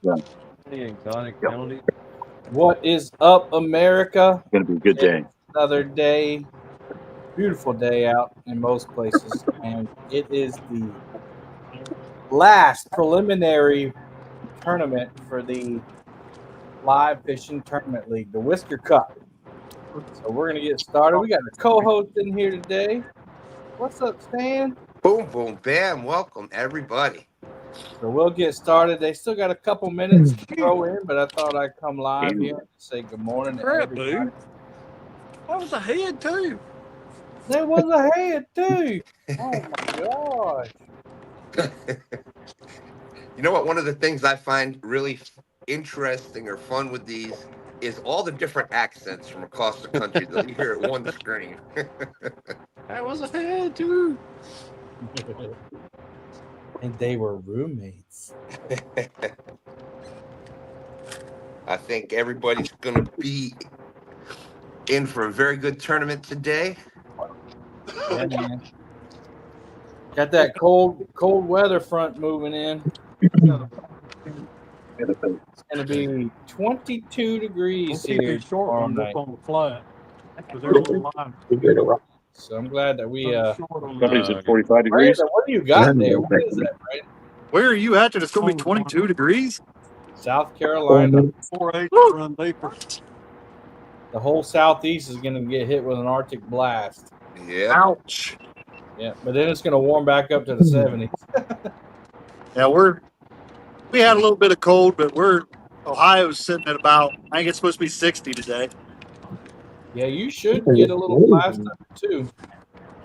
Yeah. Any exotic penalty? What is up, America? It's gonna be a good day. Another day, beautiful day out in most places, and it is the last preliminary tournament for the live fishing tournament league, the Whisker Cup. So we're gonna get started. We got a co-host in here today. What's up, Stan? Boom, boom, bam. Welcome, everybody. So we'll get started. They still got a couple minutes to throw in, but I thought I'd come live here and say good morning to Crap, everybody. dude. That was a head, too. There was a head, too. Oh, my gosh. You know what? One of the things I find really interesting or fun with these is all the different accents from across the country that you hear at one screen. That was a head, too. And they were roommates. I think everybody's going to be in for a very good tournament today. Yeah, man. Got that cold weather front moving in. It's going to be 22 degrees here tomorrow night. On the flat. There's a line. So I'm glad that we Somebody's at 45 degrees. Brandon, what do you got there? What is that, right? Where are you at? It's going to be 22 degrees? South Carolina. 4-8 run deeper. The whole southeast is going to get hit with an Arctic blast. Yeah. Ouch. Yeah, but then it's going to warm back up to the 70s. Yeah, we had a little bit of cold, but Ohio's sitting at about, I think it's supposed to be 60 today. Yeah, you should get a little blast up too.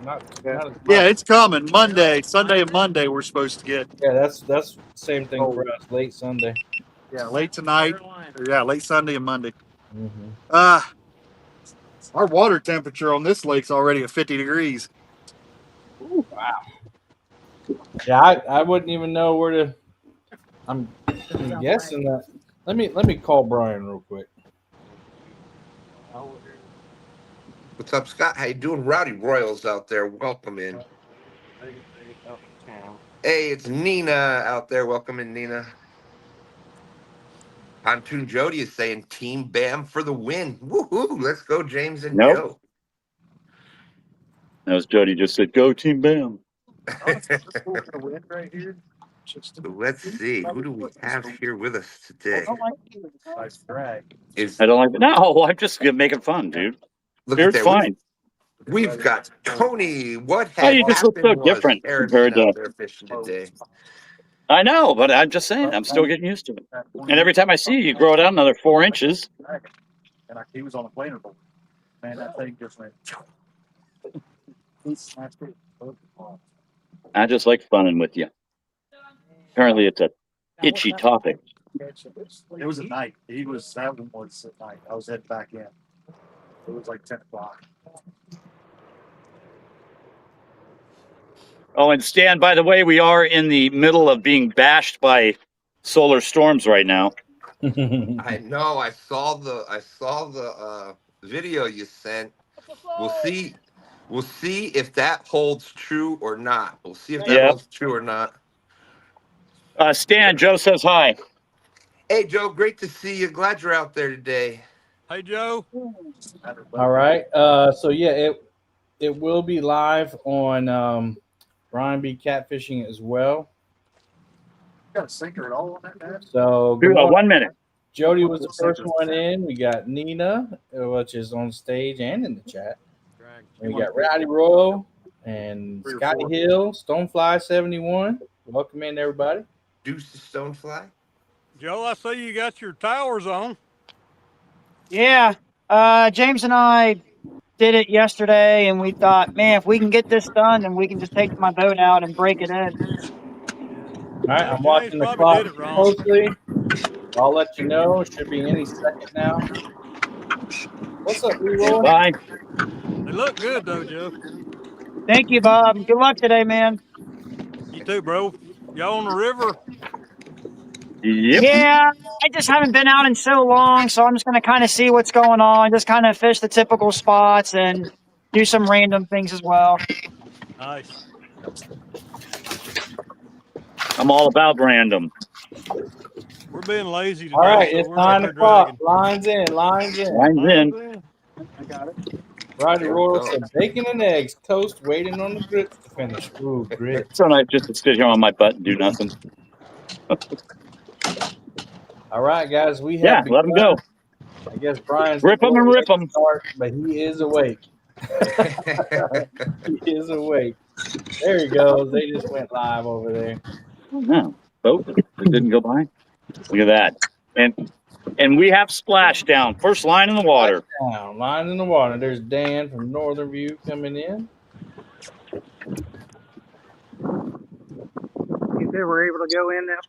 Not as much. Yeah, it's coming. Sunday and Monday we're supposed to get. Yeah, that's the same thing for us. Late Sunday. Yeah, late tonight. Yeah, late Sunday and Monday. Mm-hmm. Our water temperature on this lake's already at 50 degrees. Wow. Yeah, I wouldn't even know where to. I'm guessing that. Let me call Brian real quick. What's up, Scott? How you doing? Rowdy Royals out there. Welcome in. Hey, it's Nina out there. Welcome in, Nina. Pontoon Jody is saying Team Bam for the win. Woohoo! Let's go, James and Nope. Joe. As Jody just said, go Team Bam. Let's see. Who do we have here with us today? I don't like it. No, I'm just making fun, dude. Look It's at that. fine. We've got Tony. What Oh, had you just look so happened was different Harrison compared to. out there fishing today. I know, but I'm just saying, I'm still getting used to it. And every time I see you, you grow it out another 4 inches. And he was on the planer boat. Man, that thing just went. I just like funning with you. Apparently, it's a itchy topic. It was at night. That one was at night. I was heading back in. It was like 10 o'clock. Oh, and Stan, by the way, we are in the middle of being bashed by solar storms right now. I know. I saw the video you sent. We'll see if that holds true or not. We'll see if that holds true or not. Stan, Joe says hi. Hey, Joe, great to see you. Glad you're out there today. Hey, Joe. All right. So yeah, it will be live on Brian B. Catfishing as well. Got a sinker at all on that, man? So 1 minute. Jody was the first one in. We got Nina, which is on stage and in the chat. And we got Rowdy Royal and Scotty Hill, Stonefly 71. Welcome in, everybody. Deuce the Stonefly. Joe, I see you got your towers on. Yeah, James and I did it yesterday, and we thought, man, if we can get this done, then we can just take my boat out and break it in. All right, I'm watching the clock closely. I'll let you know. It should be any second now. What's up, Leroy? Bye. They look good, though, Joe. Thank you, Bob. Good luck today, man. You too, bro. Y'all on the river? Yep. Yeah, I just haven't been out in so long, so I'm just going to kind of see what's going on, just kind of fish the typical spots and do some random things as well. Nice. I'm all about random. We're being lazy today. All right, so it's we're out 9 there o'clock. dragging. Lines in, lines in. Lines in. Lines in. I got it. Rodney There we Royal go. said bacon and eggs, toast, waiting on the grits to finish. Ooh, grits. It's so nice just to sit here on my butt and do nothing. All right, guys, we Yeah, have let them begun. go. I guess Brian's Rip a 'em little and late rip 'em. to start, but he is awake. He is awake. There he goes. They just went live over there. Oh, no. Boat that didn't go by. Look at that. And we have splashdown. First line in the water. Down, line in the water. There's Dan from Northern View coming in. You said we're able to go in now?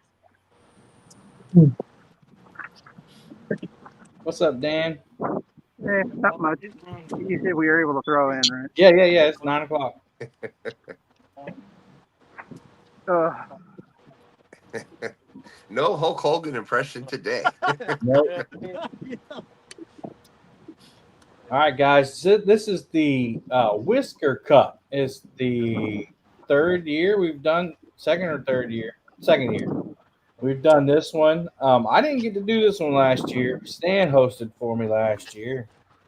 What's up, Dan? Not much. You said we were able to throw in, right? Yeah. It's 9 o'clock. No Hulk Hogan impression today. Nope. All right, guys. This is the Whisker Cup. It's the third year we've done, second or third year? Second year. We've done this one. I didn't get to do this one last year. Stan hosted for me last year,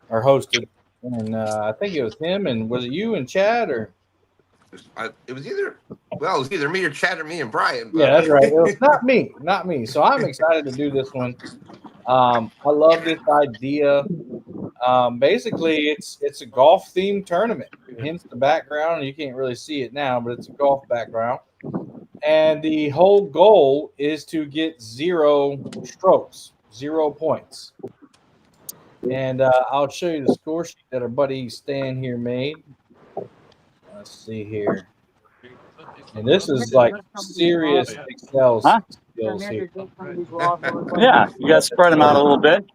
or hosted, and I think it was him. And was it you and Chad, or? It was either me or Chad or me and Brian. But Yeah, that's right. It was not me. So I'm excited to do this one. I love this idea. Basically, it's a golf themed tournament. Hence the background. You can't really see it now, but it's a golf background. And the whole goal is to get 0 strokes, 0 points. And I'll show you the score sheet that our buddy Stan here made. Let's see here. And this is like serious Excel skills here. Yeah, you got to spread them out a little bit.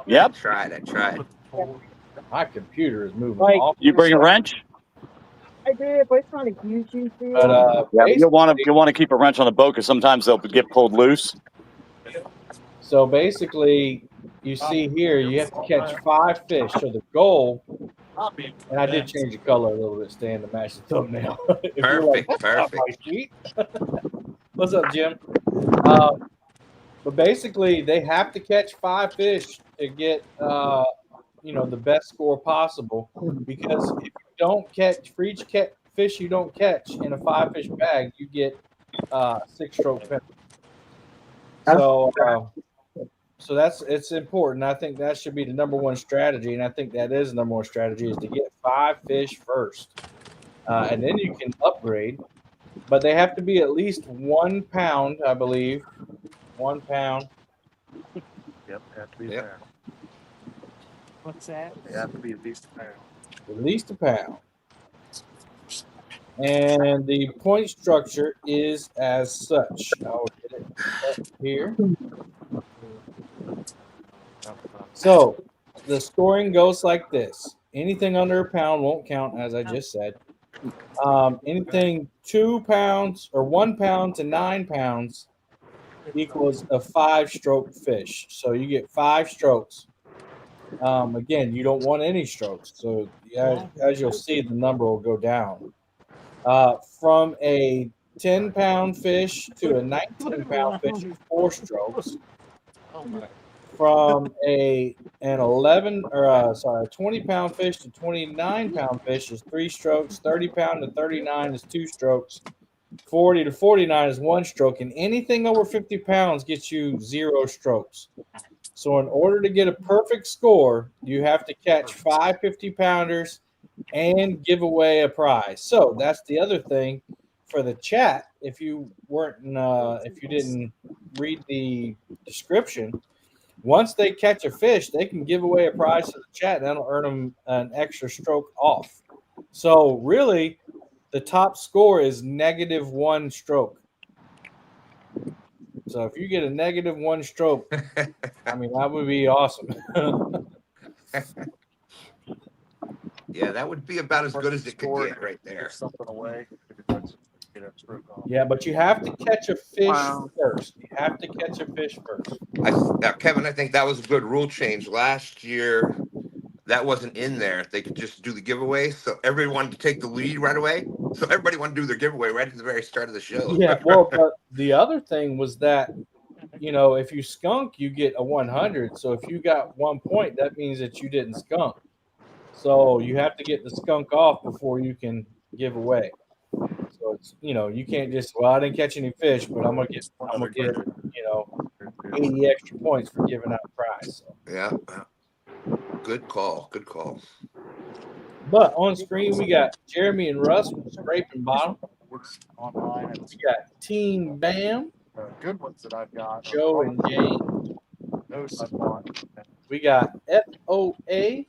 Yep. I tried. My computer is moving Like- off. You bring a wrench? I did, but it's not a huge thing. But Yeah, you'll want to keep a wrench on the boat because sometimes they'll get pulled loose. so basically, you see here, you have to catch 5 fish. So the goal, and I did change the color a little bit, Stan, to match the thumbnail. If you're like, Perfect. "That's not my sheet." What's up, Jim? But basically, they have to catch 5 fish to get the best score possible. Because if you don't catch for each fish you don't catch in a 5 fish bag, you get 6-stroke penalty. So it's important. I think that should be the number one strategy, and I think that is the number one strategy is to get 5 fish first, and then you can upgrade. But they have to be at least 1 pound, I believe. 1 pound. Yep, they have to be Yep. there. What's that? They have to be at least a pound. At least a pound. And the point structure is as such. I'll get it up here. So the scoring goes like this. Anything under a pound won't count, as I just said. Anything 2 pounds or 1 pound to 9 pounds equals a 5-stroke fish. So you get 5 strokes. Again, you don't want any strokes. So as you'll see, the number will go down. From a 10-pound fish to a 19-pound fish is 4 strokes. From a 20-pound fish to 29-pound fish is 3 strokes. 30-pound to 39 is 2 strokes. 40 to 49 is 1 stroke, and anything over 50 pounds gets you 0 strokes. So in order to get a perfect score, you have to catch 5 50-pounders and give away a prize. So that's the other thing for the chat. If you didn't read the description, once they catch a fish, they can give away a prize to the chat. That'll earn them an extra stroke off. So really, the top score is -1 stroke. So if you get a -1 stroke, I mean, that would be awesome. Yeah, that would be about as good as it could get right there. Give something away. If it does, get a stroke off. Yeah, but you have to catch a fish first. You have to catch a fish first. Kevin, I think that was a good rule change last year. That wasn't in there. They could just do the giveaway, so everybody wanted to take the lead right away. So everybody wanted to do their giveaway right at the very start of the show. Yeah, well, but the other thing was that, if you skunk, you get a 100. So if you got 1 point, that means that you didn't skunk. So you have to get the skunk off before you can give away. So it's you can't just I didn't catch any fish, but I'm gonna get 80 extra points for giving out a prize. So. Yeah. Good call. Good call. But on screen we got Jeremy and Russ from Scraping Bottom. Online. We got Team Bam, Good ones that I've got. Joe and James. Those I've bought. We got FOA,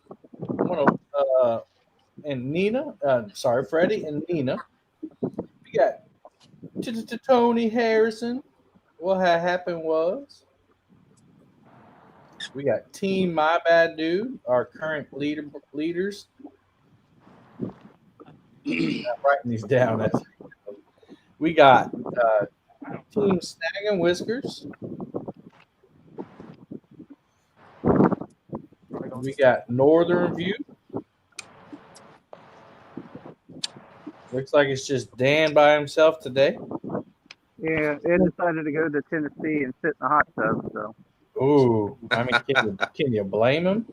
and Nina. Freddie and Nina. We got Tony Harrison. What had happened was we got Team My Bad Dude, our current leaders. I'm writing these down. We got Team Snag and Whiskers. We got Northern View. Looks like it's just Dan by himself today. Yeah, Ed decided to go to Tennessee and sit in the hot tub. So. Ooh, I mean, can you blame him?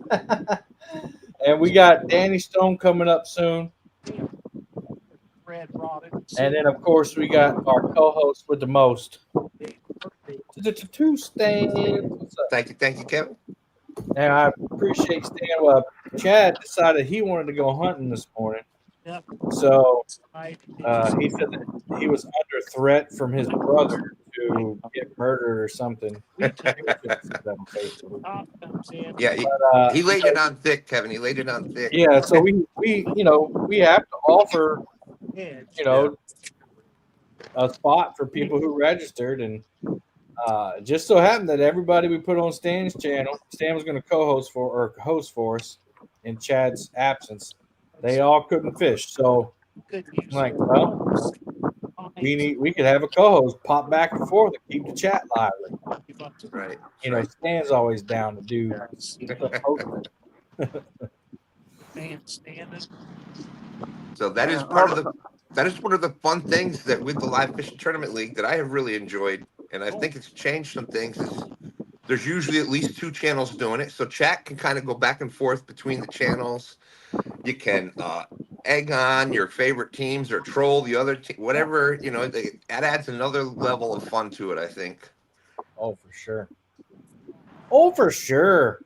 And we got Danny Stone coming up soon. And then, of course, we got our co-host with the most. Two Stan. Thank you, Kevin. And I appreciate Stan. Well, Chad decided he wanted to go hunting this morning. Yep. So he said that he was under threat from his brother to get murdered or something. Yeah, he laid it on thick, Kevin. He laid it on thick. Yeah, so we have to offer a spot for people who registered, and just so happened that everybody we put on Stan's channel, Stan was going to host for us in Chad's absence. They all couldn't fish, so I'm like, well, we could have a co-host pop back and forth and keep the chat lively. Right. Stan's always down to do. So that is one of the fun things that with the Live Fishing Tournament League that I have really enjoyed, and I think it's changed some things. Is there's usually at least 2 channels doing it, so chat can kind of go back and forth between the channels. You can egg on your favorite teams or troll the other team, whatever, that adds another level of fun to it, I think. Oh, for sure.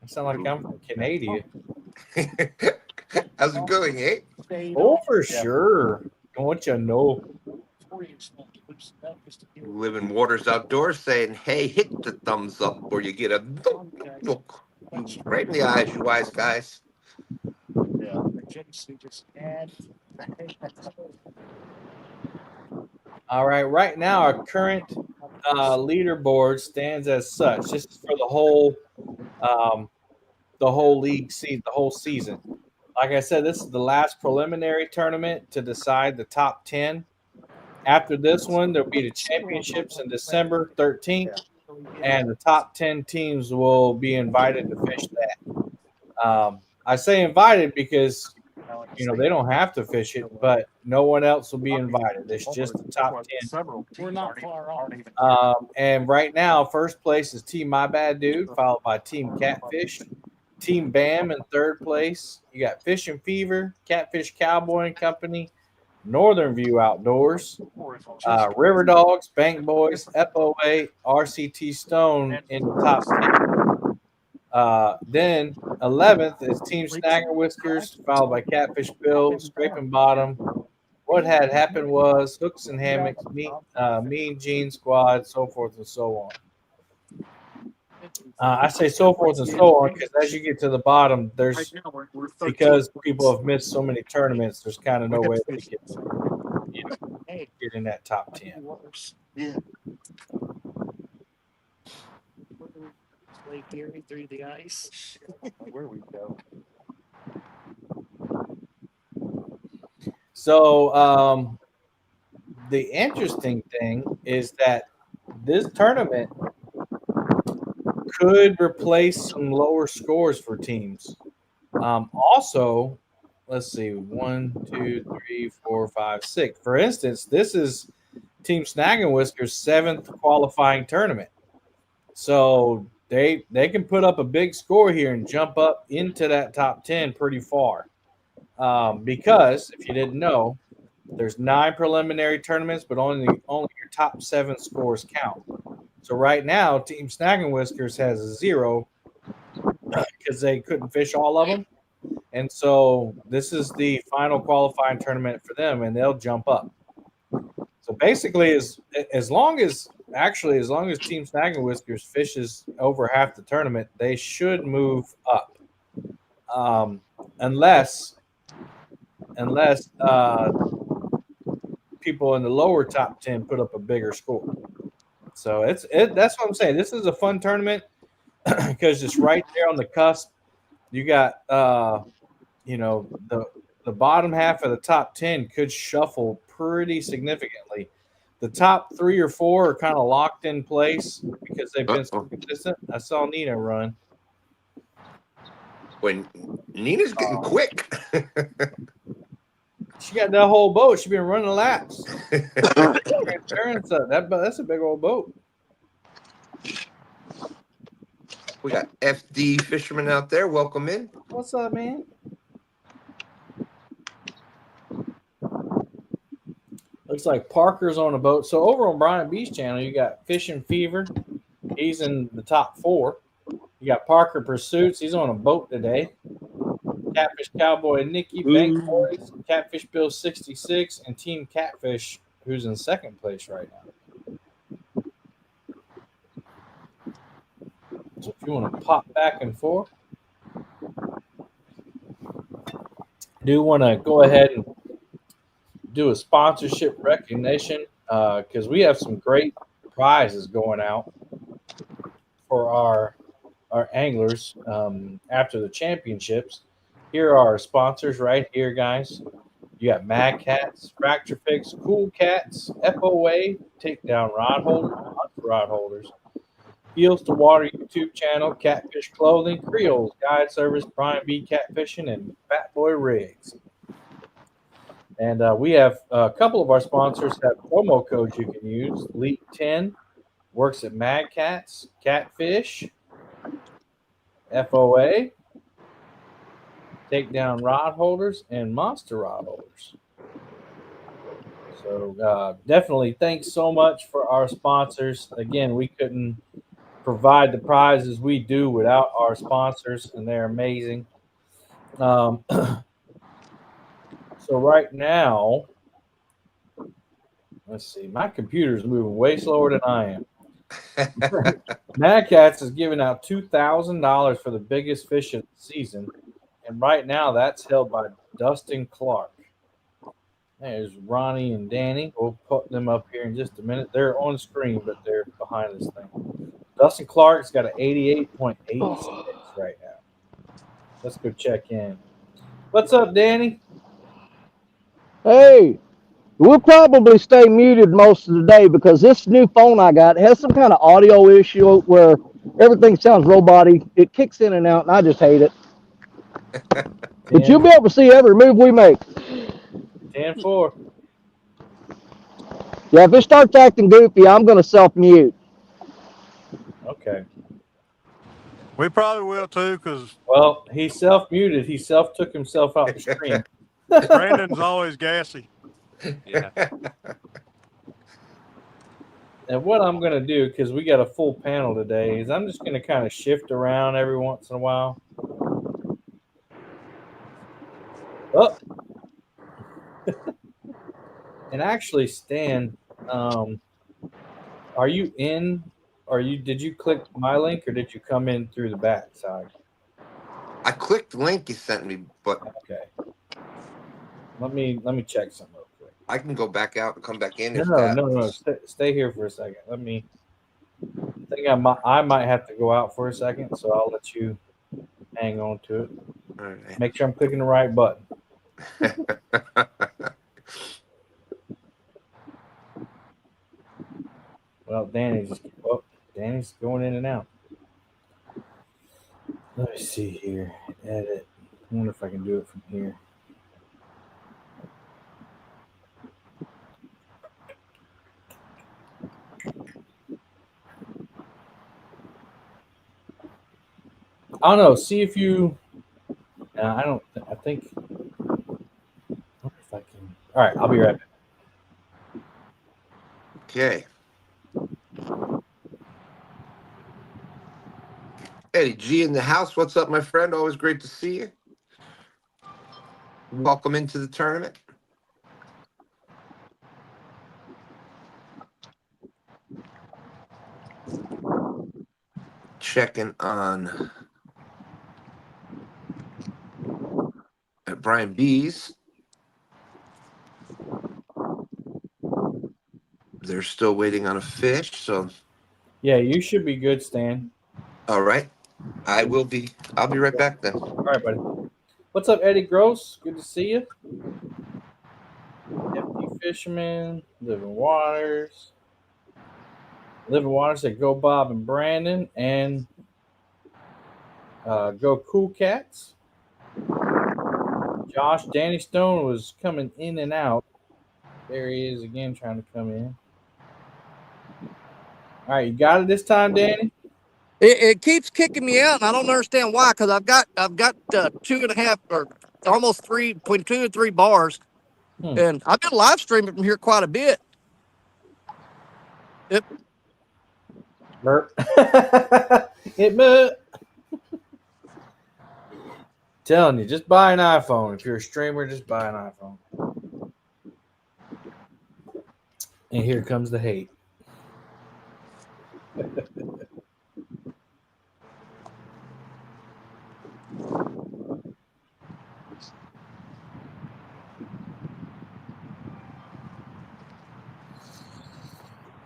I sound like I'm from Canada. How's it going, eh? Oh, for sure. Don't you know? Living Waters Outdoors saying, hey, hit the thumbs up or you get a look right in the eyes, you wise guys. All right. Right now, our current leaderboard stands as such. This is for the whole league season, the whole season. Like I said, this is the last preliminary tournament to decide the top 10. After this one, there'll be the championships in December 13th, and the top 10 teams will be invited to fish that. I say invited because they don't have to fish it, but no one else will be invited. It's just the top 10. We're not far off. And right now, first place is Team My Bad Dude, followed by Team Catfish. Team Bam in third place. You got Fishing Fever, Catfish Cowboy and Company, Northern View Outdoors, River Dogs, Bank Boys, FOA, RCT Stone in the top 10. Then 11th is Team Snagger Whiskers, followed by Catfish Bill, Scraping Bottom. What had happened was Hooks and Hammocks, Mean Gene Squad, so forth and so on. I say so forth and so on because as you get to the bottom, there's because people have missed so many tournaments, there's kind of no way they can get in that top 10. Yeah. Through the ice. Where we go. So the interesting thing is that this tournament could replace some lower scores for teams. Also, let's see, 1, 2, 3, 4, 5, 6. For instance, this is Team Snag and Whiskers' 7th qualifying tournament. So they can put up a big score here and jump up into that top 10 pretty far. Because if you didn't know, there's 9 preliminary tournaments, but only your top 7 scores count. So right now, Team Snagging Whiskers has a 0 because they couldn't fish all of them. And so this is the final qualifying tournament for them, and they'll jump up. So basically, as long as Team Snagging Whiskers fishes over half the tournament, they should move up. Unless people in the lower top 10 put up a bigger score. So that's what I'm saying. This is a fun tournament because it's right there on the cusp. You got the bottom half of the top 10 could shuffle pretty significantly. The top 3 or 4 are kind of locked in place because they've been so consistent. I saw Nina run. When Nina's getting quick. She got that whole boat. She's been running laps. That's a big old boat. We got FD fishermen out there. Welcome in. What's up, man? Looks like Parker's on a boat. So over on Brian B's channel, you got Fishing Fever. He's in the top 4. You got Parker Pursuits. He's on a boat today. Catfish Cowboy Nikki, Bank Boys, Catfish Bill 66, and Team Catfish, who's in second place right now. So if you want to pop back and forth, do want to go ahead and do a sponsorship recognition because we have some great prizes going out for our anglers after the championships. Here are our sponsors right here, guys. You got Mad Cats, Fracturefix, Kool Cats, FOA, Takedown Rod Holders, Heels to Water YouTube channel, Catfish Clothing, Creole's Guide Service, Brian B Catfishing, and Fat Boy Rigs. And we have a couple of our sponsors have promo codes you can use. LEAP10 works at Mad Cats, Catfish, FOA, Takedown Rod Holders, and Monster Rod Holders. So definitely thanks so much for our sponsors. Again, we couldn't provide the prizes we do without our sponsors, and they're amazing. So right now, let's see. My computer's moving way slower than I am. Mad Cats is giving out $2,000 for the biggest fish of the season, and right now that's held by Dustin Clark. There's Ronnie and Danny. We'll put them up here in just a minute. They're on screen, but they're behind this thing. Dustin Clark's got an 88.86 right now. Let's go check in. What's up, Danny? Hey, we'll probably stay muted most of the day because this new phone I got has some kind of audio issue where everything sounds robotic. It kicks in and out, and I just hate it. But you'll be able to see every move we make. 10-4. Yeah, if it starts acting goofy, I'm going to self-mute. Okay. We probably will too, because Well, he self-muted. He self-took himself out the stream. Brandon's always gassy. Yeah. And what I'm going to do, because we got a full panel today, is I'm just going to kind of shift around every once in a while. Oh. And actually, Stan, are you in? Did you click my link, or did you come in through the back side? I clicked the link you sent me, but okay. Let me check something real quick. I can go back out and come back in. No. Stay here for a second. I think I might have to go out for a second, so I'll let you hang on to it. All right. Make sure I'm clicking the right button. Well, Danny's going in and out. Let me see here. Edit. I wonder if I can do it from here. I don't know. See if you. I don't. I think. I wonder if I can. All right, I'll be right back. Okay. Eddie G in the house. What's up, my friend? Always great to see you. Welcome into the tournament. Checking on Brian B's. They're still waiting on a fish, so Yeah, you should be good, Stan. all right. I'll be right back then. All right, buddy. What's up, Eddie Gross? Good to see you. Empty Fisherman, Living Waters. Living Waters said go Bob and Brandon, and go Cool Cats. Josh, Danny Stone was coming in and out. There he is again, trying to come in. All right, you got it this time, Danny? It keeps kicking me out, and I don't understand why. Because I've got 2.5 or almost 3, between 2 and 3 bars, and I've been live streaming from here quite a bit. Yep. Burp. It burp. Telling you, just buy an iPhone. If you're a streamer, just buy an iPhone. And here comes the hate.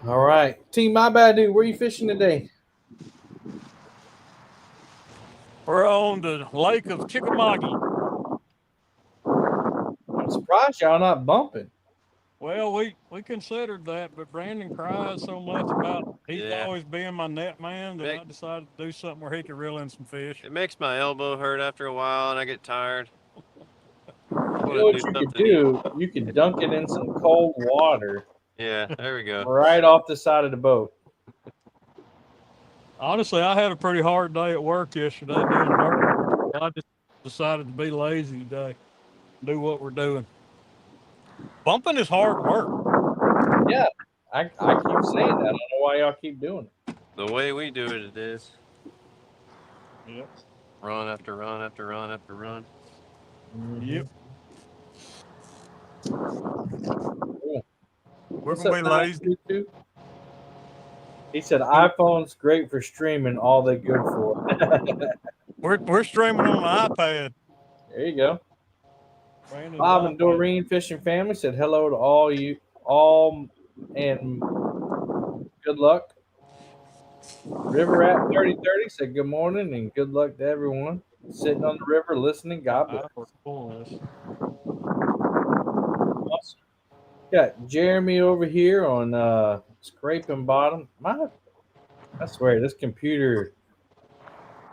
All right. Team My Bad Dude, where are you fishing today? We're on the Lake of Chickamauga. I'm surprised y'all not bumping. Well, we considered that, but Brandon cries so much about he's always being my net man that I decided to do something where he could reel in some fish. It makes my elbow hurt after a while, and I get tired. You know what you could do? You could dunk it in some cold water. Yeah, there we go. Right off the side of the boat. Honestly, I had a pretty hard day at work yesterday doing dirt. I just decided to be lazy today, do what we're doing. Bumping is hard work. Yeah, I keep saying that. I don't know why y'all keep doing it. The way we do it is. Yep. Run after run after run after run. Mm-hmm. Yep. Cool. We're going to be lazy. He said iPhone's great for streaming, all they good for. We're streaming on the iPad. There you go. Bob and Doreen Fishing Family said hello to all and good luck. River at 3030 said good morning and good luck to everyone sitting on the river listening. God bless. Awesome. Got Jeremy over here on scraping bottom. I swear this computer.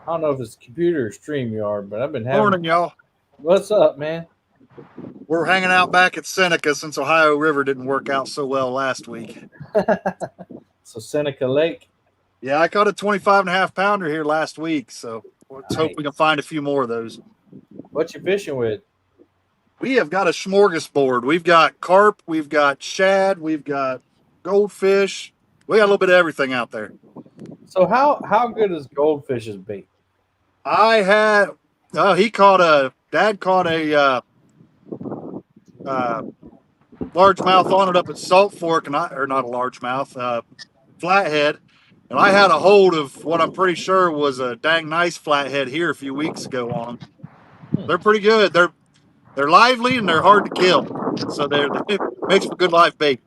I don't know if it's computer or StreamYard, but I've been having. Morning, y'all. What's up, man? We're hanging out back at Seneca since Ohio River didn't work out so well last week. So Seneca Lake. Yeah, I caught a 25.5 pounder here last week, so let's hope we can find a few more of those. What you fishing with? We have got a smorgasbord. We've got carp, we've got shad, we've got goldfish. We got a little bit of everything out there. So how good is goldfish's bait? Dad caught a largemouth on it up at Salt Fork, or not a largemouth, flathead. And I had a hold of what I'm pretty sure was a dang nice flathead here a few weeks ago on them. They're pretty good. They're lively and they're hard to kill. So it makes for good live bait.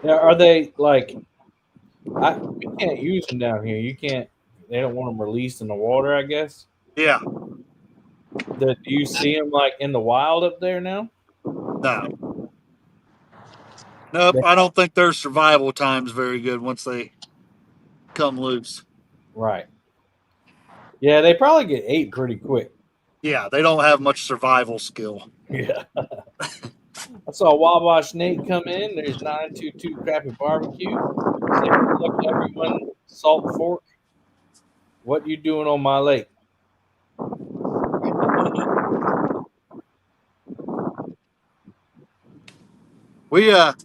Now, are they like? We can't use them down here. You can't. They don't want them released in the water, I guess. Yeah. Do you see them like in the wild up there now? No. Nope. I don't think their survival time's very good once they come loose. Right. Yeah, they probably get ate pretty quick. Yeah, they don't have much survival skill. Yeah. I saw Wabash Nate come in. There's 922 Crappy Barbecue. Say, look, everyone, Salt Fork. What you doing on my lake? We mom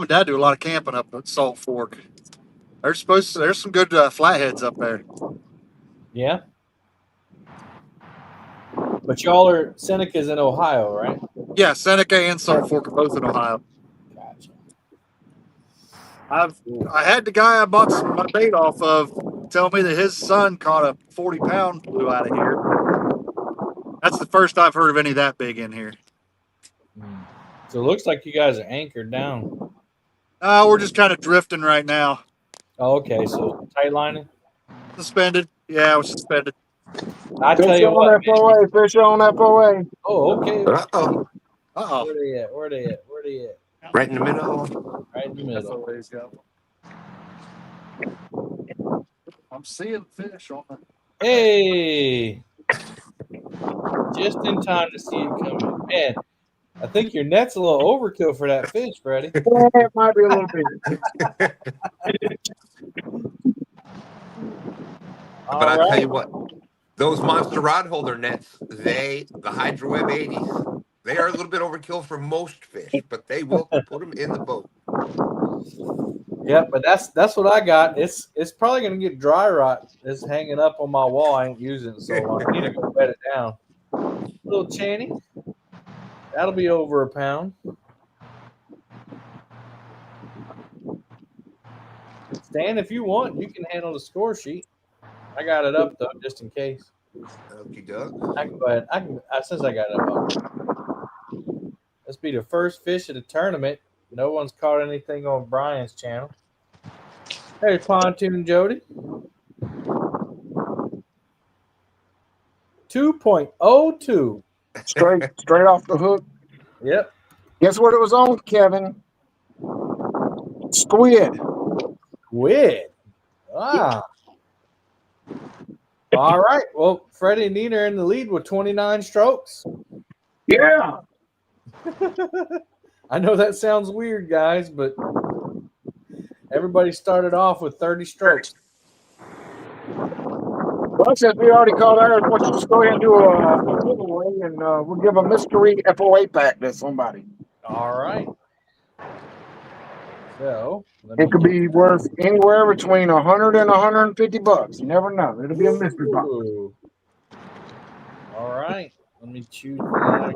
and dad do a lot of camping up at Salt Fork. There's some good flatheads up there. Yeah. But y'all are Seneca's in Ohio, right? Yeah, Seneca and Salt Fork are both in Ohio. Gotcha. I had the guy I bought my bait off of tell me that his son caught a 40-pound blue out of here. That's the first I've heard of any that big in here. So it looks like you guys are anchored down. We're just kind of drifting right now. Oh, okay. So tight lining? Suspended. Yeah, we're suspended. I tell you what. FOA, fish on FOA. Oh, okay. Uh-oh. Uh-oh. Where they at? Where they at? Where they at? Right in the middle. Right in the middle. FOA's go. I'm seeing fish on the. Hey! Just in time to see it coming. Man, I think your net's a little overkill for that fish, Freddie. Yeah, it might be a little bit. But I'll tell you what, those monster rod holder nets, the Hydro M80s, they are a little bit overkill for most fish, but they will put them in the boat. Yep, but that's what I got. It's probably gonna get dry rot. It's hanging up on my wall. I ain't using it so long. I need to go wet it down. Little Channy. That'll be over a pound. Stan, if you want, you can handle the score sheet. I got it up though, just in case. Okie doke. I can go ahead. Since I got it up. This be the first fish of the tournament. No one's caught anything on Brian's channel. Hey, Pontoon Jody. 2.02. Straight off the hook. Yep. Guess what it was on, Kevin? Squid. Squid. Ah. All right. Well, Freddie and Nina are in the lead with 29 strokes. Yeah. I know that sounds weird, guys, but everybody started off with 30 strokes. Well, since we already called ours, why don't you just go ahead and do a giveaway, and we'll give a mystery FOA pack to somebody. All right. So it could be worth anywhere between $100 and $150. You never know. It'll be a mystery box. All right. Let me choose one.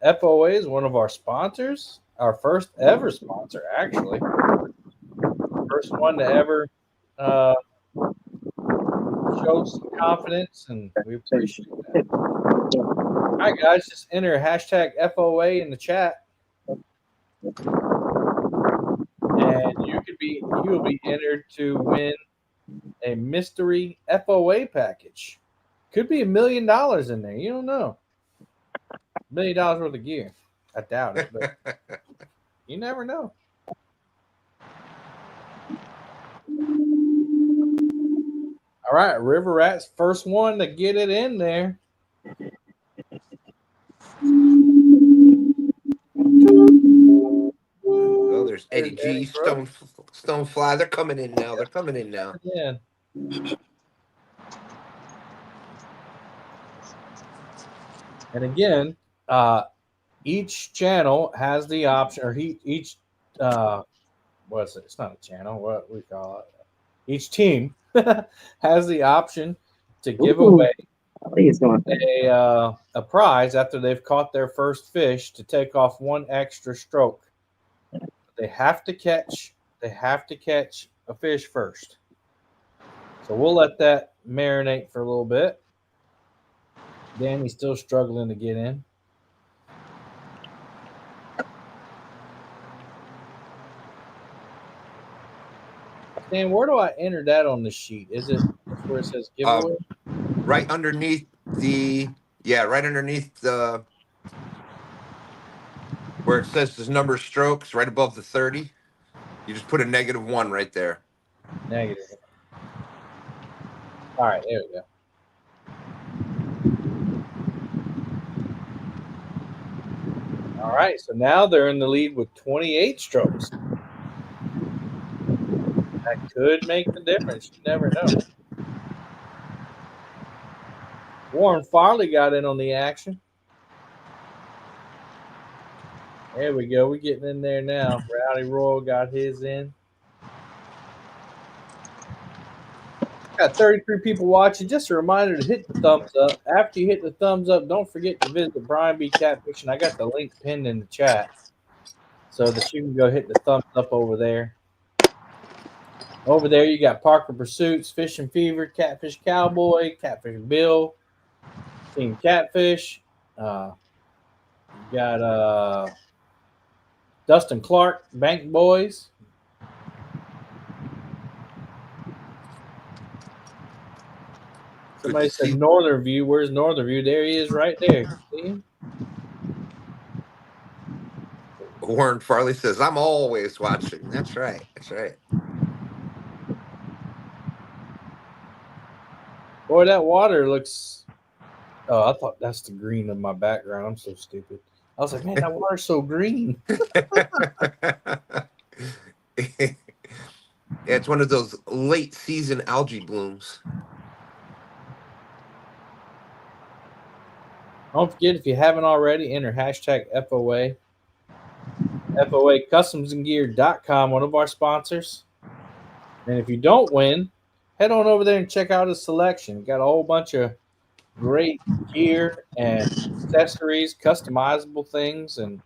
FOA is one of our sponsors, our first ever sponsor, actually. First one to ever show some confidence, and we appreciate that. All right, guys, just enter hashtag FOA in the chat, and you'll be entered to win a mystery FOA package. Could be $1 million in there. You don't know. $1 million worth of gear. I doubt it, but you never know. All right, River Rat's first one to get it in there. Oh, there's Eddie G, Stonefly. They're coming in now. They're coming in now. Yeah. And again, each channel has the option, or each what is it? It's not a channel. What we call it? Each team has the option to give away a prize after they've caught their first fish to take off one extra stroke. They have to catch a fish first. So we'll let that marinate for a little bit. Danny's still struggling to get in. Dan, where do I enter that on the sheet? Is it where it says giveaway? Right underneath the where it says the number of strokes, right above the 30. You just put a -1 right there. Negative. All right, there we go. All right, so now they're in the lead with 28 strokes. That could make the difference. You never know. Warren Farley got in on the action. There we go. We're getting in there now. Rowdy Royal got his in. Got 33 people watching. Just a reminder to hit the thumbs up. After you hit the thumbs up, don't forget to visit Brian B. Catfishing. I got the link pinned in the chat so that you can go hit the thumbs up over there. Over there, you got Parker Pursuits, Fishing Fever, Catfish Cowboy, Catfish Bill, Team Catfish. You got Dustin Clark, Bank Boys. Somebody said Northern View. Where's Northern View? There he is right there. See him? Warren Farley says, I'm always watching. That's right. That's right. Boy, that water looks... Oh, I thought that's the green of my background. I'm so stupid. I was like, man, that water's so green. It's one of those late season algae blooms. Don't forget, if you haven't already, enter hashtag FOA. FOA customsandgear.com, one of our sponsors. And if you don't win, head on over there and check out his selection. Got a whole bunch of great gear and accessories, customizable things, and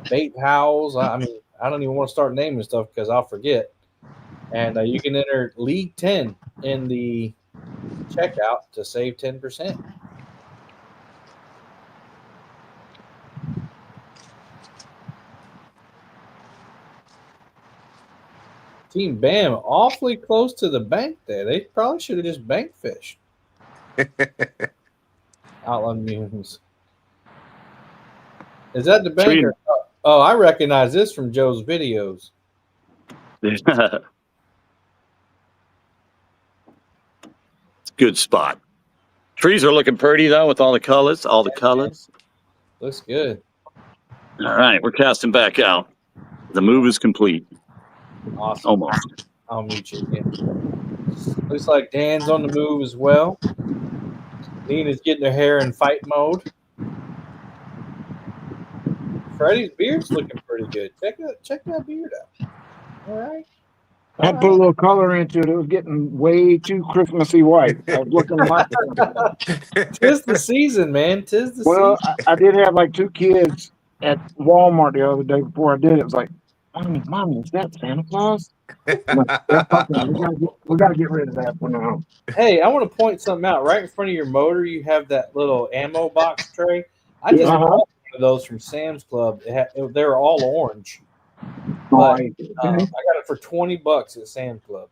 bait howls. I mean, I don't even want to start naming stuff because I'll forget. And you can enter League 10 in the checkout to save 10%. Team Bam awfully close to the bank there. They probably should have just bank fished. Outland Mutants. Is that the banker? Oh, I recognize this from Joe's videos. It's a good spot. Trees are looking pretty, though, with all the colors. Looks good. All right, we're casting back out. The move is complete. Awesome. Almost. I'll mute you again. Looks like Dan's on the move as well. Nina's getting her hair in fight mode. Freddie's beard's looking pretty good. Check that beard out. All right. I had to put a little color into it. It was getting way too Christmassy white. I was looking like... Tis the season, man. Tis the season. I did have like 2 kids at Walmart the other day before I did it. It was like, Mommy, is that Santa Claus? Like, we got to get rid of that for now. Hey, I want to point something out. Right in front of your motor, you have that little ammo box tray. I just bought one of those from Sam's Club. They were all orange. But, I got it for $20 at Sam's Club.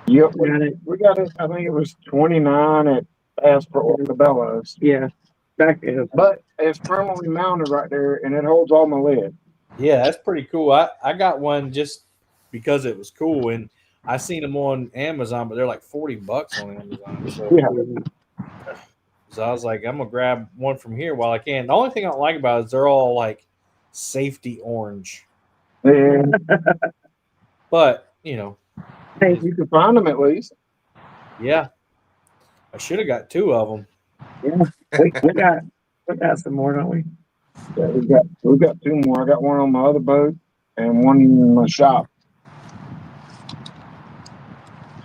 Yep, we got it. I think it was 29 at Bass for Orlabello's. Yeah, back there. But it's permanently mounted right there, and it holds all my lead. Yeah, that's pretty cool. I got one just because it was cool, and I seen them on Amazon, but they're like $40 on Amazon. So I was like, I'm gonna grab one from here while I can. The only thing I don't like about it is they're all like safety orange. Yeah. But you know, hey, you can find them at least. Yeah, I should have got 2 of them. Yeah, we got some more, don't we? Yeah, we got 2 more. I got one on my other boat and one in my shop.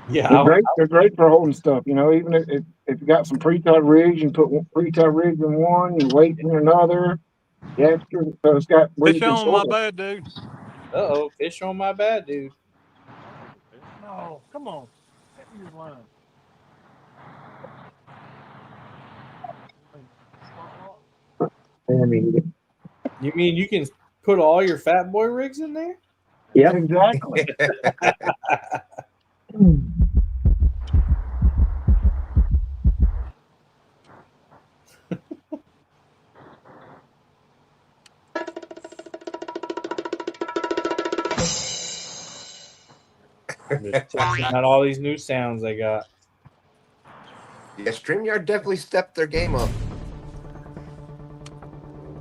Yeah, they're great for holding stuff. You know, even if you got some pre-tug rigs, you put pre-tug rigs in one, you weight in another. Yeah, extra. So it's got fish on my bad, dude. Uh-oh, fish on my bad, dude. No, come on. Get me your line. You mean you can put all your fat boy rigs in there? Yeah, exactly. Just checking out all these new sounds they got. Yeah, StreamYard definitely stepped their game up.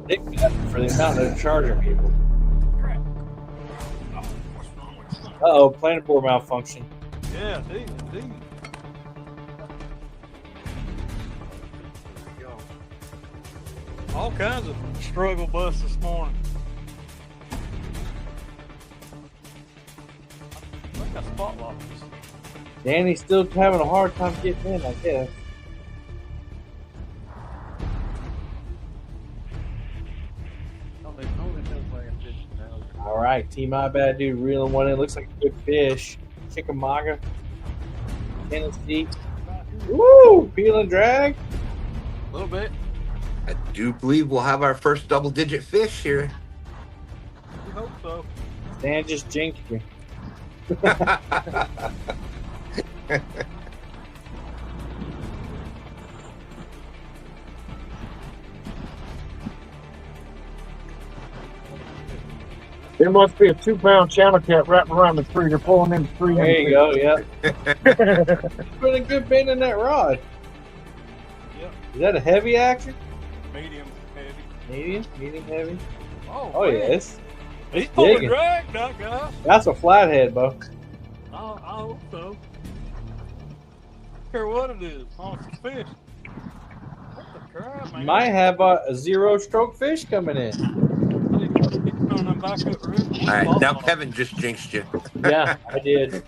For the amount they're charging people. Uh-oh, planet board malfunction. Yeah, indeed. All kinds of struggle bus this morning. I think I spotlighted this. Danny's still having a hard time getting in, I guess. All right, Team I Bad Dude reeling one in. Looks like a good fish. Chickamauga, Tennessee. Woo! Peel and drag. A little bit. I do believe we'll have our first double-digit fish here. We hope so. Dan just jinxed me. There must be a 2-pound channel cat wrapped around the tree. They're pulling in the tree. There you go, yeah. Put a good bait in that rod. Yep. Is that a heavy action? Medium heavy. Medium heavy? Oh, Oh, man. yes. He's pulling Digging. drag, that guy. That's a flathead, Bo. I hope so. Don't care what it is. Oh, it's a fish. What the crap, man? Might have a 0-stroke fish coming in. All right, now Kevin just jinxed you. Yeah, I did.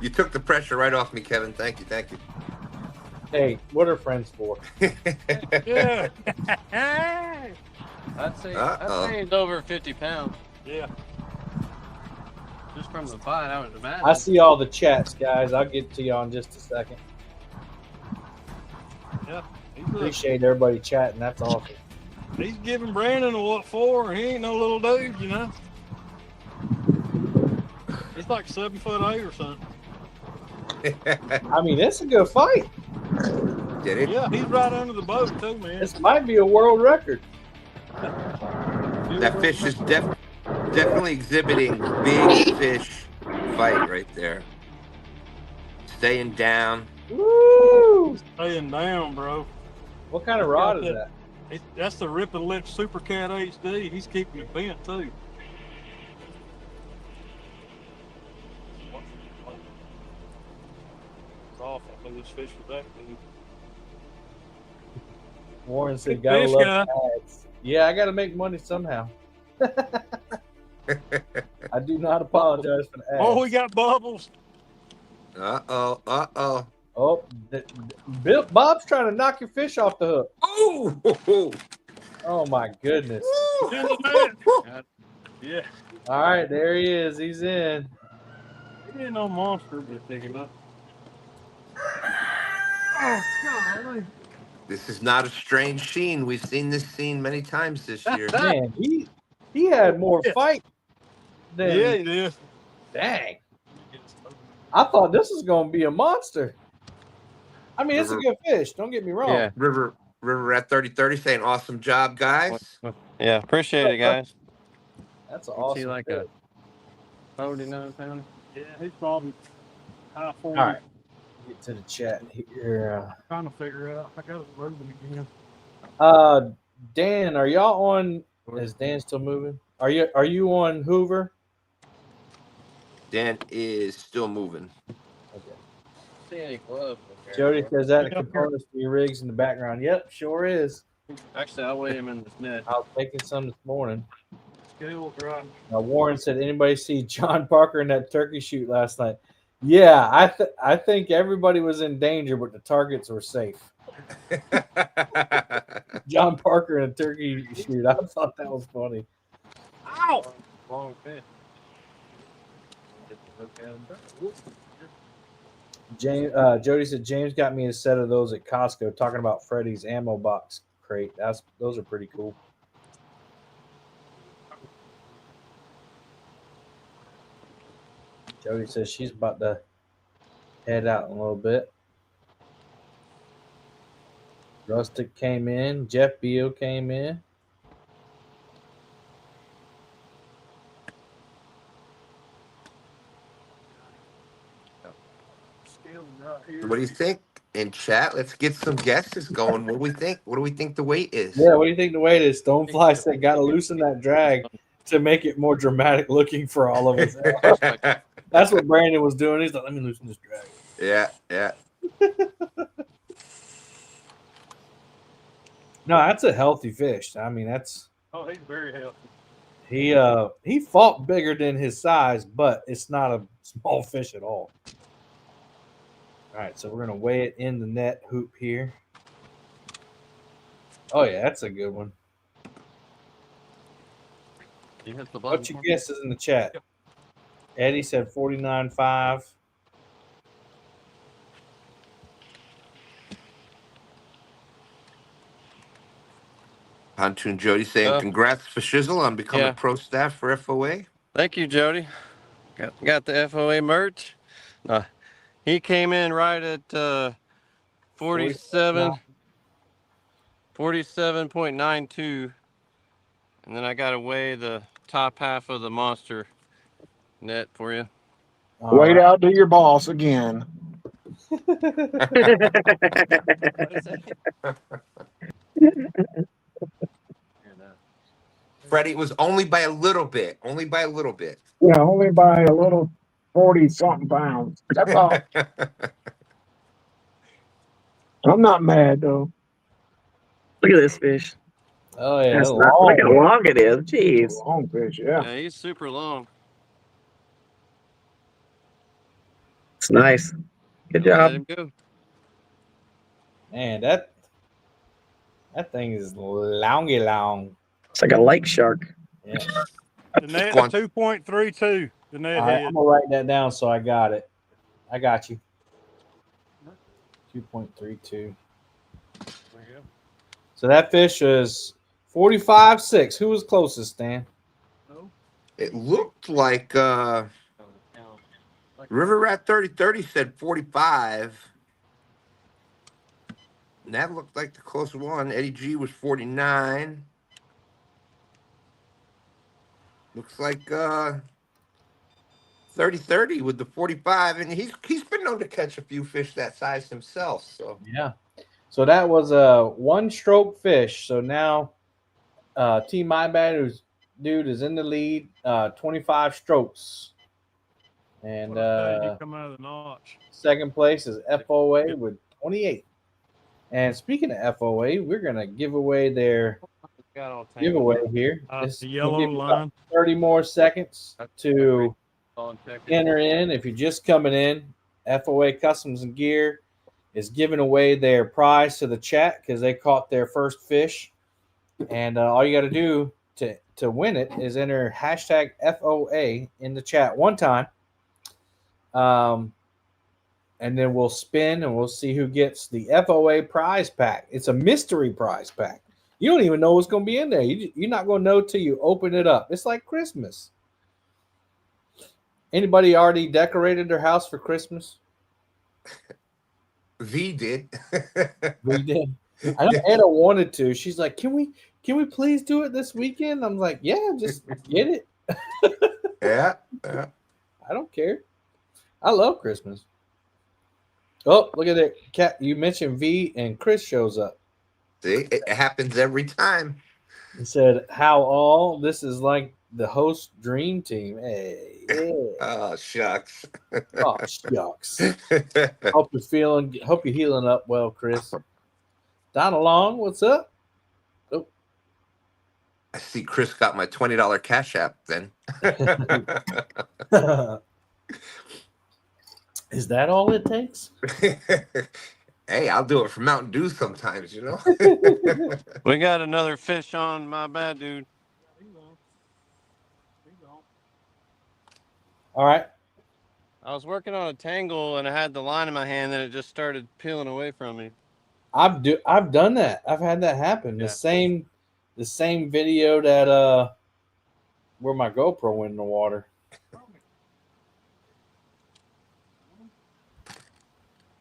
You took the pressure right off me, Kevin. Thank you. Hey, what are friends for? Yeah. I'd say it's over 50 pounds. Yeah. Just from the bite, I would imagine. I see all the chats, guys. I'll get to y'all in just a second. Yeah. Appreciate everybody chatting. That's awesome. He's giving Brandon a what for? He ain't no little dude, you know. He's like 7'8" or something. I mean, it's a good fight. Did it? Yeah, he's right under the boat too, man. This might be a world record. That fish is definitely exhibiting big fish fight right there. Staying down. Woo! Staying down, bro. What kind of rod is that? That's the Rip and Lip Super Cat HD. He's keeping it bent too. It's awful. I think this fish was that big. Warren said, Good "Gotta fish, love guy." ads." Yeah, I got to make money somehow. I do not apologize for the ads. Oh, we got bubbles. Uh-oh. Oh, Bob's trying to knock your fish off the hook. Oh! Oh my goodness. In the net. Yeah. All right, there he is. He's in. He ain't no monster, but pick him up. This is not a strange scene. We've seen this scene many times this year. Man, he had more fight than. Yeah, he did. Dang. I thought this was going to be a monster. I mean, it's a good fish. Don't get me wrong. Yeah. River at 30-30 saying awesome job, guys. Yeah, appreciate it, guys. That's Is awesome. he like fish. a 49 pounder? Yeah, he's probably high 40. All right. Get to the chat here. Trying to figure it out. I got it moving again. Dan, are y'all on? Is Dan still moving? Are you on Hoover? Dan is still moving. Okay. See any gloves? Jody says that the components for your rigs in the background. Yep, sure is. Actually, I'll weigh him in this net. I was taking some this morning. Scale right. Warren said, anybody see John Parker in that turkey shoot last night? Yeah, I think everybody was in danger, but the targets were safe. John Parker in a turkey shoot. I thought that was funny. Ow! Long fish. James, Jody said James got me a set of those at Costco. Talking about Freddy's ammo box crate. Those are pretty cool. Jody says she's about to head out in a little bit. Rustic came in. Jeff Beal came in. What do you think? In chat, let's get some guesses going. What do we think? What do we think the weight is? Yeah, what do you think the weight is? Stonefly said, got to loosen that drag. to make it more dramatic looking for all of us. That's what Brandon was doing. He's like, let me loosen this drag. Yeah. No, that's a healthy fish. I mean, that's Oh, he's very healthy. he fought bigger than his size, but it's not a small fish at all. All right, so we're gonna weigh it in the net hoop here. Oh yeah, that's a good one. You hit the button. What's your guesses in the chat? Eddie said 49.5. Pontoon Jody saying congrats for Shizzle on becoming pro staff for FOA. Thank you, Jody. Got the FOA merch. He came in right at 47.92, and then I got to weigh the top half of the monster net for you. Wait out to your boss again. Freddie, it was only by a little bit. Only by a little bit. Yeah, only by a little 40-something pounds. That's all. I'm not mad though. Look at this fish. Oh yeah, That's not, look how long it is. Jeez. Long fish, yeah. Yeah, he's super long. It's nice. Good Let job. him go. Man, that thing is longy long. It's like a lake shark. Yeah. The net 2.32. The net All right, head. I'm gonna write that down so I got it. I got you. 2.32. So that fish is 45.6. Who was closest, Stan? It looked like River Rat 3030 said 45. And that looked like the close one. Eddie G was 49. Looks like 3030 with the 45. And he's been known to catch a few fish that size himself. So yeah. So that was a one-stroke fish. So now Team My Bad dude is in the lead, 25 strokes. And He come out of the notch. second place is FOA with 28. And speaking of FOA, we're gonna give away their giveaway here. The yellow line. 30 more seconds to enter in. If you're just coming in, FOA Customs and Gear is giving away their prize to the chat because they caught their first fish. And all you got to do to win it is enter hashtag FOA in the chat one time. And then we'll spin and we'll see who gets the FOA prize pack. It's a mystery prize pack. You don't even know what's going to be in there. You're not going to know till you open it up. It's like Christmas. Anybody already decorated their house for Christmas? V did. We did. I know Anna wanted to. She's like, can we please do it this weekend? I'm like, yeah, just get it. Yeah. I don't care. I love Christmas. Oh, look at that. Cat, you mentioned V and Chris shows up. See, it happens every time. He said, how all this is like the host dream team. Hey, yeah. Oh, shucks. Oh, shucks. Hope you're healing up well, Chris. Donald Long, what's up? Oh. I see Chris got my $20 Cash App then. Is that all it takes? Hey, I'll do it for Mountain Dew sometimes, you know? We got another fish on My Bad Dude. All right. I was working on a tangle and I had the line in my hand and it just started peeling away from me. I've done that. I've had that happen. Yeah. The same video that where my GoPro went in the water.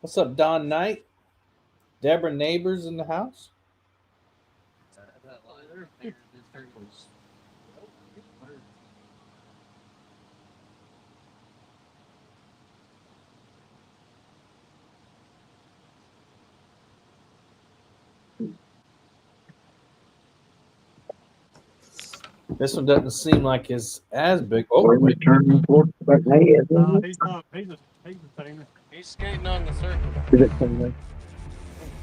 What's up, Don Knight? Deborah Neighbors in the house? This one doesn't seem like it's as big. Oh, We're returning for but hey, He's not. He's a tamer. He's skating on the circle. is it coming?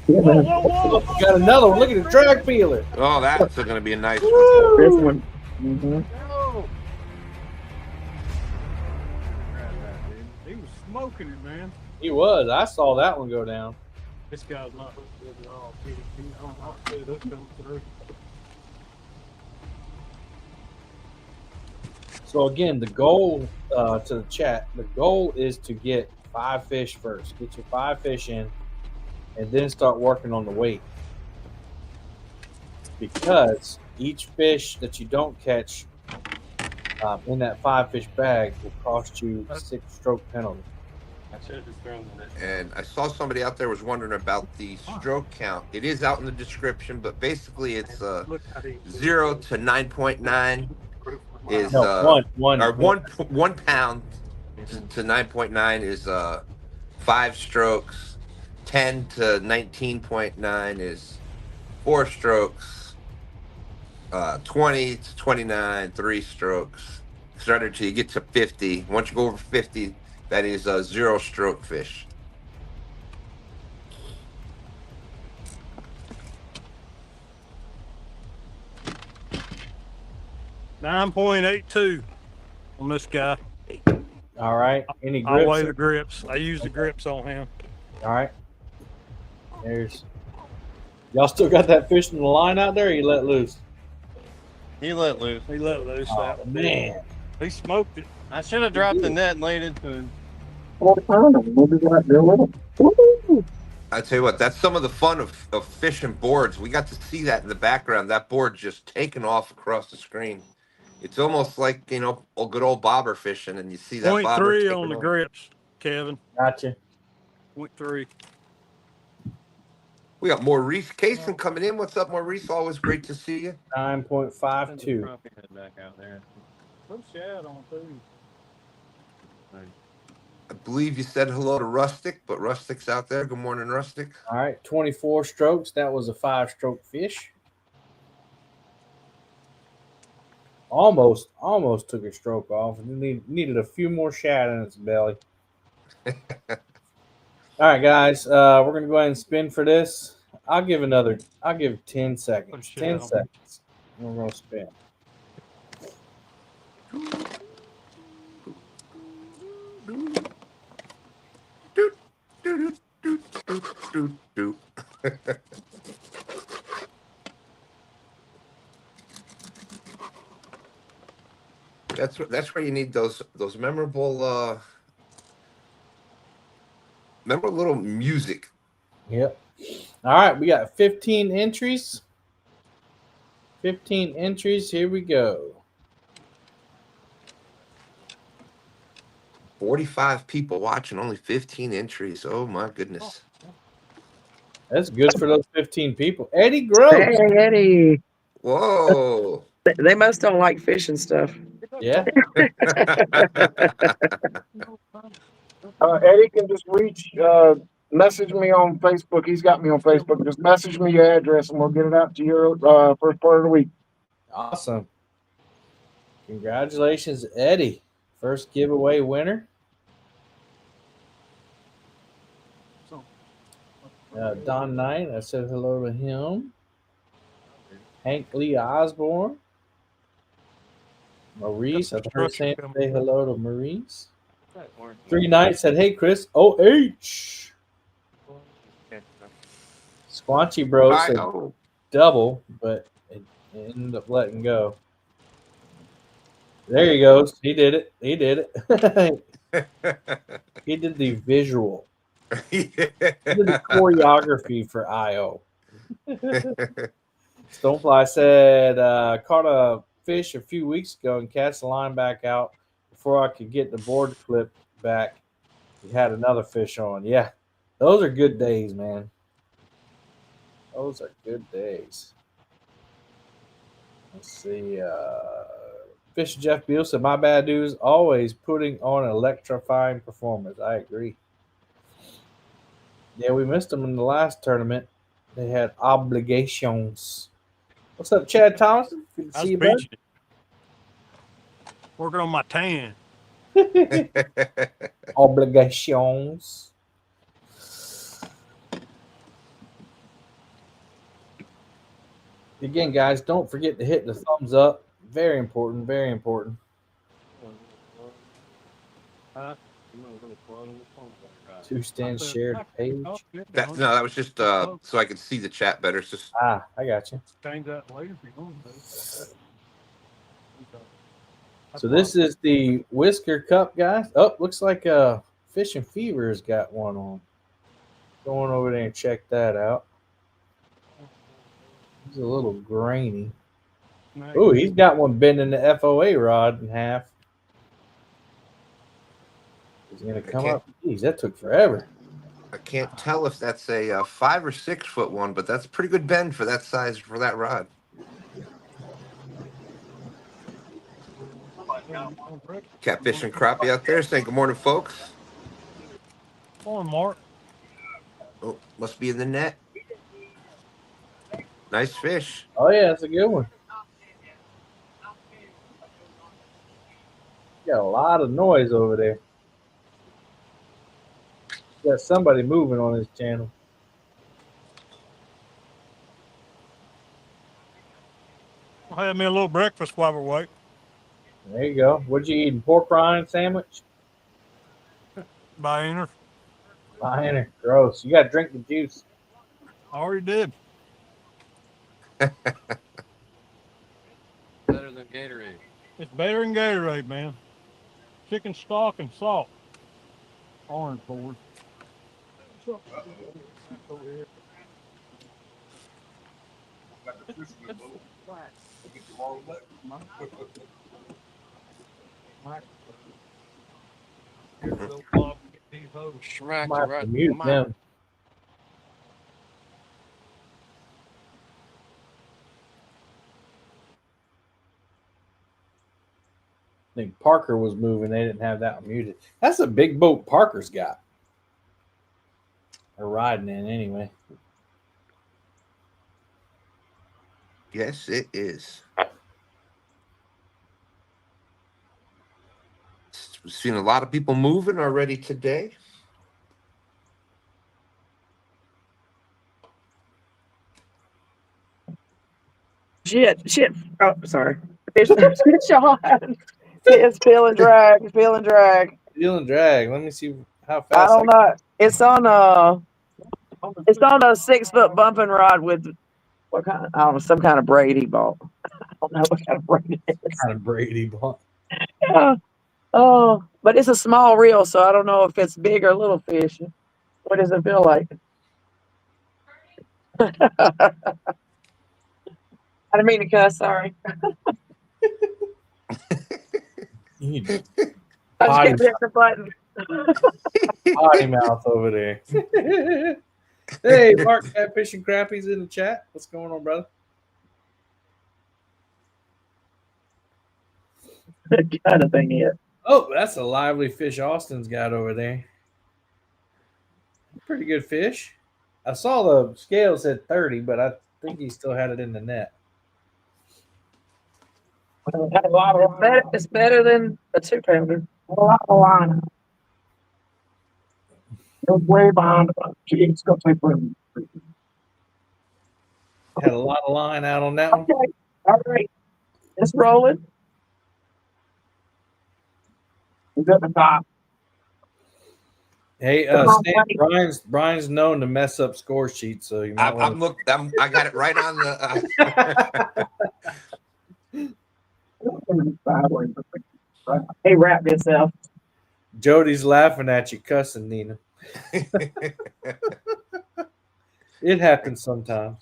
Yeah, Whoa, man. whoa, whoa! look, got another one. Look at the drag peeler. Oh, that's going to be a nice one. This Woo! one. Mm-hmm. No. He was smoking it, man. He was. I saw that one go down. This guy's not hooked good at all. I'll see this come through. So again, the goal to the chat, the goal is to get 5 fish first. Get your 5 fish in, and then start working on the weight. Because each fish that you don't catch in that 5 fish bag will cost you 6 stroke penalty. I should have just thrown the net. And I saw somebody out there was wondering about the stroke count. It is out in the description, but basically it's 0 to 9.9 is No, one or 1 pound to 9.9 is 5 strokes. 10 to 19.9 is 4 strokes. 20 to 29, 3 strokes. Started till you get to 50. Once you go over 50, that is a 0 stroke fish. $9.82 on this guy. All right. Any I grips? weigh the grips. I use the grips on him. All right. There's. Y'all still got that fish in the line out there, or you let loose? He let loose. He let loose Oh, that one. man. He smoked it. I should have dropped the net and laid into him. I tell you what, that's some of the fun of fishing boards. We got to see that in the background. That board just taking off across the screen. It's almost like, you know, a good old bobber fishing, and you see that bobber 0.3 taking on the off. grips, Kevin. Gotcha. 0.3. We got Maurice Cason coming in. What's up, Maurice? Always great to see you. 9.52. Crappie head back out there. Put shad on too. I believe you said hello to Rustic, but Rustic's out there. Good morning, Rustic. All right. 24 strokes. That was a 5 stroke fish. Almost took a stroke off. Needed a few more shad in its belly. All right, guys. We're gonna go ahead and spin for this. I'll give 10 seconds. 10 seconds. And we're gonna spin. That's where you need those memorable little music. Yep. All right, we got 15 entries. 15 entries. Here we go. 45 people watching, only 15 entries. Oh my goodness. That's good for those 15 people. Eddie Gross. Hey, Eddie. Whoa. They must don't like fish and stuff. Yeah. Eddie can just message me on Facebook. He's got me on Facebook. Just message me your address and we'll get it out to your first part of the week. Awesome. Congratulations, Eddie. First giveaway winner. Don Knight, I said hello to him. Hank Lee Osborne. Maurice, I've heard Sam say hello to Maurice. 3 Nights said, hey, Chris. OH. Squanchy Bro said double, but it ended up letting go. There he goes. He did it. He did it. He did the visual. He did the choreography for IO. Stonefly said, caught a fish a few weeks ago and cast the line back out before I could get the board clip back. He had another fish on. Yeah, those are good days, man. Those are good days. Let's see. Fish Jeff Beal said, my bad dudes, always putting on an electrifying performance. I agree. Yeah, we missed them in the last tournament. They had obligations. What's up, Chad Thompson? Good to see you, bud. Working on my tan. Obligations. Again, guys, don't forget to hit the thumbs up. Very important. Very important. Two stands shared page. That was just so I could see the chat better. It's just I got you. Change that later if you want. So this is the Whisker Cup, guys. Oh, looks like Fishing Fever's got one on. Going over there and check that out. He's a little grainy. Ooh, he's got one bending the FOA rod in half. He's gonna come up. Geez, that took forever. I can't tell if that's a 5 or 6 foot one, but that's a pretty good bend for that size for that rod. Catfish and crappie out there saying good morning, folks. Morning, Mark. Oh, must be in the net. Nice fish. Oh yeah, that's a good one. Got a lot of noise over there. Got somebody moving on his channel. I had me a little breakfast while we're waiting. There you go. What'd you eat? Pork rind sandwich? Biner. Biner. Gross. You got to drink the juice. I already did. Better than Gatorade. It's better than Gatorade, man. Chicken stock and salt. Orange board. Smack Might have to mute them. I think Parker was moving. They didn't have that one muted. That's a big boat Parker's got. Or riding in anyway. Yes, it is. We've seen a lot of people moving already today. Shit. Oh, sorry. Fish on. It's feeling drag. Feeling drag. Let me see how fast. I don't know. It's on a 6 foot bumping rod with what kind? I don't know, some kind of braid he bought. I don't know what kind of braid it is. Kind of Brady bought. Yeah. Oh, but it's a small reel, so I don't know if it's big or little fish. What does it feel like? I didn't mean to cuss. Sorry. You need I just can't hit the button. potty mouth over there. Hey, Mark, Catfishing Crappies in the chat. What's going on, brother? Kind of thing is. Oh, that's a lively fish Austin's got over there. Pretty good fish. I saw the scale said 30, but I think he still had it in the net. It's better than a 2-pounder. A lot of line. It's way behind. It's going to take forever. Had a lot of line out on that one. Okay. All right. It's rolling. It's at the top. Hey, Brian's known to mess up score sheets, so you might I got it right on the. Hey, wrap yourself. Jody's laughing at you, cussing, Nina. It happens sometimes.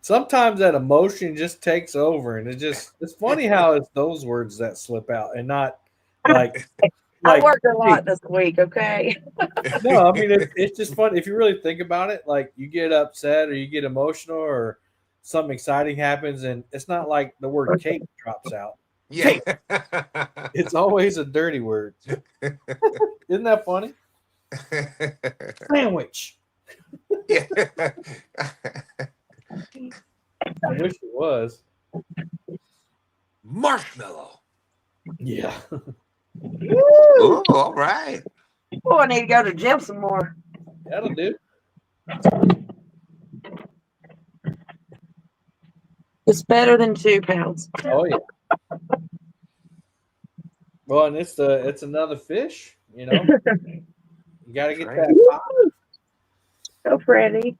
Sometimes that emotion just takes over, and it's funny how it's those words that slip out and not like. I worked a lot this week, okay? No, I mean, it's just fun. If you really think about it, like you get upset or you get emotional or something exciting happens, and it's not like the word cake drops out. Yeah. It's always a dirty word. Isn't that funny? Sandwich. Yeah. I wish it was. marshmallow. Yeah. Oh, all right. Oh, I need to go to the gym some more. That'll do. It's better than 2 pounds. Oh yeah. Well, and it's another fish, you know. You got to get Right. that pop. Go, Freddie.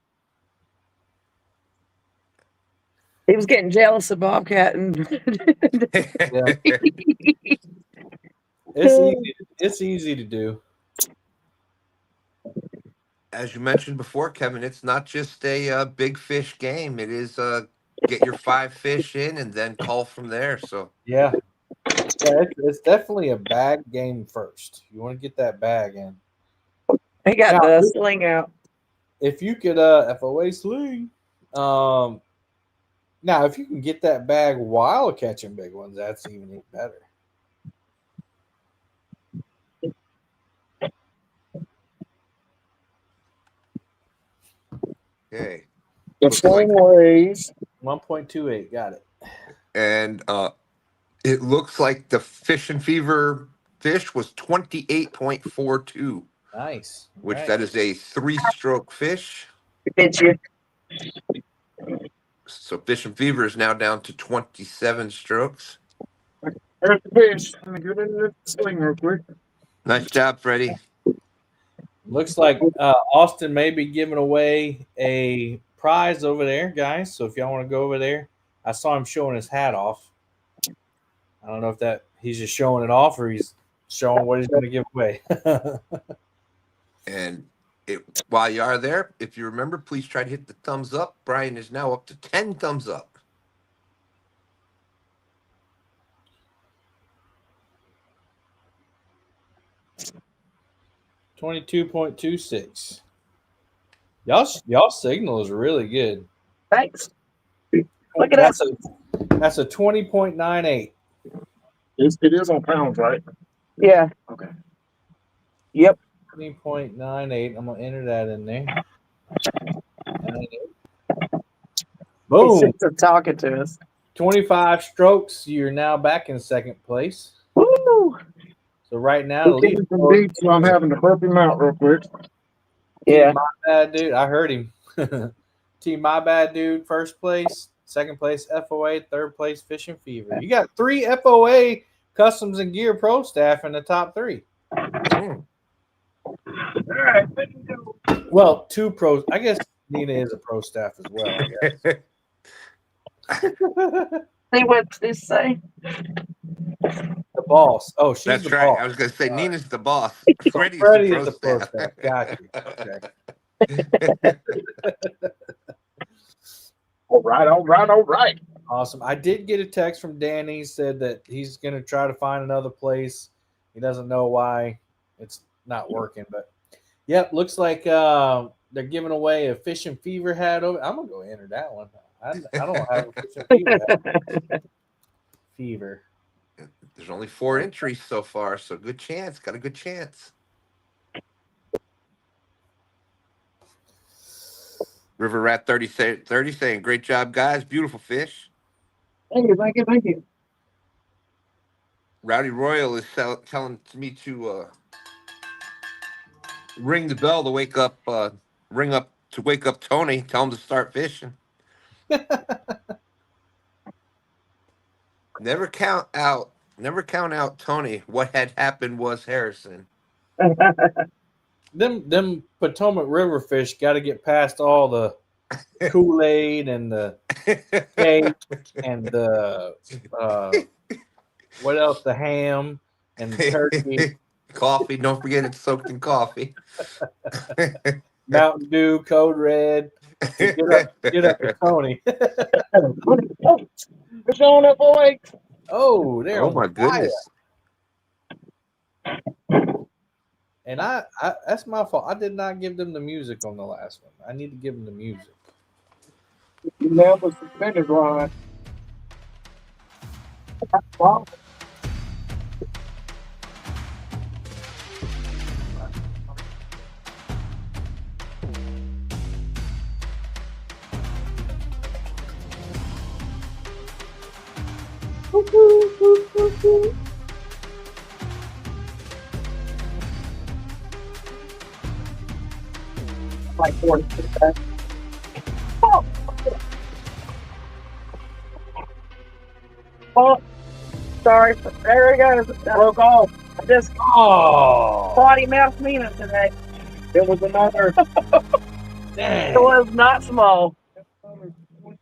He was getting jealous of Bobcat, and Yeah. It's easy. It's easy to do. As you mentioned before, Kevin, it's not just a big fish game. It is get your 5 fish in and then call from there. So Yeah. Yeah, it's definitely a bag game first. You want to get that bag in. he got Now, the sling out. if you could FOA sling, now if you can get that bag while catching big ones, that's even better. okay. The Looks like- sling weighs 1.28, got it. And it looks like the Fishing Fever fish was 28.42, Nice. which Right. that is a 3-stroke fish. Did you? So Fishing Fever is now down to 27 strokes. there's the fish. Let me get into the sling real quick. Nice job, Freddie. Looks like Austin may be giving away a prize over there, guys. So if y'all want to go over there, I saw him showing his hat off. I don't know if that he's just showing it off or he's showing what he's going to give away. And while you are there, if you remember, please try to hit the thumbs up. Brian is now up to 10 thumbs up. $22.26. Y'all signal is really good. Thanks. Look at us. That's a 20.98. It is on pounds, right? Yeah. Okay. Yep. 20.98. I'm gonna enter that in there. He's Boom. sitting there talking to us. 25 strokes. You're now back in second place. Woo! So right now, the lead. Some deep, so I'm having to burp him out real quick. Yeah. My bad dude. I heard him. Team My Bad Dude, first place. Second place, FOA. Third place, Fishing Fever. You got 3 FOA Customs and Gear Pro staff in the top 3. Mm. All right. Well, 2 pros. I guess Nina is a pro staff as well, I guess. See what this say? The boss. Oh, she's That's the right. boss. I was going to say Nina's the boss. Freddie's Freddie the is the pro staff. Got you. Okay. All right. Awesome. I did get a text from Danny. Said that he's going to try to find another place. He doesn't know why it's not working, but yep, looks like they're giving away a Fishing Fever hat over. I'm gonna go enter that one. I don't have a Fishing Fever hat. Fever. There's only 4 entries so far, so good chance. Got a good chance. River Rat 30 saying, great job, guys. Beautiful fish. Thank you. Rowdy Royal is telling me to ring the bell to wake up, to wake up Tony. Tell him to start fishing. Never count out Tony. What had happened was Harrison. Them Potomac River fish got to get past all the Kool-Aid and the cake and the what else? The ham and the turkey. Coffee. Don't forget it's soaked in coffee. Mountain Dew, Code Red. Get up to Tony. It's on up, boy. Oh, there. Oh my goodness. And I that's my fault. I did not give them the music on the last one. I need to give them the music. You never suspended line. Wow. Woo-hoo. Like 40. Oh, oh, sorry. There he goes. That broke off. I just potty mouthed Nina today. It was another. It was not small.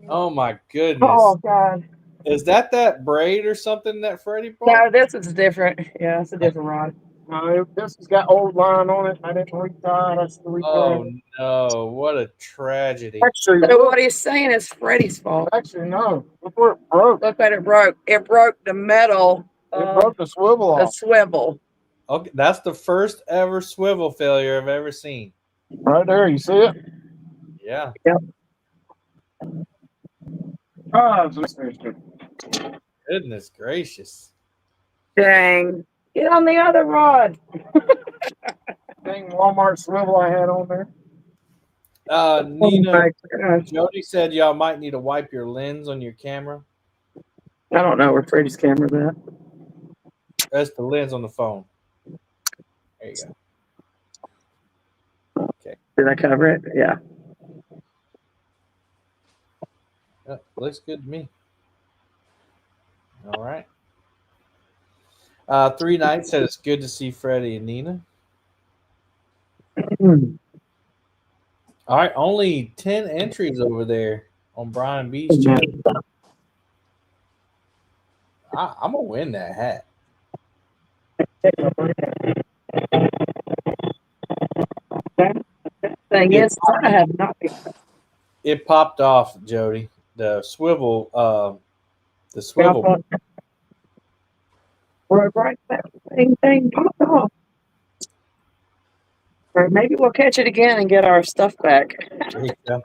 Oh my goodness. Oh God. Is that braid or something that Freddie bought? No, this is different. Yeah, it's a different rod. No, this has got old line on it. I didn't retie. That's the retie. Oh no! What a tragedy. Actually, So what he's saying is Freddie's fault. Actually, no. Look where it broke. Look what it broke. It broke the metal. It broke the swivel The off. swivel. Okay, that's the first ever swivel failure I've ever seen. Right there, you see it? Yeah. Yep. Oh, Goodness gracious. Dang. Get on the other rod. dang Walmart swivel I had on there. Nina, Jody said y'all might need to wipe your lens on your camera. I don't know where Freddie's camera's at. That's the lens on the phone. There you go. Okay. Did I cover it? Yeah. Looks good to me. All right. 3 Nights said it's good to see Freddie and Nina. All right, only 10 entries over there on Brian B's channel. I'm gonna win that hat. Thing is, I have not been. It popped off, Jody. The swivel. Right, that thing popped off. Or maybe we'll catch it again and get our stuff back. There you go.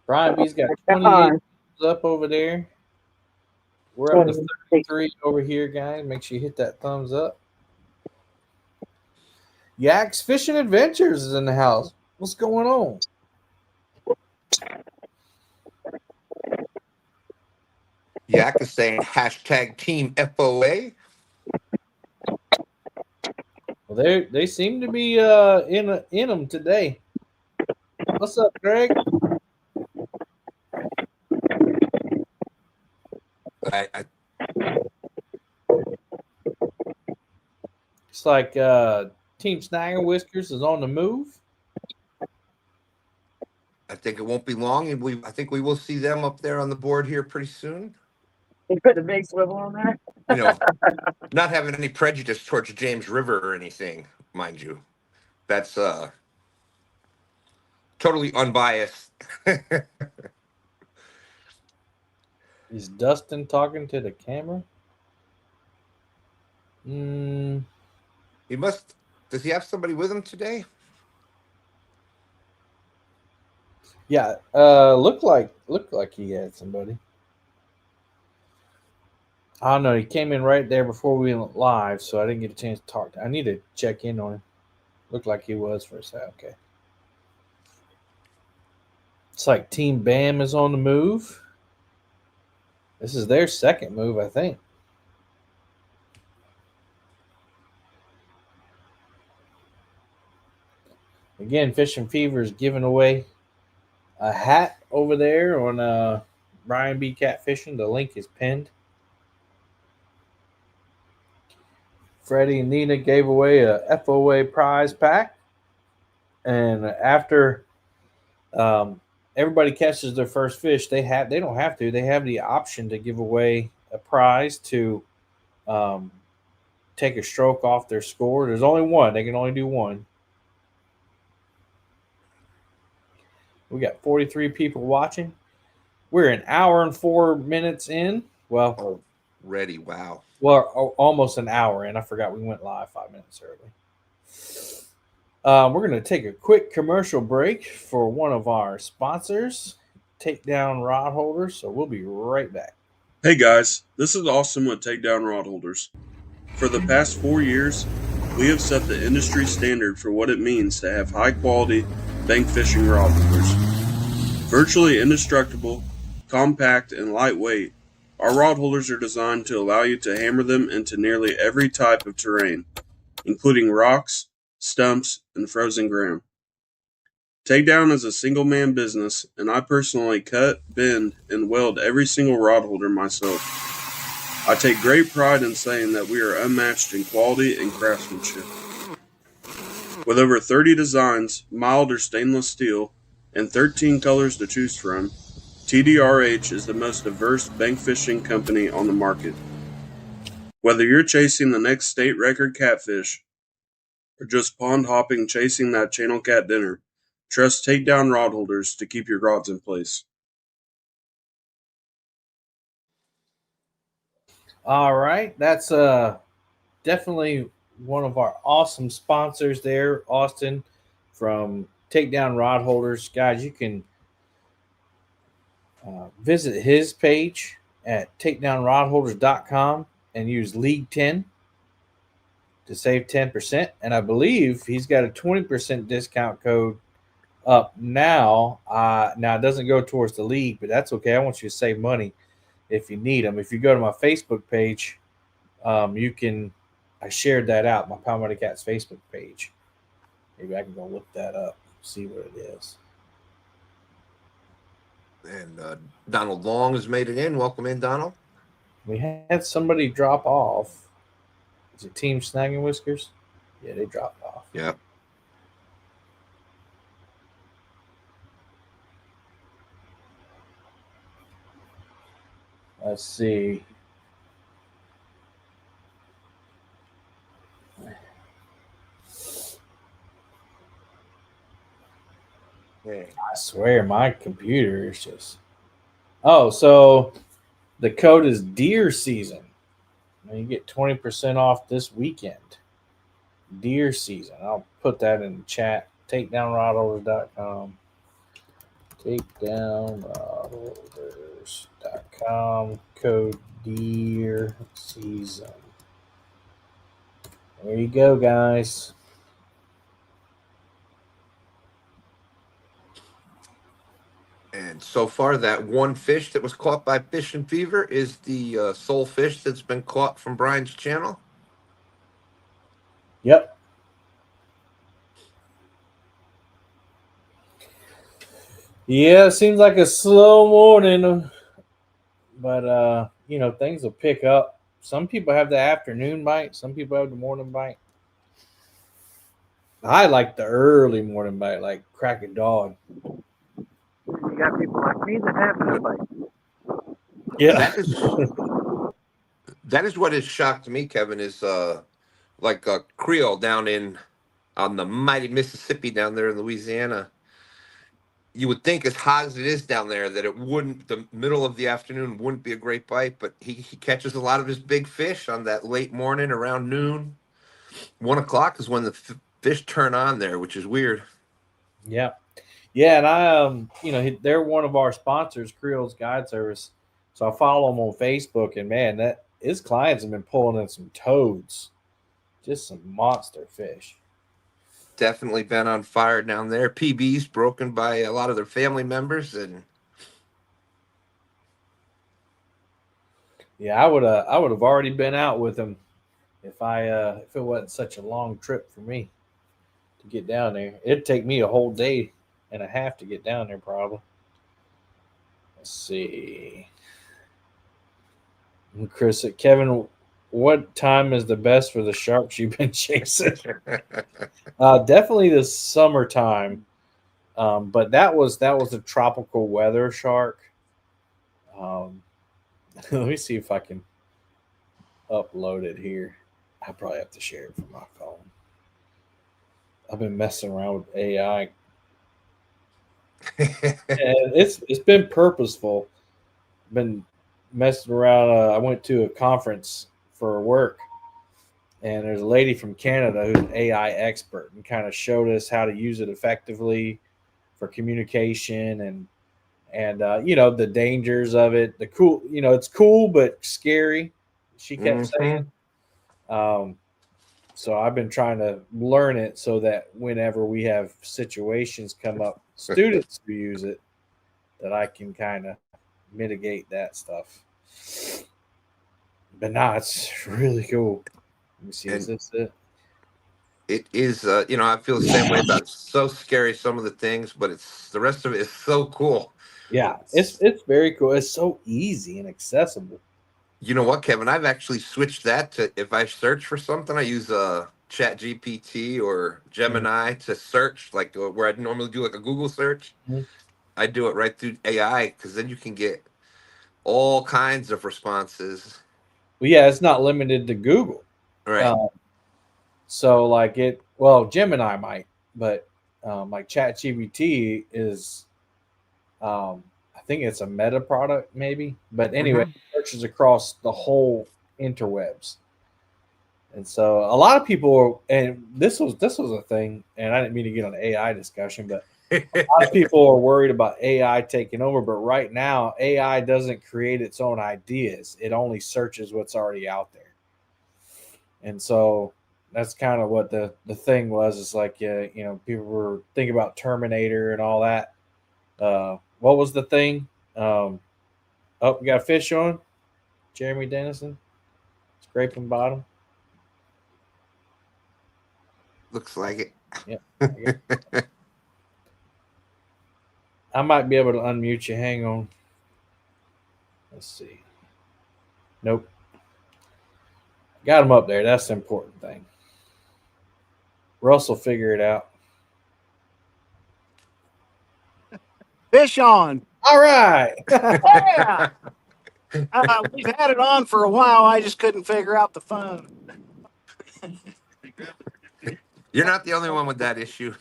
Brian B's got 28 up over there. We're up to 33 over here, guys. Make sure you hit that thumbs up. Yak's Fishing Adventures is in the house. What's going on? Yak is saying hashtag Team FOA. Well, they seem to be in them today. What's up, Greg? It's like Team Snagger Whiskers is on the move. I think it won't be long, and I think we will see them up there on the board here pretty soon. You put the big swivel on there? You know, not having any prejudice towards James River or anything, mind you. That's totally unbiased. Is Dustin talking to the camera? He must. Does he have somebody with him today? Yeah, looked like he had somebody. I don't know. He came in right there before we went live, so I didn't get a chance to talk to him. I need to check in on him. Looked like he was for a second. Okay. It's like Team Bam is on the move. This is their second move, I think. Again, Fishing Fever is giving away a hat over there on Brian B. Catfishing. The link is pinned. Freddie and Nina gave away a FOA prize pack. And after everybody catches their first fish, they don't have to. They have the option to give away a prize to take a stroke off their score. There's only one. They can only do one. We got 43 people watching. We're an hour and 4 minutes in. Well, ready. Wow. Well, almost an hour in. I forgot we went live 5 minutes early. We're going to take a quick commercial break for one of our sponsors, Takedown Rod Holders. So we'll be right back. Hey guys, this is Austin with Takedown Rod Holders. For the past 4 years, we have set the industry standard for what it means to have high quality bank fishing rod holders. Virtually indestructible, compact, and lightweight, our rod holders are designed to allow you to hammer them into nearly every type of terrain, including rocks, stumps, and frozen gram. Takedown is a single-man business, and I personally cut, bend, and weld every single rod holder myself. I take great pride in saying that we are unmatched in quality and craftsmanship. With over 30 designs, mild or stainless steel, and 13 colors to choose from, TDRH is the most diverse bank fishing company on the market. Whether you're chasing the next state record catfish or just pond hopping chasing that channel cat dinner, trust Takedown rod holders to keep your rods in place. All right, that's definitely one of our awesome sponsors there, Austin, from Takedown Rod Holders. Guys, you can visit his page at takedownrodholders.com and use League 10 to save 10%. And I believe he's got a 20% discount code up now. Now, it doesn't go towards the league, but that's okay. I want you to save money if you need them. If you go to my Facebook page, you can. I shared that out, my Pound Money Cats Facebook page. Maybe I can go look that up, see what it is. And Donald Long has made it in. Welcome in, Donald. We had somebody drop off. Is it Team Snagging Whiskers? Yeah, they dropped off. Yeah. Let's see. I swear my computer is just. Oh, so the code is deer season. Now you get 20% off this weekend. Deer season. I'll put that in the chat. Takedownrodholders.com. Takedownrodholders.com. Code deer season. There you go, guys. And so far, that one fish that was caught by Fish and Fever is the sole fish that's been caught from Brian's channel. Yep. Yeah, it seems like a slow morning, but things will pick up. Some people have the afternoon bite. Some people have the morning bite. I like the early morning bite, like crack of dawn. You got people like me that have no bite. Yeah. That is what has shocked me, Kevin, is like Creole down on the mighty Mississippi down there in Louisiana. You would think, as hot as it is down there, that the middle of the afternoon wouldn't be a great bite, but he catches a lot of his big fish on that late morning around noon. 1 o'clock is when the fish turn on there, which is weird. Yeah. Yeah, and I they're one of our sponsors, Creole's Guide Service. So I follow them on Facebook, and man, that his clients have been pulling in some toads. Just some monster fish. Definitely been on fire down there. PBs broken by a lot of their family members, and yeah, I would have already been out with them if it wasn't such a long trip for me to get down there. It'd take me a whole day and a half to get down there, probably. Let's see. Chris, Kevin, what time is the best for the sharks you've been chasing? Definitely the summertime. But that was a tropical weather shark. Let me see if I can upload it here. I probably have to share it from my phone. I've been messing around with AI. And it's been purposeful. Been messing around. I went to a conference for work, and there's a lady from Canada who's an AI expert and kind of showed us how to use it effectively for communication and the dangers of it. The cool, it's cool but scary. She kept saying. So I've been trying to learn it so that whenever we have situations come up, students who use it, that I can kind of mitigate that stuff. But nah, it's really cool. Let me see. Is this it? it is. I feel the same way about it. It's so scary some of the things, but it's the rest of it is so cool. Yeah, it's very cool. It's so easy and accessible. You know what, Kevin? I've actually switched that to if I search for something, I use Chat GPT or Gemini to search, like where I'd normally do like a Google search. Mhm. I do it right through AI because then you can get all kinds of responses. Well, yeah, it's not limited to Google. Right. So like well, Gemini might, but like ChatGPT is, I think it's a Meta product maybe. But anyway, it searches across the whole interwebs. And so a lot of people, and this was a thing, and I didn't mean to get on an AI discussion, but a lot of people are worried about AI taking over. But right now, AI doesn't create its own ideas; it only searches what's already out there. And so that's kind of what the thing was. It's like, people were thinking about Terminator and all that. What was the thing? Oh, we got a fish on. Jeremy Dennison, scraping bottom. Looks like it. Yeah. I might be able to unmute you. Hang on. Let's see. Nope. Got him up there. That's the important thing. Russ will figure it out. Fish on. All right. Yeah. We've had it on for a while. I just couldn't figure out the phone. You're not the only one with that issue.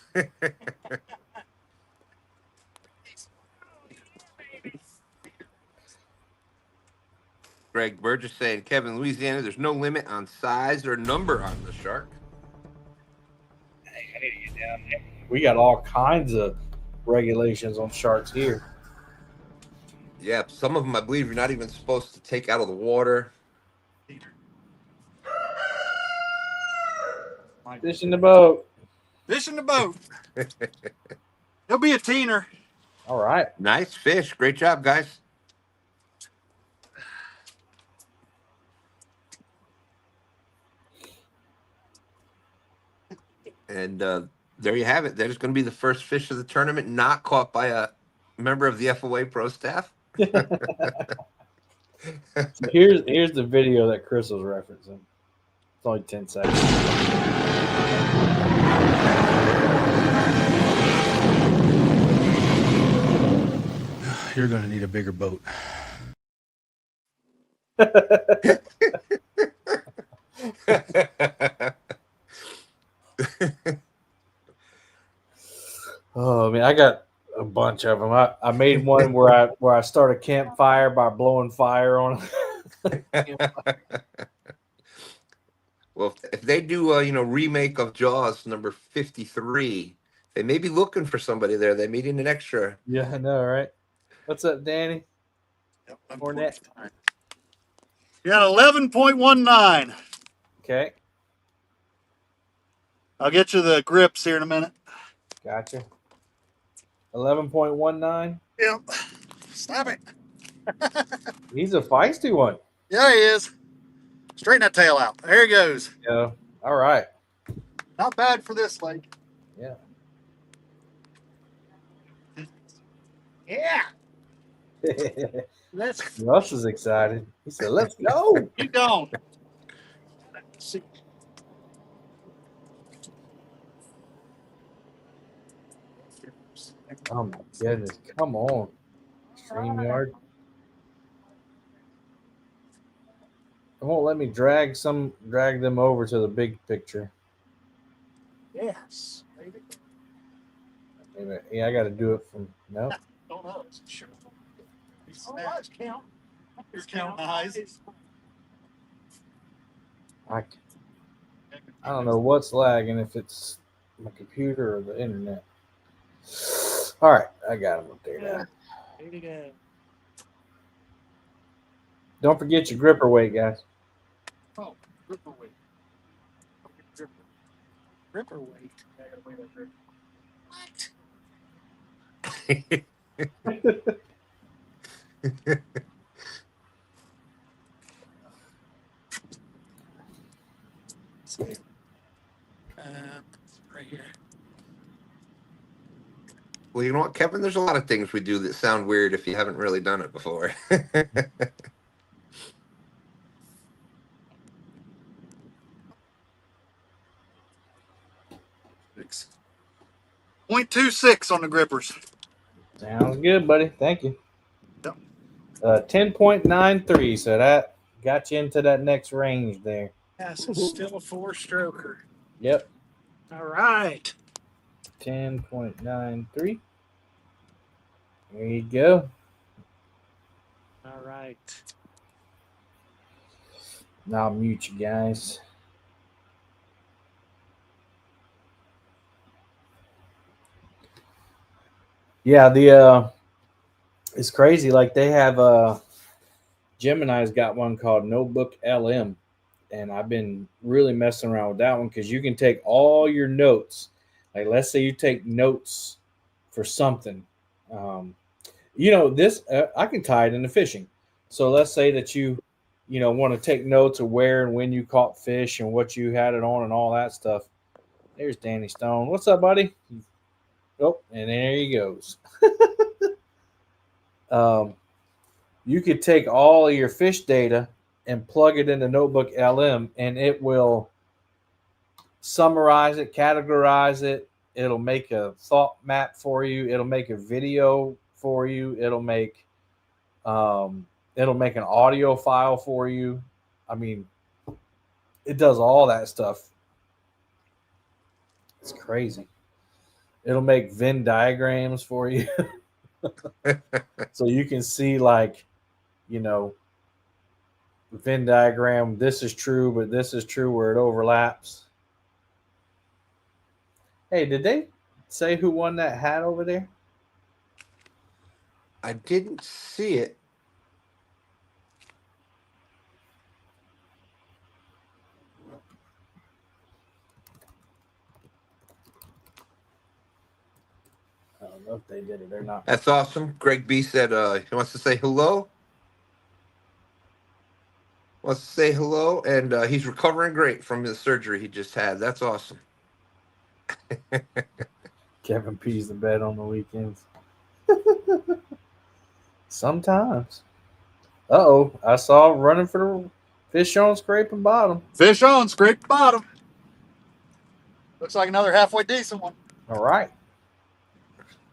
Greg Burgess saying, Kevin, Louisiana, there's no limit on size or number on the shark. Hey, I need to get down there. We got all kinds of regulations on sharks here. Yeah, some of them I believe you're not even supposed to take out of the water. Fish in the boat. Fish in the boat. He'll be a teener. All right. Nice fish. Great job, guys. And there you have it. That is going to be the first fish of the tournament not caught by a member of the FOA pro staff. Here's the video that Chris was referencing. It's only 10 seconds. You're going to need a bigger boat. Oh man, I got a bunch of them. I made one where I start a campfire by blowing fire on it. Well, if they do a remake of Jaws number 53, they may be looking for somebody there. They may need an extra. Yeah, I know, right? What's up, Danny? Cornet. You got 11.19. Okay. I'll get you the grips here in a minute. Gotcha. 11.19. Yep. Stop it. He's a feisty one. Yeah, he is. Straighten that tail out. There he goes. Yeah. All right. Not bad for this lake. Yeah. Yeah. Let's Russ is excited. He said, "Let's go." You don't. see. Oh my goodness! Come on, StreamYard. It won't let me drag them over to the big picture. Yes. Maybe, yeah, I got to do it from no. Don't know. Sure. Let's count. Here's counting eyes. I don't know what's lagging, if it's my computer or the internet. All right, I got them up there now. There you go. Don't forget your gripper weight, guys. Oh, gripper weight. Gripper weight. What? Right here. Well, you know what, Kevin? There's a lot of things we do that sound weird if you haven't really done it before. 0.26 on the grippers. Sounds good, buddy. Thank you. Yep. 10.93. So that got you into that next range there. Yes, it's still a 4-stroker. Yep. All right. 10.93. There you go. All right. Now I'll mute you guys. Yeah, it's crazy. Like they have Gemini's got one called Notebook LM, and I've been really messing around with that one because you can take all your notes. Like let's say you take notes for something. This I can tie it into fishing. So let's say that you want to take notes of where and when you caught fish and what you had it on and all that stuff. There's Danny Stone. What's up, buddy? Oh, and there he goes. You could take all of your fish data and plug it into Notebook LM, and it will summarize it, categorize it. It'll make a thought map for you. It'll make a video for you. It'll make an audio file for you. I mean, it does all that stuff. It's crazy. It'll make Venn diagrams for you. So you can see Venn diagram, this is true, but this is true where it overlaps. Hey, did they say who won that hat over there? I didn't see it. I don't know if they did it or not. That's awesome. Greg B said he wants to say hello. Wants to say hello, and he's recovering great from his surgery he just had. That's awesome. Kevin pees the bed on the weekends. Sometimes. Uh-oh. I saw running for the fish on scraping bottom. Fish on, scrape bottom. Looks like another halfway decent one. All right.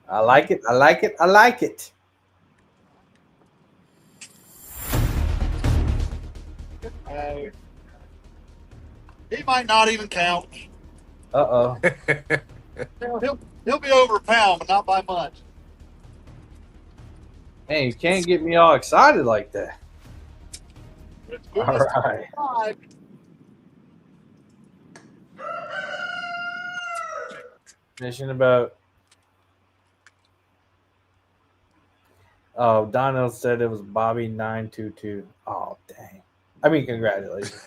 I like it. I like it. I like it. He might not even count. Uh-oh. He'll be over a pound, but not by much. Hey, you can't get me all excited like that. All right. Fishing about. Oh, Donald said it was Bobby 922. Oh, dang. I mean, congratulations.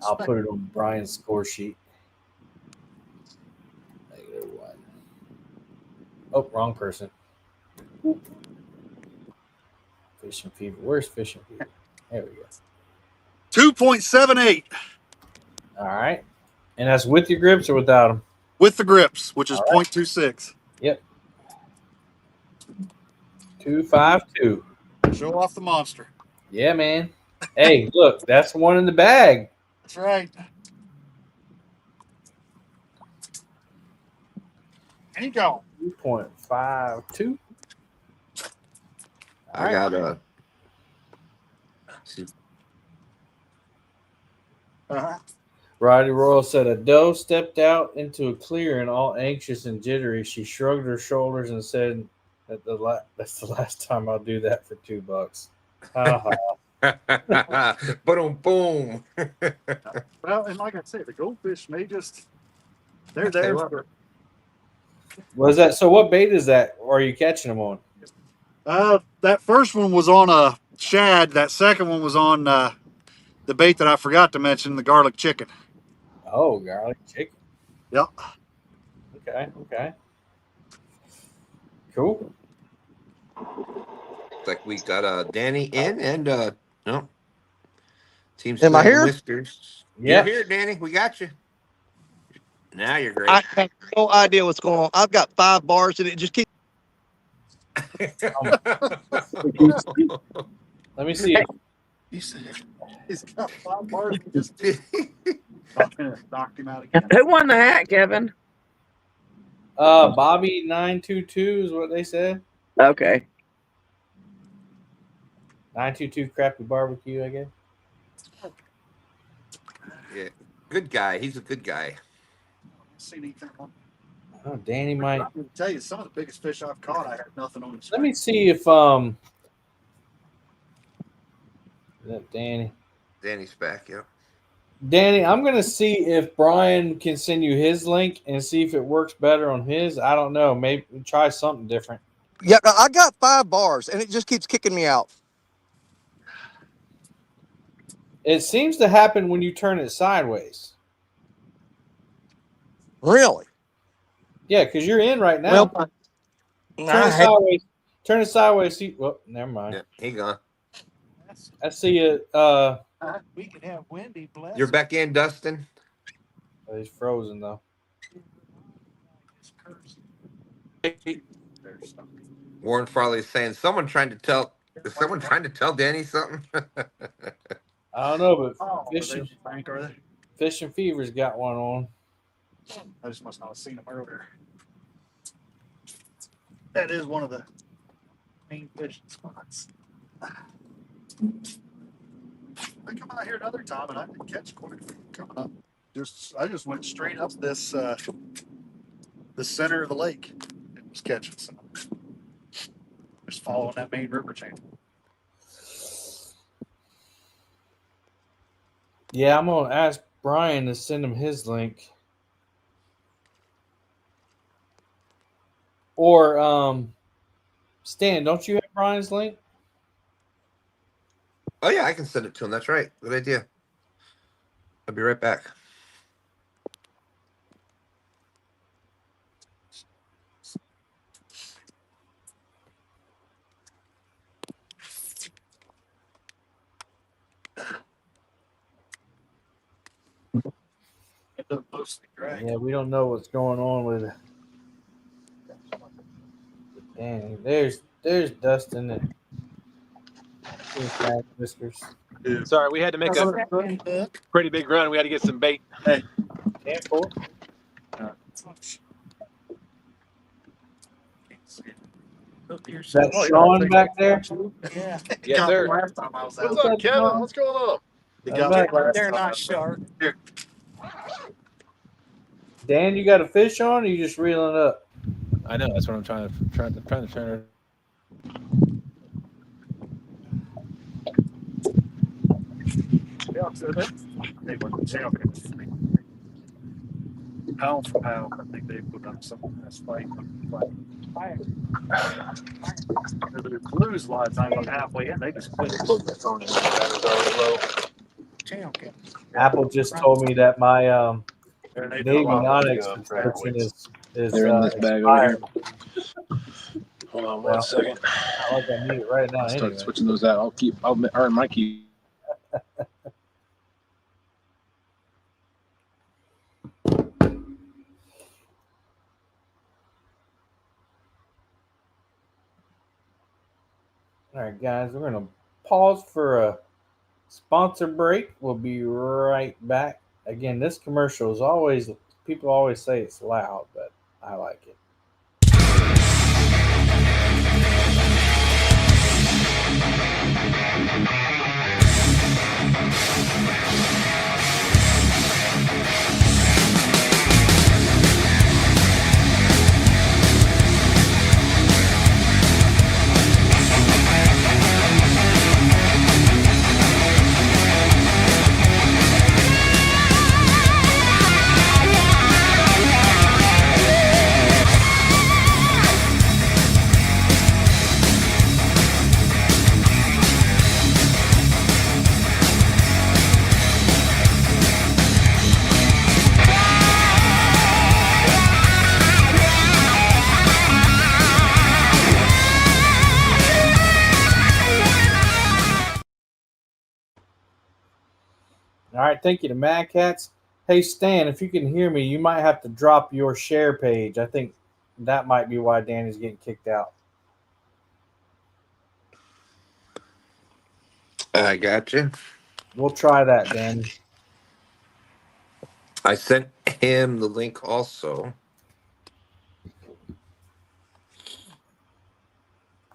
I'll put it on Brian's score sheet. -1. Oh, wrong person. Fishing fever. Where's fishing fever? There we go. 2.78. All right. And that's with your grips or without them? With the grips, which is All right. 0.26. Yep. 252. Show off the monster. Yeah, man. Hey, look, that's one in the bag. That's right. There you go. 2.52. I got Roddy Royal said a doe stepped out into a clearing all anxious and jittery. She shrugged her shoulders and said that that's the last time I'll do that for $2. boom, boom. Well, and like I said, the goldfish may just they're there. Was that so? What bait is that? Or are you catching them on? That first one was on a shad. That second one was on the bait that I forgot to mention, the garlic chicken. Oh, garlic chicken. Yep. Okay. Cool. Looks like we got Danny in and No. Team Am I Slim and here? Whiskers. Yep. You're here, Danny. We got you. Now you're great. I have no idea what's going on. I've got 5 bars and it just keeps. Let me see. He's got 5 bars. Just knocked him out again. Who won the hat, Kevin? Bobby 922 is what they said. Okay. 922 Crappy Barbecue, I guess. Yeah, good guy. He's a good guy. Seen anything on. Oh, Danny might. I'm going to tell you, some of the biggest fish I've caught, I had nothing on the Let me see if is that Danny. Danny's back. Yeah. Danny, I'm gonna see if Brian can send you his link and see if it works better on his. I don't know. Maybe try something different. Yeah, I got 5 bars and it just keeps kicking me out. It seems to happen when you turn it sideways. Really? Yeah, because you're in right now. Well, turn it sideways. Turn it sideways. See, well, never mind. Yeah, he gone. I see it. We can have Wendy bless. You're back in, Dustin. Oh, he's frozen though. Warren Farley is saying, is someone trying to tell Danny something? I don't know, but Frank, are they? Fishing Fever's got one on. I just must not have seen them earlier. That is one of the main fishing spots. I come out here another time and I didn't catch quite a few coming up. I just went straight up this the center of the lake and was catching some. Just following that main river channel. Yeah, I'm gonna ask Brian to send him his link. Or Stan, don't you have Brian's link? Oh yeah, I can send it to him. That's right. Good idea. I'll be right back. Yeah, we don't know what's going on with it. Dang, there's Dustin and Whiskers. Sorry, we had to make a pretty big run. We had to get some bait. Hey, can't pull. Is that Sean back there? Yeah. Yes, sir. Last time I was out. What's up, Kevin? What's going on? He got me last They're time I not was out. sharp. Here. Dan, you got a fish on, or you just reeling it up? I know. That's what I'm trying to turn it. Pound for pound, I think they put up some best fight. The blues a lot of times I'm halfway in, they just quit. Apple just told me that my Navy Onyx subscription is They're in this bag expired. over here. Hold on one second. I like I need it right now. I'll start Anyway. switching those out. I'll earn my key. All right, guys, we're going to pause for a sponsor break. We'll be right back. Again, this commercial is always, people always say it's loud, but I like it. All right, thank you to Mad Cats. Hey, Stan, if you can hear me, you might have to drop your share page. I think that might be why Danny's getting kicked out. I got you. We'll try that, Danny. I sent him the link also.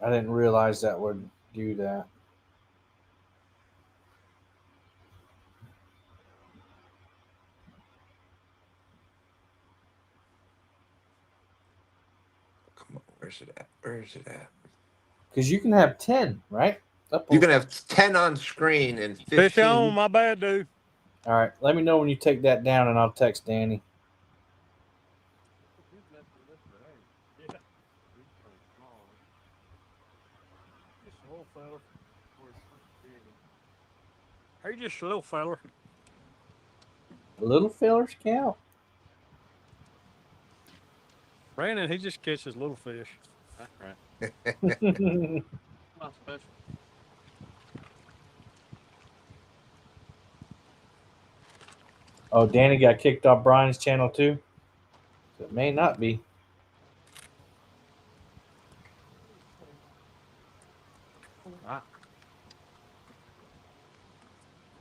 I didn't realize that would do that. Come on, where's it at? Where is it at? Because you can have 10, right? You can have 10 on screen and 15. Fish on, my bad, dude. All right, let me know when you take that down, and I'll text Danny. Hey, just a little feller. Little fellers count. Brandon, he just catches little fish. That's right. Not special. Oh, Danny got kicked off Brian's channel too? So it may not be. Ah.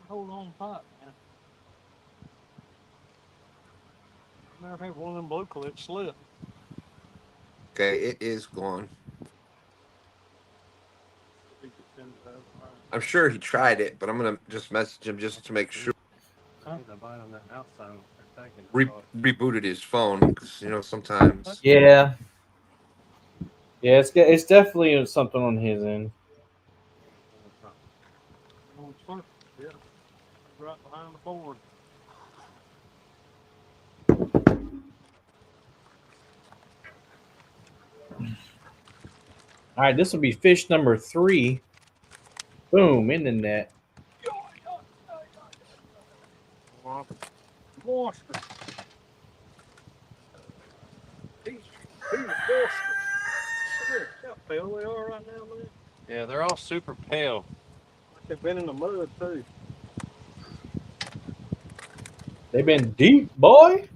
Hold on tight, man. I never had one of them blue clips slip. Okay, it is gone. I'm sure he tried it, but I'm gonna just message him just to make sure. Rebooted his phone because sometimes. Yeah. Yeah, it's definitely something on his end. Yeah, right behind the board. All right, this will be fish number 3. Boom, in the net. Whisker. He's how pale they are right now, man. Yeah, they're all super pale. They've been in the mud too. They've been deep, boy.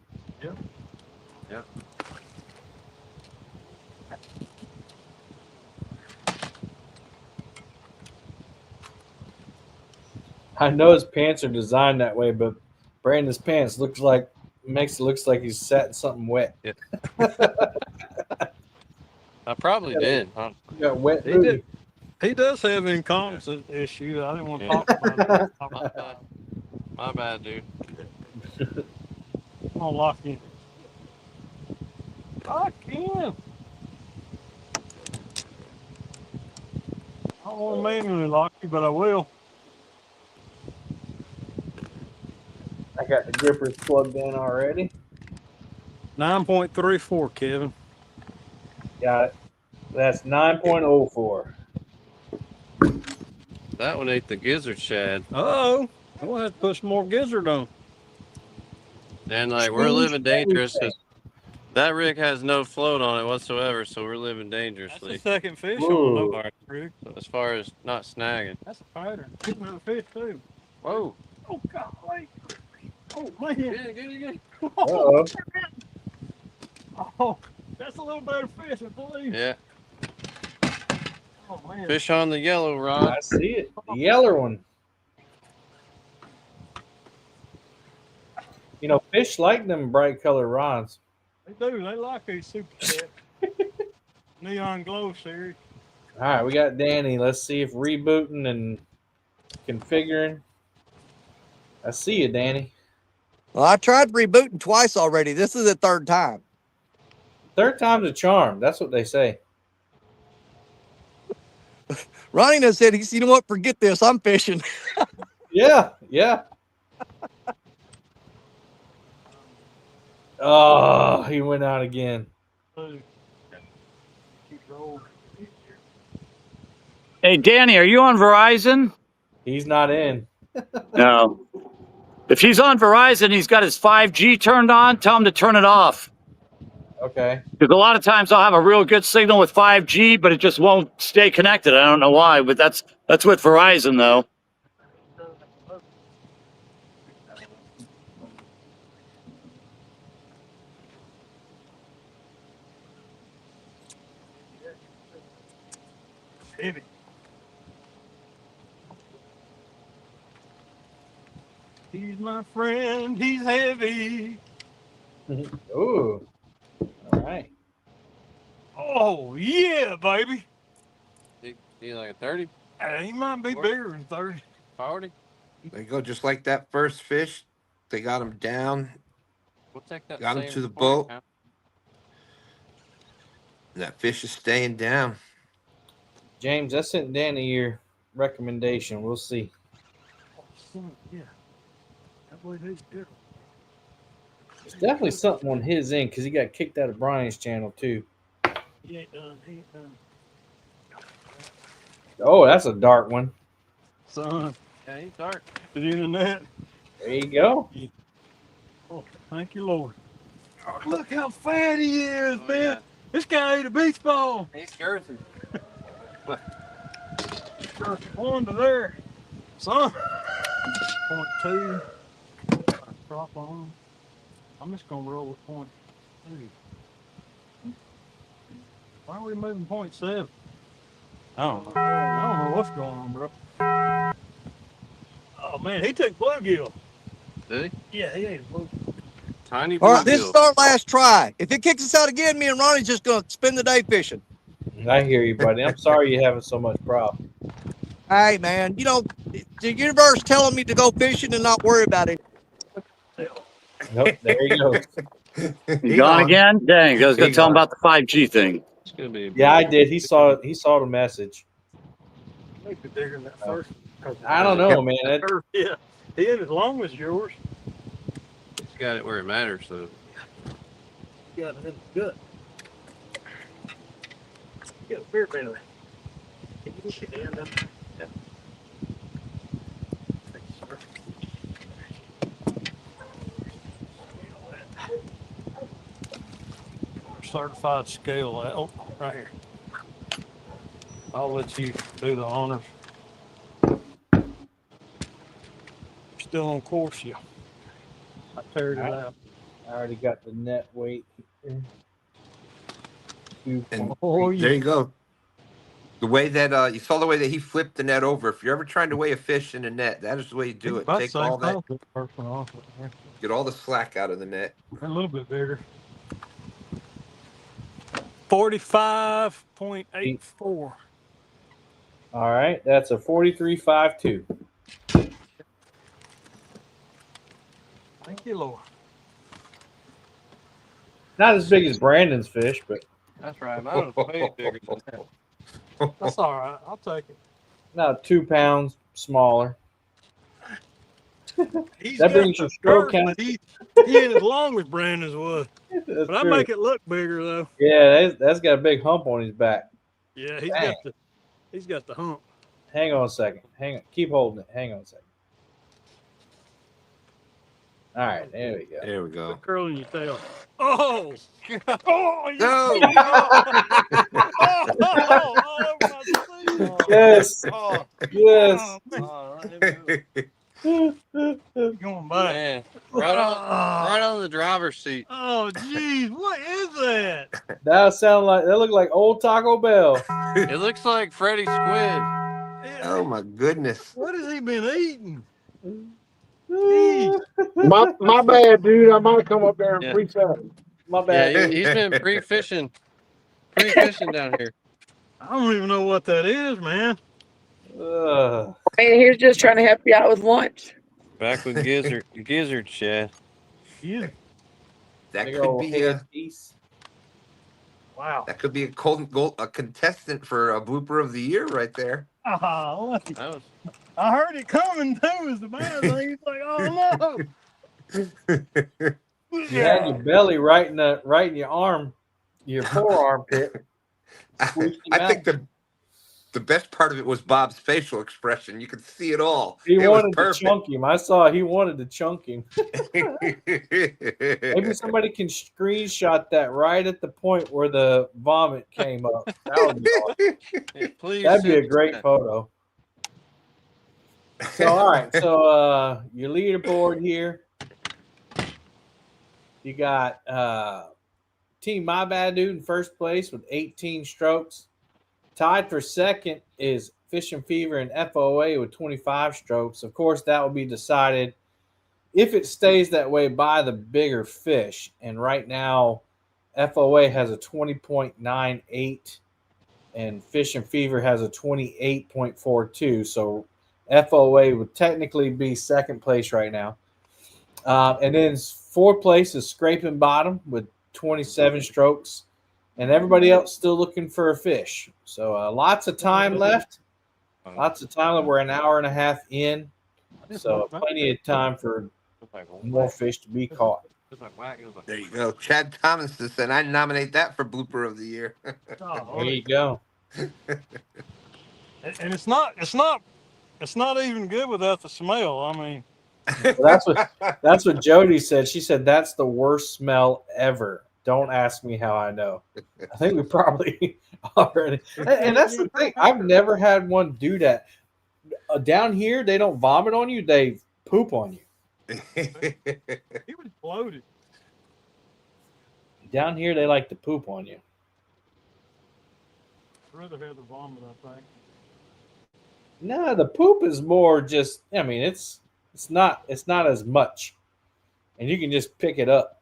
Yep. Yep. I know his pants are designed that way, but Brandon's pants looks like he's sat in something wet. Yeah. I probably did. Huh? You got wet booty. He does have an incontinence issue. I didn't want to talk about it. My bad, dude. I'm gonna lock in. Lock in. I don't want to manually lock you, but I will. I got the grippers plugged in already. 9.34, Kevin. Got it. That's 9.04. That one ate the gizzard shad. Uh-oh. I'm going to have to put some more gizzard on. And we're living dangerous because that rig has no float on it whatsoever, so we're living dangerously. That's the second fish on the All right. rig. As far as not snagging. That's a pattern. Getting another fish too. Whoa. Oh, golly. Oh, man. Get it. Uh-oh. Oh, that's a little better fish, I believe. Yeah. Oh, man. Fish on the yellow rod. I see it. The yellow one. Fish like them bright color rods. They do. They like these super set. Neon glow series. All right, we got Danny. Let's see if rebooting and configuring. I see you, Danny. Well, I tried rebooting twice already. This is the third time. Third time's a charm. That's what they say. Ronnie has said, you know what? Forget this. I'm fishing. Yeah. Oh, he went out again. Hey, Danny, are you on Verizon? He's not in. No. If he's on Verizon, he's got his 5G turned on. Tell him to turn it off. Okay. Because a lot of times I'll have a real good signal with 5G, but it just won't stay connected. I don't know why, but that's with Verizon, though. Heavy. He's my friend. He's heavy. Ooh. All right. Oh, yeah, baby. He like a 30? He might be bigger than 30. 40? There you go. Just like that first fish, they got him down. We'll take that Got him same to the 40 boat. pound. And that fish is staying down. James, I sent Danny your recommendation. We'll see. Yeah. I believe he's good. There's definitely something on his end because he got kicked out of Brian's channel too. He ain't done. He ain't done. Oh, that's a dark one. Son. Yeah, he's dark. Is he in the net? There you go. Oh, thank you, Lord. Oh, look how fat he is, man. Yeah. This guy ate a beach ball. He's girthy. One to there. Son. 0.2. Drop on. I'm just going to roll with 0.2. Why are we moving 0.7? I don't know. I don't know what's going on, bro. Oh, man, he took bluegill. Did he? Yeah, he ate a bluegill. Tiny All right, this is bluegill. our last try. If it kicks us out again, me and Ronnie's just going to spend the day fishing. I hear you, buddy. I'm sorry you're having so much problem. Hey, man, you know, the universe telling me to go fishing and not worry about it. Nope, there he goes. He's gone again? Dang, I was going to tell him about the 5G thing. It's gonna be. Yeah, I did. He saw the message. Maybe bigger than that first. I don't know, man. Yeah, he ain't as long as yours. He's got it where it matters, though. You got it in the gut. You got a beer belly. Can you get your hand up? Yeah. Thank you, sir. Certified scale out. Oh, right here. I'll let you do the honors. Still on course, yeah. I teared it out. I already got the net weight here. And Oh, there yeah. you go. The way that you saw the way that he flipped the net over. If you're ever trying to weigh a fish in a net, that is the way you do it. Take all that, get all the slack out of the net. A little bit bigger. 45.84. All right, that's a 43.52. Thank you, Lord. Not as big as Brandon's fish, but That's right. Mine was way bigger than that. That's all right. I'll take it. not 2 pounds smaller. He's That got brings the your stroke girth, count. but he ain't as long as Brandon's was. But I true. make it look bigger though. Yeah, that's got a big hump on his back. Yeah, Dang. he's got the hump. Hang on a second. Hang on. Keep holding it. Hang on a second. All right, there we go. There we go. Quit curling your tail. Oh, oh, No. all over my seat. Yes. Oh, Yes. oh, man. Going back. Man, right on the driver's seat. Oh, geez, what is that? That looked like old Taco Bell. It looks like Freddy Squid. Oh my goodness. What has he been eating? My bad, dude. I might come up there and Yeah. pre-set. My bad. Yeah, he's been pre-fishing down here. I don't even know what that is, man. Ugh. Man, he was just trying to help you out with lunch. Back with Gizzard, Chad. Yeah. That Big could old be head piece. Wow. that could be a contestant for a blooper of the year right there. Oh, That was I heard it coming too. Is the bad thing? It's like, oh no. You had your belly right in your arm, your forearm pit. I think the best part of it was Bob's facial expression. You could see it all. He It was wanted to perfect. chunk him. I saw he wanted to chunk him. Maybe somebody can screenshot that right at the point where the vomit came up. That would be awesome. yeah, please. That'd be a send it great to photo. So all right, so your leaderboard here. You got Team My Bad Dude in first place with 18 strokes. Tied for second is Fishing Fever and FOA with 25 strokes. Of course, that will be decided if it stays that way by the bigger fish. And right now, FOA has a 20.98 and Fishing Fever has a 28.42. So FOA would technically be second place right now. And then fourth place is Scraping Bottom with 27 strokes. And everybody else still looking for a fish. So lots of time left. Lots of time. We're an hour and a half in. So plenty of time for more fish to be caught. There you go. Chad Thomas said, I nominate that for blooper of the year. There you go. And it's not even good without the smell. I mean, well, that's what Jody said. She said that's the worst smell ever. Don't ask me how I know. I think we probably already. And that's the thing. I've never had one do that. Down here, they don't vomit on you; they poop on you. he was bloated. Down here, they like to poop on you. I'd rather have the vomit, I think. No, the poop is more just. I mean, it's not as much, and you can just pick it up.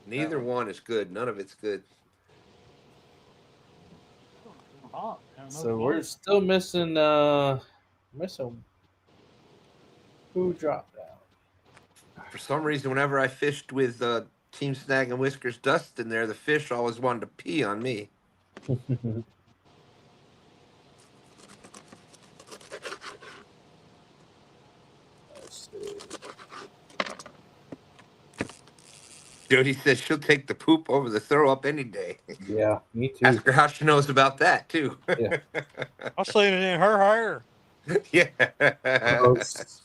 Neither one is good. None of it's good. So we're still missing who dropped out. For some reason, whenever I fished with Team Snag and Whiskers Dustin there, the fish always wanted to pee on me. Jody says she'll take the poop over the throw up any day. Yeah, me too. Ask her how she knows about that too. Yeah. I've seen it in her hair. Yeah. Gross.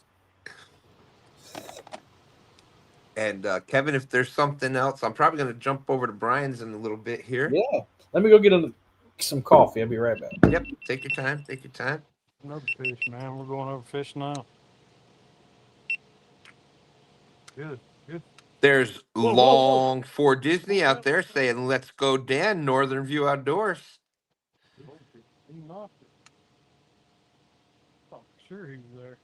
And Kevin, if there's something else, I'm probably going to jump over to Brian's in a little bit here. Yeah. Let me go get some coffee. I'll be right back. Yep. Take your time. Take your time. Another fish, man. We're going over fish now. Good. Good. There's Long for Disney out there saying, let's go, Dan, Northern View Outdoors. He knocked it. Oh, sure he was there.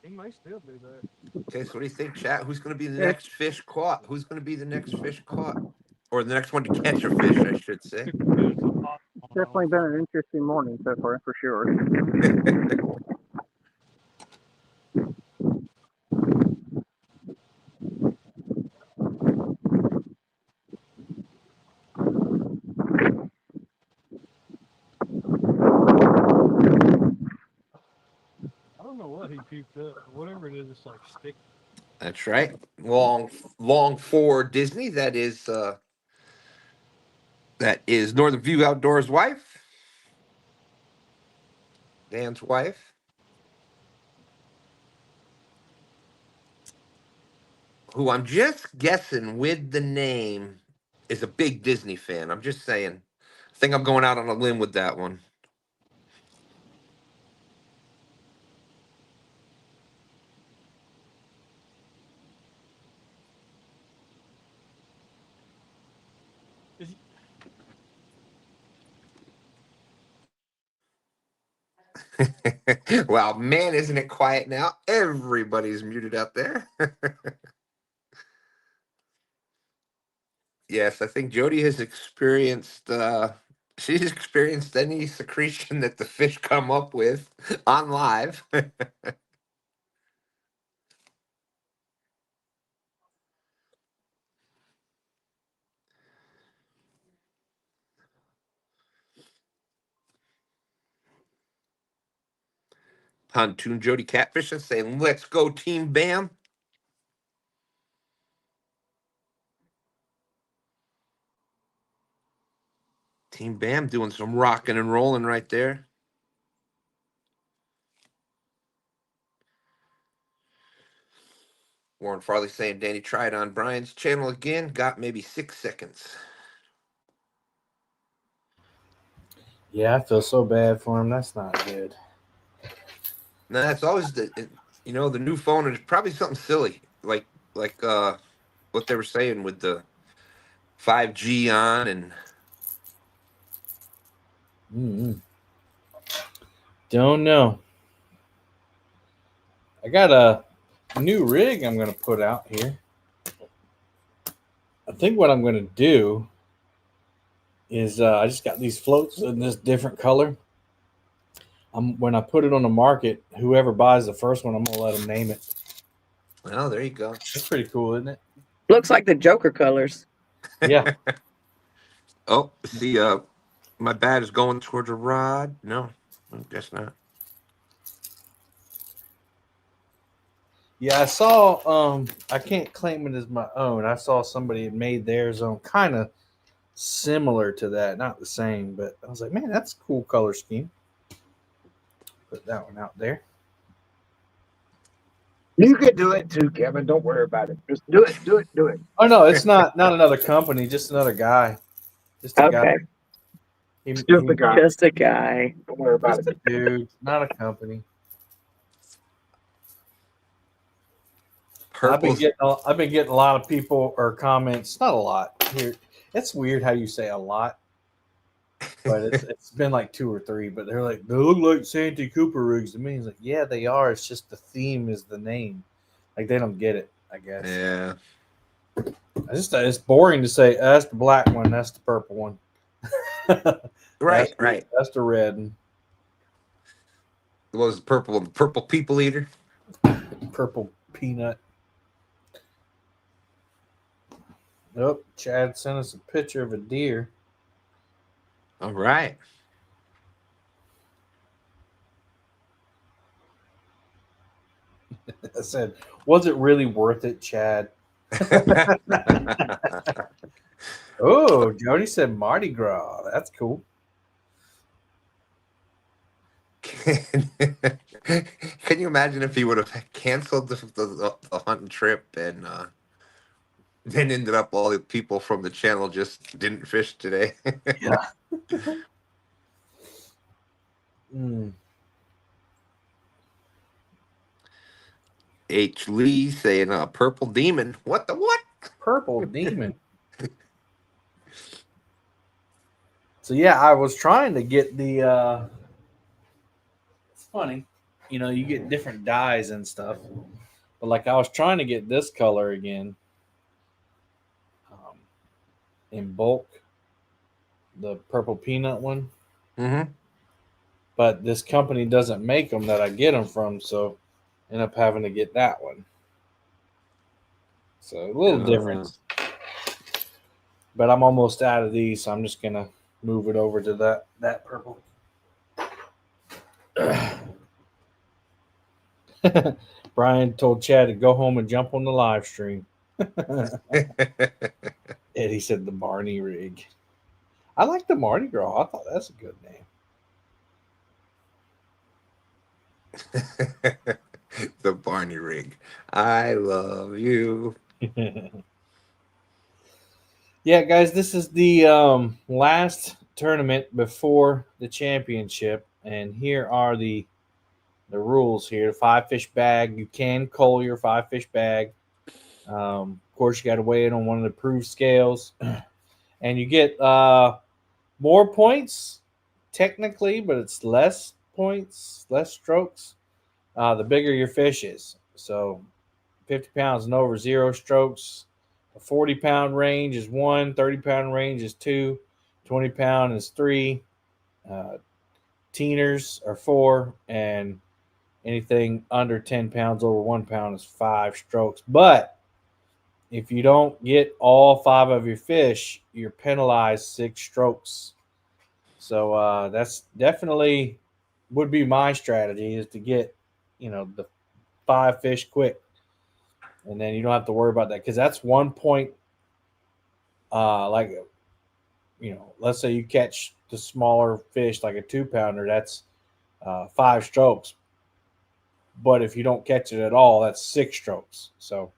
He may still do that. Okay, so what do you think, chat? Who's going to be the next fish caught? Who's going to be the next fish caught? Or the next one to catch a fish, I should say. Definitely been an interesting morning so far, for sure. I don't know what he puked up. Whatever it is, it's like sticky. That's right. Long for Disney. That is Northern View Outdoors' wife. Dan's wife. Who I'm just guessing with the name is a big Disney fan. I'm just saying. I think I'm going out on a limb with that one. Wow, man, isn't it quiet now? Everybody's muted out there. Yes, I think Jody has experienced she's experienced any secretion that the fish come up with on live. Pontoon Jody Catfishing saying, let's go, Team Bam. Team Bam doing some rocking and rolling right there. Warren Farley saying, Danny tried on Brian's channel again, got maybe 6 seconds. Yeah, I feel so bad for him. That's not good. No, that's always the new phone is probably something silly. Like what they were saying with the 5G on and. Don't know. I got a new rig I'm going to put out here. I think what I'm going to do is I just got these floats in this different color. When I put it on the market, whoever buys the first one, I'm going to let them name it. Well, there you go. That's pretty cool, isn't it? Looks like the Joker colors. Yeah. Oh, see, my bat is going towards a rod. No, I guess not. Yeah, I saw, I can't claim it as my own. I saw somebody had made theirs own kind of similar to that. Not the same, but I was like, man, that's a cool color scheme. Put that one out there. You could do it too, Kevin. Don't worry about it. Just do it, do it, do it. Oh, no, it's not another company, just another guy. Just a guy. Just a guy. Just a guy. Don't worry about Just it. a dude, not a company. I've been getting a lot of people or comments. Not a lot here. It's weird how you say a lot, but it's been like 2 or 3. But they're like, they look like Santee Cooper rigs to me. It's like, yeah, they are. It's just the theme is the name. Like they don't get it, I guess. Yeah. It's boring to say that's the black one, that's the purple one. Right. That's the red one. What was purple? Purple people eater. Purple peanut. Oh, Chad sent us a picture of a deer. All right. I said, was it really worth it, Chad? Oh, Jody said Mardi Gras. That's cool. Can you imagine if he would have canceled the hunting trip and then ended up all the people from the channel just didn't fish today? Yeah. H. Lee saying purple demon. What the what? Purple demon. So yeah, I was trying to get the it's funny, you know, you get different dyes and stuff, but like I was trying to get this color again in bulk, the purple peanut one. Mm-hmm. But this company doesn't make them that I get them from, so I end up having to get that one. So a little difference. But I'm almost out of these, so I'm just gonna move it over to that purple. Brian told Chad to go home and jump on the live stream. Eddie said the Barney rig. I like the Mardi Gras. I thought that's a good name. The Barney rig. I love you. Yeah, guys, this is the last tournament before the championship, and here are the rules here. 5-fish bag. You can cull your 5-fish bag. Of course, you got to weigh it on one of the approved scales, and you get more points technically, but it's less points, less strokes. The bigger your fish is. So 50 pounds and over, 0 strokes. A 40-pound range is 1, 30-pound range is 2, 20-pound is 3, teeners are 4, and anything under 10 pounds over 1 pound is 5 strokes. But if you don't get all 5 of your fish, you're penalized 6 strokes. So that's definitely would be my strategy, is to get, you know, the 5 fish quick. And then you don't have to worry about that, because that's 1 point. Like, you know, let's say you catch the smaller fish, like a 2-pounder, that's 5 strokes. But if you don't catch it at all, that's 6 strokes. So,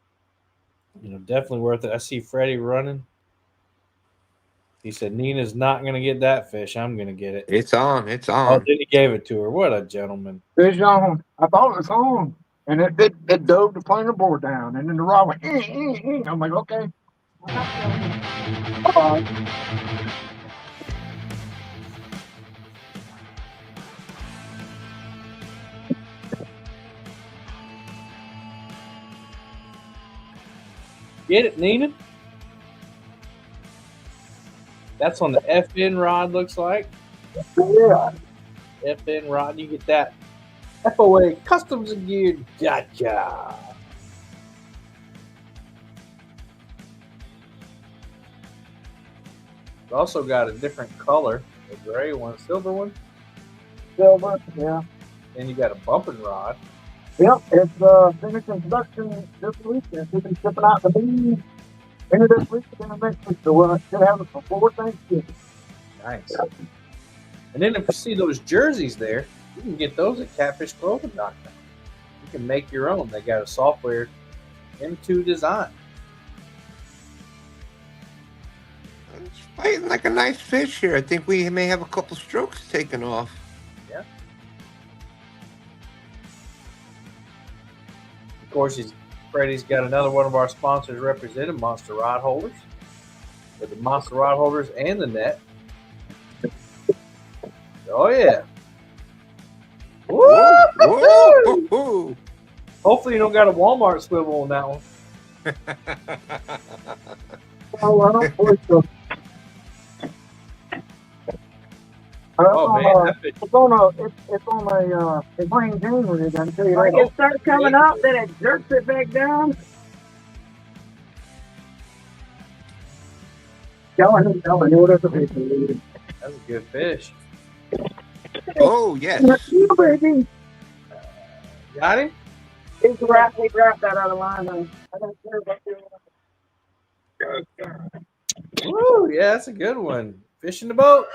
you know, definitely worth it. I see Freddie running. He said, Nina's not going to get that fish. I'm going to get it. It's on. It's on. Oh, then he gave it to her. What a gentleman. Fish on. I thought it was on. And it dove the planer board down, and then the rod went. I'm like, okay. Get it, Nina? That's on the FN rod, looks like. Yeah. FN rod, you get that FOA Customs and Gear. Gotcha. It's also got a different color, a gray one, silver one. Silver, yeah. And you got a bumping rod. Yep, it's finished in production this week. It's been shipping out the beans into this week and then next week. So we'll should have it before Thanksgiving. Nice. And then if you see those jerseys there, you can get those at catfishclothing.com. You can make your own. They got a software M2 design. It's fighting like a nice fish here. I think we may have a couple strokes taken off. Yeah. Of course, Freddie's got another one of our sponsors represented, Monster Rod Holders. With the Monster Rod Holders and the net. Oh, yeah. Woo! Whoa, whoa. Hopefully you don't got a Walmart swivel on that one. Oh, I don't think so. Oh, man. It's on a plain Jane rig, I can tell you that. When it starts coming up, then it jerks it back down. Tell me what is it? That's a good fish. Oh, yes. You, baby. Got him? He grabbed that out of line. I don't care about you. Woo, yeah, that's a good one. Fish in the boat.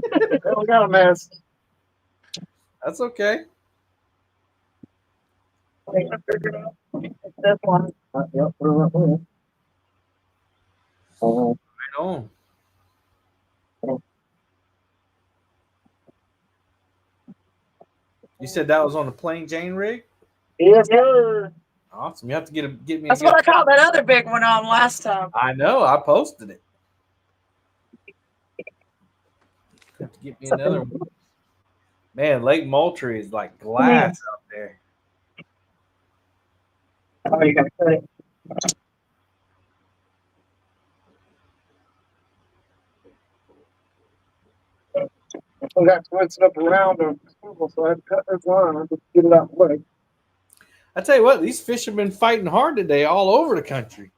We got a mess. That's okay. It's this one. Yep, put it right there. Right on. You said that was on the plain Jane rig? Yes, sir. Awesome. You have to get me. That's what I caught that other big one on last time. I know. I posted it. You have to get me another one. Man, Lake Moultrie is like glass out there. Oh, you got to cut it. I got twisted up around the swivel, so I had to cut this line. I just get it out of the way. I tell you what, these fish have been fighting hard today all over the country.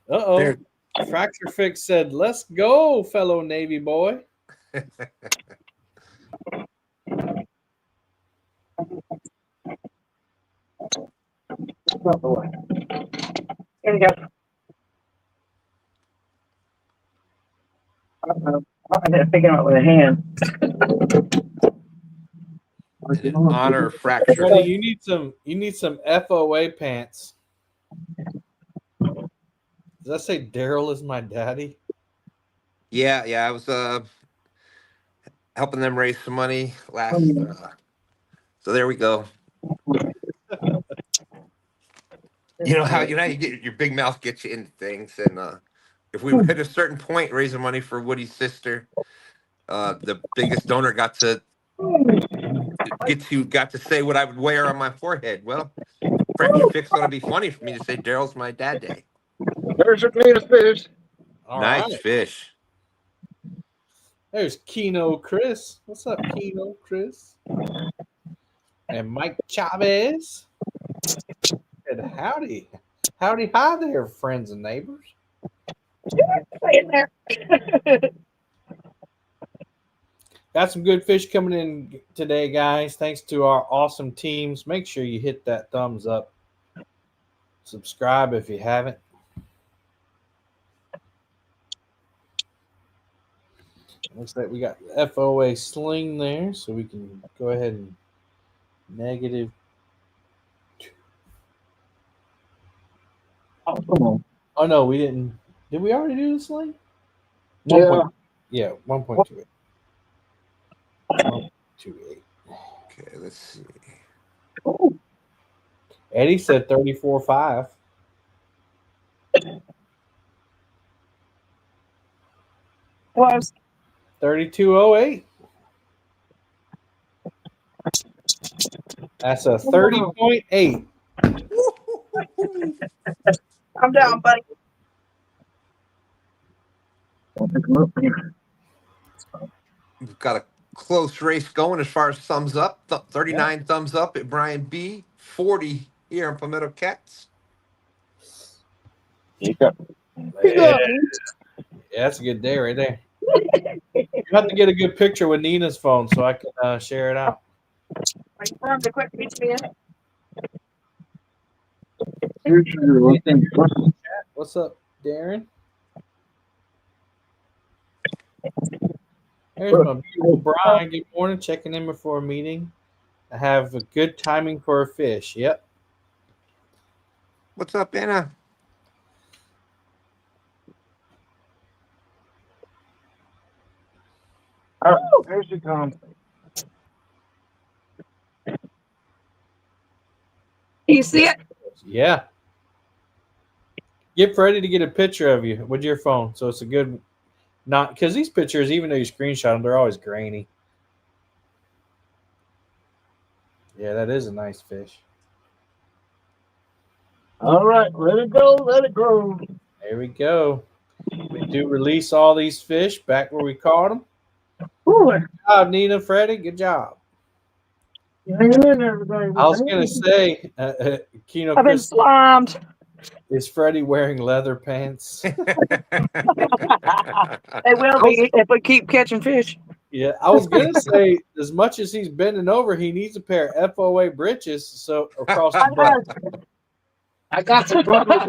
Uh-oh. Fracturefix said, "Let's go, fellow Navy boy." Out the way. Here you go. I didn't pick him up with a hand. In honor of Fracture. Buddy, you need some FOA pants. Does that say Daryl is my daddy? Yeah, I was helping them raise some money last. So there we go. You know how you get your big mouth gets you into things, and if we hit a certain point raising money for Woody's sister, the biggest donor got to say what I would wear on my forehead. Well, Fracturefix thought it'd be funny for me to say Daryl's my dad day. There's your cleanest fish. All nice right. fish. There's Keno Chris. What's up, Keno Chris? And Mike Chavez. And howdy. Howdy, hi there, friends and neighbors. Stay in there. Got some good fish coming in today, guys. Thanks to our awesome teams. Make sure you hit that thumbs up. Subscribe if you haven't. Looks like we got FOA sling there, so we can go ahead and negative. Oh, come on. Oh, no, we didn't. Did we already do the sling? Yeah. Yeah, 1.28. 1.28. Okay, let's see. Eddie said 34.5. Close. 32.08. That's a 30.8. I'm down, buddy. We've got a close race going as far as thumbs up. 39 thumbs up at Brian B. 40 here on Palmetto Cats. Yeah, that's a good day right there. You have to get a good picture with Nina's phone so I can share it out. What's up, Darren? There's my beautiful Brian. Good morning. Checking in before a meeting. I have a good timing for a fish. Yep. What's up, Anna? Oh, there she comes. You see it? Yeah. Get Freddie to get a picture of you with your phone, so it's a good. Not because these pictures, even though you screenshot them, they're always grainy. Yeah, that is a nice fish. All right, let it go, let it go. There we go. We do release all these fish back where we caught them. Good job, Nina, Freddie. Good job. Hang in there, everybody. I was going to say, Keno, I've been Chris, slimed. is Freddie wearing leather pants? They will be if we keep catching fish. Yeah, I was going to say, as much as he's bending over, he needs a pair of FOA britches so across the butt. I got some brothers.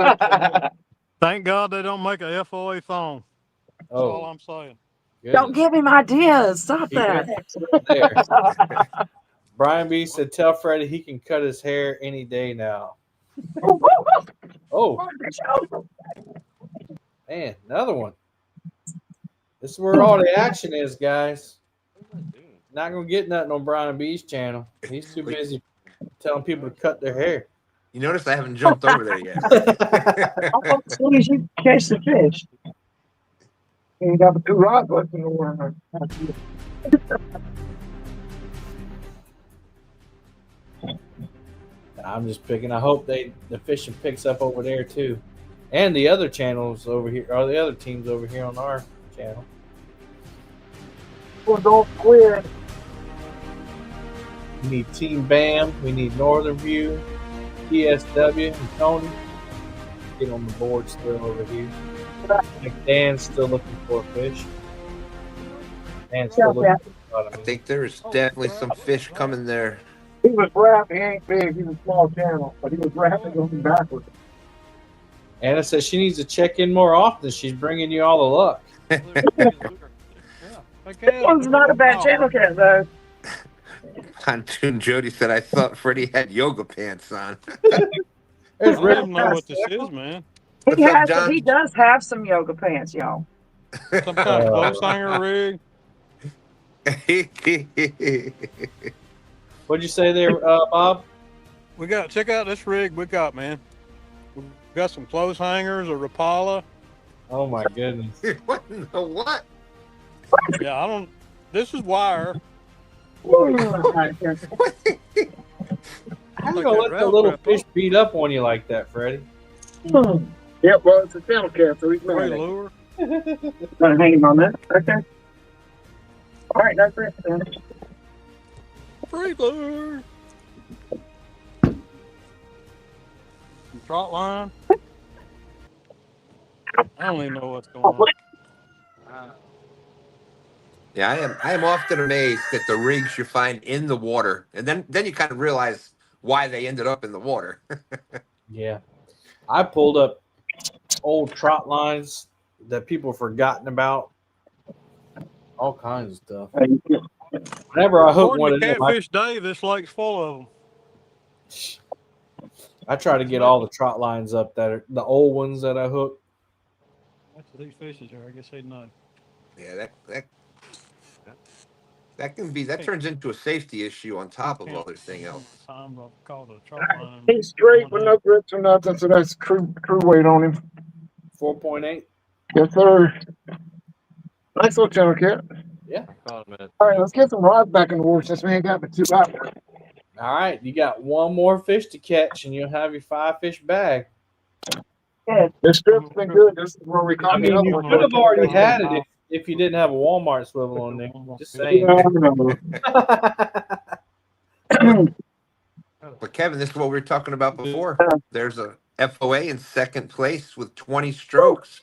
Thank God they don't make a FOA thong. That's all I'm saying. Don't give him ideas. Stop that. There. Brian B said, tell Freddie he can cut his hair any day now. Oh. Man, another one. This is where all the action is, guys. Not going to get nothing on Brian B's channel. He's too busy telling people to cut their hair. You notice I haven't jumped over there yet. As soon as you catch the fish, you got the 2 rod hooks in the water. I'm just picking. I hope the fishing picks up over there too, and the other channels over here, or the other teams over here on our channel. Don't quit. We need Team Bam. We need Northern View, TSW, and Tony. Get on the board still over here. Dan's still looking for a fish. Dan's still looking for I think there's definitely some fish coming there. He was wrapping. He ain't big. He's a small channel, but he was wrapping going backwards. Anna says she needs to check in more often. She's bringing you all the luck. This one's not a bad channel cat, though. Pontoon Jody said, I thought Freddie had yoga pants on. I don't know what this is, man. What's He up, has. John? He does have some yoga pants, y'all. Some kind of clothes hanger rig. What'd you say there, Bob? We got, check out this rig we got, man. We got some clothes hangers, a Rapala. Oh my goodness. What in the what? Yeah, I don't, this is wire. How you gonna let the little fish beat up on you like that, Freddie? Yeah, well, it's a channel cat, so he's mad. Lure. Gonna hang him on that? Okay. All right, that's it then. Free lure. Trot line. I don't even know what's going on. Yeah, I am often amazed at the rigs you find in the water, and then you kind of realize why they ended up in the water. Yeah, I pulled up old trot lines that people have forgotten about. All kinds of stuff. Whenever I hook According one to of them, Catfish Day, this lake's full of them. I try to get all the trot lines up that are the old ones that I hook. That's what these fishes are. I guess they'd know. Yeah, that can be, that turns into a safety issue on top of everything else. Time I've caught a trout line. He's straight with no grips or nothing, so that's true weight on him. 4.8. Yes, sir. Nice little channel, Cat. Yeah. All right, let's get some rods back in the water since we ain't got the 2 out. All right, you got one more fish to catch, and you'll have your 5-fish bag. Yeah, this strip's been good. This is where we caught I mean, the other you one. could have already had it if you didn't have a Walmart swivel on there. Just saying. But Kevin, this is what we were talking about before. There's a FOA in second place with 20 strokes.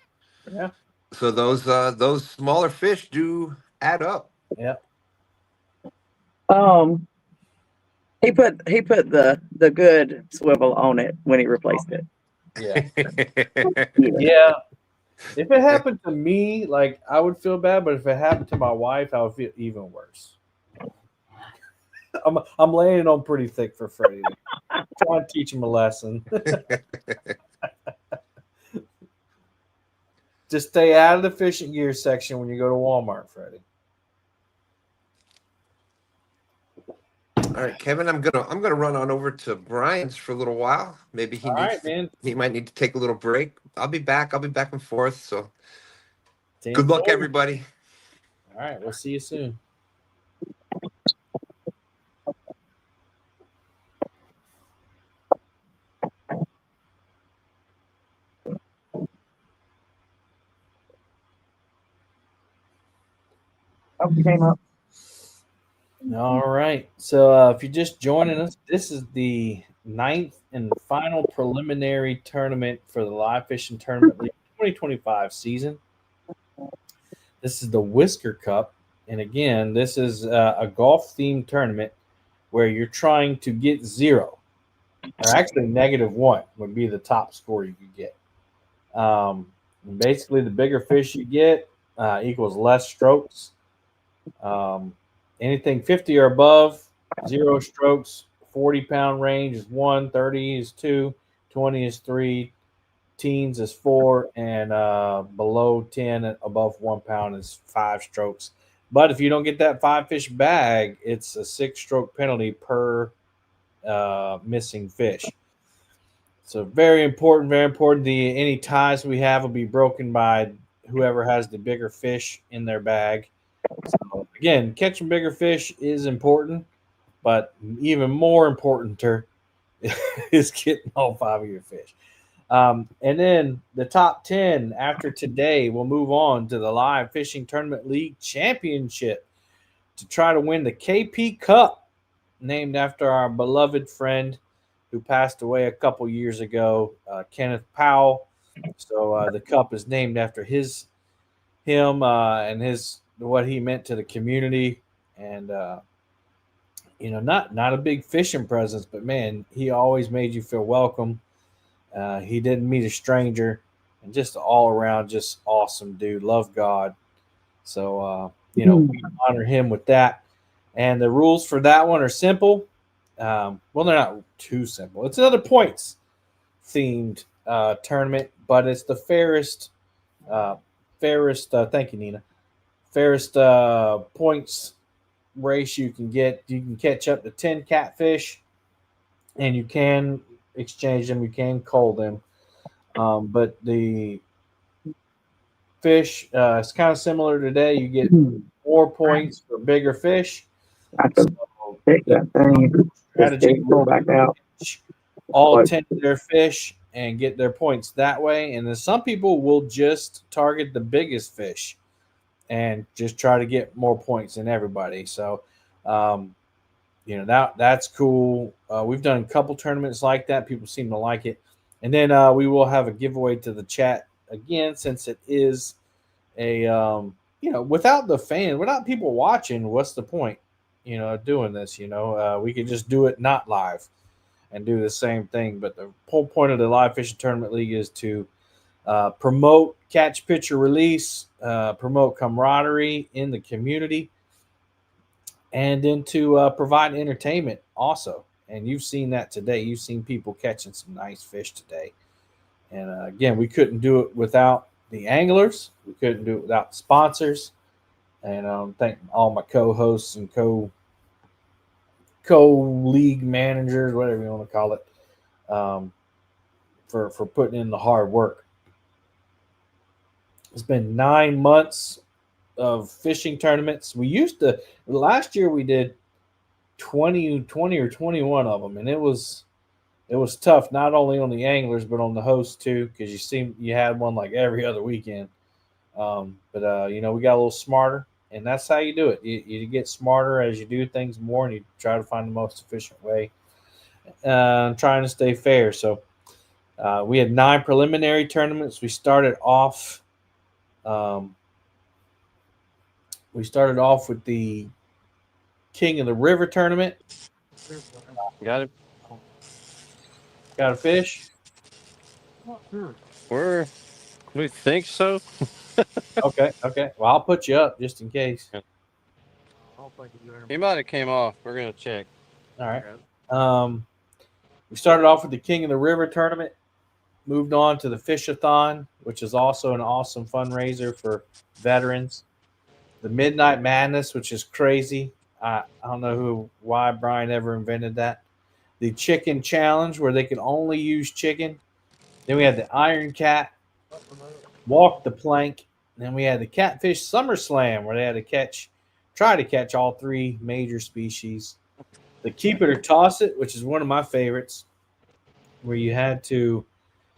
Yeah. So those smaller fish do add up. Yeah. He put the good swivel on it when he replaced it. Yeah. Yeah. If it happened to me, like, I would feel bad, but if it happened to my wife, I would feel even worse. I'm laying it on pretty thick for Freddie. Trying to teach him a lesson. Just stay out of the fishing gear section when you go to Walmart, Freddie. All right, Kevin, I'm gonna run on over to Brian's for a little while. Maybe he might need to take a little break. I'll be back and forth. So good luck, everybody. All right, we'll see you soon. Oh, he came up. All right. So if you're just joining us, this is the 9th and final preliminary tournament for the Live Fishing Tournament League 2025 season. This is the Whisker Cup. And again, this is a golf-themed tournament where you're trying to get 0. Or actually -1 would be the top score you could get. Basically, the bigger fish you get equals less strokes. Anything 50 or above, 0 strokes. 40-pound range is 1, 30 is 2, 20 is 3, teens is 4, and below 10 and above 1 pound is 5 strokes. But if you don't get that 5-fish bag, it's a 6-stroke penalty per missing fish. So very important, very important. Any ties we have will be broken by whoever has the bigger fish in their bag. So again, catching bigger fish is important, but even more important is getting all 5 of your fish. And then the top 10 after today will move on to the Live Fishing Tournament League Championship to try to win the KP Cup, named after our beloved friend who passed away a couple years ago, Kenneth Powell. So the cup is named after him and what he meant to the community. And not a big fishing presence, but man, he always made you feel welcome. He didn't meet a stranger, and just all around just awesome dude. Love God. So we honor him with that. And the rules for that one are simple. Well, they're not too simple. It's another points themed tournament, but it's the fairest. Thank you, Nina. Fairest points race you can get. You can catch up to 10 catfish, and you can exchange them. You can cull them, but the fish is kind of similar today. You get more points for bigger fish. So Take that thing. Strategy Pull back out. All 10 of their fish and get their points that way. And then some people will just target the biggest fish and just try to get more points than everybody. So, that's cool. We've done a couple tournaments like that. People seem to like it. And then we will have a giveaway to the chat again, since it is a, without people watching, what's the point, doing this? We could just do it not live and do the same thing. But the whole point of the Live Fishing Tournament League is to promote catch, picture, release, promote camaraderie in the community, and then to provide entertainment also. And you've seen that today. You've seen people catching some nice fish today. And again, we couldn't do it without the anglers. We couldn't do it without sponsors. And thank all my co-hosts and co-league managers, whatever you want to call it, for putting in the hard work. It's been 9 months of fishing tournaments. We used to last year we did 20 or 21 of them, and it was tough not only on the anglers but on the hosts too, because you had one like every other weekend. But we got a little smarter, and that's how you do it. You get smarter as you do things more, and you try to find the most efficient way, trying to stay fair. So we had 9 preliminary tournaments. We started off with the King of the River tournament. Got it. Got a fish? We think so. Okay. Well, I'll put you up just in case. He might have came off. We're gonna check. All right. We started off with the King of the River tournament. Moved on to the Fishathon, which is also an awesome fundraiser for veterans. The Midnight Madness, which is crazy. I don't know why Brian ever invented that. The Chicken Challenge, where they could only use chicken. Then we had the Iron Cat, Walk the Plank. And then we had the Catfish Summer Slam, where they had to try to catch all 3 major species. The Keep It or Toss It, which is one of my favorites, where you had to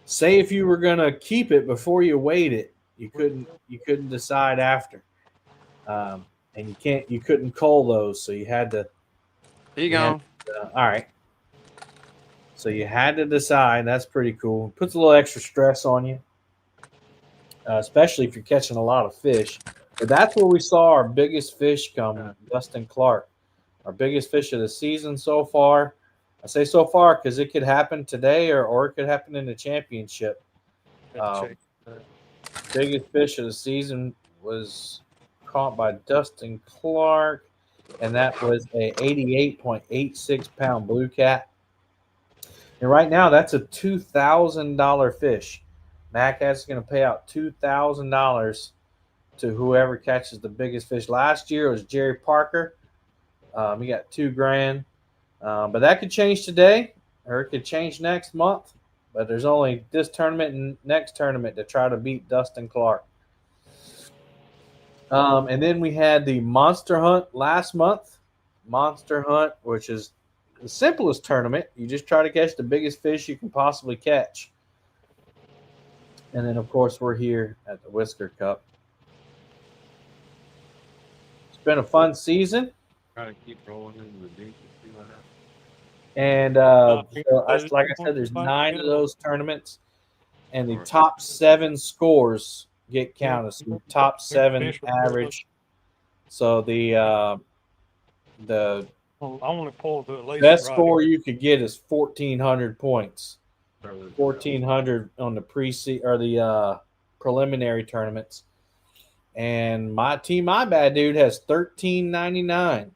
say if you were gonna keep it before you weighed it. You couldn't decide after. And you couldn't cull those, so you had to. There you go. All right. So you had to decide. That's pretty cool. Puts a little extra stress on you, especially if you're catching a lot of fish. But that's where we saw our biggest fish come, Dustin Clark. Our biggest fish of the season so far. I say so far because it could happen today or it could happen in the championship. Biggest fish of the season was caught by Dustin Clark, and that was a 88.86 pound blue cat. And right now, that's a $2,000 fish. MacAs is going to pay out $2,000 to whoever catches the biggest fish. Last year it was Jerry Parker. He got $2,000, but that could change today, or it could change next month. But there's only this tournament and next tournament to try to beat Dustin Clark. And then we had the Monster Hunt last month. Monster Hunt, which is the simplest tournament. You just try to catch the biggest fish you can possibly catch. And then, of course, we're here at the Whisker Cup. It's been a fun season. Try to keep rolling into the deep. And like I said, there's 9 of those tournaments, and the top 7 scores get counted. So the top 7 average. So the best score you could get is 1,400 points. 1,400 on the the preliminary tournaments. And my team, my bad dude, has 1,399.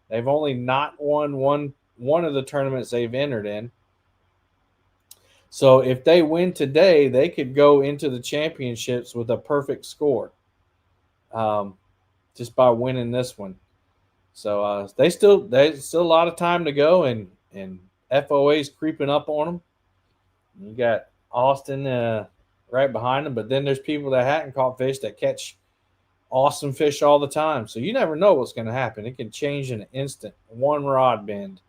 They've only not won one of the tournaments they've entered in. So if they win today, they could go into the championships with a perfect score, just by winning this one. So there's still a lot of time to go, and FOA's creeping up on them. You got Austin right behind them, but then there's people that hadn't caught fish that catch awesome fish all the time. So you never know what's going to happen. It can change in an instant, one rod bend.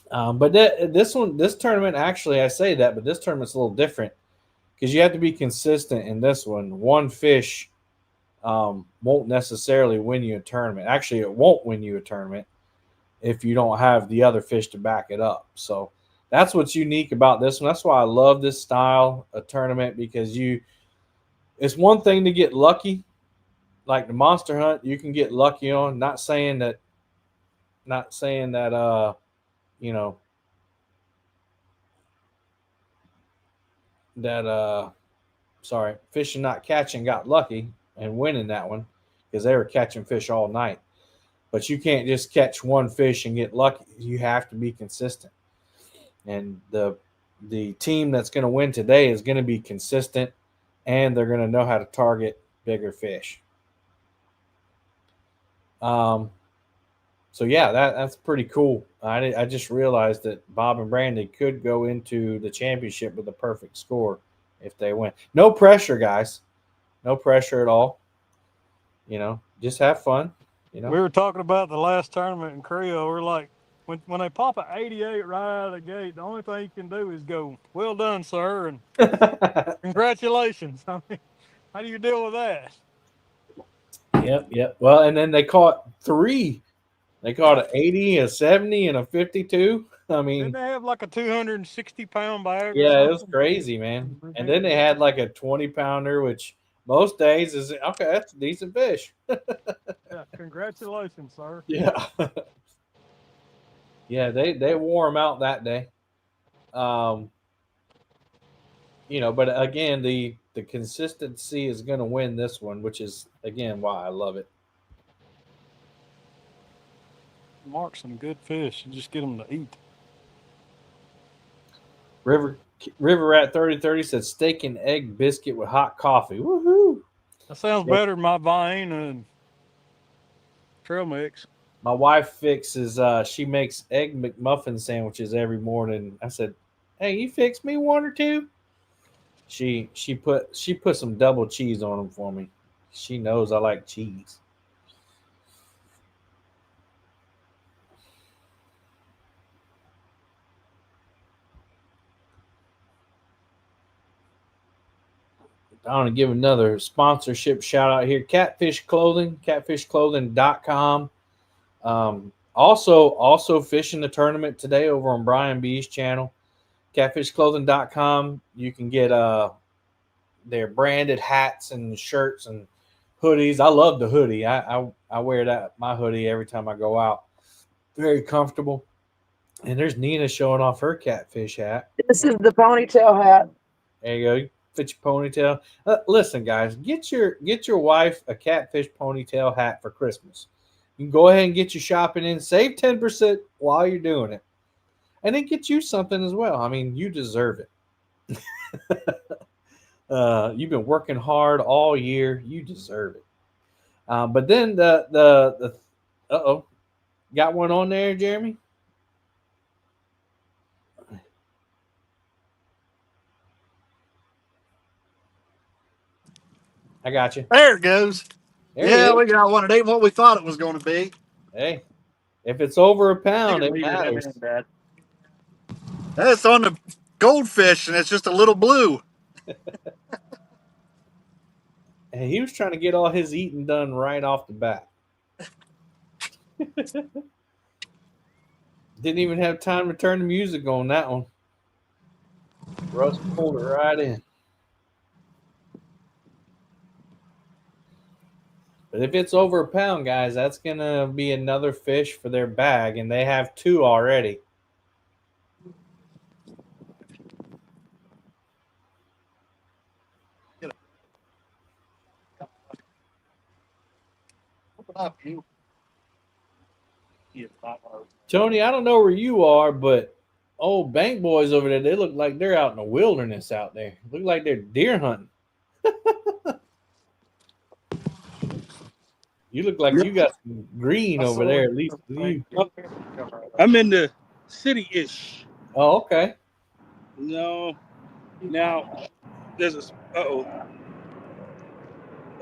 But this tournament, actually, I say that, but this tournament's a little different because you have to be consistent in this one. One fish won't necessarily win you a tournament. Actually, it won't win you a tournament if you don't have the other fish to back it up. So that's what's unique about this one. That's why I love this style of tournament, because it's one thing to get lucky, like the Monster Hunt. You can get lucky on. Not saying that Fishing Not Catching got lucky and winning that one because they were catching fish all night. But you can't just catch one fish and get lucky. You have to be consistent. And the team that's going to win today is going to be consistent, and they're going to know how to target bigger fish. So yeah, that's pretty cool. I just realized that Bob and Brandy could go into the championship with a perfect score if they win. No pressure, guys. No pressure at all. Just have fun. We were talking about the last tournament in Creole. We're like, when they pop an 88 right out of the gate, the only thing you can do is go, "Well done, sir," and congratulations. I mean, how do you deal with that? Yep. Well, and then they caught 3. They caught an 80, a 70, and a 52. I mean, Didn't they have like a 260-pound bag? yeah, it was crazy, man. And then they had like a 20-pounder, which most days is okay. That's a decent fish. Yeah, congratulations, sir. Yeah, yeah. They wore them out that day. Um, but again, the consistency is going to win this one, which is again why I love it. Mark some good fish and just get them to eat. River Rat 3030 said steak and egg biscuit with hot coffee. Woohoo! That sounds better than my Vine and trail mix. My wife fixes. She makes egg McMuffin sandwiches every morning. I said, "Hey, you fix me one or two?" She put some double cheese on them for me. She knows I like cheese. I want to give another sponsorship shout out here. Catfish Clothing, catfishclothing.com. Also fishing the tournament today over on Brian B's channel. Catfishclothing.com. You can get their branded hats and shirts and hoodies. I love the hoodie. I wear my hoodie every time I go out. Very comfortable. And there's Nina showing off her catfish hat. This is the ponytail hat. There you go. Fit your ponytail. Listen, guys, get your wife a catfish ponytail hat for Christmas. You can go ahead and get your shopping in. Save 10% while you're doing it. And then get you something as well. I mean, you deserve it. You've been working hard all year. You deserve it. But then the got one on there, Jeremy? I got you. There it goes. There we got one. It ain't what we thought it was going to be. Hey, if it's over a pound, it matters. That's on the goldfish, and it's just a little blue. And he was trying to get all his eating done right off the bat. Didn't even have time to turn the music on that one. Russ pulled it right in. But if it's over a pound, guys, that's going to be another fish for their bag, and they have 2 already. Tony, I don't know where you are, but old bank boys over there, they look like they're out in the wilderness out there. Look like they're deer hunting. You look like you got some green over there, at least with you. I'm in the city-ish. Oh, okay. No. Now, there's a... Uh-oh.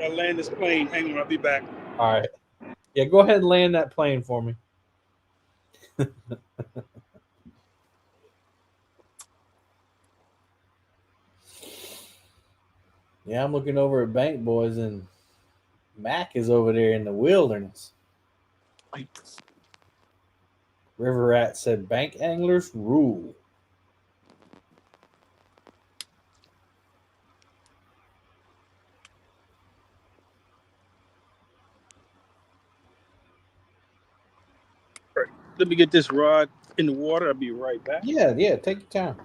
I'll land this plane. Hang on, I'll be back. All right. Yeah, go ahead and land that plane for me. Yeah, I'm looking over at Bank Boys, and Mac is over there in the wilderness. River Rat said, "Bank anglers rule." Let me get this rod in the water. I'll be right back. Yeah, take your time.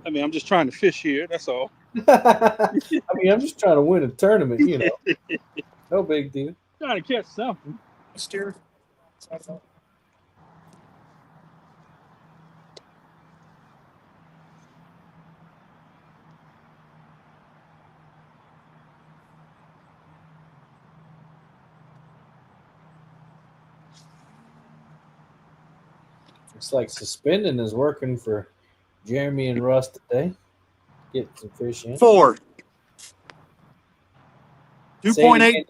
I mean, I'm just trying to fish here. That's all. I mean, I'm just trying to win a tournament, you know. No big deal. Trying to catch something. Steer. Looks like suspending is working for Jeremy and Russ today. Get some fish in. 4. Say it 2.8. again.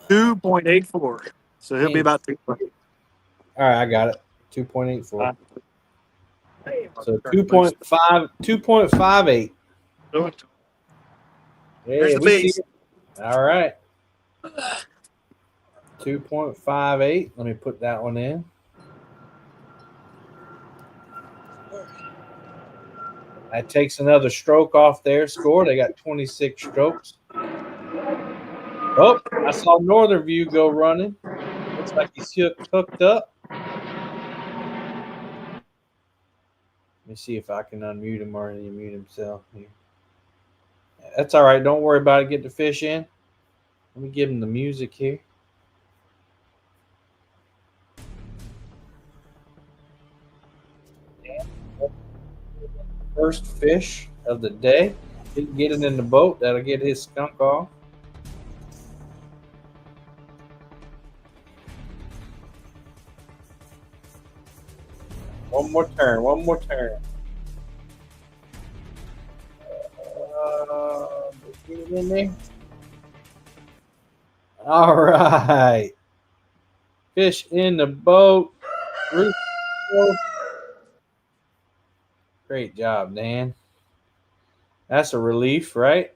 2.84. So he'll be about 2. All right, I got it. 2.84. So 2.58. Here's Hey, the we see beast. it. All right. 2.58. Let me put that one in. That takes another stroke off their score. They got 26 strokes. Oh, I saw Northern View go running. Looks like he's hooked up. Let me see if I can unmute him or he mute himself here. That's all right. Don't worry about it. Get the fish in. Let me give him the music here. First fish of the day. Didn't get it in the boat. That'll get his skunk off. One more turn. One more turn. Get it in there. All right. Fish in the boat. Great job, Dan. That's a relief, right?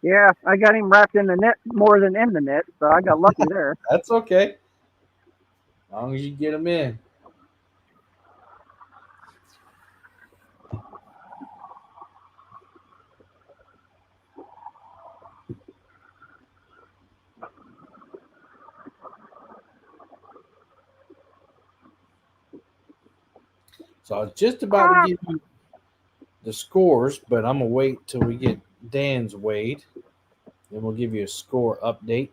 Yeah, I got him wrapped in the net more than in the net, so I got lucky there. That's okay. As long as you get them in. So I was just about to give you the scores, but I'm going to wait till we get Dan's weighed. Then we'll give you a score update.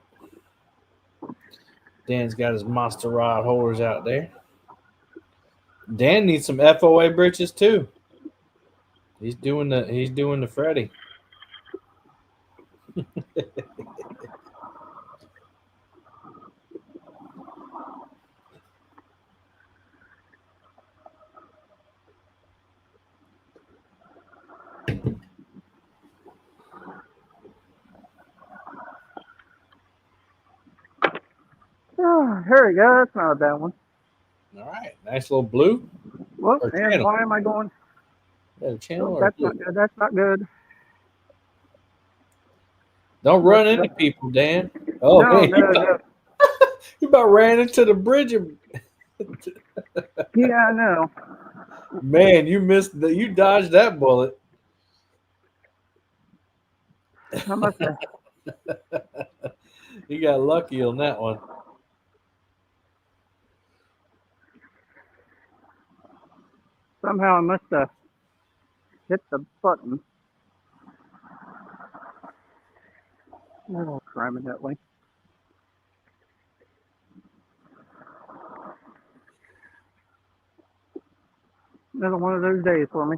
Dan's got his monster rod holders out there. Dan needs some FOA britches too. He's doing the Freddy. Oh, here we go. That's not a bad one. All right, nice little blue. Well, Or and channel. why am I going? Channel or That's blue? not good. That's not good. Don't run into people, Dan. Oh, No, man, no. you about ran into the bridge. Yeah, I know. Man, you dodged that bullet. I must have. You got lucky on that one. Somehow I must have hit the button. Oh, crime that way. Another one of those days for me.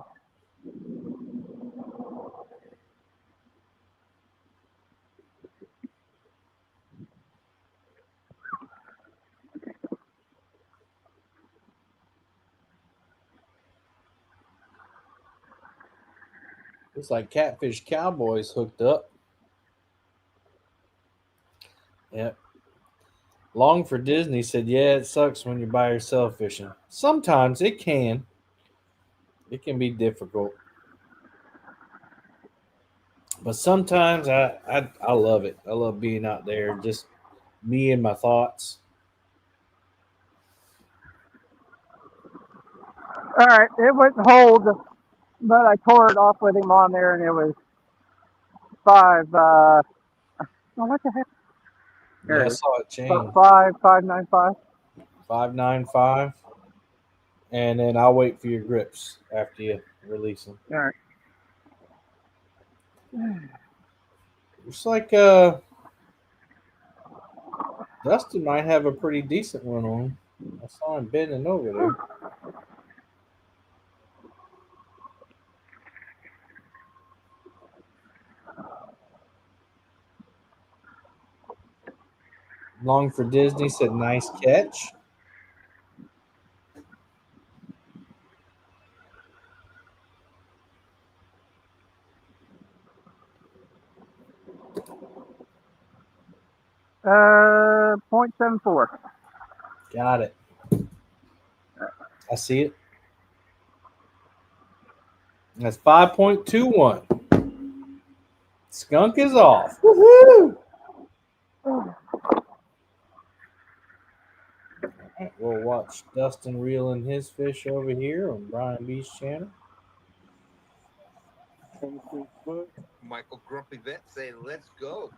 Looks like Catfish Cowboys hooked up. Yep. Long for Disney said, yeah, it sucks when you're by yourself fishing. Sometimes it can. It can be difficult. But sometimes I love it. I love being out there, just me and my thoughts. All right, it wouldn't hold, but I tore it off with him on there, and it was 5. Oh, what the heck? Yeah, I saw it change. 5.95. 5.95. And then I'll wait for your grips after you release them. All right. Looks like Dustin might have a pretty decent one on. I saw him bending over there. Long for Disney said nice catch. .74. Got it. I see it. That's 5.21. Skunk is off. Woohoo! All right, we'll watch Dustin reeling his fish over here on Brian B's channel. Michael Grumpy Vet saying, "Let's go."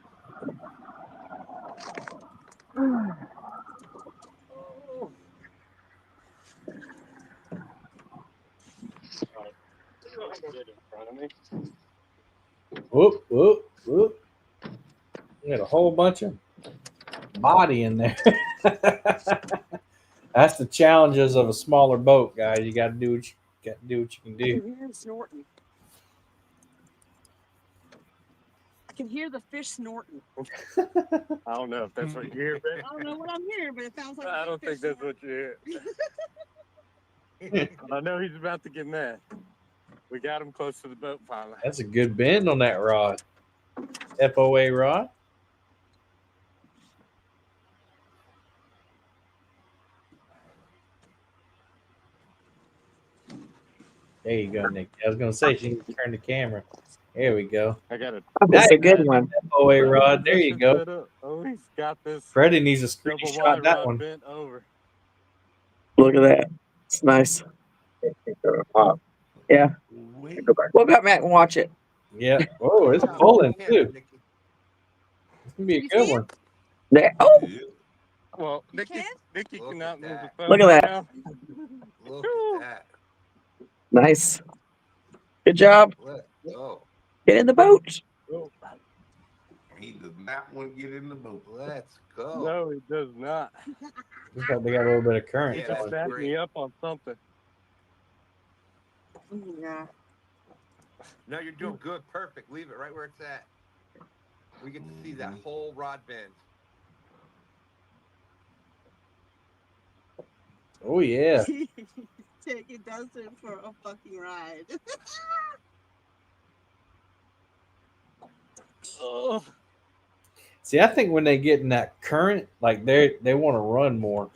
Whoop, whoop, whoop. You got a whole bunch of body in there. That's the challenges of a smaller boat, guys. You got to do what you can do. Snorting. I can hear the fish snorting. I don't know if that's what you hear, babe. I don't know what I'm hearing, but it sounds like. I don't think that's what you hear. I know he's about to get mad. We got him close to the boat finally. That's a good bend on that rod. FOA rod. There you go, Nick. I was going to say, she can turn the camera. There we go. I got it. That's a good one. FOA rod. There you go. Oh, he's got this. Freddie needs a double screenshot wide that rod one. bent over. Look at that. It's nice. Yeah. We'll go back and watch it. Yeah. Oh, it's pulling too. It's gonna be a good one. There. Oh, Well, Nikki cannot move the phone. look at that. now. Look at that. Nice. Good job. Let's go. Get in the boat. He does not want to get in the boat. Let's go. No, he does not. Looks like they got a little bit of current. He just backed me up on something. Yeah. No, you're doing good. Perfect. Leave it right where it's at. We get to see that whole rod bend. Oh yeah. Taking Dustin for a fucking ride. Oh. See, I think when they get in that current, like they want to run more.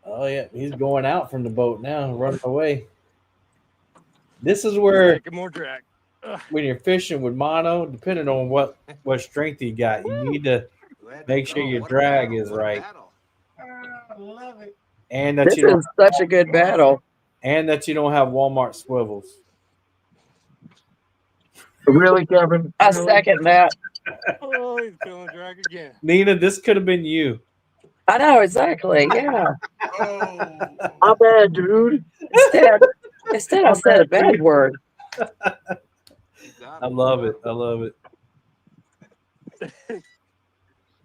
Oh yeah, he's going out from the boat now, running away. This is where Taking more drag. when you're fishing with mono, depending on what strength you got, you need to make sure your drag is right. Love it. And that This you don't is such a good battle. and that you don't have Walmart swivels. Really, Kevin? I second that. Oh, he's feeling drag again. Nina, this could have been you. I know exactly. Yeah. My bad, dude. Instead, I said a bad word. I love it. I love it.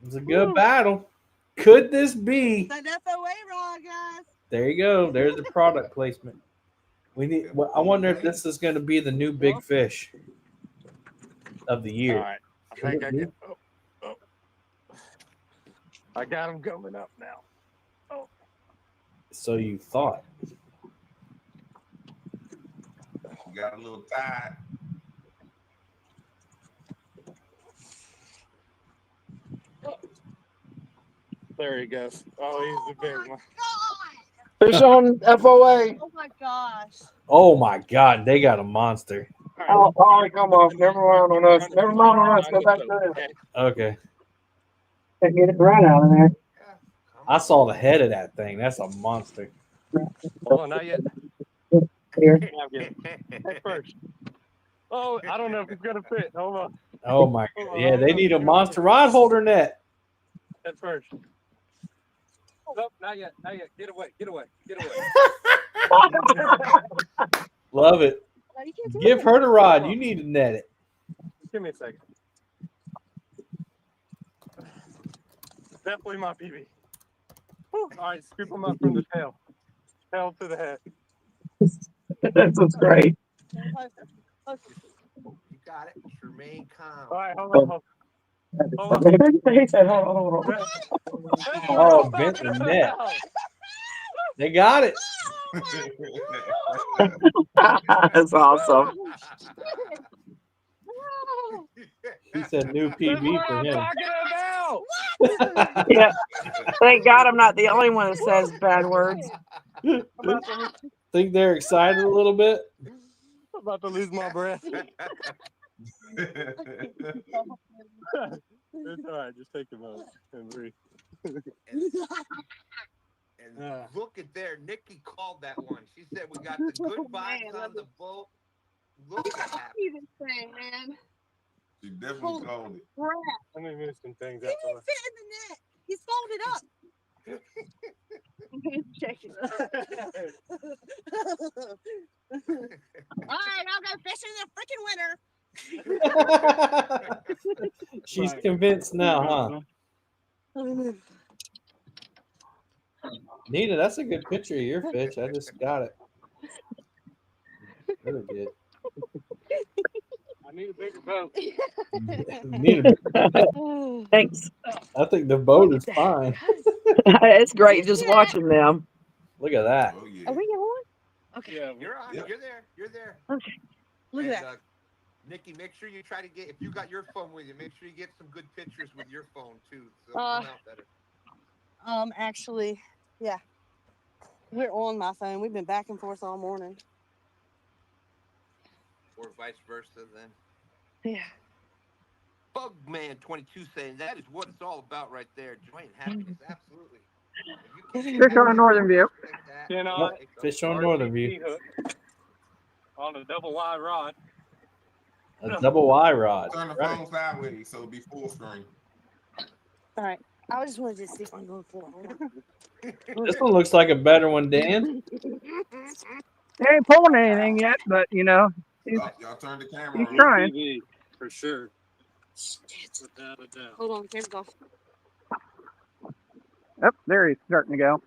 It's a good battle. Could this be? That FOA rod, guys. There you go. There's the product placement. We need. Well, I wonder if this is going to be the new big fish of the year. All right. I think I get. Oh. I got him coming up now. Oh. So you thought. Got a little tight. There he goes. Oh, he's the big one. Fish on FOA. Oh my gosh. Oh my God, they got a monster. Oh, come off. Never mind on us. Never mind on us. Go back there. Okay. Get it right out of there. I saw the head of that thing. That's a monster. Hold on, not yet. Here. Head first. Oh, I don't know if it's gonna fit. Hold on. Oh my God. Yeah, they need a monster rod holder net. Head first. Nope, not yet. Not yet. Get away. Get away. Get away. Love it. Give her the rod. You need to net it. Give me a second. Definitely my PB. All right, scoop them up from the tail. Tail to the head. That's great. You got it. Remain calm. All right, hold on. He said, hold on. Oh, bent the net. They got it. That's awesome. He said new PB for him. Yeah. Thank God I'm not the only one that says bad words. Think they're excited a little bit? I'm about to lose my breath. It's all right. Just take a moment and breathe. And look at there, Nikki called that one. She said we got the good vibes on the boat. Look at that. Man. She definitely called it. Let me move some things He out. didn't fit in the net. He's folded up. Check it. All right, I'll go fishing in the freaking winter. She's convinced now, huh? Nita, that's a good picture of your fish. I just got it. Really good. I need a bigger boat. Thanks. I think the boat is fine. It's great just watching them. Look at that. Oh, yeah. Are we on? Okay. Yeah, You're on. You're there. You're there. Okay. Look at that. Nikki, make sure you try to get, if you got your phone with you, make sure you get some good pictures with your phone too. So it'll come out better. Actually, yeah. We're on my phone. We've been back and forth all morning. Or vice versa then. Yeah. Bugman22 saying that is what it's all about right there. Joy and happiness. Absolutely. Fish on Northern View. Fish on Northern View. On a double wide rod. A double Y rod. Turn the phone sideways so it'll be full screen. All right. I just wanted to see if I'm going for This one looks like a better one, Dan. They ain't pulling anything yet, but you know, Y'all turned the camera he's on. trying. TV, for sure. Hold on, camera's off. Up there, he's starting to go.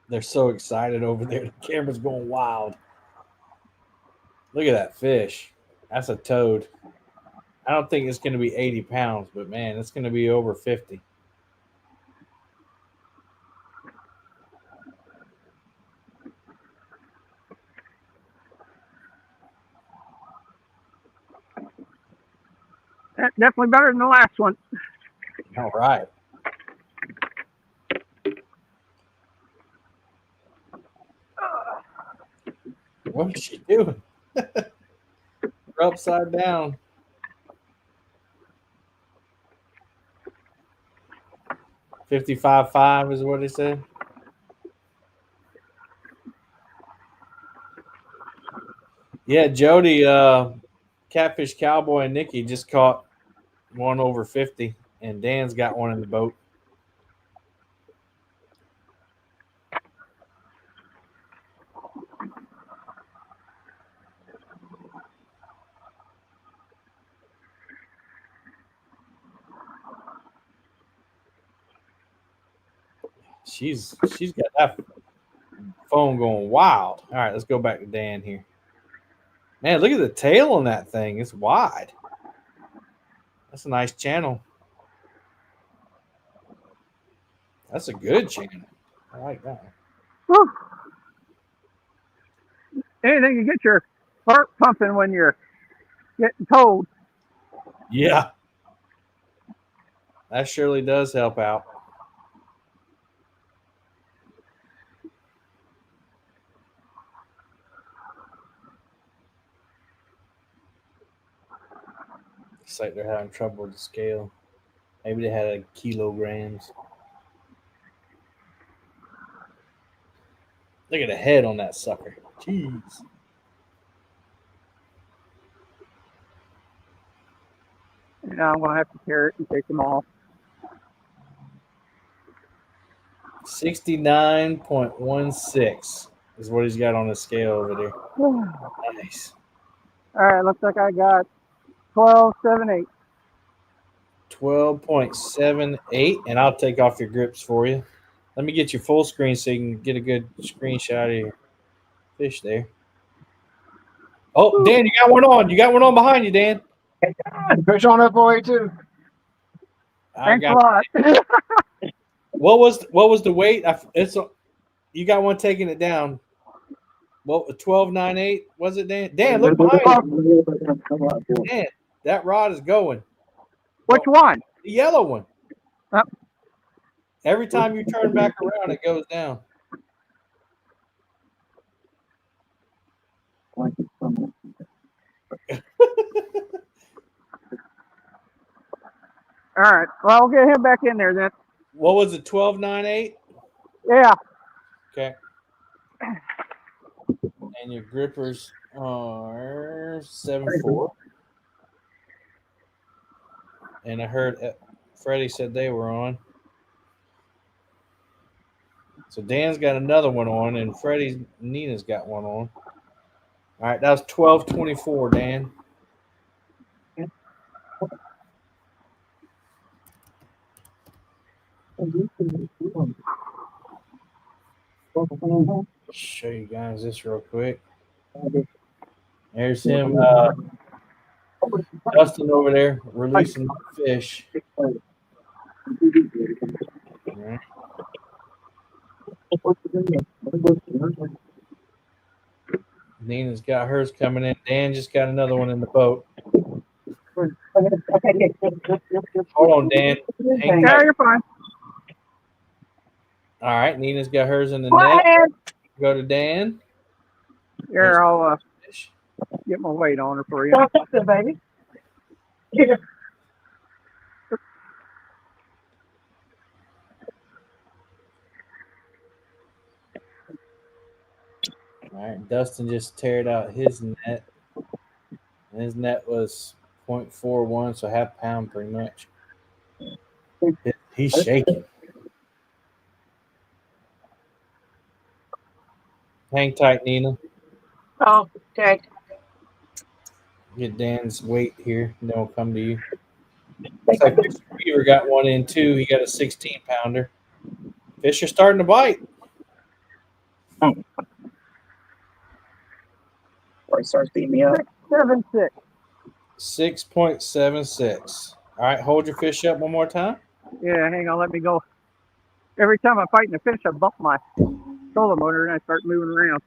They're so excited over there. The camera's going wild. Look at that fish. That's a toad. I don't think it's going to be 80 pounds, but man, it's going to be over 50. That's definitely better than the last one. All right. What is she doing? We're upside down. $55.5 is what he said. Yeah, Jody, Catfish Cowboy and Nikki just caught one over 50, and Dan's got one in the boat. She's got that phone going wild. All right, let's go back to Dan here. Man, look at the tail on that thing. It's wide. That's a nice channel. That's a good channel. I like that. Whew. Anything to get your heart pumping when you're getting cold. Yeah. That surely does help out. Looks like they're having trouble with the scale. Maybe they had kilograms. Look at the head on that sucker. Jeez. Now I'm going to have to tear it and take them off. 69.16 is what he's got on the scale over there. Nice. All right, looks like I got 12.78. 12.78, and I'll take off your grips for you. Let me get your full screen so you can get a good screenshot of your fish there. Oh, Dan, you got one on. You got one on behind you, Dan. Fish on that boy too. I got. What was the weight? You got one taking it down. What 12.98 was it, Dan? Dan, look behind you. Dan, that rod is going. Which one? The yellow one. Oh. Every time you turn back around, it goes down. All right. Well, I'll get him back in there then. What was it? 12.98. Yeah. Okay. And your grippers are 7.4. And I heard Freddie said they were on. So Dan's got another one on, and Nina's got one on. All right, that was 12.24, Dan. Show you guys this real quick. There's him, Dustin over there releasing fish. All right. Nina's got hers coming in. Dan just got another one in the boat. Hold on, Dan. Hang Yeah, tight. you're fine. All right, Nina's got hers in the net. Go to Dan. Here, I'll get my weight on her for you. Baby. All right, Dustin just teared out his net. And his net was 0.41, so half pound pretty much. He's shaking. Hang tight, Nina. Oh, okay. Get Dan's weight here, and then we'll come to you. Looks like Fisher Beaver got one in too. He got a 16-pounder. Fish are starting to bite. Or it starts beating me up. 6.76. 6.76. All right, hold your fish up one more time. Yeah, hang on, let me go. Every time I'm fighting a fish, I bump my trolling motor and I start moving around.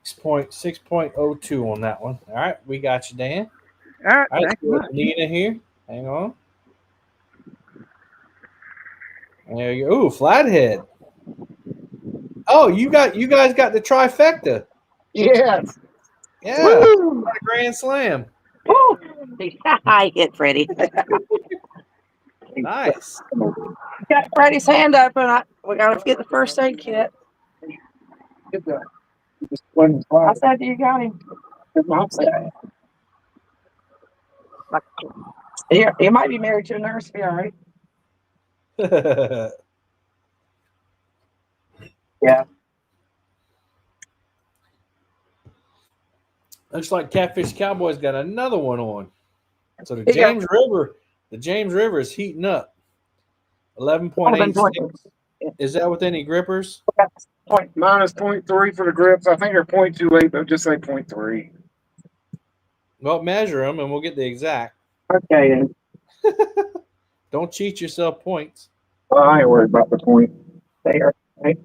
6.02 on that one. All right, we got you, Dan. All right, Let's thanks go with much. Nina here. Hang on. There you go. Ooh, flathead. Oh, you guys got the trifecta. Yes. Yeah. Woo! What a grand slam. Woo! I hit Freddie. Nice. Got Freddie's hand up, and we got to get the first aid kit. I said, "You got him." Mom said, "He might be married to a nurse. Be all right." Yeah. Looks like Catfish Cowboys got another one on. So the Yeah. James River is heating up. 11.86. Is that with any grippers? Minus 0.3 for the grips. I think they're 0.28, but just say 0.3. Well, measure them and we'll get the exact. Okay. Don't cheat yourself points. Well, I ain't worried about the point. There. Right?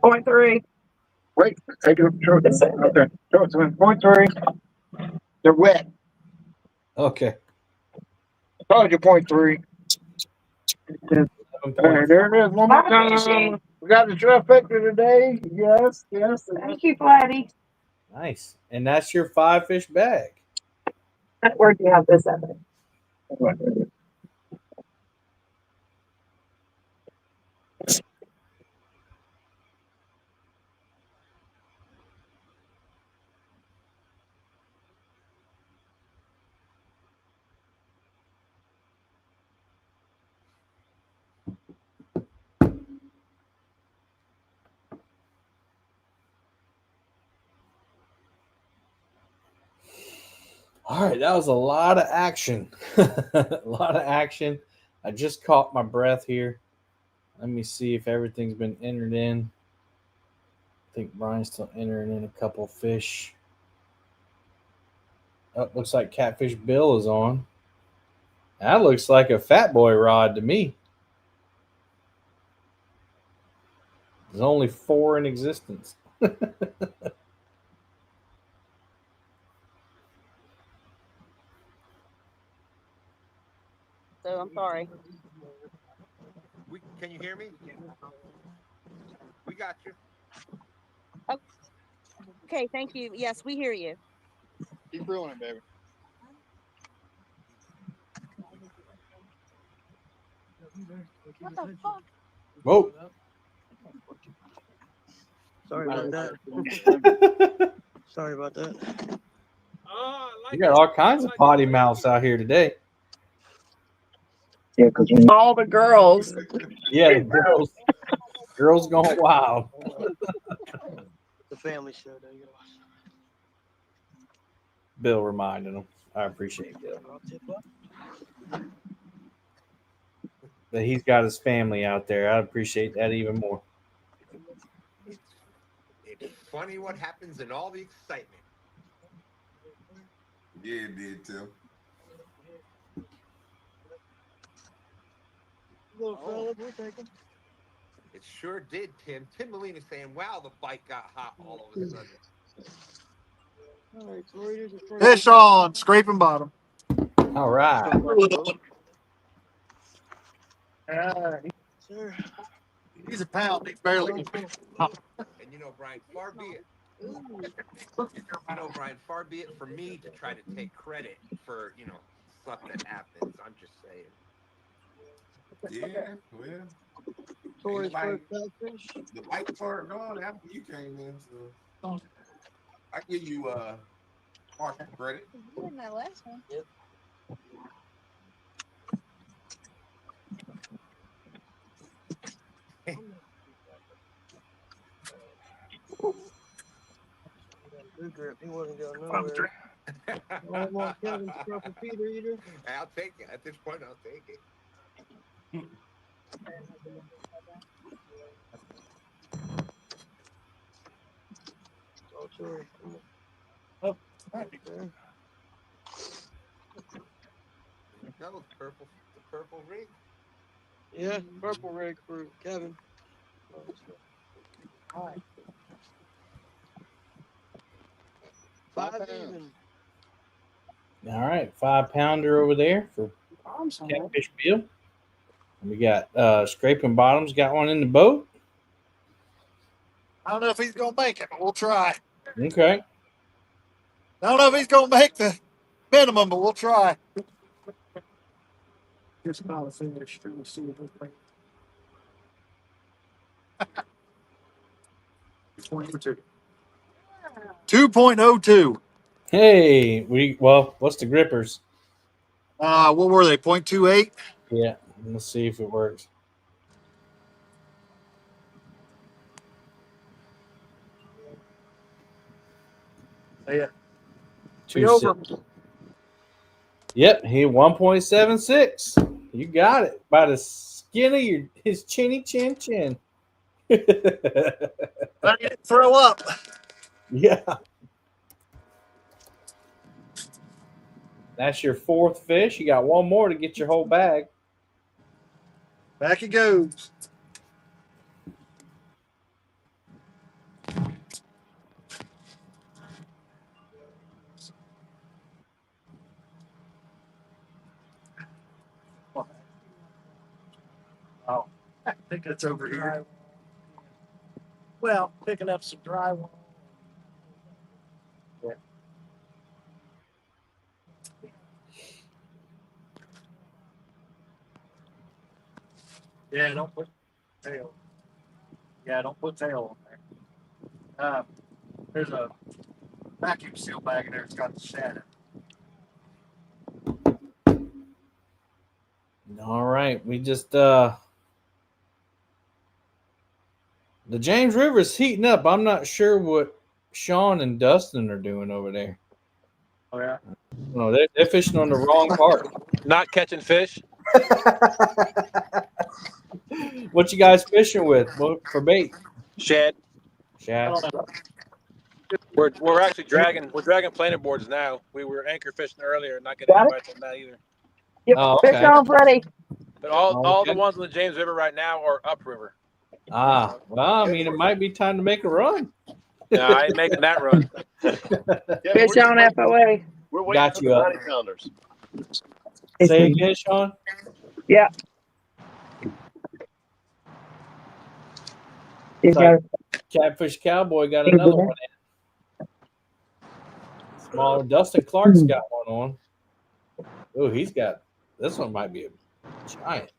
0.3. Wait, take it. Show it. Okay. Show it to him. 0.3. They're wet. Okay. Told you 0.3. There it is. One more time. We got the trifecta today. Yes, yes. Thank you, Flatty. Nice. And that's your 5-fish bag. Where do you have this at? All right, that was a lot of action. A lot of action. I just caught my breath here. Let me see if everything's been entered in. I think Brian's still entering in a couple fish. Oh, looks like Catfish Bill is on. That looks like a fat boy rod to me. There's only 4 in existence. So I'm sorry. Can you hear me? We got you. Oh, okay, thank you. Yes, we hear you. Keep reeling it, baby. What the fuck? Whoa. Sorry about that. Sorry about that. You got all kinds of potty mouths out here today. Yeah, because all the girls. Yeah, the girls going wild. The family show. There you go. Bill reminded him. I appreciate Bill. That he's got his family out there. I appreciate that even more. It's funny what happens in all the excitement. Yeah, it did too. Little fella, we'll take him. It sure did, Tim. Tim Molina saying, wow, the bite got hot all of a sudden. All right, Corey, there's a Fish on, scraping bottom. All right. Sir. He's a pound. He's barely. And you know, Brian, far be it. You know, Brian, far be it for me to try to take credit for, stuff that happens. I'm just saying. Yeah, well. Corey's first catfish. The white part gone after you came in, so I give you partial credit. You in that last one? Yep. Good grip. He wasn't going nowhere. I want Kevin's purple Peter eater. I'll take it. At this point, I'll take it. Oh, sorry. Oh, okay. No, the purple rig. Yeah, purple rig for Kevin. All right. 5 even. All right, 5-pounder over there for Catfish Bill. We got Scraping Bottoms. Got one in the boat. I don't know if he's gonna make it, but we'll try. Okay. I don't know if he's gonna make the minimum, but we'll try. Just about a finish. We'll see if it's 22. 2.02. Hey, what's the grippers? What were they? 0.28? Yeah, let's see if it works. Yeah. Over. Yep, he 1.76. You got it by the skin of his chinny chin chin. Throw up. Yeah. That's your 4th fish. You got one more to get your whole bag. Back he goes. Oh, I think that's over here. Well, picking up some drywall. Yeah. Yeah, don't put tail. Yeah, don't put tail on there. There's a vacuum seal bag in there. It's got the shad in. All right, we just the James River is heating up. I'm not sure what Sean and Dustin are doing over there. Oh yeah. No, they're fishing on the wrong part. Not catching fish. What you guys fishing with for bait? Shad. Shad. We're actually dragging planer boards now. We were anchor fishing earlier, not getting any bites on that either. Yep. Oh, Fish okay. on, Freddie. But all the Okay. ones on the James River right now are upriver. Ah, well, I mean, it might be time to make a run. No, I ain't making that run. Yeah, Fish on FOA. we're waiting Got for you the up. 90 pounders. Say again, Sean. Yeah. It's like Catfish Cowboy got another one in. Smaller. Dustin Clark's got one on. Oh, he's got this one. Might be a giant.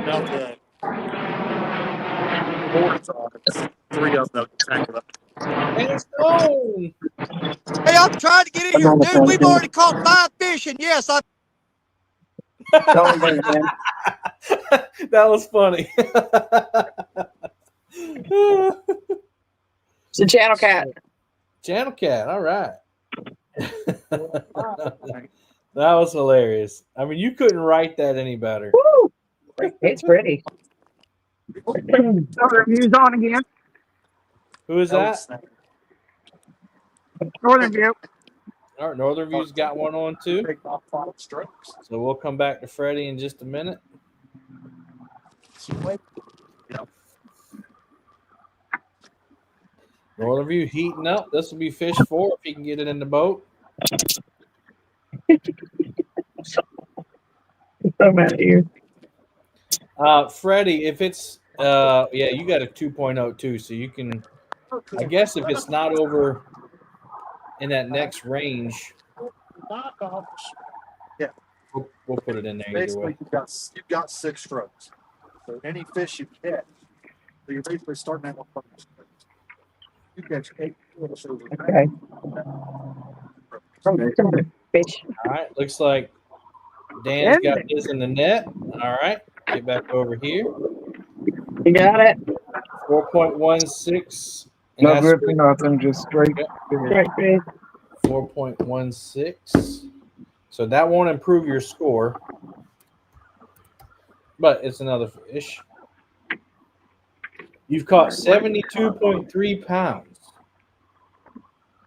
Now the boards on it. 3 of them tangled up. It's gone. Hey, I'm trying to get in here. Dude, we've already caught 5 fish, and yes, I That was funny. It's a channel cat. Channel cat. All right. That was hilarious. I mean, you couldn't write that any better. Woo! It's pretty. Northern View's on again. Who is that? Northern View. All right, Northern View's got one on too. So we'll come back to Freddie in just a minute. Northern View heating up. This will be fish 4 if he can get it in the boat. So mad at you. Freddie, if it's yeah, you got a 2.02, so you can. I guess if it's not over in that next range, Yeah, we'll put it in there either basically way. you've got 6 strokes. So any fish you catch, so you're basically starting out with 5 strokes. You catch 8 fish over Okay. Fish. All right, looks like Dan's got his in the net. All right, get back over here. You got it. 4.16. No grip or nothing, just straight. Straight fish. 4.16. So that won't improve your score, but it's another fish. You've caught 72.3 pounds.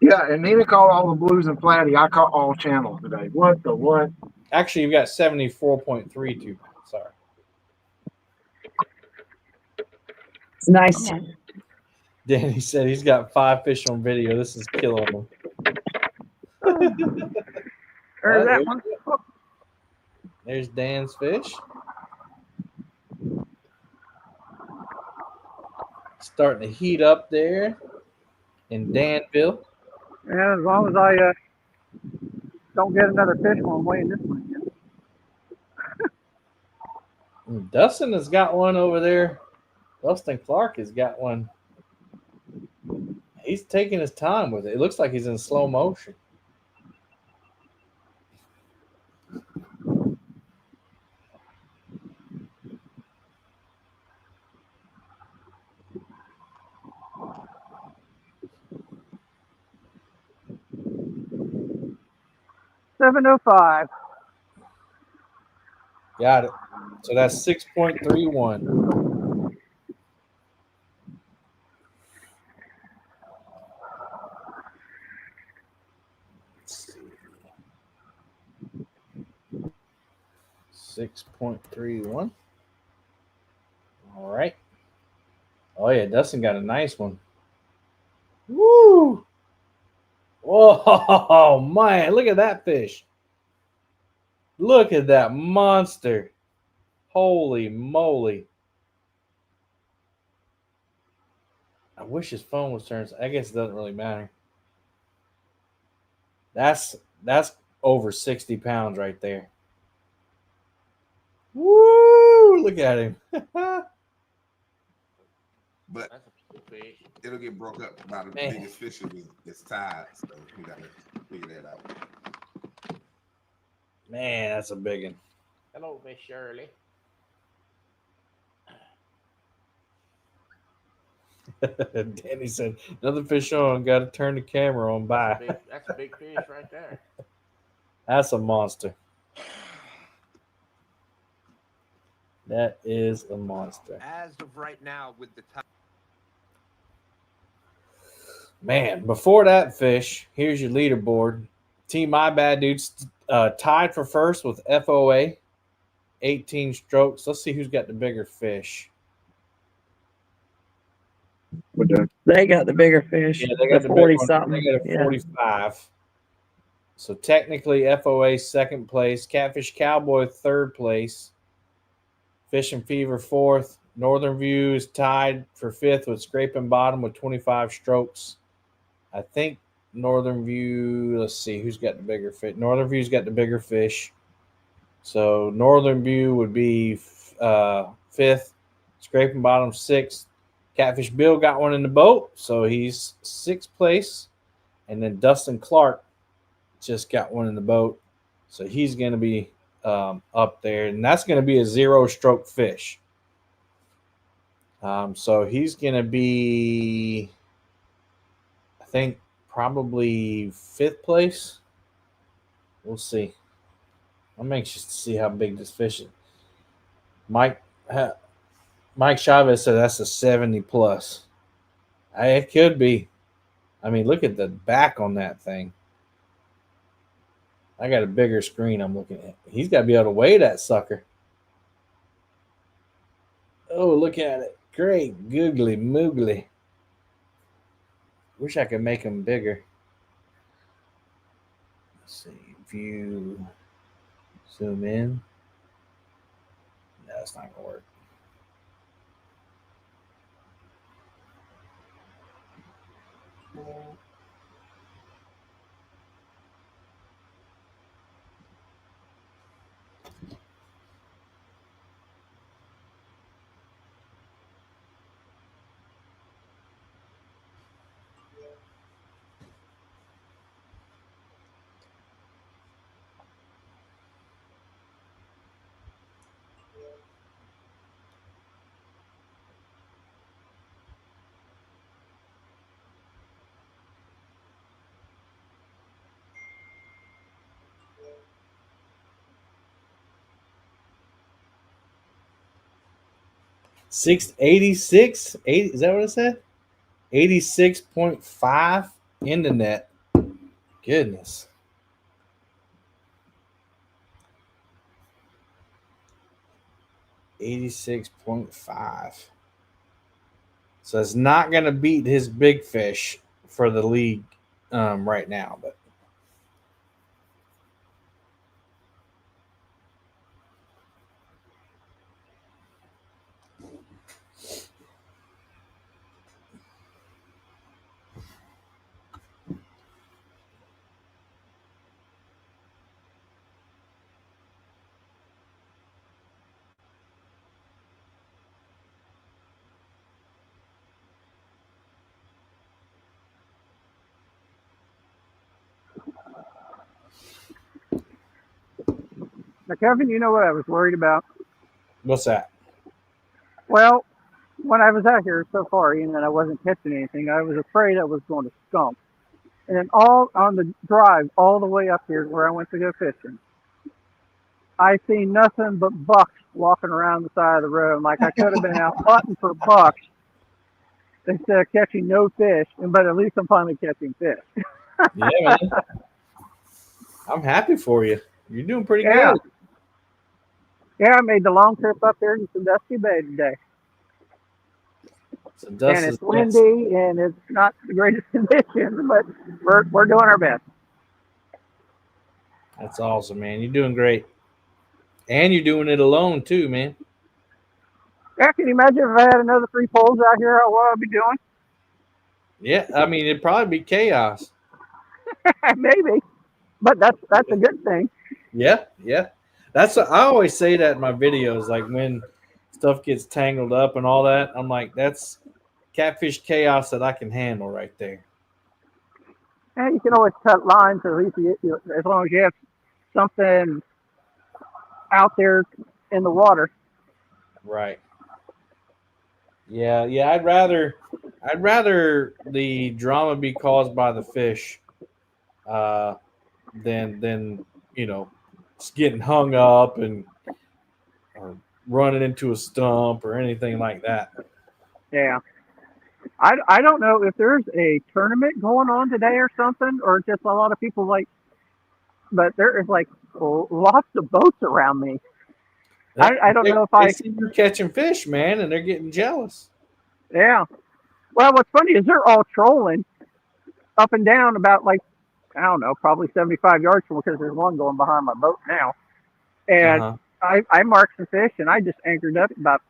Yeah, and Nina caught all the blues and flatty. I caught all channels today. What the what? Actually, you've got 74.32 pounds. Sorry. It's nice. Danny said he's got 5 fish on video. This is killing him. There's that one. There's Dan's fish. Starting to heat up there in Danville. Yeah, as long as I don't get another fish while I'm weighing this one again. Dustin has got one over there. Dustin Clark has got one. He's taking his time with it. It looks like he's in slow motion. $7.05. Got it. So that's 6.31. Let's see. 6.31. All right. Oh yeah, Dustin got a nice one. Woo! Whoa, man, look at that fish. Look at that monster. Holy moly. I wish his phone was turned. I guess it doesn't really matter. That's over 60 pounds right there. Woo! Look at him. But it'll get broke up by the biggest fish is tied, so we gotta figure that out. Man, that's a big one. Hello, Miss Shirley. Danny said, "Another fish on. Got to turn the camera on." Bye. That's a big fish right there. That's a monster. That is a monster. As of right now, with the time. Man, before that fish, here's your leaderboard. Team My Bad Dudes tied for first with FOA, 18 strokes. Let's see who's got the bigger fish. They got the bigger fish. Yeah, they got the 40 big one. something. They got a 45. So technically, FOA second place, Catfish Cowboy third place, Fishing Fever fourth. Northern View is tied for fifth with Scraping Bottom with 25 strokes. I think Northern View, let's see, who's got the bigger fish? Northern View's got the bigger fish. So Northern View would be fifth, Scraping Bottom sixth. Catfish Bill got one in the boat, so he's sixth place. And then Dustin Clark just got one in the boat, so he's going to be up there. And that's going to be a 0-stroke fish. So he's going to be, I think, probably fifth place. We'll see. I'm anxious to see how big this fish is. Mike Chavez said that's a 70 plus. It could be. I mean, look at the back on that thing. I got a bigger screen I'm looking at. He's got to be able to weigh that sucker. Oh, look at it. Great googly moogly. Wish I could make them bigger. Let's see. View. Zoom in. No, it's not going to work. $686. 80, is that what it said? 86.5 in the net. Goodness. $86.5. So it's not going to beat his big fish for the league right now, but Now, Kevin, you know what I was worried about? what's that? Well, when I was out here so far, and I wasn't catching anything, I was afraid I was going to skunk. And then all on the drive all the way up here where I went to go fishing, I seen nothing but bucks walking around the side of the road. Like I could have been out hunting for bucks instead of catching no fish, but at least I'm finally catching fish. Yeah, man. I'm happy for you. You're doing pretty Yeah. good. Yeah, I made the long trip up here to Sandusky Bay today. So And Dust it's is windy and it's not the greatest conditions, but we're doing our best. That's awesome, man. You're doing great. And you're doing it alone too, man. Yeah, can you imagine if I had another 3 poles out here, what I'd be doing? Yeah, I mean it'd probably be chaos. Maybe, but that's a good thing. Yeah. That's what I always say that in my videos, like when stuff gets tangled up and all that. I'm like, that's catfish chaos that I can handle right there. And you can always cut lines, or at least as long as you have something out there in the water. Right. Yeah. I'd rather I'd rather the drama be caused by the fish than just getting hung up or running into a stump or anything like that. Yeah. I don't know if there's a tournament going on today or something, or just a lot of people but there is lots of boats around me. I don't know if They see you're catching fish, man, and they're getting jealous. Yeah. Well, what's funny is they're all trolling up and down about I don't know, probably 75 yards from because there's one going behind my boat now. And I marked some fish and I just anchored up about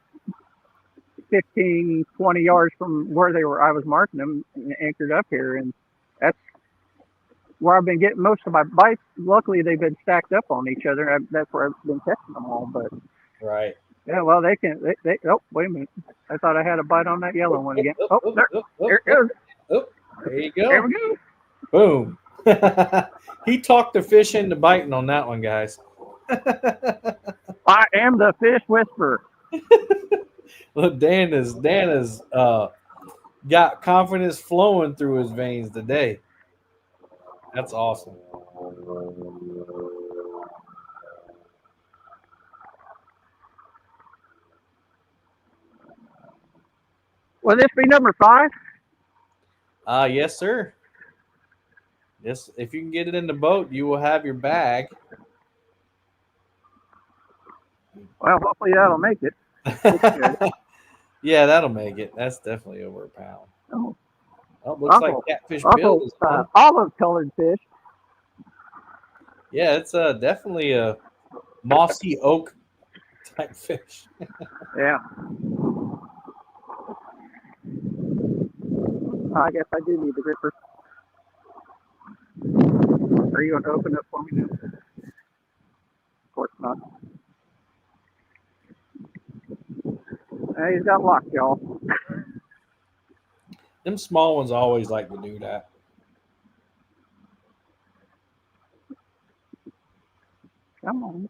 15, 20 yards from where I was marking them and anchored up here. And that's where I've been getting most of my bites. Luckily, they've been stacked up on each other. That's where I've been catching them all. But right. Yeah, well, they can. Oh, wait a minute. I thought I had a bite on that yellow one again. Oh, there it goes. There you go. There we go. Boom. He talked the fish into biting on that one, guys. I am the fish whisperer. Look, Dan is got confidence flowing through his veins today. That's awesome. Will this be number 5? Yes, sir. Yes, if you can get it in the boat, you will have your bag. Well, hopefully that'll make it. Yeah, that'll make it. That's definitely over a pound. Oh, looks like Catfish Bill is olive colored fish. Yeah, it's definitely a mossy oak type fish. Yeah. I guess I do need the gripper. Are you going to open it for me now? Of course not. He's got locked, y'all. Them small ones always like to do that. Come on.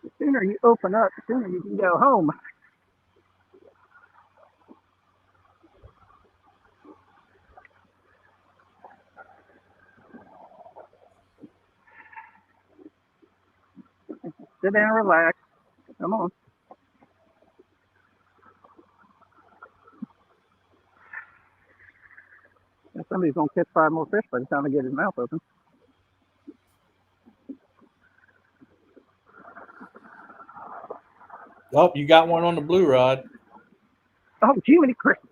The sooner you open up, the sooner you can go home. Sit down and relax. Come on. And somebody's going to catch 5 more fish by the time I get his mouth open. Oh, you got one on the blue rod. Oh, Jiminy Christmas.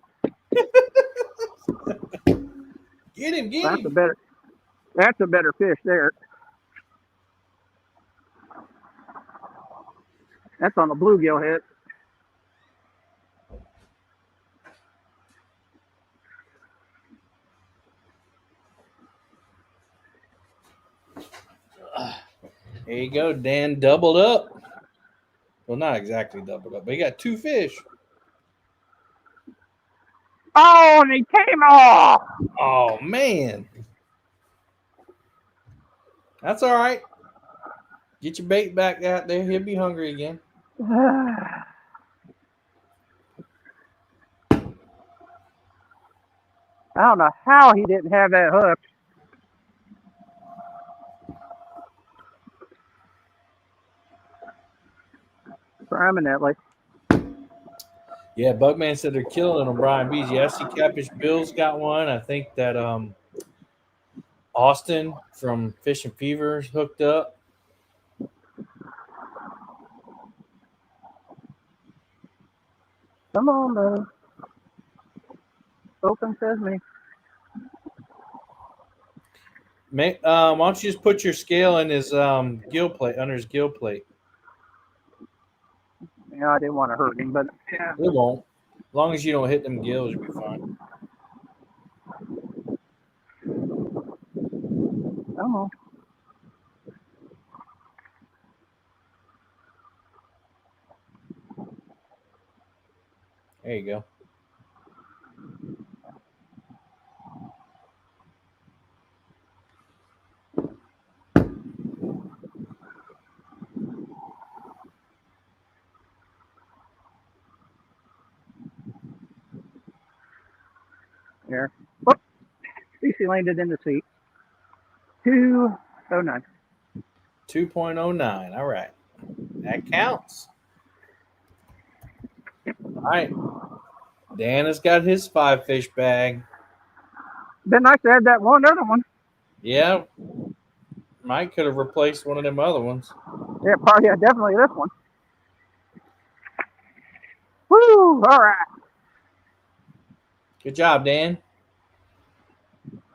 Get him. That's a better fish there. That's on the bluegill head. There you go. Dan doubled up. Well, not exactly doubled up, but he got 2 fish. Oh, and he came off. Oh, man. That's all right. Get your bait back out there. He'll be hungry again. I don't know how he didn't have that hook. Permanently. Yeah, Bugman said they're killing it on Brian B's. Yeah, I see Catfish Bill's got one. I think that Austin from Fish and Fever's hooked up. Come on, though. Open sesame. Why don't you just put your scale in his gill plate, under his gill plate? Yeah, I didn't want to hurt him, but yeah. It won't. As long as you don't hit them gills, you'll be fine. Come on. There you go. there. Oh, at least he landed in the seat. 209. 2.09. All right. That counts. All right. Dan has got his 5 fish bag. Been nice to add that one other one. Yeah. Mike could have replaced one of them other ones. Yeah, probably, yeah, definitely this one. Woo! All right. Good job, Dan.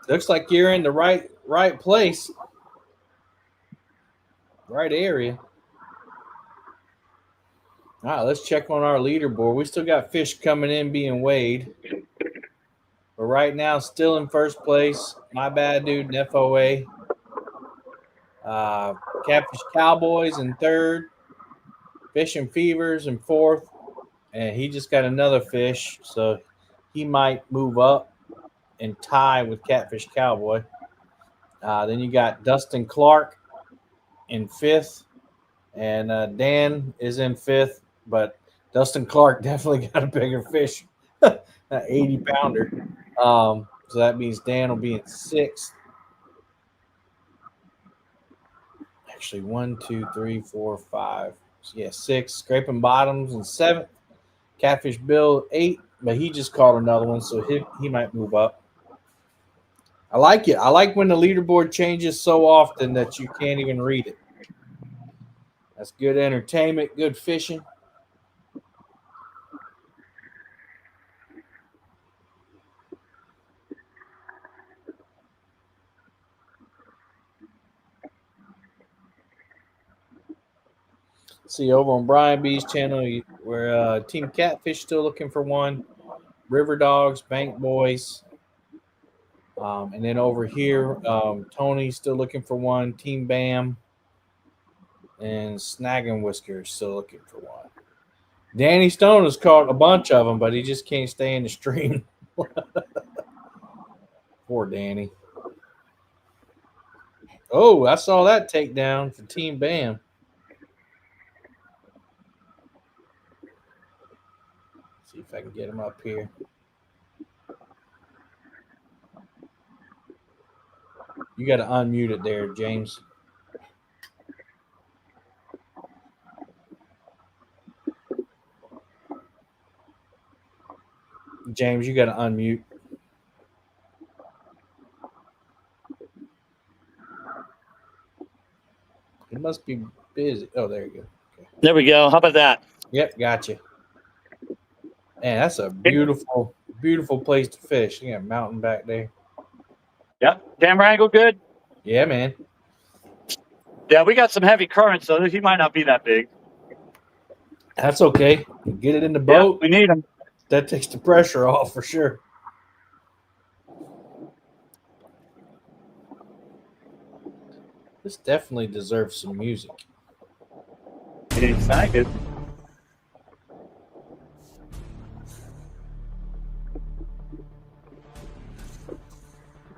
Looks like you're in the right place. Right area. All right, let's check on our leaderboard. We still got fish coming in being weighed. But right now, still in first place. My bad, dude, and FOA. Catfish Cowboys in third. Fishing Fevers in fourth. And he just got another fish, so he might move up and tie with Catfish Cowboy. Then you got Dustin Clark in fifth. And Dan is in fifth. But Dustin Clark definitely got a bigger fish. That 80-pounder. So that means Dan will be in sixth. Actually, 1, 2, 3, 4, 5. Yeah, 6. Scraping Bottoms in seventh. Catfish Bill 8, but he just caught another one, so he might move up. I like it. I like when the leaderboard changes so often that you can't even read it. That's good entertainment, good fishing. See, over on Brian B's channel, where Team Catfish still looking for one. River Dogs, Bank Boys. And then over here, Tony's still looking for one. Team Bam. And Snagging Whiskers still looking for one. Danny Stone has caught a bunch of them, but he just can't stay in the stream. Poor Danny. Oh, I saw that takedown for Team Bam. See if I can get him up here. You got to unmute it there, James. James, you got to unmute. It must be busy. Oh, there you go. Okay. There we go. How about that? Yep, gotcha. Man, that's a beautiful, beautiful place to fish. You got a mountain back there. Yep. Camera angle good? Yeah, man. Yeah, we got some heavy currents, so he might not be that big. That's okay. You get it in the boat. Yep, we need him. That takes the pressure off for sure. This definitely deserves some music. Excited.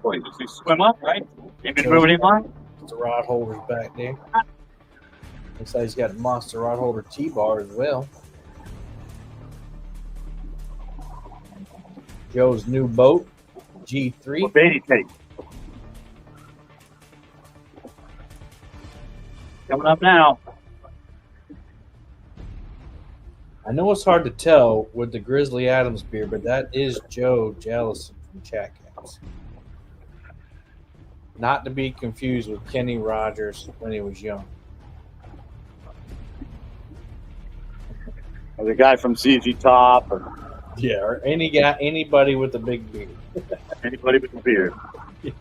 Boy, does he swim up, right? Ain't been moving him on? The rod holder's back there. Looks like he's got a monster rod holder T-bar as well. Joe's new boat, G3. What bait he take? Coming up now. I know it's hard to tell with the Grizzly Adams beer, but that is Joe Jellison from Chat Cats. Not to be confused with Kenny Rogers when he was young. Or the guy from CG Top. Or yeah, or anybody with a big beard. Anybody with a beard. Yeah.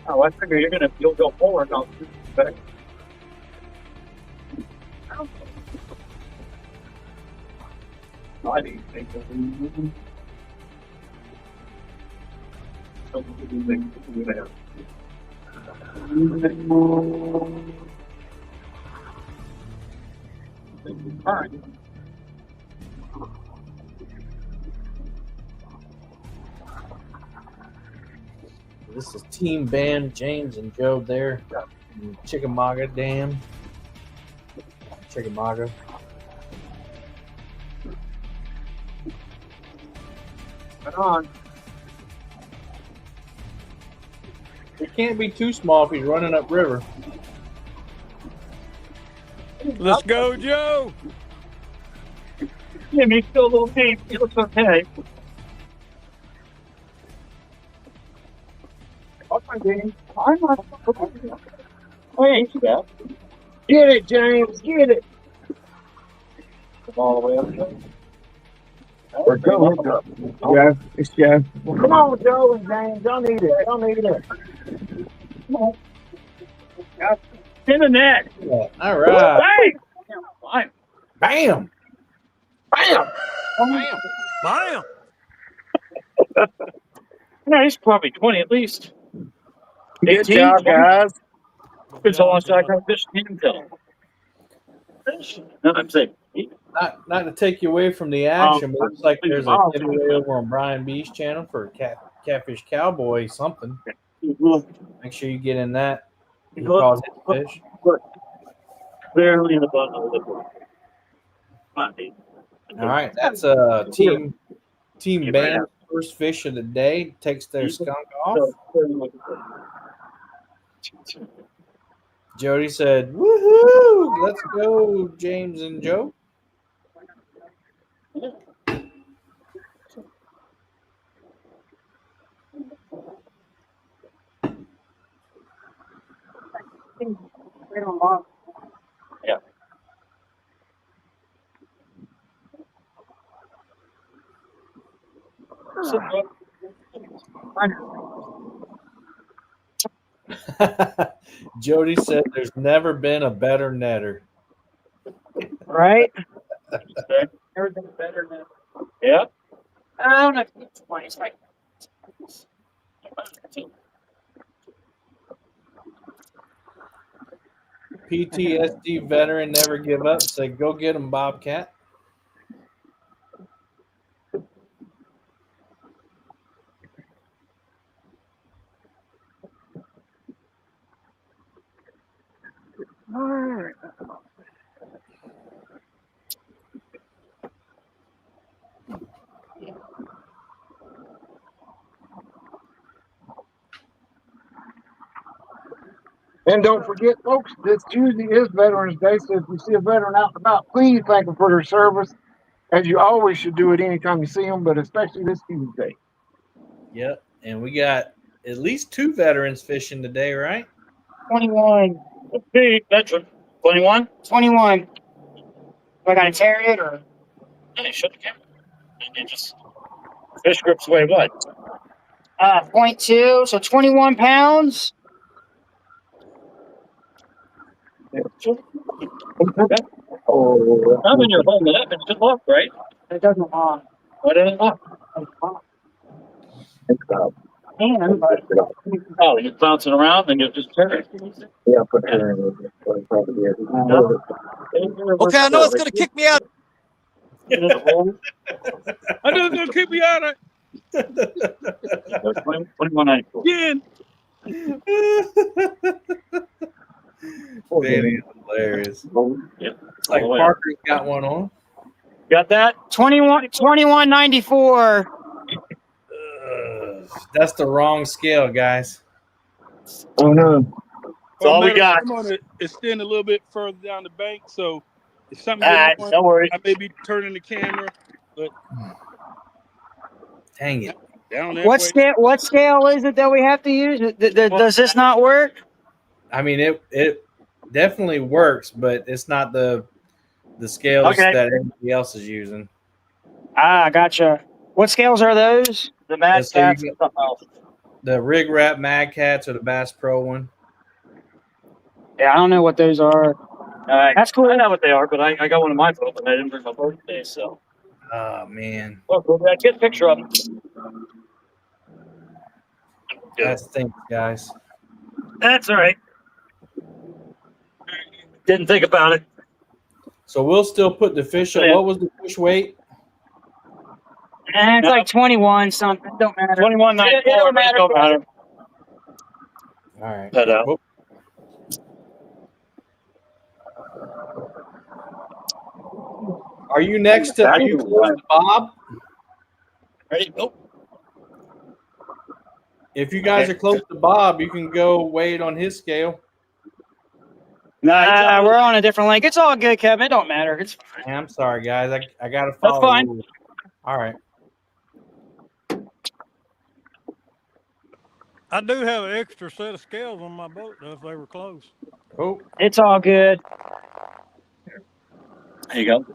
Oh, I figure you'll go forward. I'll shoot back. I didn't think that we moving. All right. This is Team Bam, James and Joe there. Chickamauga Dam. Chickamauga. Right on. It can't be too small if he's running upriver. Let's go, Joe. Yeah, he's still a little deep. He looks okay. I'm not. Oh, yeah, he's bad. Get it, James. Get it. All the way up there. We're going up. Yeah, it's Jeff. Well, come on, Joe and James. Y'all need it. Y'all need it. In the net. All right. Fine. Bam. Bam. Bam. Bam. Yeah, he's probably 20 at least. Good 18, job, 20. guys. It's all I can fish can tell. No, I'm saying. Not to take you away from the action, but it looks like there's a giveaway over on Brian B's channel for Catfish Cowboy something. Make sure you get in that. He calls it fish. Barely in the bottom of the boat. All right, that's team band first fish of the day. Takes their skunk off. Jody said, "Woohoo! Let's go, James and Joe." Yeah. Jody said, "There's never been a better netter." Right? Never been better than. Yeah. I don't know if it's 20. It's like PTSD veteran never give up. Said, "Go get him, Bobcat." All right. And don't forget, folks, this Tuesday is Veterans Day, so if you see a veteran out and about, please thank them for their service, as you always should do it anytime you see them, but especially this Tuesday. Yep, and we got at least 2 veterans fishing today, right? 21. Big veteran. 21? 21. Do I got to carry it or? Yeah, you shut the camera. You just fish grips weigh what? 0.2, so 21 pounds. Oh, How when you're holding it up, it's just locked, right? It doesn't lock. Why didn't it lock? And Oh, you're bouncing around, then you'll just turn it. yeah, put her in it. Okay, I know it's gonna kick me out. I know it's gonna kick me out of it. 21.94. Again. That is hilarious. Yep. It's like Parker's got one on. Got that? 21.94. That's the wrong scale, guys. Oh no. That's all we got. I'm gonna extend a little bit further down the bank, so if something Alright, goes no worries. I may be turning the camera, but Dang it. down that What way. scale? What scale is it that we have to use? Does this not work? I mean, it definitely works, but it's not the scales Okay. that everybody else is using. Gotcha. What scales are those? The Mad So you Cats get- and something else. The Rig Wrap Mad Cats or the Bass Pro one. Yeah, I don't know what those are. That's cool. I know what they are, but I got one in my boat, but I didn't bring my boat today, so. Oh man, Look, we'll get a picture of them. that stinks, guys. That's all right. Didn't think about it. So we'll still put the fish up. Yeah. What was the fish weight? And it's like 21 something. Don't matter. 21.94. It don't matter. Don't matter. All right. Head out. Whoop. Are you next to? Are you close to Bob? Ready? Go. If you guys are close to Bob, you can go weigh it on his scale. No, we're on a different link. It's all good, Kevin. It don't matter. It's fine. Hey, I'm sorry, guys. I got to That's follow fine. the rules. All right. I do have an extra set of scales on my boat, though, if they were close. Oh, It's all good. there you go.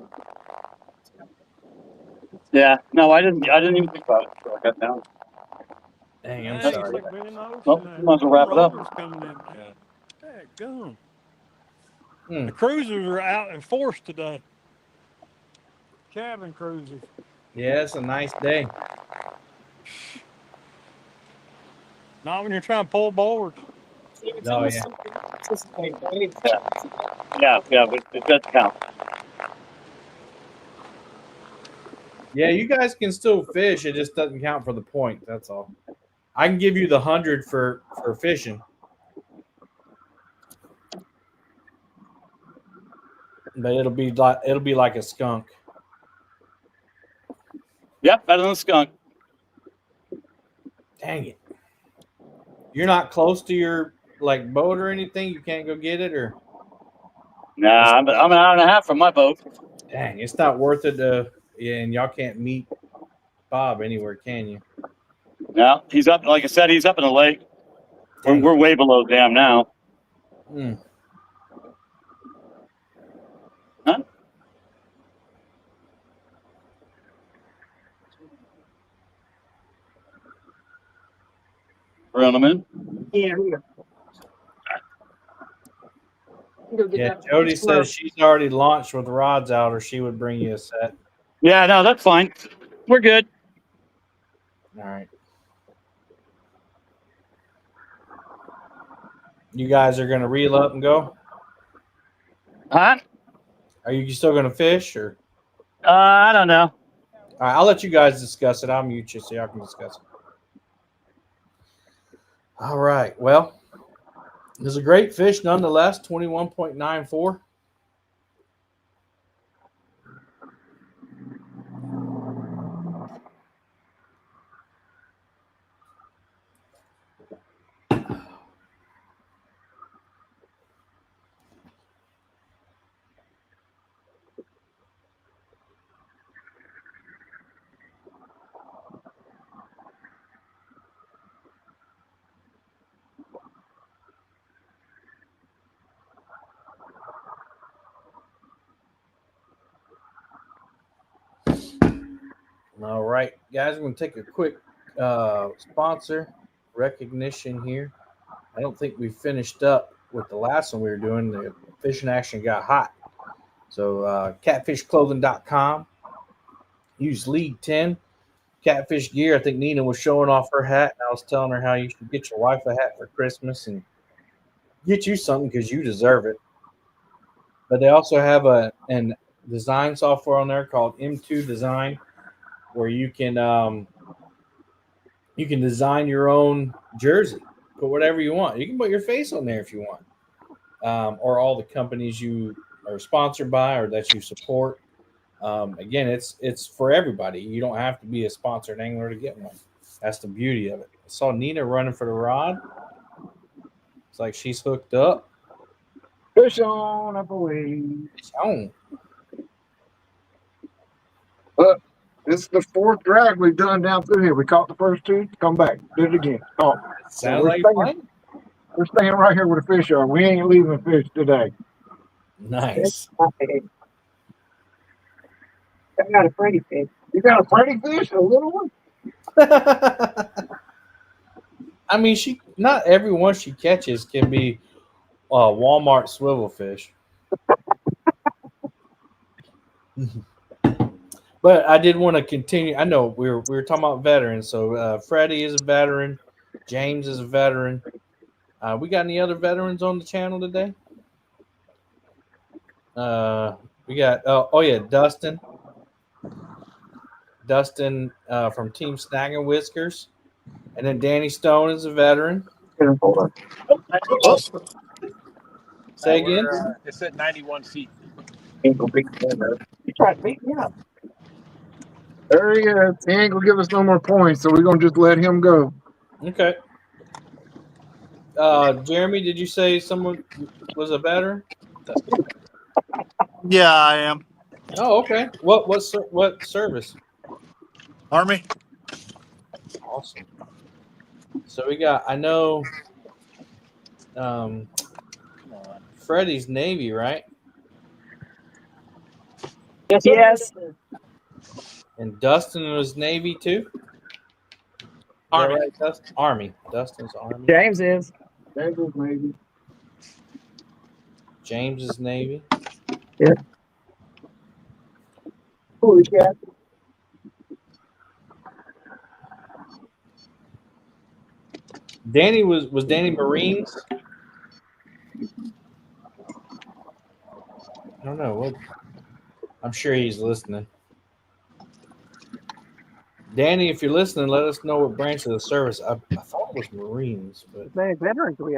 Yeah. No, I didn't even think about it until I got down. dang, I'm Dang, it's sorry. like being in the ocean. Well, Now. you might as well Them wrap it up. rollers coming in. Yeah. Gone. Hmm. The cruisers are out in force today. Cabin cruisers. Yeah, it's a nice day. Not when you're trying to pull boards. Oh, yeah. Yeah, but it does count. Yeah, you guys can still fish. It just doesn't count for the point. That's all. I can give you the 100 for fishing, but it'll be like a skunk. Yep, better than a skunk. Dang it! You're not close to your boat or anything. You can't go get it, or Nah, I'm an hour and a half from my boat. dang, it's not worth it to. Yeah, and y'all can't meet Bob anywhere, can you? No, he's up. Like I said, he's up in the lake. We're way below dam now. Hmm. Huh? Run them in. Yeah. Yeah, Jody says she's already launched with rods out, or she would bring you a set. Yeah, no, that's fine. We're good. All right. You guys are gonna reel up and go? Huh? Are you still gonna fish, or? I don't know. All right, I'll let you guys discuss it. I'll mute you so y'all can discuss it. All right. Well, it was a great fish nonetheless. 21.94. All right, guys, we're going to take a quick sponsor recognition here. I don't think we finished up with the last one we were doing. The fishing action got hot. So catfishclothing.com. Use League 10. Catfish gear. I think Nina was showing off her hat, and I was telling her how you should get your wife a hat for Christmas and get you something because you deserve it. But they also have an design software on there called M2 Design, where you can design your own jersey. Put whatever you want. You can put your face on there if you want, or all the companies you are sponsored by or that you support. Again, it's for everybody. You don't have to be a sponsored angler to get one. That's the beauty of it. I saw Nina running for the rod. It's like she's hooked up. Fish on up away. Fish on. But this is the fourth drag we've done down through here. We caught the first two. Come back. Do it again. Oh, Sounds like fun. We're staying right here where the fish are. We ain't leaving fish today. Nice. I got a pretty fish. You got a pretty fish? A little one? I mean, not every one she catches can be Walmart swivel fish. But I did want to continue. I know we were talking about veterans. So Freddie is a veteran. James is a veteran. We got any other veterans on the channel today? We got Dustin. Dustin from Team Snag and Whiskers, and then Danny Stone is a veteran. Say again. It's at 91 feet. Right, beat me up. There he is. He ain't gonna give us no more points, so we're gonna just let him go. Okay. Jeremy, did you say someone was a veteran? Yeah, I am. Oh, okay. What service? Army. Awesome. So we got. I know. Freddie's Navy, right? Yes. And Dustin was Navy too. Is Army. that right, Dustin? Army. Dustin's Army. James is. James is maybe. James is Navy. Yeah. Holy cat. Danny was Danny Marines? I don't know. What? I'm sure he's listening. Danny, if you're listening, let us know what branch of the service. I thought it was Marines, As many veterans we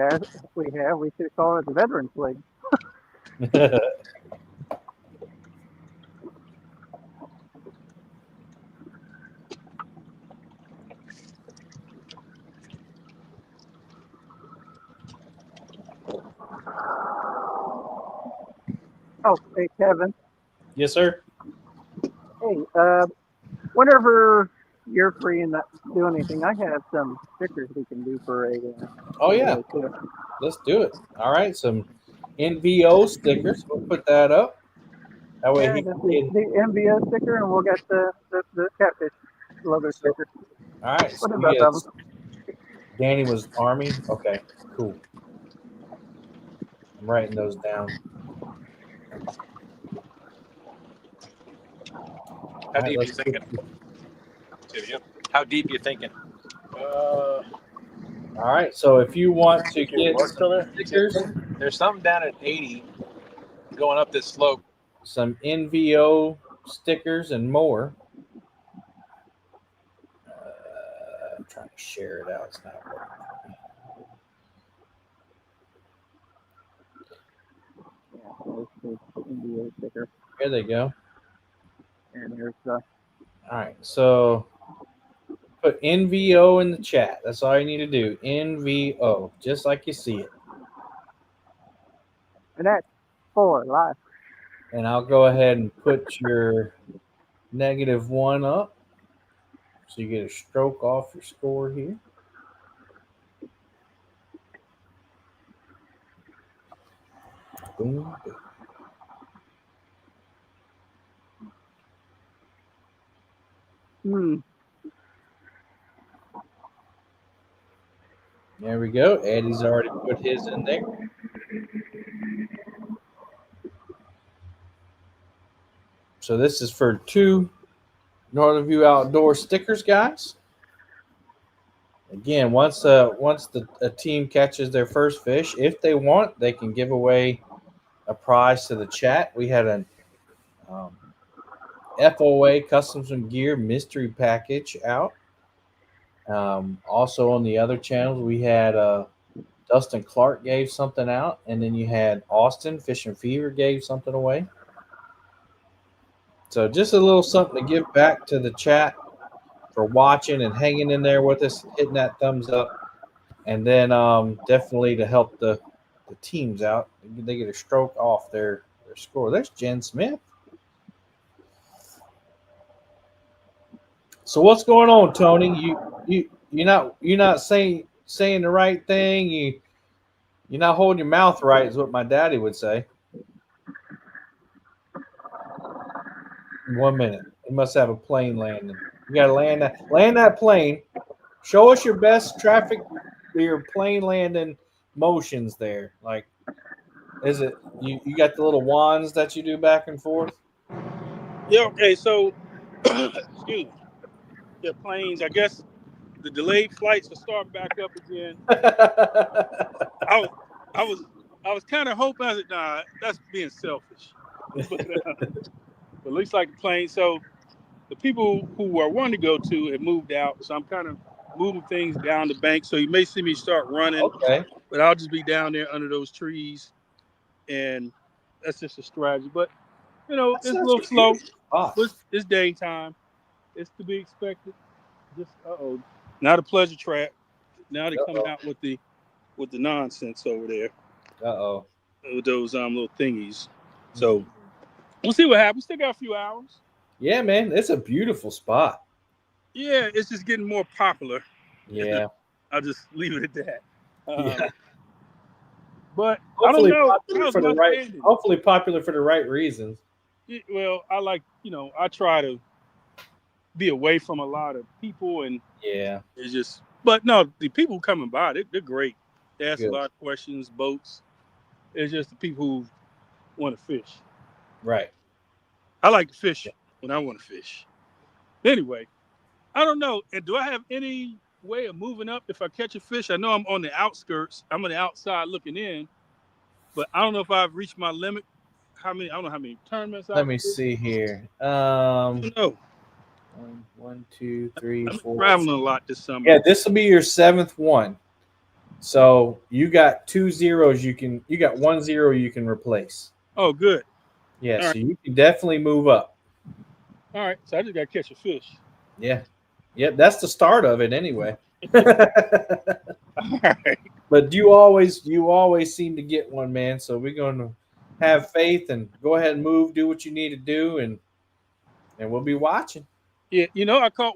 should call it the Veterans League. but Oh, hey Kevin. yes, sir. Hey, whenever you're free and not doing anything, I have some stickers we can do for a. Oh yeah, let's do it. All right, some NVO stickers. We'll put that up. That way Yeah, he just can. the MVO sticker, and we'll get the Catfish logo sticker. All right, so What you about get them? Danny was Army. Okay, cool. I'm writing those down. How deep you thinking? How deep you thinking? All right, so if you want to Can we get work some over there? stickers, There's something down at 80 going up this slope. some NVO stickers, and more. I'm trying to share it out. It's not working. MVO sticker. Here they go. And there's All right, so put NVO in the chat. That's all you need to do. NVO, just like you see it. and that's for life. And I'll go ahead and put your -1 up, so you get a stroke off your score here. Boom. There we go. Eddie's already put his in there. So this is for 2 Northern View Outdoor stickers, guys. Again, once a team catches their first fish, if they want, they can give away a prize to the chat. We had an FOA Customs and Gear mystery package out. Also on the other channels, we had Dustin Clark gave something out, and then you had Austin Fish and Fever gave something away. So just a little something to give back to the chat for watching and hanging in there with us, hitting that thumbs up, and then definitely to help the teams out. They get a stroke off their score. There's Jen Smith. So what's going on, Tony? You're not saying the right thing. You're not holding your mouth right, is what my daddy would say. 1 minute. You must have a plane landing. You got to land that plane. Show us your best your plane landing motions there. Like, is it you got the little wands that you do back and forth? Yeah. Okay. So, excuse me. Yeah, planes. I guess the delayed flights are starting back up again. I was kind of hoping. I said, nah, that's being selfish. But it looks like the plane. So the people who I wanted to go to have moved out. So I'm kind of moving things down the bank. So you may see me start running. Okay. But I'll just be down there under those trees, and that's just a strategy. But You know, That's it's a such little a slow, beautiful spot. but it's daytime. It's to be expected. Just not a pleasure trap. Now they're coming out with the nonsense over there with those little thingies. So we'll see what happens. Still got a few hours. Yeah, man, it's a beautiful spot. Yeah, it's just getting more popular. Yeah. I'll just leave it at that. Yeah. But Hopefully I don't know. popular How's for the my right. standing? Hopefully popular for the right reasons. Well, I like, I try to be away from a lot of people, and Yeah. it's just. But no, the people coming by, they're great. They ask Good. a lot of questions, boats. It's just the people who want to fish. Right. I like to fish when I want to fish. Anyway, I don't know. And do I have any way of moving up if I catch a fish? I know I'm on the outskirts. I'm on the outside looking in, but I don't know if I've reached my limit. I don't know how many tournaments Let I've me fished. see here. I don't know. One, two, three, I'm four. traveling a lot this summer. Yeah, this will be your 7th one. So you got 2 zeros. You got 1 0 you can replace. Oh, good. Yeah, All so right. you can definitely move up. All right. So I just got to catch a fish. Yeah. Yep, that's the start of it anyway. All right. But you always seem to get one, man. So we're going to have faith and go ahead and move, do what you need to do, and we'll be watching. Yeah, I caught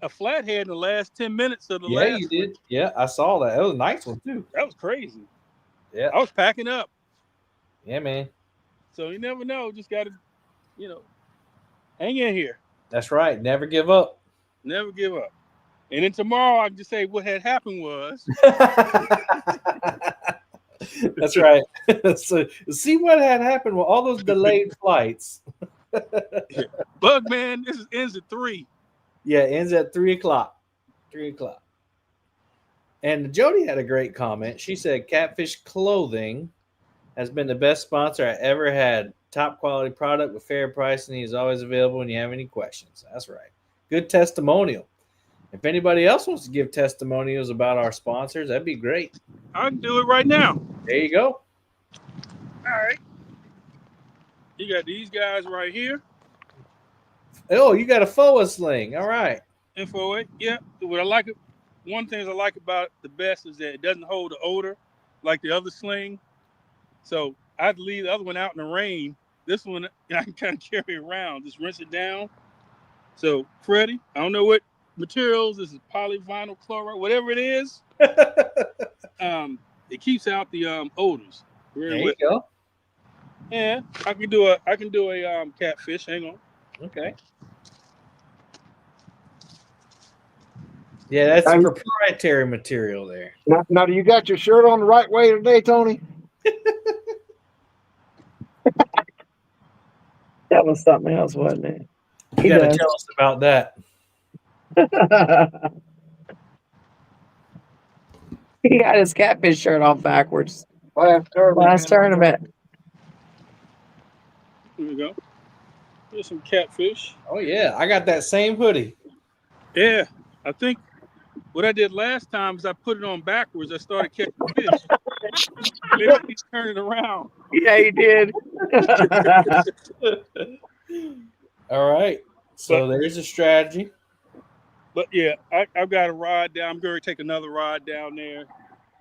a flathead in the last 10 minutes of the Yeah, you last one. did. Yeah, I saw that. That was a nice one too. That was crazy. Yeah. I was packing up. Yeah, man. So you never know. Just got to, hang in here. That's right. Never give up. Never give up. And then tomorrow I can just say what had happened was. That's right. So see what had happened with all those delayed flights. Bugman, this ends at 3. Yeah, ends at 3:00. 3:00. And Jody had a great comment. She said, "Catfish Clothing has been the best sponsor I ever had. Top quality product with fair pricing. He's always available when you have any questions." That's right. Good testimonial. If anybody else wants to give testimonials about our sponsors, that'd be great. I can do it right now. There you go. All right. You got these guys right here. Oh, you got a FOA sling. All right. Info 8. Yeah. One thing I like about it the best is that it doesn't hold the odor like the other sling. So I'd leave the other one out in the rain. This one I can kind of carry around, just rinse it down. So Freddie, I don't know what materials. This is polyvinyl chloride, whatever it is. It keeps out the odors. There you go. Yeah, I can do a catfish. Hang on. Okay. Yeah, that's proprietary material there. Now, do you got your shirt on the right way today, Tony? That was something else, wasn't it? You got to tell us about that. He got his catfish shirt on backwards. Last tournament. Here we go. Here's some catfish. Oh yeah, I got that same hoodie. Yeah, I think what I did last time is I put it on backwards. I started catching fish. Maybe I need to turn it around. Yeah, you did. All right. So there's a strategy. But yeah, I've got a rod down. I'm going to take another rod down there,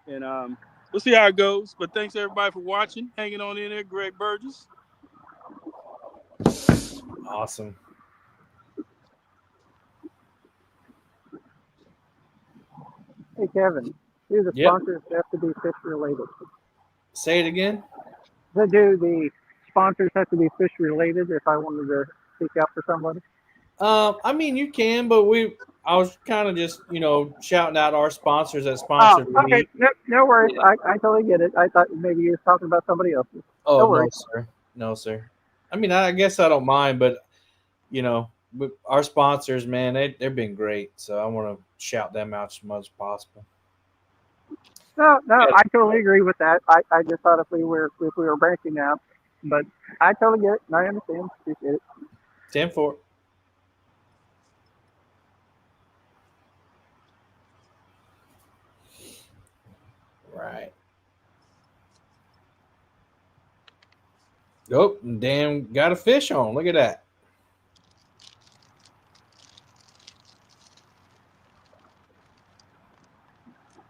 and we'll see how it goes. But thanks everybody for watching, hanging on in there. Greg Burgess. Awesome. Hey, Kevin, do the sponsors have to be fish related? Say it again. Do the sponsors have to be fish related if I wanted to speak out for somebody? I mean, you can, but I was kind of just, shouting out our sponsors that sponsored the okay. meet. No worries. Yeah. I totally get it. I thought maybe you were talking about somebody else's. Oh, no worries. sir. No, sir. I mean, I guess I don't mind, but, our sponsors, man, they've been great. So I want to shout them out as much as possible. No, I totally agree with that. I just thought if we were branching out, but I totally get it. And I understand. Appreciate it. 10-4. Right. Oh, damn, got a fish on. Look at that.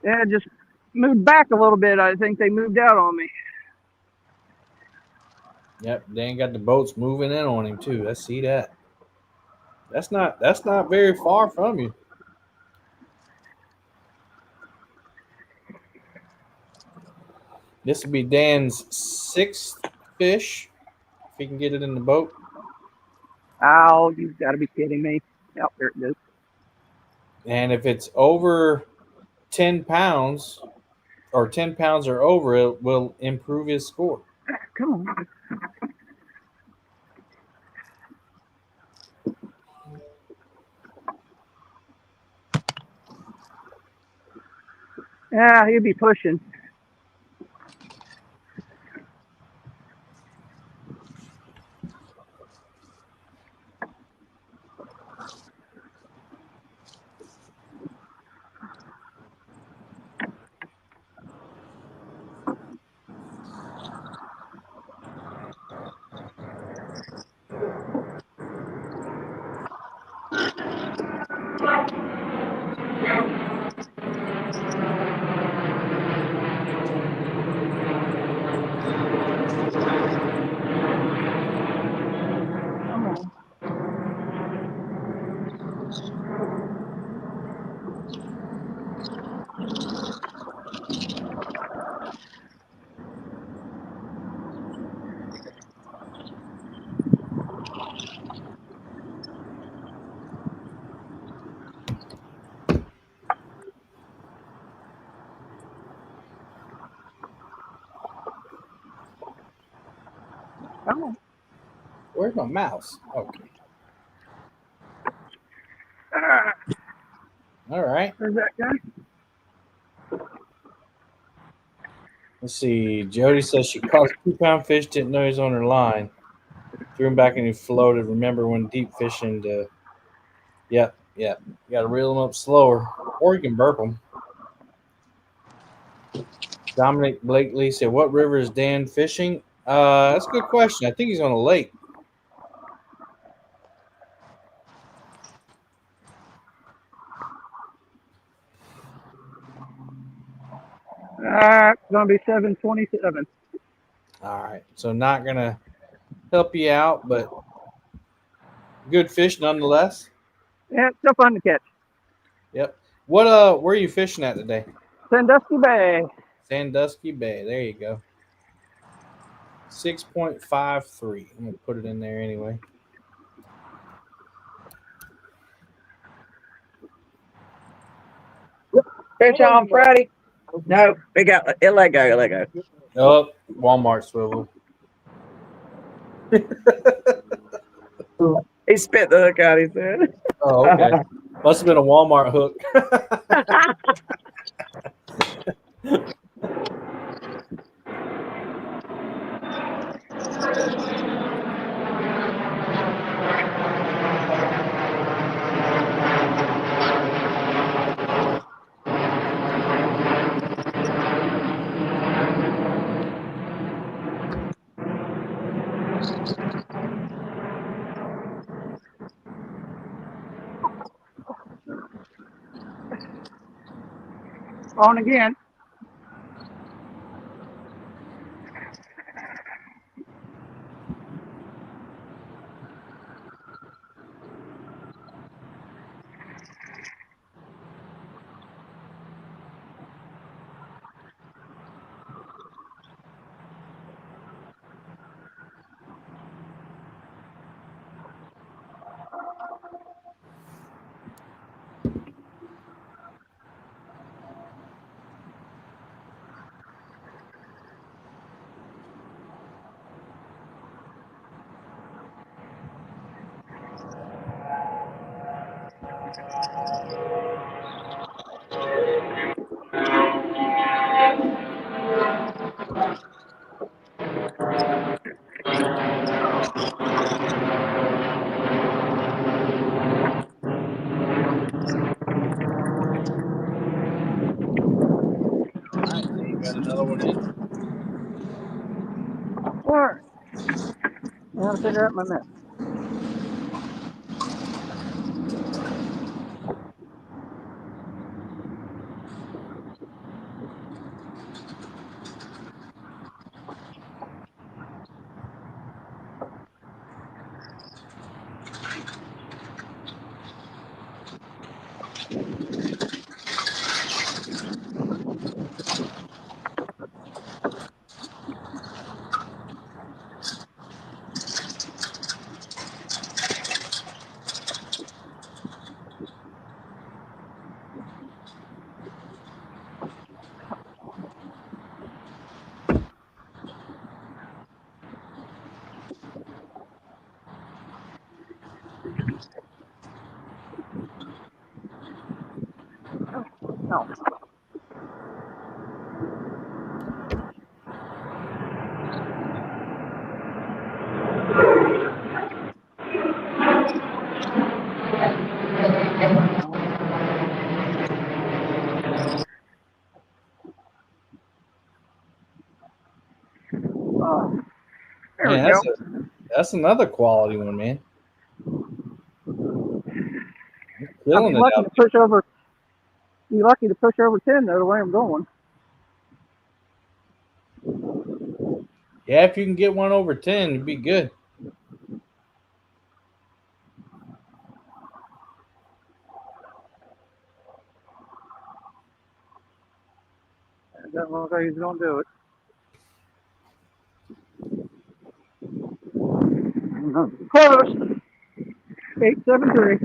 Yeah, just moved back a little bit. I think they moved out on me. Yep, Dan got the boats moving in on him too. I see that. That's not very far from you. This will be Dan's 6th fish if he can get it in the boat. Oh, you've got to be kidding me. Yep, there it is. And if it's over 10 pounds or 10 pounds or over, it will improve his score. Come on. Yeah, he'll be pushing. Come on. Come on. Where's my mouse? Okay. All right. Where's that guy? Let's see. Jody says she caught a 2-pound fish, didn't know he was on her line. Threw him back and he floated. Remember when deep fishing to. Yep. You got to reel them up slower, or you can burp them. Dominic Blakely said, "What river is Dan fishing?" That's a good question. I think he's on a lake. It's going to be 7:27. All right. So not going to help you out, but good fish nonetheless. Yeah, it's still fun to catch. Yep. Where are you fishing at today? Sandusky Bay. Sandusky Bay. There you go. 6.53. I'm going to put it in there anyway. Fish on Friday? No, we got it. Let go. Oh, Walmart swivel. He spit the hook out, he said. Oh, okay. Must have been a Walmart hook. On again. All right, you got another one in. Where? I gotta figure out my net. No. There we Man, go. that's another quality one, man. I'll Killing be it lucky out to push over. Be lucky to push over 10 though, the way I'm going. Yeah, if you can get one over 10, it'd be good. It doesn't look like he's gonna do it. Close. 873.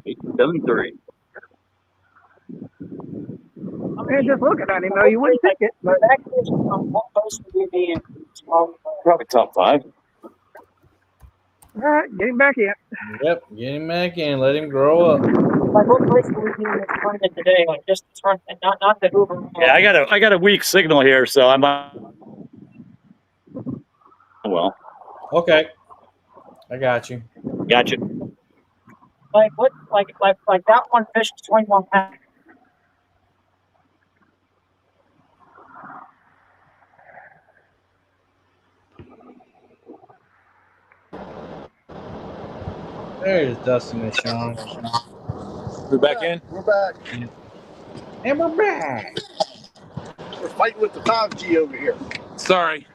873. And just looking at him though, you wouldn't think it. But Probably top 5. all right, get him back in. Yep, get him back in. Let him grow up. Like, what place do we do in this tournament today? Like, just the tournament, not the Hoover. Yeah, I got a weak signal here, so I'm. Well. Okay, I got you. Gotcha. Like what? Like that one fish is 21 pounds. There's Dustin and Sean. We're back in. We're back. And we're back. We're fighting with the 5G over here. Sorry.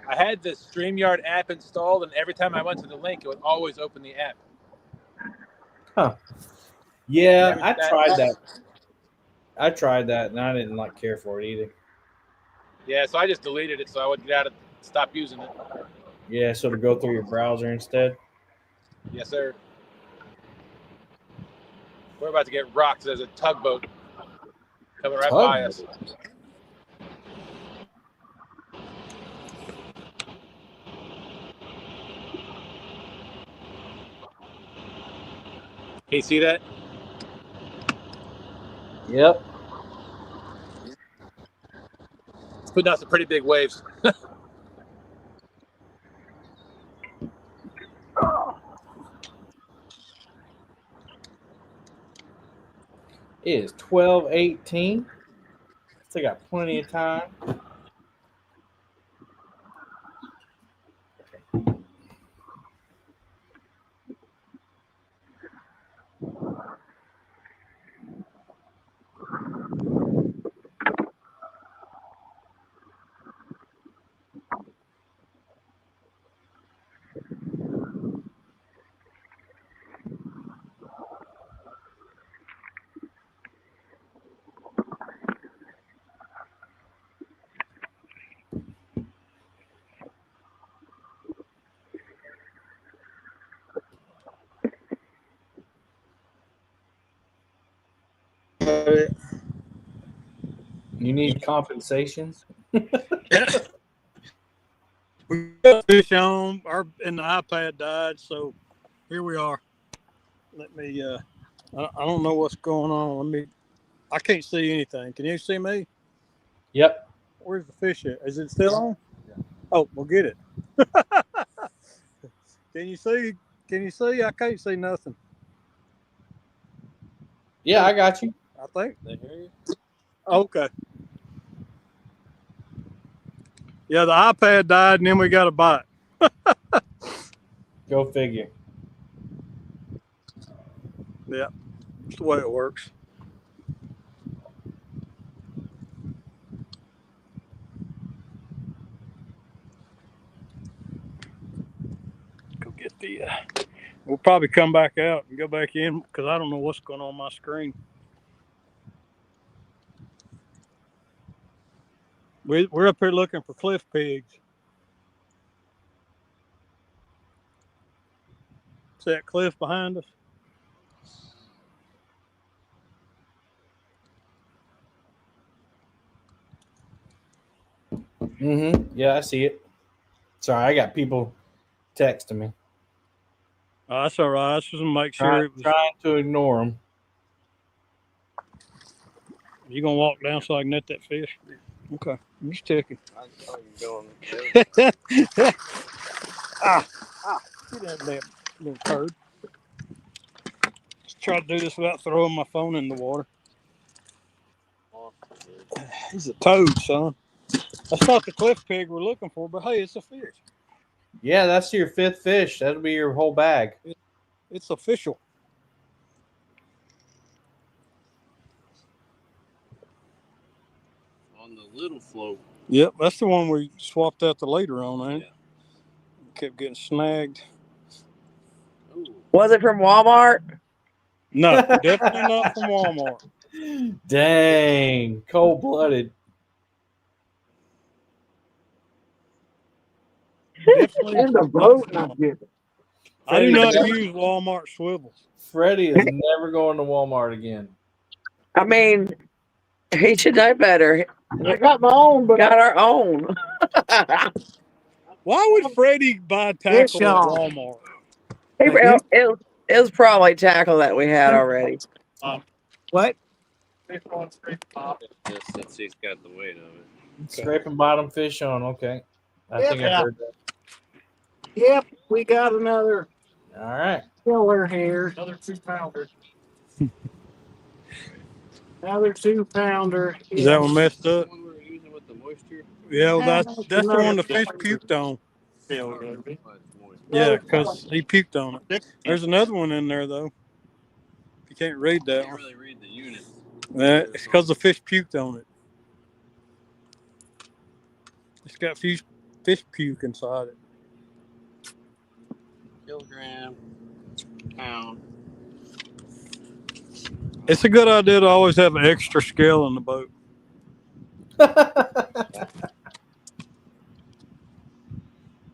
I had the StreamYard app installed, and every time I went to the link, it would always open the app. Huh. Yeah, I tried that. I tried that, and I didn't care for it either. Yeah, so I just deleted it so I would get out of stop using it. Yeah, so to go through your browser instead. Yes, sir. We're about to get rocked. There's a tugboat coming right by us. Can you see that? Yep. It's putting out some pretty big waves. It is 12:18. Still got plenty of time. You need compensation. We got fish on, and the iPad died, so here we are. Let me. I don't know what's going on. I can't see anything. Can you see me? Yep. Where's the fish at? Is it still on? Yeah. Oh, we'll get it. Can you see? Can you see? I can't see nothing. Yeah, I got you. I think they hear you. Okay. Yeah, the iPad died, and then we got a bite. Go figure. Yeah, that's the way it works. Go get the. We'll probably come back out and go back in because I don't know what's going on my screen. We're up here looking for cliff pigs. See that cliff behind us? Mm-hmm. Yeah, I see it. Sorry, I got people texting me. Oh, that's all right. I just want to make sure it was. Trying to ignore them. You gonna walk down so I can net that fish? Okay, I'm just checking. I saw you going. Ah, get that little turd. Just try to do this without throwing my phone in the water. He's a toad, son. That's not the cliff pig we're looking for, but hey, it's a fish. Yeah, that's your 5th fish. That'll be your whole bag. It's official. On the little float. Yep, that's the one we swapped out the leader on, ain't it? Kept getting snagged. Was it from Walmart? No, definitely not from Walmart. Dang, cold-blooded. Definitely. And the boat not getting. I do not use Walmart swivels. Freddie is never going to Walmart again. I mean, he should know better. I got my own, but Got our own. Why would Freddie buy tackle at Walmart? It was probably tackle that we had already. What? Just since he's got the weight of it. Okay. Scraping bottom fish on. Okay. I think I heard that. Yep, we got another. All right. Killer here. Another 2-pounder. Another 2-pounder. Is that one messed up? We were using with the moisture. Yeah, well, that's the one the fish puked on. Yeah, because he puked on it. There's another one in there, though. You can't read that one. Can't really read the units. It's because the fish puked on it. It's got fish puke inside it. Kilogram, pound. It's a good idea to always have an extra scale in the boat.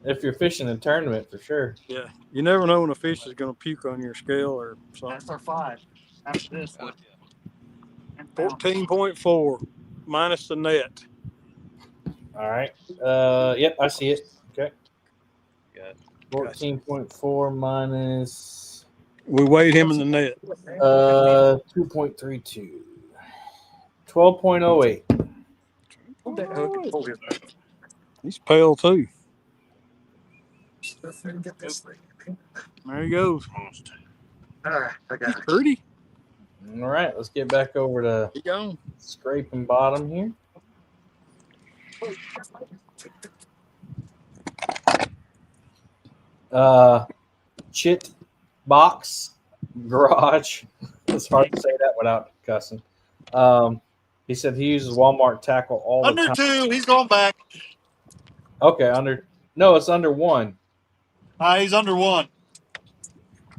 If you're fishing a tournament, for sure. Yeah, you never know when a fish is going to puke on your scale or something. That's our 5. After this one. 14.4 minus the net. All right. Yep, I see it. Okay. Got 14.4 minus. We weighed him in the net. 2.32. 12.08. He's pale too. There he goes. All right, I got it. Pretty. All right, let's get back over to scraping bottom here. Chit box garage. It's hard to say that without cussing. He said he uses Walmart tackle all the time. Under 2, he's going back. Okay, no, it's under 1. He's under 1.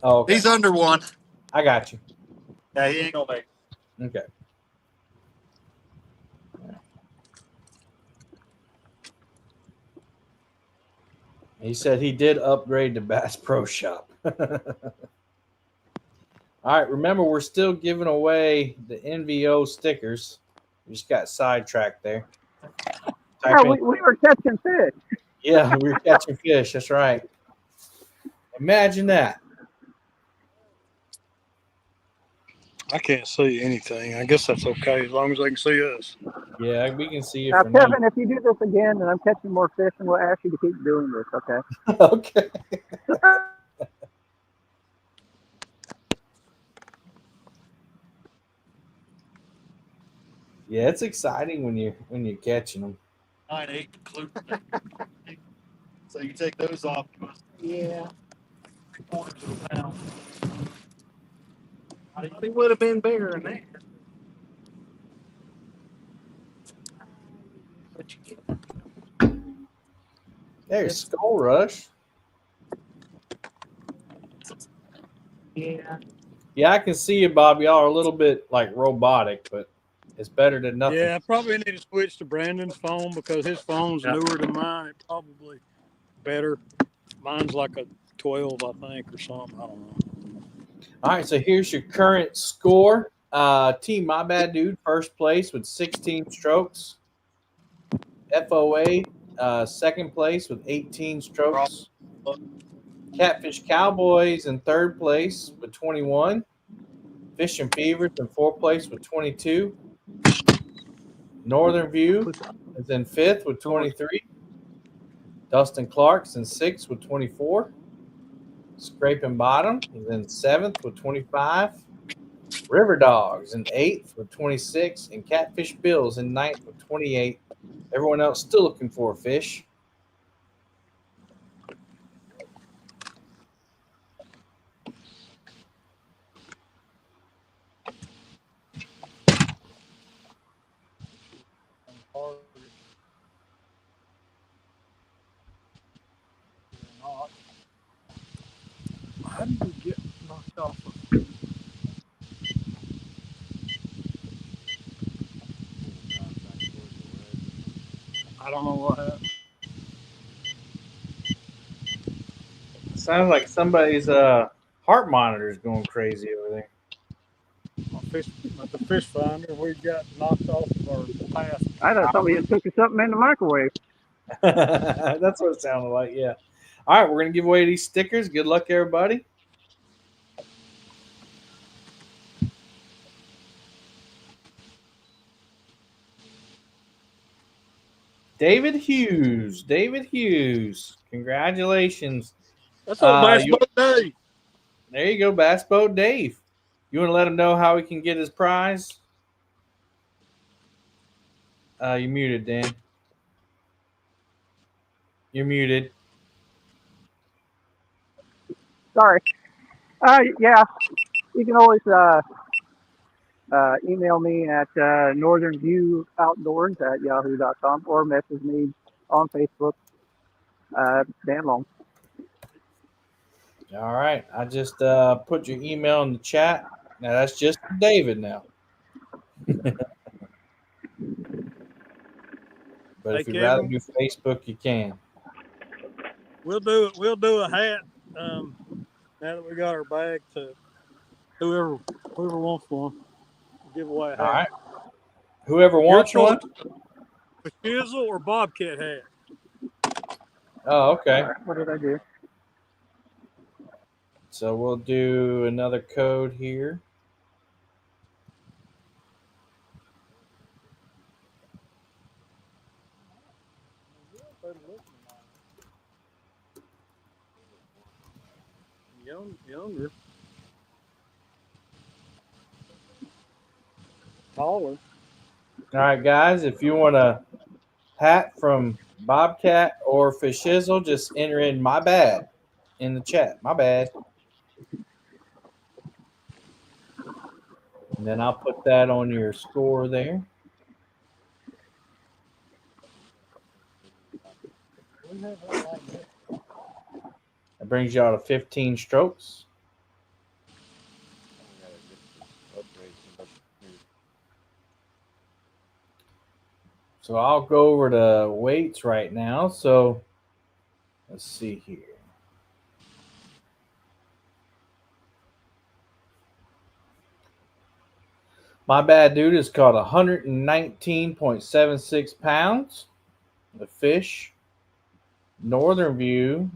Oh, okay. He's under 1. I got you. Yeah, he ain't gonna make it. Okay. He said he did upgrade to Bass Pro Shop. All right, remember, we're still giving away the NVO stickers. We just got sidetracked there. Yeah, we were catching fish. Yeah, we were catching fish. That's right. Imagine that. I can't see anything. I guess that's okay as long as they can see us. Yeah, we can see you. Now, from Kevin, if you do this again and I'm catching more fish, and we'll ask you to keep doing this, okay? Okay. Yeah, it's exciting when you're catching them. 9.8 including. So you take those off. Yeah. 3/4 of a pound. He would have been bigger than that. But you get There's Skull Rush. Yeah. Yeah, I can see you, Bob. Y'all are a little bit like robotic, but it's better than nothing. Yeah, I probably need to switch to Brandon's phone because his phone's newer than mine. It's probably better. Mine's like a 12, I think, or something. I don't know. All right, so here's your current score. Team My Bad Dude, first place with 16 strokes. FOA, second place with 18 strokes. Catfish Cowboys in third place with 21. Fishing Fevers in fourth place with 22. Northern View is in fifth with 23. Dustin Clark's in sixth with 24. Scraping Bottom is in seventh with 25. River Dogs in eighth with 26. And Catfish Bills in ninth with 28. Everyone else still looking for a fish. How did we get knocked off? I don't know what happened. Sounds like somebody's heart monitor is going crazy over there. At the fish finder, we got knocked off of our path. I thought somebody had took something in the microwave. That's what it sounded like, yeah. All right, we're going to give away these stickers. Good luck, everybody. David Hughes. Congratulations. That's on Bass Boat Dave. There you go, Bass Boat Dave. You want to let him know how he can get his prize? You're muted, Dan. You're muted. Sorry. Yeah, you can always email me at northernviewoutdoors@yahoo.com or message me on Facebook. Dan Long. All right. I just put your email in the chat. Now, that's just for David now. But if you'd rather do Facebook, you can. We'll do it. We'll do a hat. Now that we got our bag, to whoever wants one, give away a hat. All right. Whoever wants one. A chisel or bobcat hat. Oh, okay. Right, what did I do? So we'll do another code here. Younger. Taller. All right, guys. If you want a hat from Bobcat or Fish Shizzle, just enter in "my bad" in the chat. My bad. And then I'll put that on your score there. That brings you out to 15 strokes. So I'll go over to weights right now. So let's see here. My Bad Dude is caught 119.76 pounds. The fish. Northern View,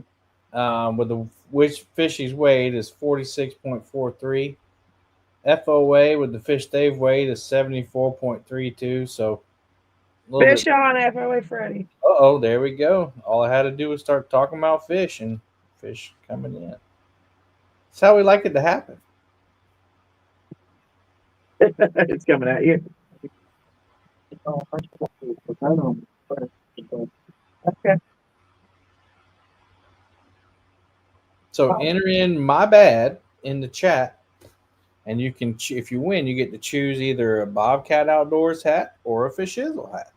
with which fish he's weighed, is 46.43. FOA with the fish they've weighed is 74.32. So Fish on FOA Freddy. Uh-oh, there we go. All I had to do was start talking about fish and fish coming in. That's how we like it to happen. It's coming at you. So enter in my bad in the chat, and you can, if you win, you get to choose either a Bobcat Outdoors hat or a Fish Hizzle hat.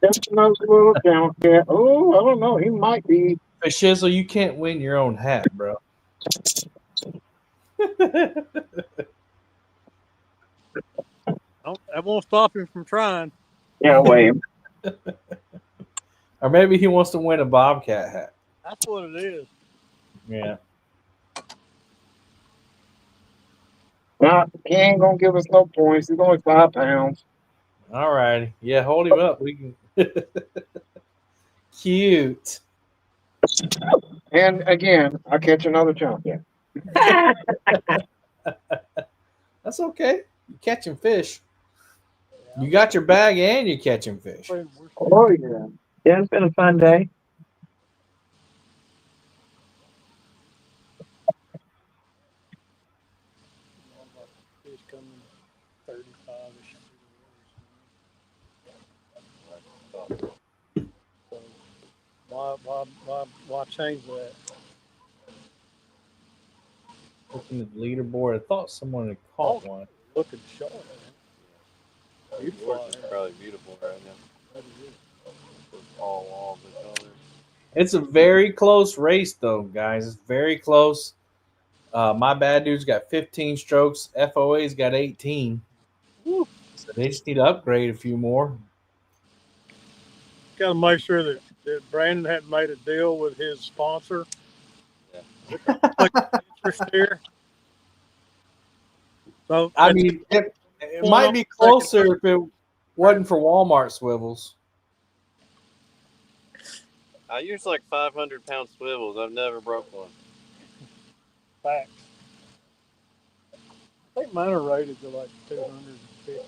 Just a nice little town cat. Oh, I don't know. He might be. Fish Hizzle, you can't win your own hat, bro. That won't stop him from trying. Yeah, wait. Or maybe he wants to win a Bobcat hat. That's what it is. Yeah. Nah, he ain't gonna give us no points. He's only 5 pounds. All righty. Yeah, hold him up. We can. Cute. And again, I catch another chunk. Yeah. That's okay. You're catching fish. You got your bag and you're catching fish. Oh yeah. Yeah, it's been a fun day. Fish coming 35-ish. So why change that? Looking at the leaderboard, I thought someone had caught one. Looking sharp. Beautiful. Yours is probably beautiful right now. All the colors. It's a very close race, though, guys. It's very close. My bad dude's got 15 strokes. FOA's got 18. Woo. So they just need to upgrade a few more. Got to make sure that Brandon hadn't made a deal with his sponsor. Yeah. Interest there. So I mean, it might be closer if it wasn't for Walmart swivels. I use like 500-pound swivels. I've never broke one. Facts. I think mine are rated to like 250.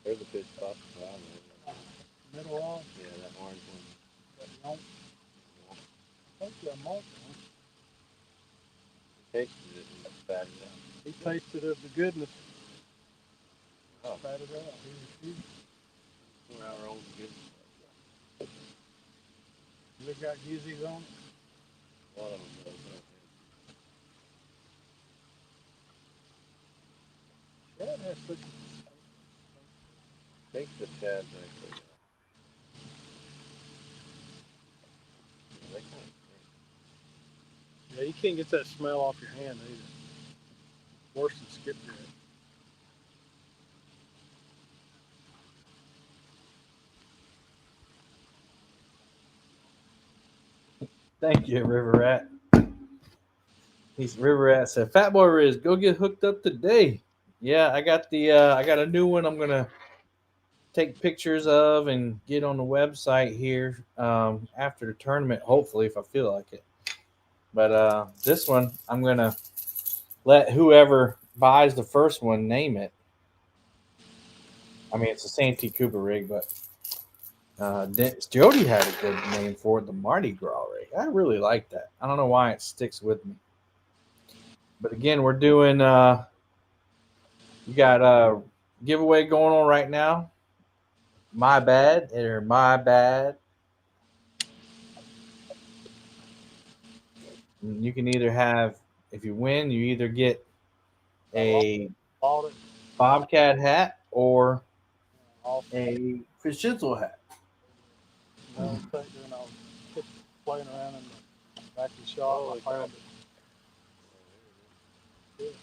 There's a fish spot. Middle on? Yeah, that orange one. That don't. Hopefully I'm on. He tasted it and spat it out. He tasted of the goodness. Oh. Spat it out. He 4-hour-old goodness. They got gizzies on it. A lot of them do. Shad has such I think the shad's actually. Yeah, you can't get that smell off your hand either. Worse than skipjack. Thank you, River Rat. He's River Rat said, "Fat Boy Riz, go get hooked up today." Yeah, I got a new one. I'm gonna take pictures of and get on the website here after the tournament, hopefully, if I feel like it. But this one, I'm gonna let whoever buys the first one name it. I mean, it's a Santee Cooper rig, but Jody had a good name for it, the Mardi Gras rig. I really like that. I don't know why it sticks with me. But again, we're doing you got a giveaway going on right now. My bad or my bad. And you can either have, if you win, you either get a Bobcat hat or a Fish Hizzle hat. No, I was playing around in the back of the shop. I found it.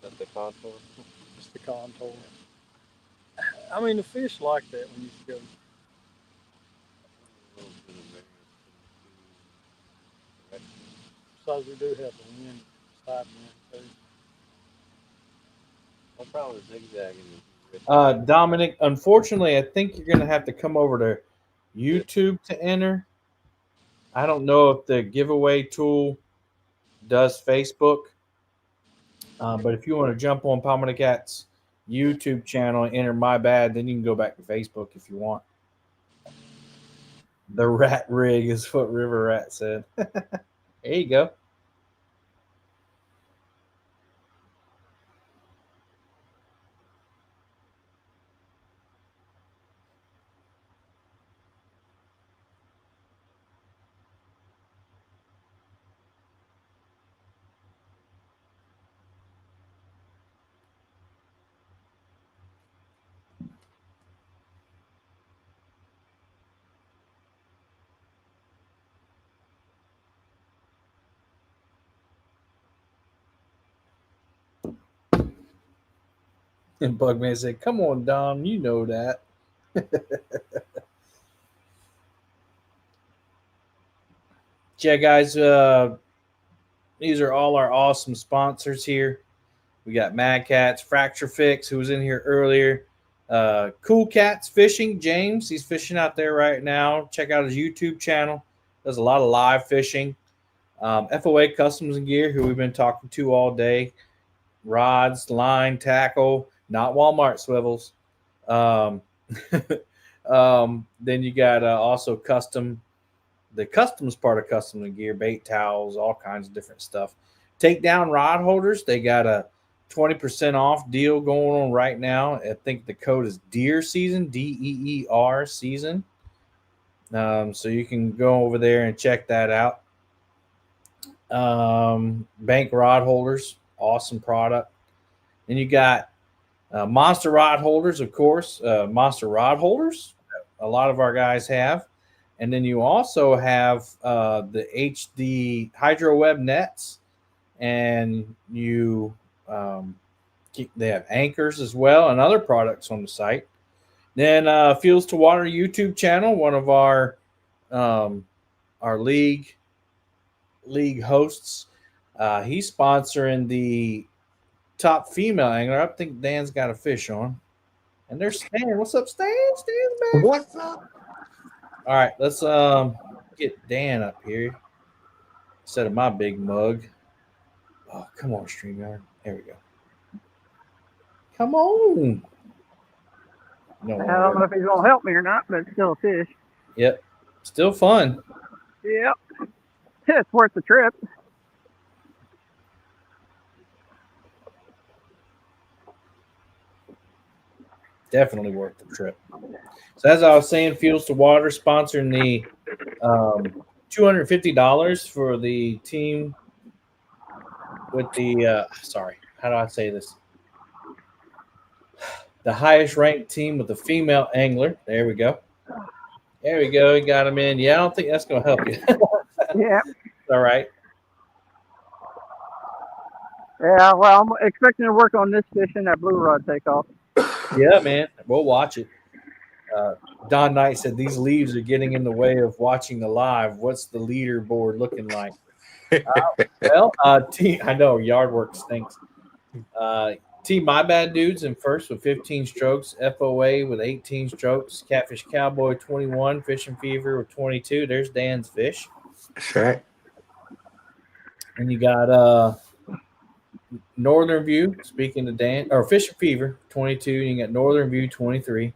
That's the contour. It's the contour. I mean, the fish like that when you go. Besides, we do have a wind 5 minutes. I'm probably zigzagging. Dominic, unfortunately, I think you're going to have to come over to YouTube to enter. I don't know if the giveaway tool does Facebook, but if you want to jump on Palmetto Cat's YouTube channel and enter my bad, then you can go back to Facebook if you want. The rat rig is what River Rat said. There you go. And Bugman said, "Come on, Dom, you know that." Yeah, guys, these are all our awesome sponsors here. We got Mad Cats, Fracturefix, who was in here earlier. Cool Cats Fishing, James, he's fishing out there right now. Check out his YouTube channel. Does a lot of live fishing. FOA Customs and Gear, who we've been talking to all day. Rods, line, tackle, not Walmart swivels. Then you got also the customs part of Customs and Gear, bait towels, all kinds of different stuff. Takedown rod holders, they got a 20% off deal going on right now. I think the code is Deer Season, DEER Season. So you can go over there and check that out. Bank rod holders, awesome product. And you got monster rod holders, of course. Monster rod holders, a lot of our guys have. And then you also have the HD Hydro Web nets, and they have anchors as well and other products on the site. Then Fuels to Water YouTube channel, one of our league hosts. He's sponsoring the top female angler. I think Dan's got a fish on. And there's Stan. What's up, Stan? Stan's back. What's up? All right, let's get Dan up here instead of my big mug. Oh, come on, StreamYard. There we go. Come on. I don't know if he's going to help me or not, but it's still a fish. Yep. Still fun. Yep. It's worth the trip. Definitely worth the trip. So as I was saying, Fuels to Water sponsoring the $250 for the team with the how do I say this? The highest ranked team with the female angler. There we go. There we go. He got him in. Yeah, I don't think that's going to help you. Yeah. All right. Yeah, well, I'm expecting to work on this fish in that blue rod takeoff. Yeah, man. We'll watch it. Don Knight said these leaves are getting in the way of watching the live. What's the leaderboard looking like? I know yard work stinks. Team My Bad Dudes in first with 15 strokes. FOA with 18 strokes. Catfish Cowboy 21. Fishing Fever with 22. There's Dan's fish. That's right. And you got Northern View, speaking to Dan, or Fishing Fever 22. You got Northern View 23.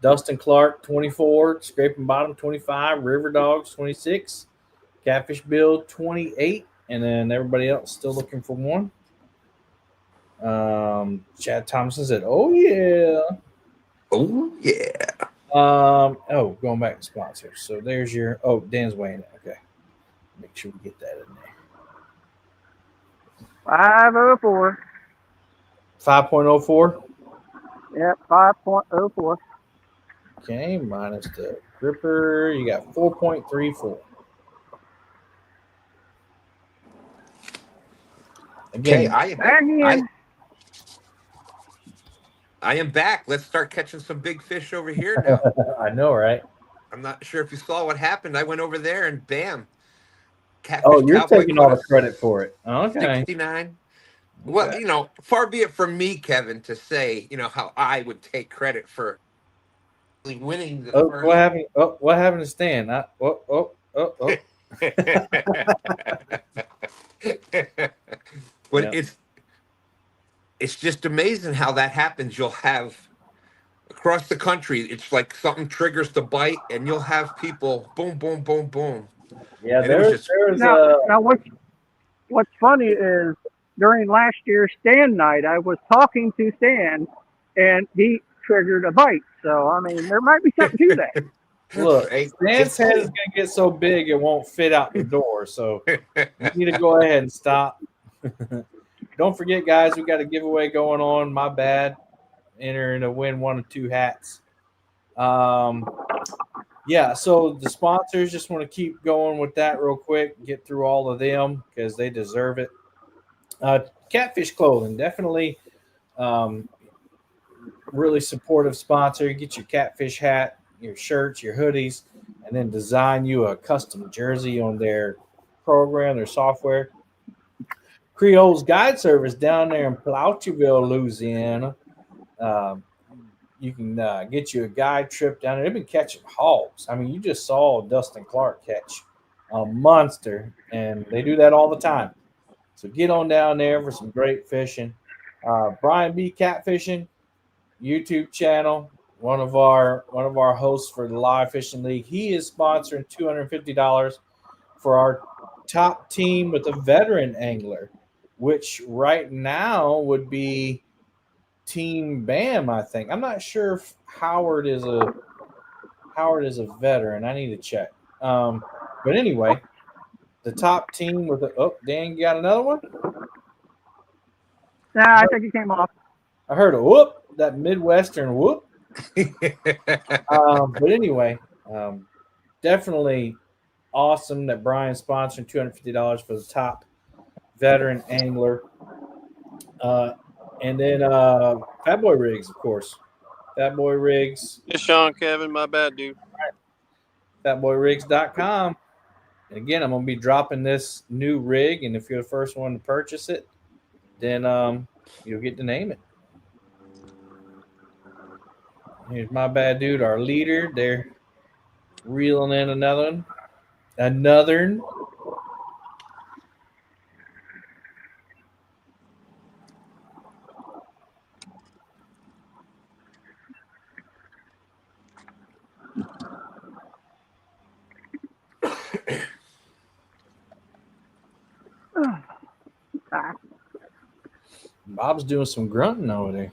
Dustin Clark 24. Scraping Bottom 25. River Dogs 26. Catfish Build 28. And then everybody else still looking for one. Chad Thompson said, "Oh yeah, oh yeah." Going back to sponsors. So there's your. Oh, Dan's weighing it. Okay, make sure we get that in there. 504. 5.04. Yep, 5.04. Okay, minus the gripper, you got 4.34. Again, I am back. Let's start catching some big fish over here now. I know, right? I'm not sure if you saw what happened. I went over there and bam, Catfish Oh, you're Cowboy taking all caught the a credit for it. Okay. 69. Well, Okay. you know, far be it from me, Kevin, to say, you know, how I would take credit for winning the Oh, what first. happened? Oh, what happened to Stan? Oh. But Yeah. it's just amazing how that happens. You'll have across the country, it's like something triggers the bite, and you'll have people boom, boom, boom, boom. Yeah, And it was just there's Now what's funny is during last year's stand night, I was talking to Stan, and he triggered a bite. So I mean, there might be something to that. look, hey, Stan's just head is saying. gonna get so big it won't fit out the door. So you need to go ahead and stop. Don't forget, guys, we got a giveaway going on. My bad. Enter to win 1 or 2 hats. Yeah, so the sponsors, just want to keep going with that real quick. Get through all of them because they deserve it. Catfish Clothing, definitely really supportive sponsor. Get your Catfish hat, your shirts, your hoodies, and then design you a custom jersey on their program, their software. Creole's Guide Service down there in Ploucheville, Louisiana. Um, you can get you a guide trip down there. They've been catching hogs. I mean, you just saw Dustin Clark catch a monster, and they do that all the time. So get on down there for some great fishing. Brian B. Catfishing YouTube channel, one of our hosts for the Live Fishing League. He is sponsoring $250 for our top team with a veteran angler, which right now would be Team Bam, I think. I'm not sure if Howard is a veteran. I need to check. But anyway, the top team with Dan, you got another one? Nah, I think it came off. I heard a whoop, that Midwestern whoop. But anyway, definitely awesome that Brian's sponsoring $250 for the top veteran angler. And then Fat Boy Rigs, of course. Fat Boy Rigs. It's Sean, Kevin. My bad, dude. FatBoyRigs.com. And again, I'm going to be dropping this new rig, and if you're the first one to purchase it, then you'll get to name it. Here's my bad dude, our leader. They're reeling in another one. Bob's doing some grunting over there.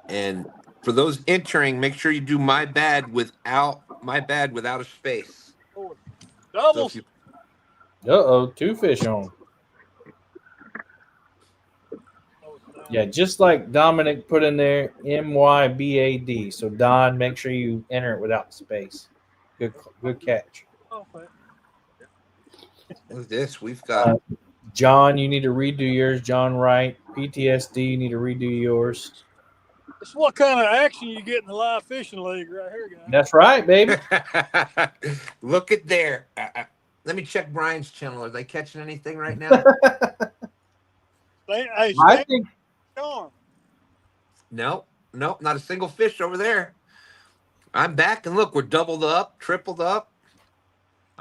And for those entering, make sure you do my bad without a space. Doubles. Uh-oh, 2 fish on. Yeah, just like Dominic put in there, MYBAD. So Don, make sure you enter it without space. Good catch. What's this? We've got John, you need to redo yours. John Wright, PTSD, you need to redo yours. It's what kind of action you get in the live fishing league right here, guys. That's right, baby. Look at there. Let me check Brian's channel. Are they catching anything right now? I think. No, not a single fish over there. I'm back, and look, we're doubled up, tripled up.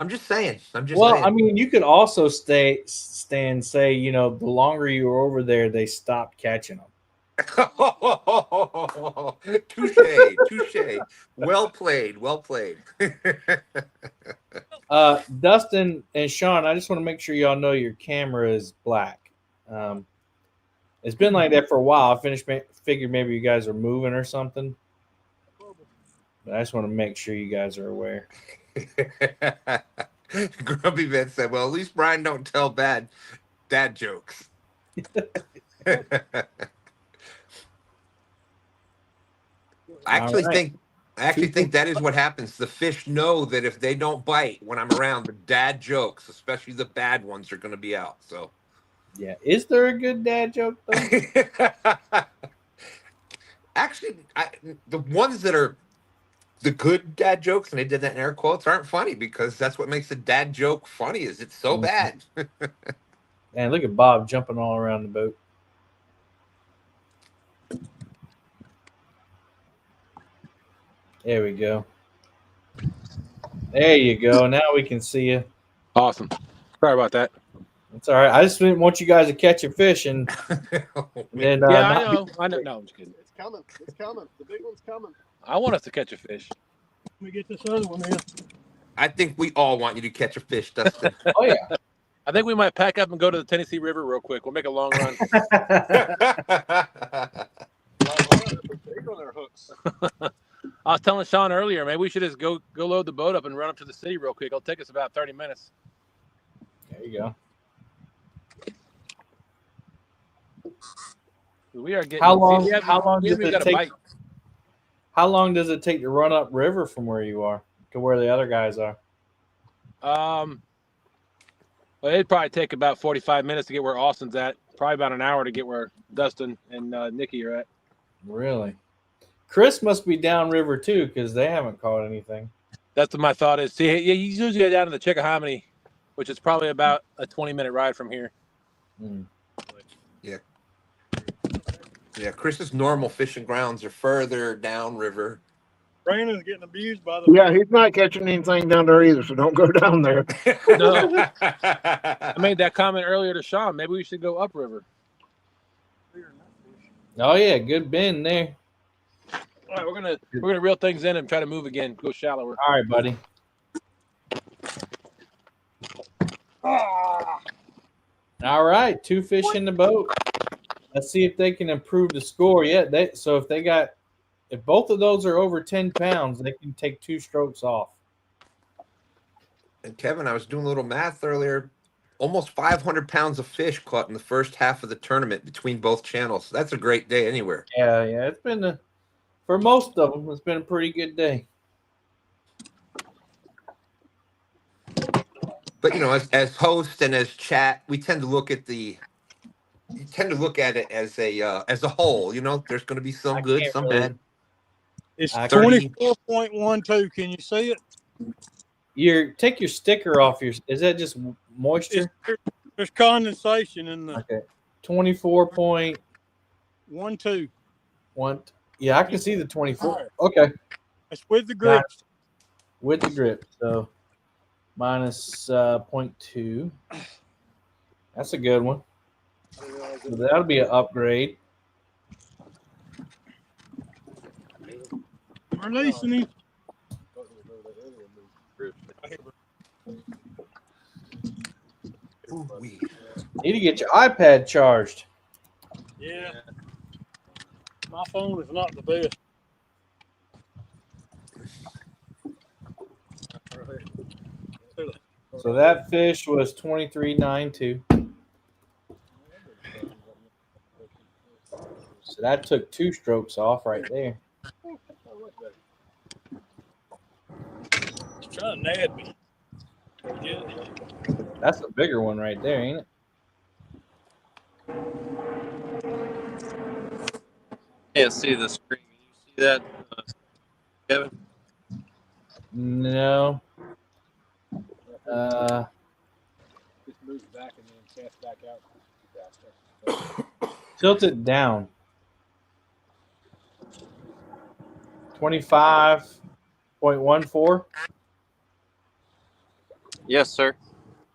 I'm just saying. Well, I mean, you could also say, you know, the longer you were over there, they stopped catching them. Touche. Well played. Dustin and Sean, I just want to make sure y'all know your camera is black. It's been like that for a while. I figured maybe you guys are moving or something. But I just want to make sure you guys are aware. Grumpy Man said, well, at least Brian don't tell bad dad jokes. I actually think that is what happens. The fish know that if they don't bite when I'm around, the dad jokes, especially the bad ones, are going to be out. So, yeah, is there a good dad joke though? Actually, the ones that are the good dad jokes, and they did that in air quotes, aren't funny because that's what makes a dad joke funny. Is it's so bad. And look at Bob jumping all around the boat. There we go. There you go. Now we can see you. Awesome. Sorry about that. It's all right. I just didn't want you guys to catch a fish and then Yeah, I know. No, I'm just kidding. It's coming. It's coming. The big one's coming. I want us to catch a fish. Let me get this other one in. I think we all want you to catch a fish, Dustin. Oh yeah. I think we might pack up and go to the Tennessee River real quick. We'll make a long run. I was telling Sean earlier, maybe we should just go load the boat up and run up to the city real quick. It'll take us about 30 minutes. There you go. We are getting. How long? See, How long does we it got a take? bite. How long does it take to run up river from where you are to where the other guys are? Well, it'd probably take about 45 minutes to get where Austin's at. Probably about an hour to get where Dustin and Nikki are at. Really? Chris must be downriver too because they haven't caught anything. That's what my thought is. See, yeah, he's usually down in the Chickahominy, which is probably about a 20-minute ride from here. Yeah. Yeah, Chris's normal fishing grounds are further downriver. Brandon's getting abused by the. Yeah, he's not catching anything down there either, so don't go down there. No. I made that comment earlier to Sean. Maybe we should go upriver. Oh yeah, good bend there. All right, we're gonna reel things in and try to move again. Go shallower. All right, buddy. All right, 2 fish in the boat. Let's see if they can improve the score. Yeah, if both of those are over 10 pounds, they can take 2 strokes off. And Kevin, I was doing a little math earlier. Almost 500 pounds of fish caught in the first half of the tournament between both channels. That's a great day anywhere. Yeah, it's been for most of them, it's been a pretty good day. But as host and as chat, we tend to look at it as a whole. There's going to be some good, some bad. It's 24.12. Can you see it? Take your sticker off your. Is that just moisture? There's condensation in the. Okay. 24.12. Yeah, I can see the 24. Okay. It's with the grips. With the grip, so minus 0.2. That's a good one. So that'll be an upgrade. Releasing him. Need to get your iPad charged. Yeah. My phone is not the best. So that fish was 23.92. So that took 2 strokes off right there. He's trying to nab me. That's a bigger one right there, ain't it? Can't see the screen. Can you see that, Kevin? No. Just move it back and then cast back out. Tilt it down. 25.14. Yes, sir.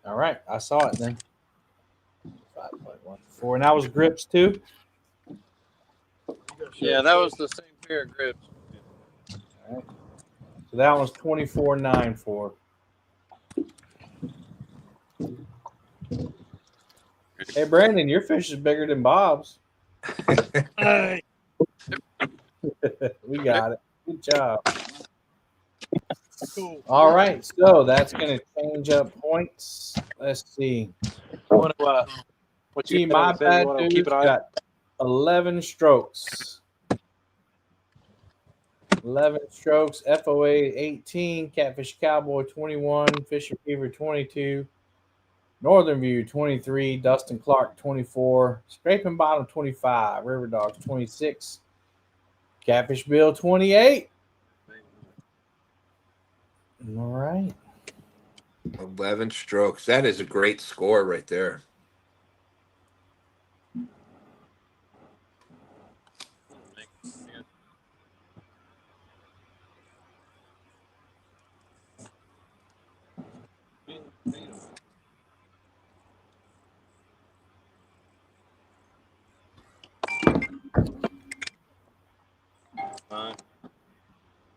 All right, I saw it then. 5.14, and that was grips too. Yeah, that was the same pair of grips. All right. So that was 24.94. Hey, Brandon, your fish is bigger than Bob's. Hey. We got it. Good job. Cool. All right, so that's going to change up points. Let's see. What See, my bad dude's got 11 strokes. 11 strokes. FOA 18. Catfish Cowboy 21. Fisher Fever 22. Northern View 23. Dustin Clark 24. Scraping Bottom 25. River Dogs 26. Catfish Bill 28. All right. 11 strokes. That is a great score right there.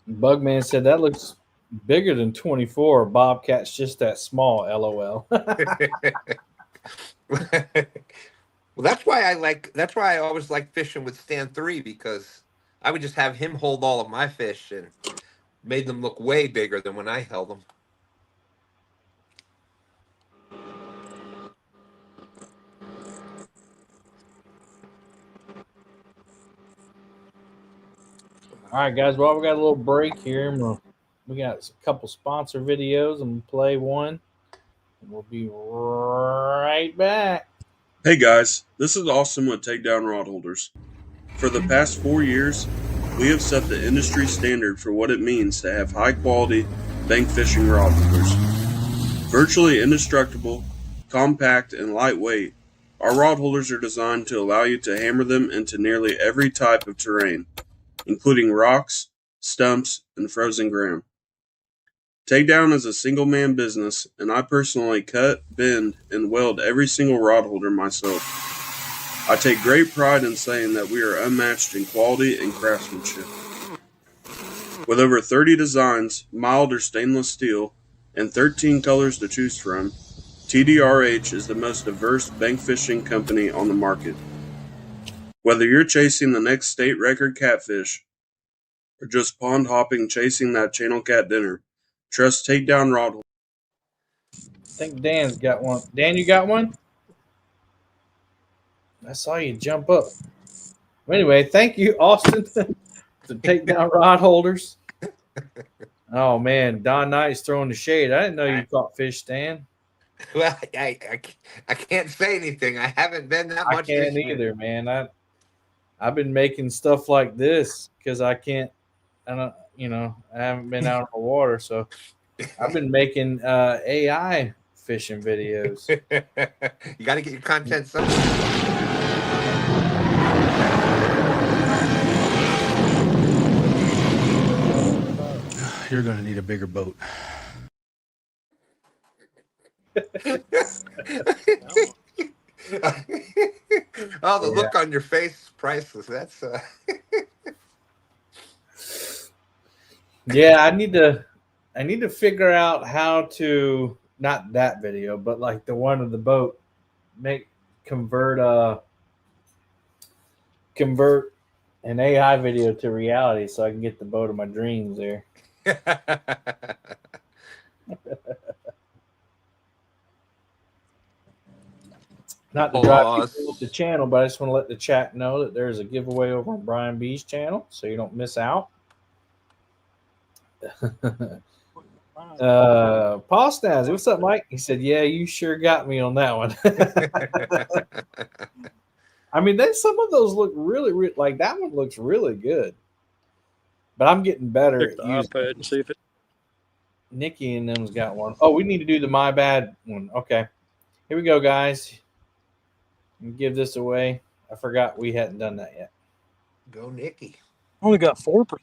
Bugman said that looks bigger than 24. Bobcat's just that small. LOL. Well, that's why I always like fishing with stand 3, because I would just have him hold all of my fish and made them look way bigger than when I held them. All right, guys. Well, we got a little break here. We got a couple sponsor videos. I'm gonna play one, and we'll be right back. Hey guys, this is Austin with Takedown Rod Holders. For the past 4 years, we have set the industry standard for what it means to have high quality bank fishing rod holders. Virtually indestructible, compact, and lightweight, our rod holders are designed to allow you to hammer them into nearly every type of terrain, including rocks, stumps, and frozen ground. Takedown is a single-man business, and I personally cut, bend, and weld every single rod holder myself. I take great pride in saying that we are unmatched in quality and craftsmanship. With over 30 designs, mild or stainless steel, and 13 colors to choose from, TDRH is the most diverse bank fishing company on the market. Whether you're chasing the next state record catfish, or just pond hopping chasing that channel cat dinner, trust Takedown Rod Holders. I think Dan's got one. Dan, you got one? I saw you jump up. Anyway, thank you, Austin, to Takedown Rod Holders. Oh man, Don Knight's throwing the shade. I didn't know you caught fish, Dan. Well, I can't say anything. I haven't been that much. I can't either, man. I've been making stuff like this because I can't. I haven't been out on the water, so I've been making AI fishing videos. You got to get your content somewhere. You're going to need a bigger boat. Oh, the look on your face is priceless. That's Yeah, I need to figure out how to, not that video, but like the one of the boat, convert an AI video to reality so I can get the boat of my dreams there. Not to drive people off the channel, but I just want to let the chat know that there's a giveaway over on Brian B's channel, so you don't miss out. Paul Snazzy, what's up, Mike? He said, "Yeah, you sure got me on that one." I mean, some of those look really like that one looks really good, but I'm getting better. Pick the iPad and see if it. Nikki and them's got one. Oh, we need to do the My Bad one. Okay, here we go, guys. Give this away. I forgot we hadn't done that yet. Go, Nikki. Only got 4%.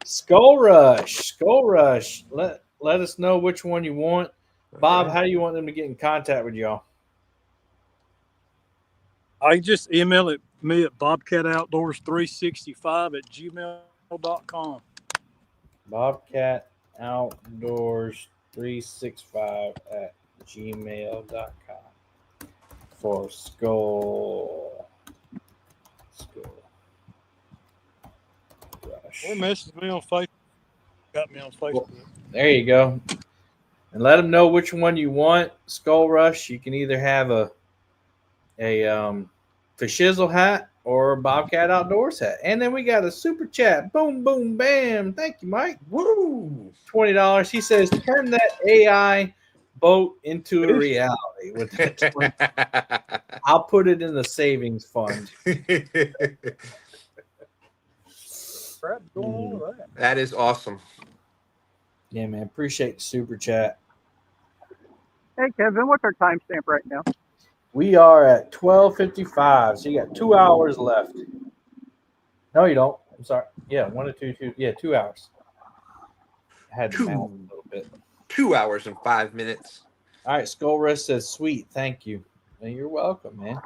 Skull Rush. Let us know which one you want. Bob, how do you want them to get in contact with y'all? I just email it me at bobcatoutdoors365@gmail.com. bobcatoutdoors365@gmail.com for Skull Rush. Or message me on Facebook. Got me on Facebook. There you go. And let them know which one you want. Skull Rush. You can either have a Fishizzle hat or a Bobcat Outdoors hat. And then we got a super chat. Boom, boom, bam. Thank you, Mike. Woo! $20. He says, turn that AI boat into a reality with that. I'll put it in the savings fund. crap's going on with that? That is awesome. Yeah, man. Appreciate the super chat. Hey, Kevin, what's our timestamp right now? We are at 12:55, so you got 2 hours left. No, you don't. I'm sorry. Yeah, 1 to 2. Yeah, 2 hours. I had to math a little bit. 2 hours and 5 minutes. All right, Skull Rest says, sweet, thank you. And you're welcome, man.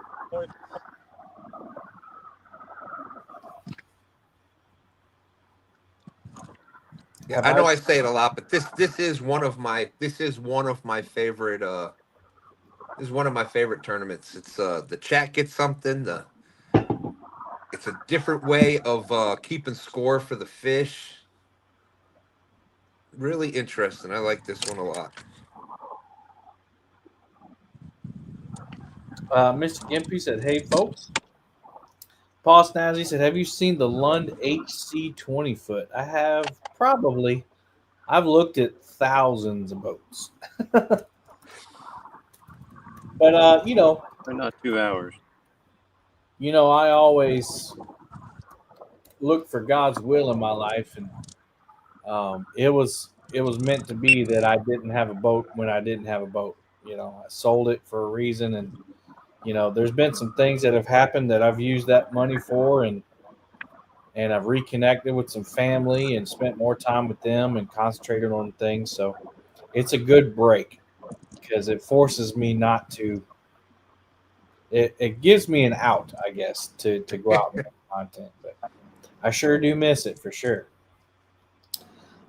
Yeah, I know I say it a lot, but this is one of my favorite this is one of my favorite tournaments. It's the chat gets something, it's a different way of keeping score for the fish. Really interesting. I like this one a lot. Mr. Gimpy said, hey, folks. Paul Snazzy said, have you seen the Lund HC 20 foot? I have probably. I've looked at thousands of boats. But, you know. They're not 2 hours. You know, I always look for God's will in my life. And it was meant to be that I didn't have a boat when I didn't have a boat. You know, I sold it for a reason. And, you know, there's been some things that have happened that I've used that money for. And I've reconnected with some family and spent more time with them and concentrated on things. So it's a good break because it forces me not to. It gives me an out, I guess, to go out and make content. But I sure do miss it for sure.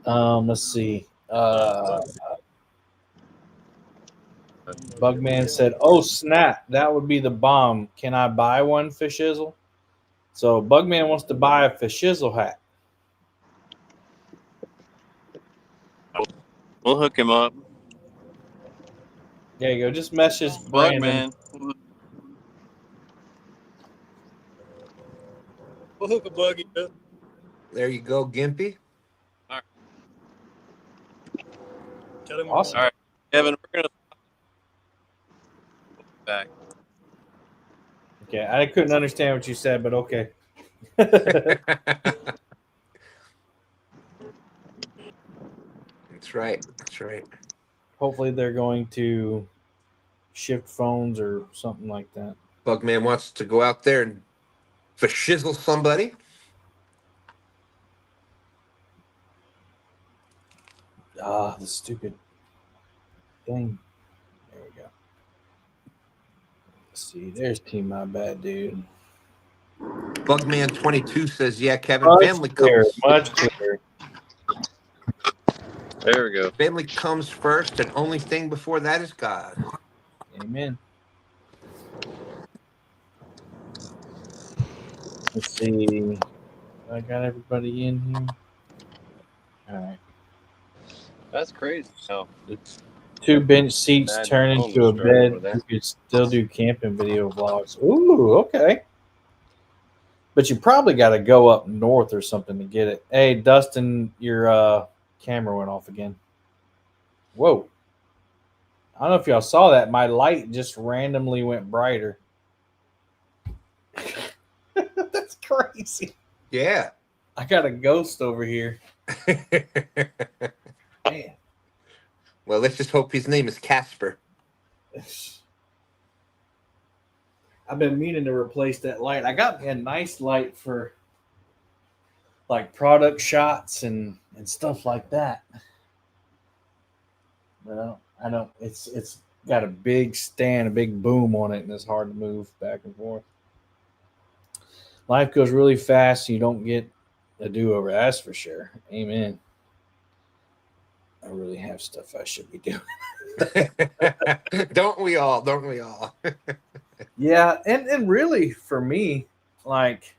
Let's see. Bugman said, "Oh snap! That would be the bomb. Can I buy one, Fishizzle?" So Bugman wants to buy a Fishizzle hat. We'll hook him up. There you go. Just message Brandon. Bugman. We'll hook a buggy up. There you go, Gimpy. All right. Tell him Awesome. All right, Kevin, we're gonna back. Okay, I couldn't understand what you said, but okay. That's right. That's right. Hopefully they're going to shift phones or something like that. Bugman wants to go out there and fashizzle somebody. Ah, the stupid thing. There we go. Let's see, there's Team My Bad Dude. Bugman 22 says, "Yeah, Kevin, Much family clearer, comes. much clearer. There we go. Family comes first, and only thing before that is God." Amen. Let's see. I got everybody in here. All right. That's crazy. No, It's 2 bench seats Bad turn phone into a was struggling bed. with that. You could still do camping video vlogs. Ooh, okay. But you probably got to go up north or something to get it. Hey, Dustin, your camera went off again. Whoa. I don't know if y'all saw that. My light just randomly went brighter. That's crazy. Yeah. I got a ghost over here. Man. Well, let's just hope his name is Casper. I've been meaning to replace that light. I got me a nice light for like product shots and stuff like that. But I don't. It's got a big stand, a big boom on it, and it's hard to move back and forth. Life goes really fast. You don't get a do-over. That's for sure. Amen. I really have stuff I should be doing. Don't we all? Don't we all? Yeah, and really for me, like,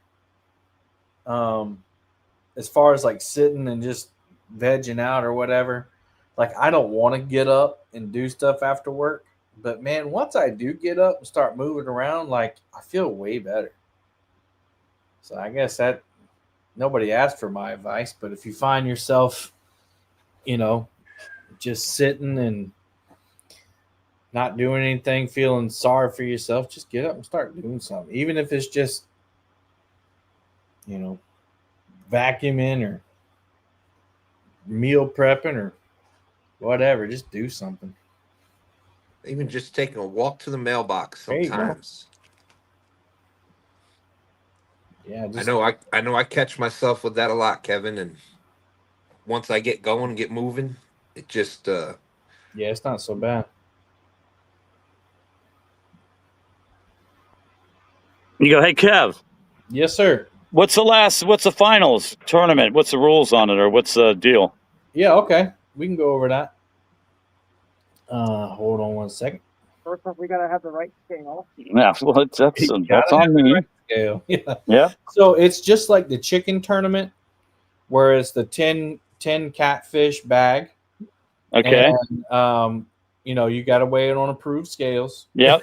as far as like sitting and just vegging out or whatever, like I don't want to get up and do stuff after work. But man, once I do get up and start moving around, like I feel way better. So I guess that nobody asked for my advice, but if you find yourself, you know, just sitting and not doing anything, feeling sorry for yourself, just get up and start doing something. Even if it's just, you know, vacuuming or meal prepping or whatever. Just do something. Even just taking a walk to the mailbox There you go. sometimes. Yeah, I know I catch myself with that a lot, Kevin, and once I get going, get moving, it just yeah, it's not so bad. You go, hey Kev. Yes, sir. What's the finals tournament? What's the rules on it, or what's the deal? Yeah, okay. We can go over that. Hold on one second. First off, we gotta have the right scale. Yeah, well, that's on me. Right scale. Yeah. Yeah. So it's just like the chicken tournament, where it's the 10 catfish bag. Okay. And, you got to weigh it on approved scales. Yep.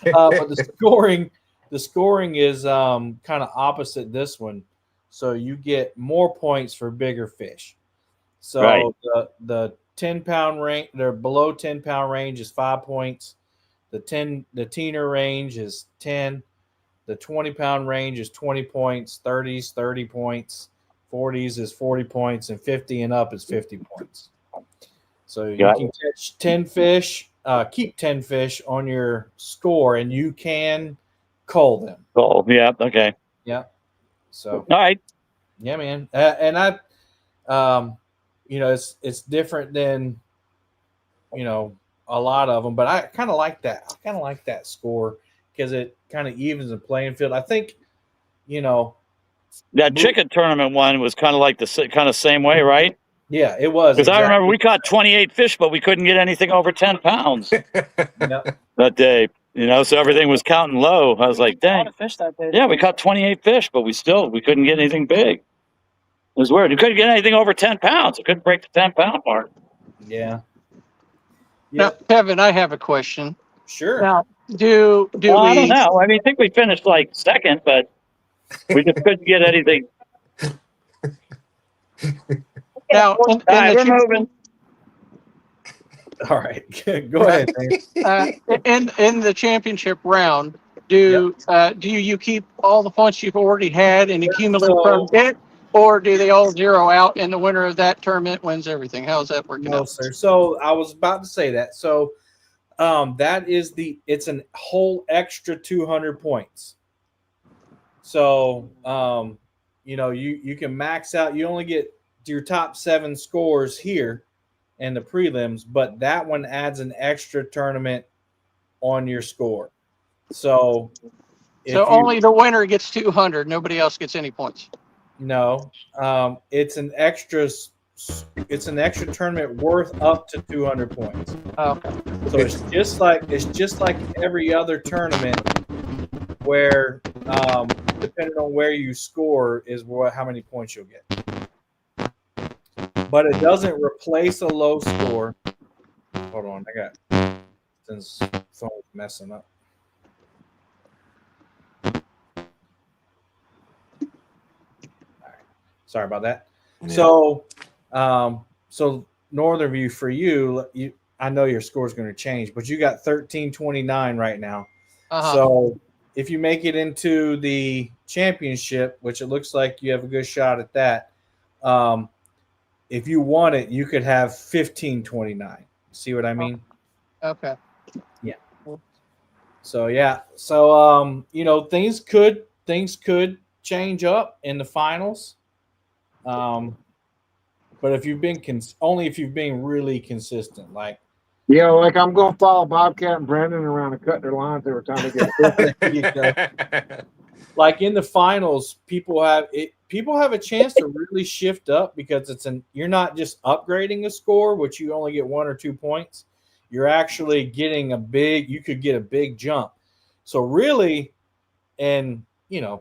But the scoring is kind of opposite this one. So you get more points for bigger fish. So Right. the 10-pound range, they're below 10-pound range is 5 points. The teener range is 10. The 20-pound range is 20 points. 30s 30 points. 40s is 40 points, and 50 and up is 50 points. So you can catch 10 fish, keep 10 fish on your score, and you can cull them. Oh, yeah. Okay. Yeah. So all right. Yeah, man. And I, it's different than, a lot of them, but I kind of like that. I kind of like that score because it kind of evens the playing field. I think, that chicken tournament one was kind of like the kind of same way, right? Yeah, it was. Because I remember we caught 28 fish, but we couldn't get anything over 10 pounds that day. So everything was counting low. I was like, dang. Fish that day. Yeah, we caught 28 fish, but we couldn't get anything big. It was weird. You couldn't get anything over 10 pounds. It couldn't break the 10-pound mark. Yeah. Now, Kevin, I have a question. Sure. Now, do I we? don't know. I think we finished like second, but we just couldn't get anything. Now, we're moving. All right, go ahead. In the championship round, do you keep all the points you've already had and accumulate from it, or do they all zero out and the winner of that tournament wins everything? How's that working out? No, sir. So I was about to say that. So that is it's a whole extra 200 points. So you can max out. You only get your top 7 scores here and the prelims, but that one adds an extra tournament on your score. So only the winner gets 200. Nobody else gets any points. No, it's an extra tournament worth up to 200 points. Okay. So it's just like every other tournament where depending on where you score is how many points you'll get. But it doesn't replace a low score. Hold on, since phone's messing up. All right. Sorry about that. Yeah. So Northern View for you, I know your score is going to change, but you got 1329 right now. Uh-huh. So if you make it into the championship, which it looks like you have a good shot at that, if you want it, you could have 1529. See what I mean? Okay. Yeah. So yeah. So things could change up in the finals. But if you've been only if you've been really consistent, like I'm going to follow Bobcat and Brandon around and cut their lines every time they get like in the finals, people have a chance to really shift up because you're not just upgrading a score, which you only get 1 or 2 points. You're actually getting you could get a big jump. So really, and you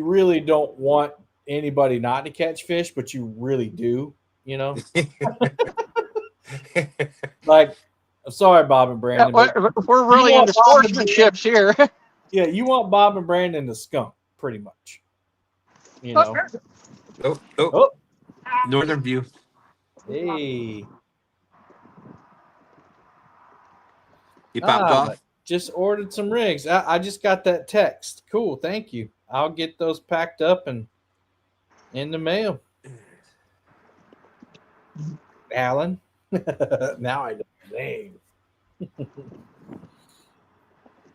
really don't want anybody not to catch fish, but you really do, like, I'm sorry, Bob and Brandon. We're really into sportsmanships here. Yeah, you want Bob and Brandon to skunk, pretty much. Oh. Northern View. Hey. You popped off? Just ordered some rigs. I just got that text. Cool, thank you. I'll get those packed up and In the mail. Alan. Now I know your name.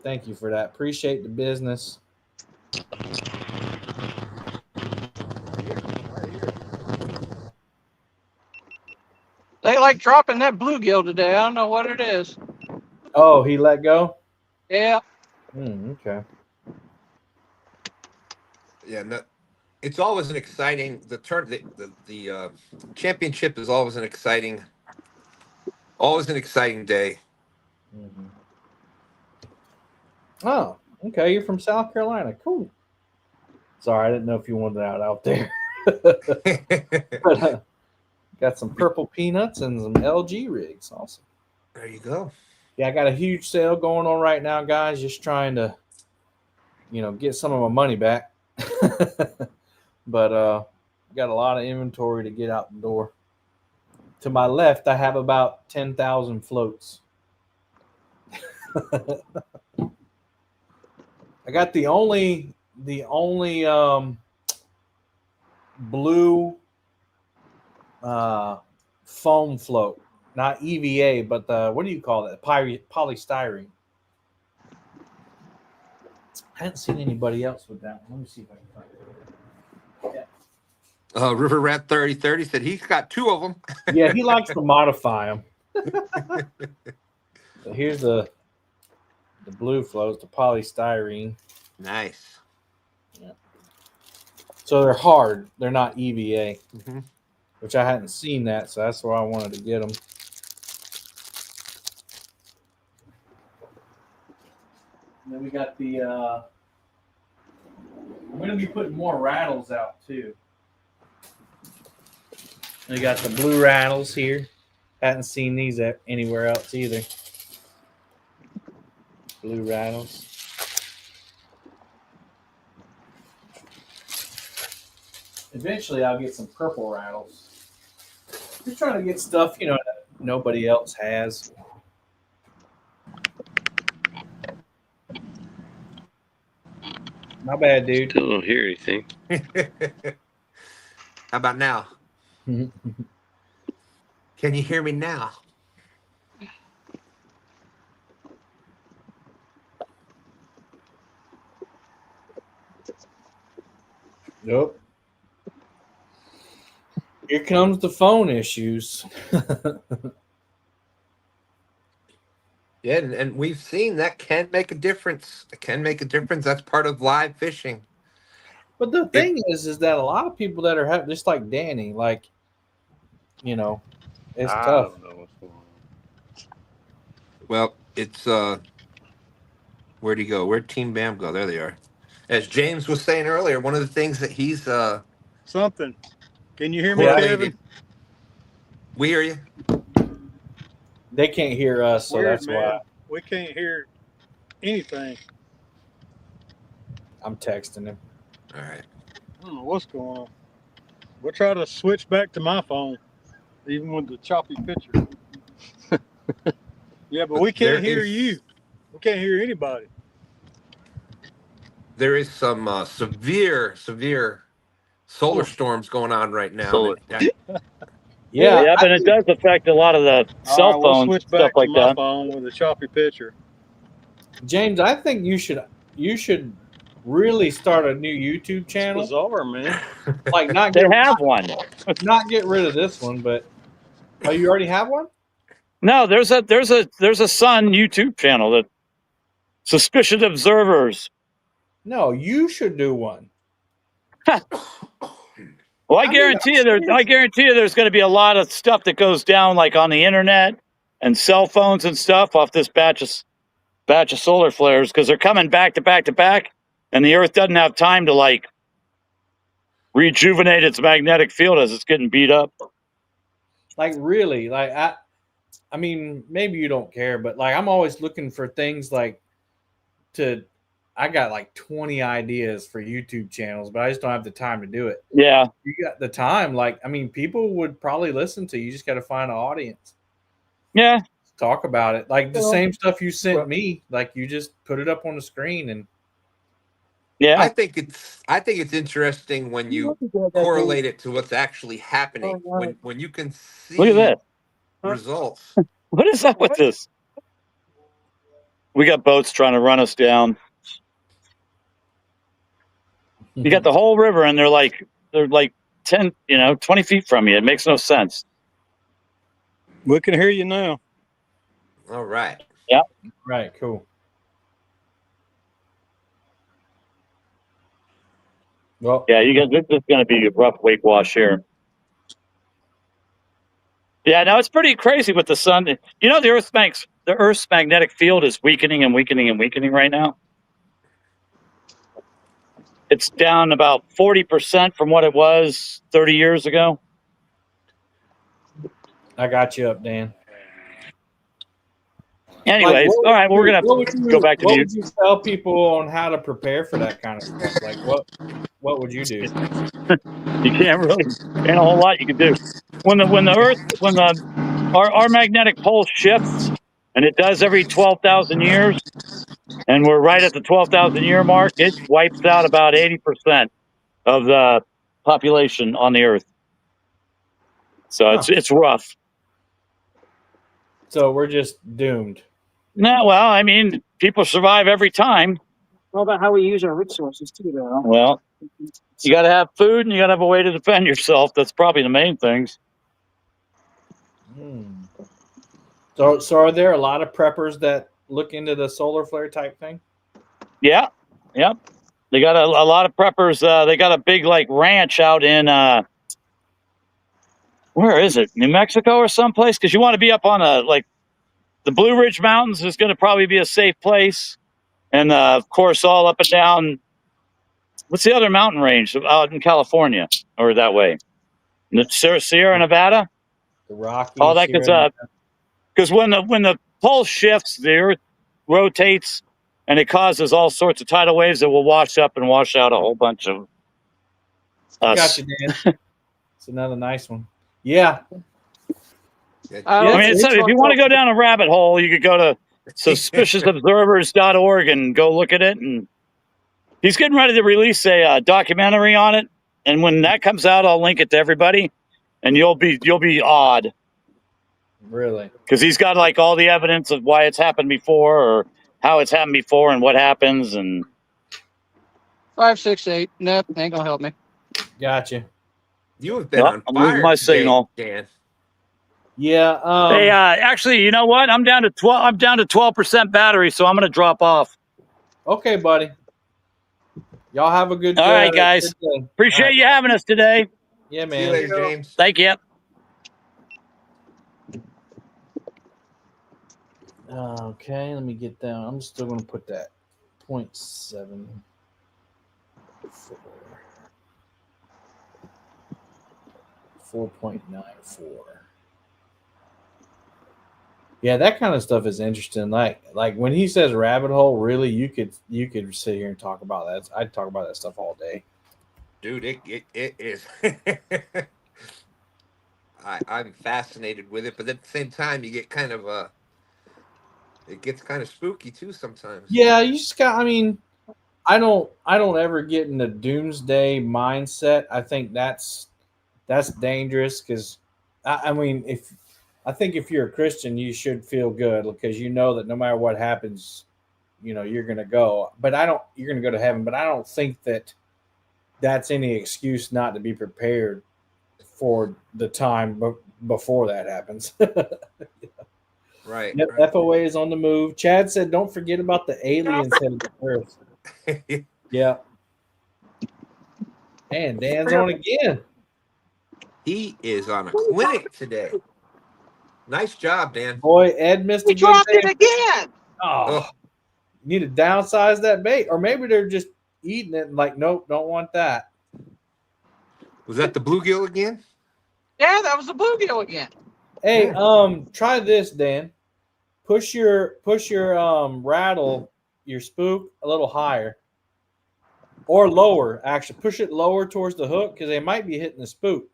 Thank you for that. Appreciate the business. They like dropping that bluegill today. I don't know what it is. Oh, he let go? Yeah. Okay. Yeah, no, it's always an exciting the championship is always an exciting day. Mm-hmm. Oh, okay. You're from South Carolina. Cool. Sorry, I didn't know if you wanted that out there. But, got some purple peanuts and some LG rigs. Awesome. There you go. Yeah, I got a huge sale going on right now, guys. Just trying to, get some of my money back. But got a lot of inventory to get out the door. To my left, I have about 10,000 floats. I got the only blue foam float, not EVA, but the what do you call that? Polystyrene. I hadn't seen anybody else with that one. Let me see if I can find it. Yeah. River Rat 3030 said he's got 2 of them. Yeah, he likes to modify them. So here's the blue floats, the polystyrene. Nice. Yeah. So they're hard. They're not EVA, which I hadn't seen that, so that's why I wanted to get them. And then we got the. I'm going to be putting more rattles out too. We got the blue rattles here. Hadn't seen these anywhere else either. Blue rattles. Eventually, I'll get some purple rattles. Just trying to get stuff, that nobody else has. My bad, dude. Still don't hear anything. How about now? Can you hear me now? Nope. Here comes the phone issues. Yeah, and we've seen that can make a difference. It can make a difference. That's part of live fishing. But the thing is that a lot of people that are just like Danny, it's I tough. don't know what's going on. Well, it's where'd he go? Where'd Team Bam go? There they are. As James was saying earlier, one of the things that he's something. Can you hear me, correlated. Kevin? We hear you. They can't hear us, so Weird, that's man. why We can't hear anything. I'm texting him. All right. I don't know what's going on. We'll try to switch back to my phone, even with the choppy picture. Yeah, but we can't hear you. We can't hear anybody. There is some severe solar storms going on right now. Yeah, and it does affect a lot of the cell We'll phones, switch stuff back like to my that. phone with a choppy picture. James, I think you should really start a new YouTube channel. It's bizarre, man. Like not They get have one. Not get rid of this one, but you already have one? No, there's a Sun YouTube channel that Suspicious Observers. No, you should do one. Well, I guarantee you there's going to be a lot of stuff that goes down like on the internet and cell phones and stuff off this batch of solar flares because they're coming back to back to back, and the Earth doesn't have time to like rejuvenate its magnetic field as it's getting beat up. Like really, like I mean, maybe you don't care, but like I'm always looking for things like I got like 20 ideas for YouTube channels, but I just don't have the time to do it. Yeah. You got the time. Like, I mean, people would probably listen to you. You just got to find an audience. Yeah. Talk about it. Like the same stuff you sent me, like you just put it up on the screen and Yeah. I think it's interesting when you correlate it to what's actually happening. When you can Look at see this. results. What is up with this? We got boats trying to run us down. You got the whole river, and they're like 10, 20 feet from you. It makes no sense. We can hear you now. All right. Yeah. Right. Cool. Well, yeah, you guys. This is going to be a rough wake wash here. Yeah, no, it's pretty crazy with the sun. The Earth's magnetic field is weakening and weakening and weakening right now. It's down about 40% from what it was 30 years ago. I got you up, Dan. Anyways, all right, we're gonna go back to what mute. would you tell people on how to prepare for that kind of stuff? Like what would you do? You can't a whole lot you can do. When our magnetic pole shifts, and it does every 12,000 years, and we're right at the 12,000 year mark, it wipes out about 80% of the population on the Earth. So it's rough. So we're just doomed. No, well, I mean, people survive every time. What about how we use our resources too, though? Well, you got to have food, and you got to have a way to defend yourself. That's probably the main things. So are there a lot of preppers that look into the solar flare type thing? Yeah, yep. They got a lot of preppers. They got a big ranch out in where is it? New Mexico or someplace? Because you want to be up on the Blue Ridge Mountains is going to probably be a safe place, and of course all up and down. What's the other mountain range out in California or that way? Sierra Nevada. The Rockies. All that because when the pole shifts, the Earth rotates, and it causes all sorts of tidal waves that will wash up and wash out a whole bunch of us. Got you, Dan. It's another nice one. Yeah. I mean, if you want to go down a rabbit hole, you could go to suspiciousobservers.org and go look at it. And he's getting ready to release a documentary on it. And when that comes out, I'll link it to everybody, and you'll be awed. Really? Because he's got all the evidence of why it's happened before, or how it's happened before, and what happens. And 568. Nope, ain't gonna help me. Gotcha. You have been on I'm fire losing my signal. Dan. Yeah. Hey, actually, you know what? I'm down to 12. I'm down to 12% battery, so I'm going to drop off. Okay, buddy. Y'all have a good. All right, guys. Appreciate you having us today. Yeah, man. See you later, James. Thank you. Okay, let me get down. I'm still going to put that 0.7. 4.94. Yeah, that kind of stuff is interesting. Like when he says rabbit hole, really, you could sit here and talk about that. I'd talk about that stuff all day. Dude, it is. I'm fascinated with it, but at the same time, you get kind of it gets kind of spooky too sometimes. Yeah, you just got. I mean, I don't ever get in the doomsday mindset. I think that's dangerous because, I mean, I think if you're a Christian, you should feel good because you know that no matter what happens, you're going to go. But you're going to go to heaven. But I don't think that that's any excuse not to be prepared for the time before that happens. Right. Yep, right. FOA is on the move. Chad said, "Don't forget about the aliens headed to Earth." Yeah. And Dan's on again. He is on a clinic today. Nice job, Dan. Boy, Ed missed a good dropped day. it again. Oh, need to downsize that bait, or maybe they're just eating it and nope, don't want that. Was that the bluegill again? Yeah, that was the bluegill again. Hey, try this, Dan. Push your rattle, your spook a little higher. Or lower, actually. Push it lower towards the hook because they might be hitting the spook.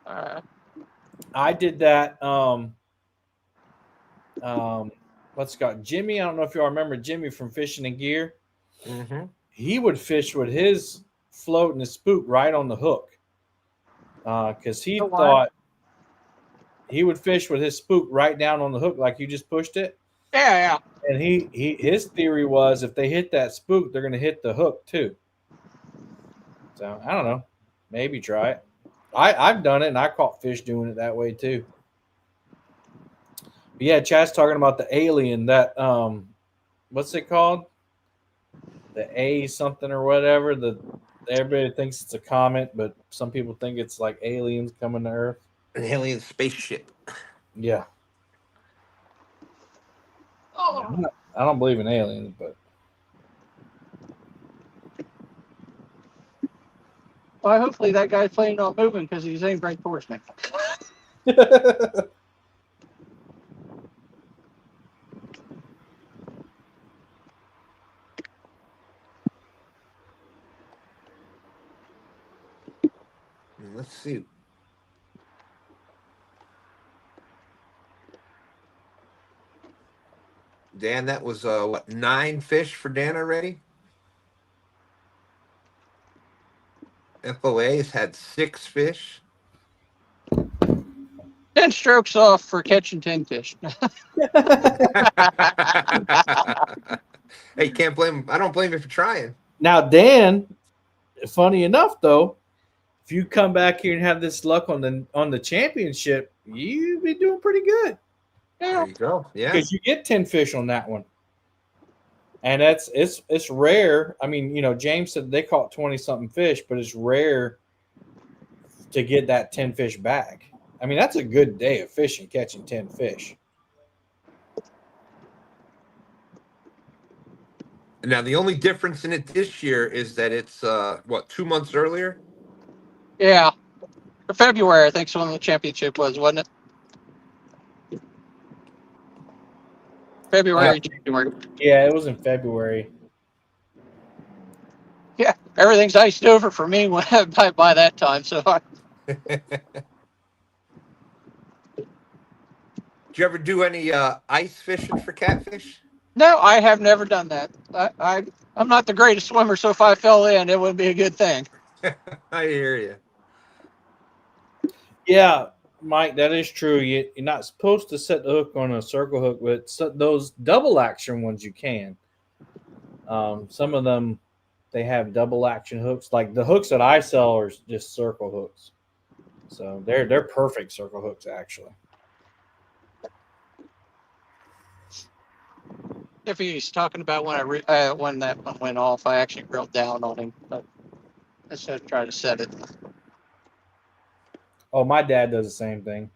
I did that. What's it called? Jimmy, I don't know if y'all remember Jimmy from Fishing and Gear. he would fish with his float and his spook right on the hook. Because he thought he would fish with his spook right down on the hook like you just pushed it. Yeah. And his theory was if they hit that spook, they're going to hit the hook too. So I don't know. Maybe try it. I've done it, and I caught fish doing it that way too. But yeah, Chad's talking about the alien that what's it called? The A something or whatever. Everybody thinks it's a comet, but some people think it's like aliens coming to Earth. An alien spaceship. Yeah. I don't believe in aliens, but Well, hopefully that guy's planning on moving because he's aimed right towards me. Let's see. Dan, that was what, 9 fish for Dan already? FOA's had 6 fish. 10 strokes off for catching 10 fish. Hey, can't blame. I don't blame you for trying. now Dan, funny enough though, if you come back here and have this luck on the championship, you'd be doing pretty good. There you go. Yeah. Because you get 10 fish on that one. And it's rare. I mean, James said they caught 20-something fish, but it's rare to get that 10 fish back. I mean, that's a good day of fishing, catching 10 fish. Now, the only difference in it this year is that it's, 2 months earlier? Yeah. February, I think, is when the championship was, wasn't it? February, January. Yeah, it was in February. Yeah, everything's iced over for me by that time. So Did you ever do any ice fishing for catfish? no, I have never done that. I'm not the greatest swimmer, so if I fell in, it would be a good thing. I hear you. Yeah, Mike, that is true. You're not supposed to set the hook on a circle hook, but those double action ones you can. Some of them, they have double action hooks. Like the hooks that I sell are just circle hooks. So they're perfect circle hooks, actually. If he's talking about when when that one went off, I actually reeled down on him, but I said try to set it. Oh, my dad does the same thing.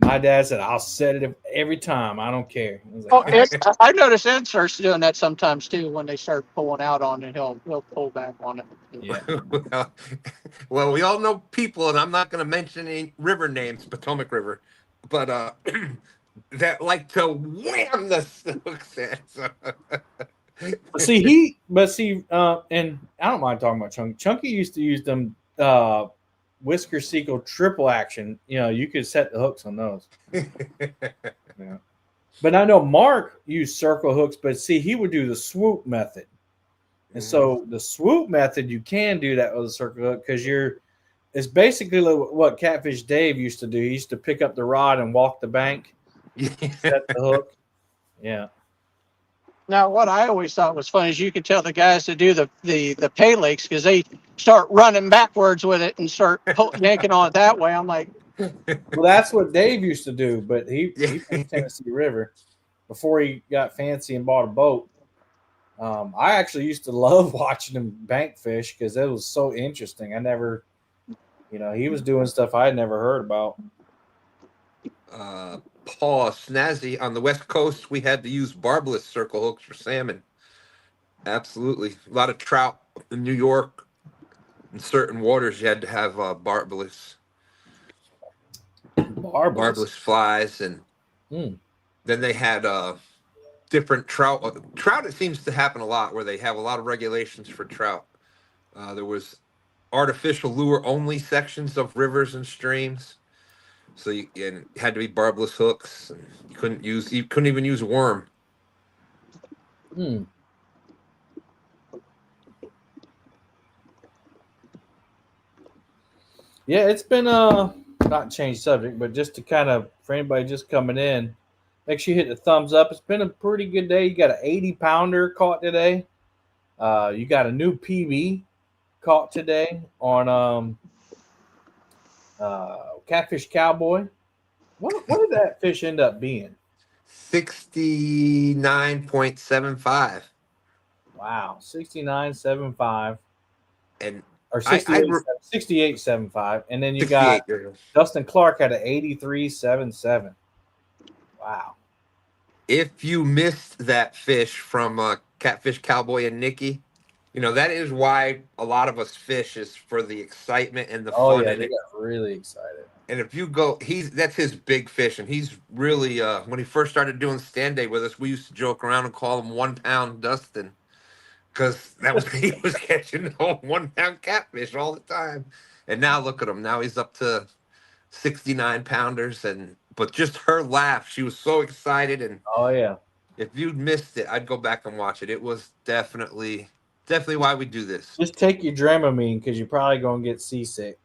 My dad said, "I'll set it every time. I don't care." I was like, I noticed Ed starts doing that sometimes too. When they start pulling out on it, he'll pull back on it. Yeah. well, we all know people, and I'm not going to mention any river names, Potomac River, but that like to wham the hooks in. So. And I don't mind talking about Chunky. Chunky used to use them Whisker Sequel triple action. You could set the hooks on those. Yeah. But I know Mark used circle hooks, but see, he would do the swoop method. And so the swoop method, you can do that with a circle hook because it's basically what Catfish Dave used to do. He used to pick up the rod and walk the bank, set the hook. Yeah. Now, what I always thought was funny is you could tell the guys to do the pay lakes because they start running backwards with it and start yanking on it that way. I'm like, well, that's what Dave used to do, but he fished Tennessee River before he got fancy and bought a boat. I actually used to love watching him bank fish because it was so interesting. I never, he was doing stuff I had never heard about. Paul Snazzy, on the West Coast, we had to use barbless circle hooks for salmon. Absolutely. A lot of trout in New York. In certain waters, you had to have barbless flies. And then they had different trout. Trout, it seems to happen a lot where they have a lot of regulations for trout. There was artificial lure-only sections of rivers and streams. So it had to be barbless hooks. And you couldn't even use worm. Hmm. Yeah, it's been not change subject, but just to kind of for anybody just coming in, make sure you hit the thumbs up. It's been a pretty good day. You got an 80-pounder caught today. You got a new PB caught today on Catfish Cowboy. What did that fish end up being? 69.75. Wow, 69.75 And or I 68.75, and then you got 68 years. Dustin Clark at an 83.77. Wow. If you missed that fish from Catfish Cowboy and Nikki, that is why a lot of us fish is for the excitement and the Oh fun yeah, in they it. got really excited. And if you go, that's his big fish, and he's really when he first started doing stand day with us, we used to joke around and call him 1 pound Dustin, because that was he was catching 1 pound catfish all the time. And now look at him. Now he's up to 69 pounders, but just her laugh, she was so excited. And Oh yeah. if you'd missed it, I'd go back and watch it. It was definitely why we do this. Just take your Dramamine because you're probably gonna get seasick.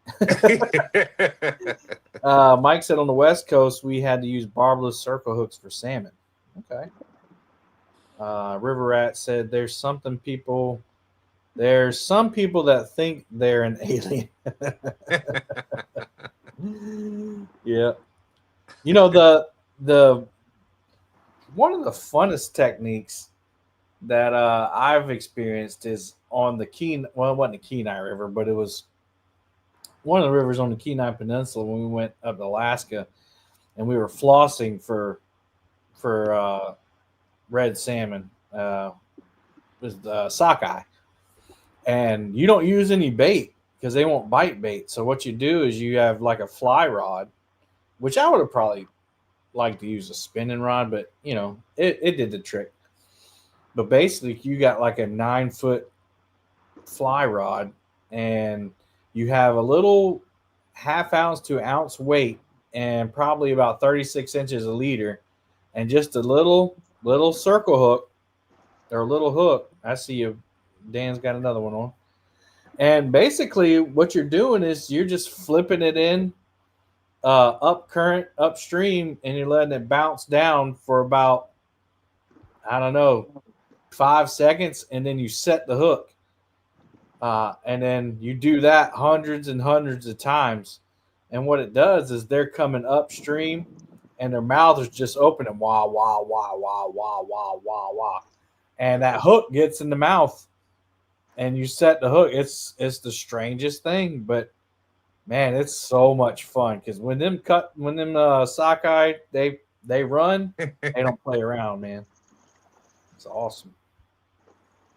Mike said on the West Coast we had to use barbless circle hooks for salmon. Okay. River Rat said there's some people that think they're an alien. Yeah. The one of the funnest techniques that I've experienced is on the Kenai. Well, it wasn't the Kenai River, but it was one of the rivers on the Kenai Peninsula when we went up to Alaska, and we were flossing for red salmon. With sockeye, and you don't use any bait because they won't bite bait. So what you do is you have like a fly rod, which I would have probably liked to use a spinning rod, but it did the trick. But basically, you got like a 9-foot fly rod, and you have a little half-ounce to ounce weight, and probably about 36 inches a leader, and just a little circle hook or a little hook. I see you. Dan's got another one on. And basically, what you're doing is you're just flipping it in up current, upstream, and you're letting it bounce down for about, I don't know, 5 seconds, and then you set the hook. And then you do that hundreds and hundreds of times. And what it does is they're coming upstream, and their mouth is just open and wah, wah, wah, wah, wah, wah, wah, wah. And that hook gets in the mouth, and you set the hook. It's the strangest thing, but man, it's so much fun because when them sockeye they run, they don't play around, man. It's awesome.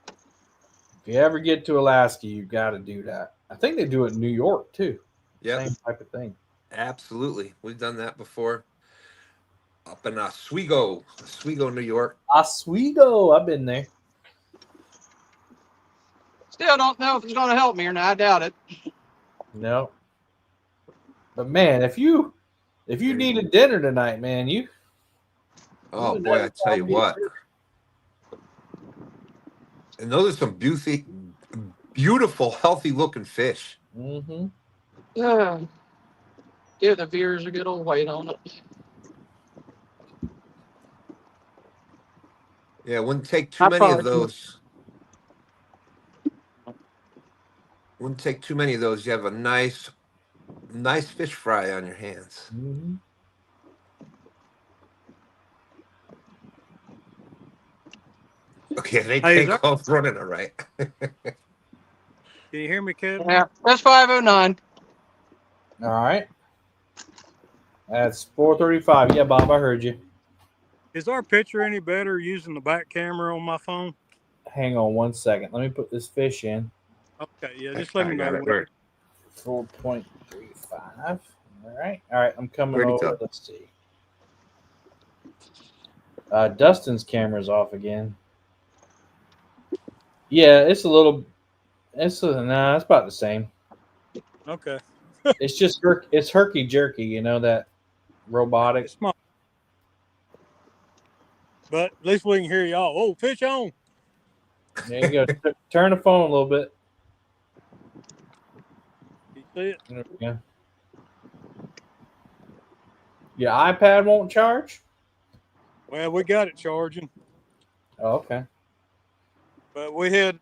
If you ever get to Alaska, you got to do that. I think they do it in New York too. Yeah, same type of thing. Absolutely, we've done that before. Up in Oswego, New York. Oswego, I've been there. Still don't know if it's going to help me or not. I doubt it. No. But man, if you needed dinner tonight, man, Oh boy, I tell you what. And those are some beautiful, healthy looking fish. Mm-hmm. Yeah. Give the viewers a good old weight on it. Yeah, it wouldn't take too many of those. Wouldn't take too many of those. You have a nice fish fry on your hands. Mm-hmm. Okay, they take off running, all right. Can you hear me, kid? Yeah, that's 509. All right. That's 435. Yeah, Bob, I heard you. Is our picture any better using the back camera on my phone? Hang on 1 second. Let me put this fish in. Okay, yeah, just let me know. 4.35. All right. I'm coming over. Let's see. Dustin's camera's off again. Yeah, it's about the same. Okay. It's just it's herky jerky, that robotic. It's small. But at least we can hear y'all. Oh, fish on. There you go. Turn the phone a little bit. You see it? There we go. Your iPad won't charge? Well, we got it charging, Oh, okay. but we had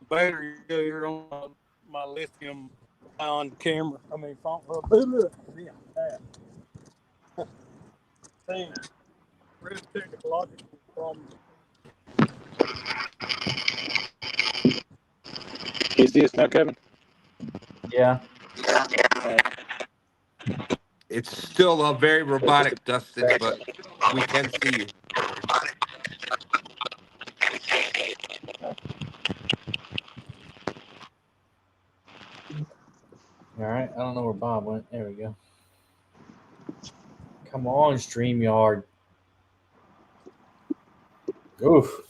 battery here on my lithium ion camera. I mean, phone. Yeah, Damn. Real technological problems. Can you see us now, Kevin? Yeah. It's still very robotic, Dustin, but we can see you. All right. I don't know where Bob went. There we go. Come on, StreamYard. Oof.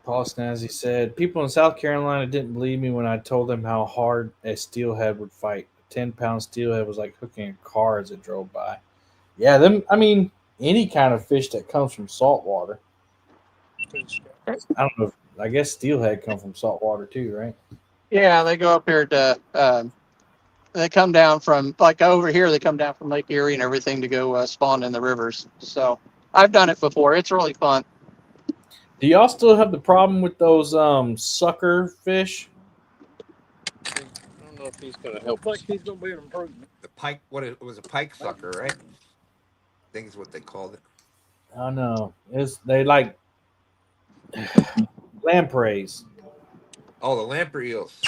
Paul Snazzy said, people in South Carolina didn't believe me when I told them how hard a steelhead would fight. A 10-pound steelhead was like hooking a car as it drove by. Yeah, I mean, any kind of fish that comes from salt water. I don't know. I guess steelhead come from salt water too, right? Yeah, they go up here to. They come down from like over here. They come down from Lake Erie and everything to go spawn in the rivers. So I've done it before. It's really fun. Do y'all still have the problem with those sucker fish? I don't know if he's going to help. Looks like he's gonna be an improvement. The pike, it was a pike sucker, right? I think is what they called it. I know. They like lampreys. Oh, the lamprey eels.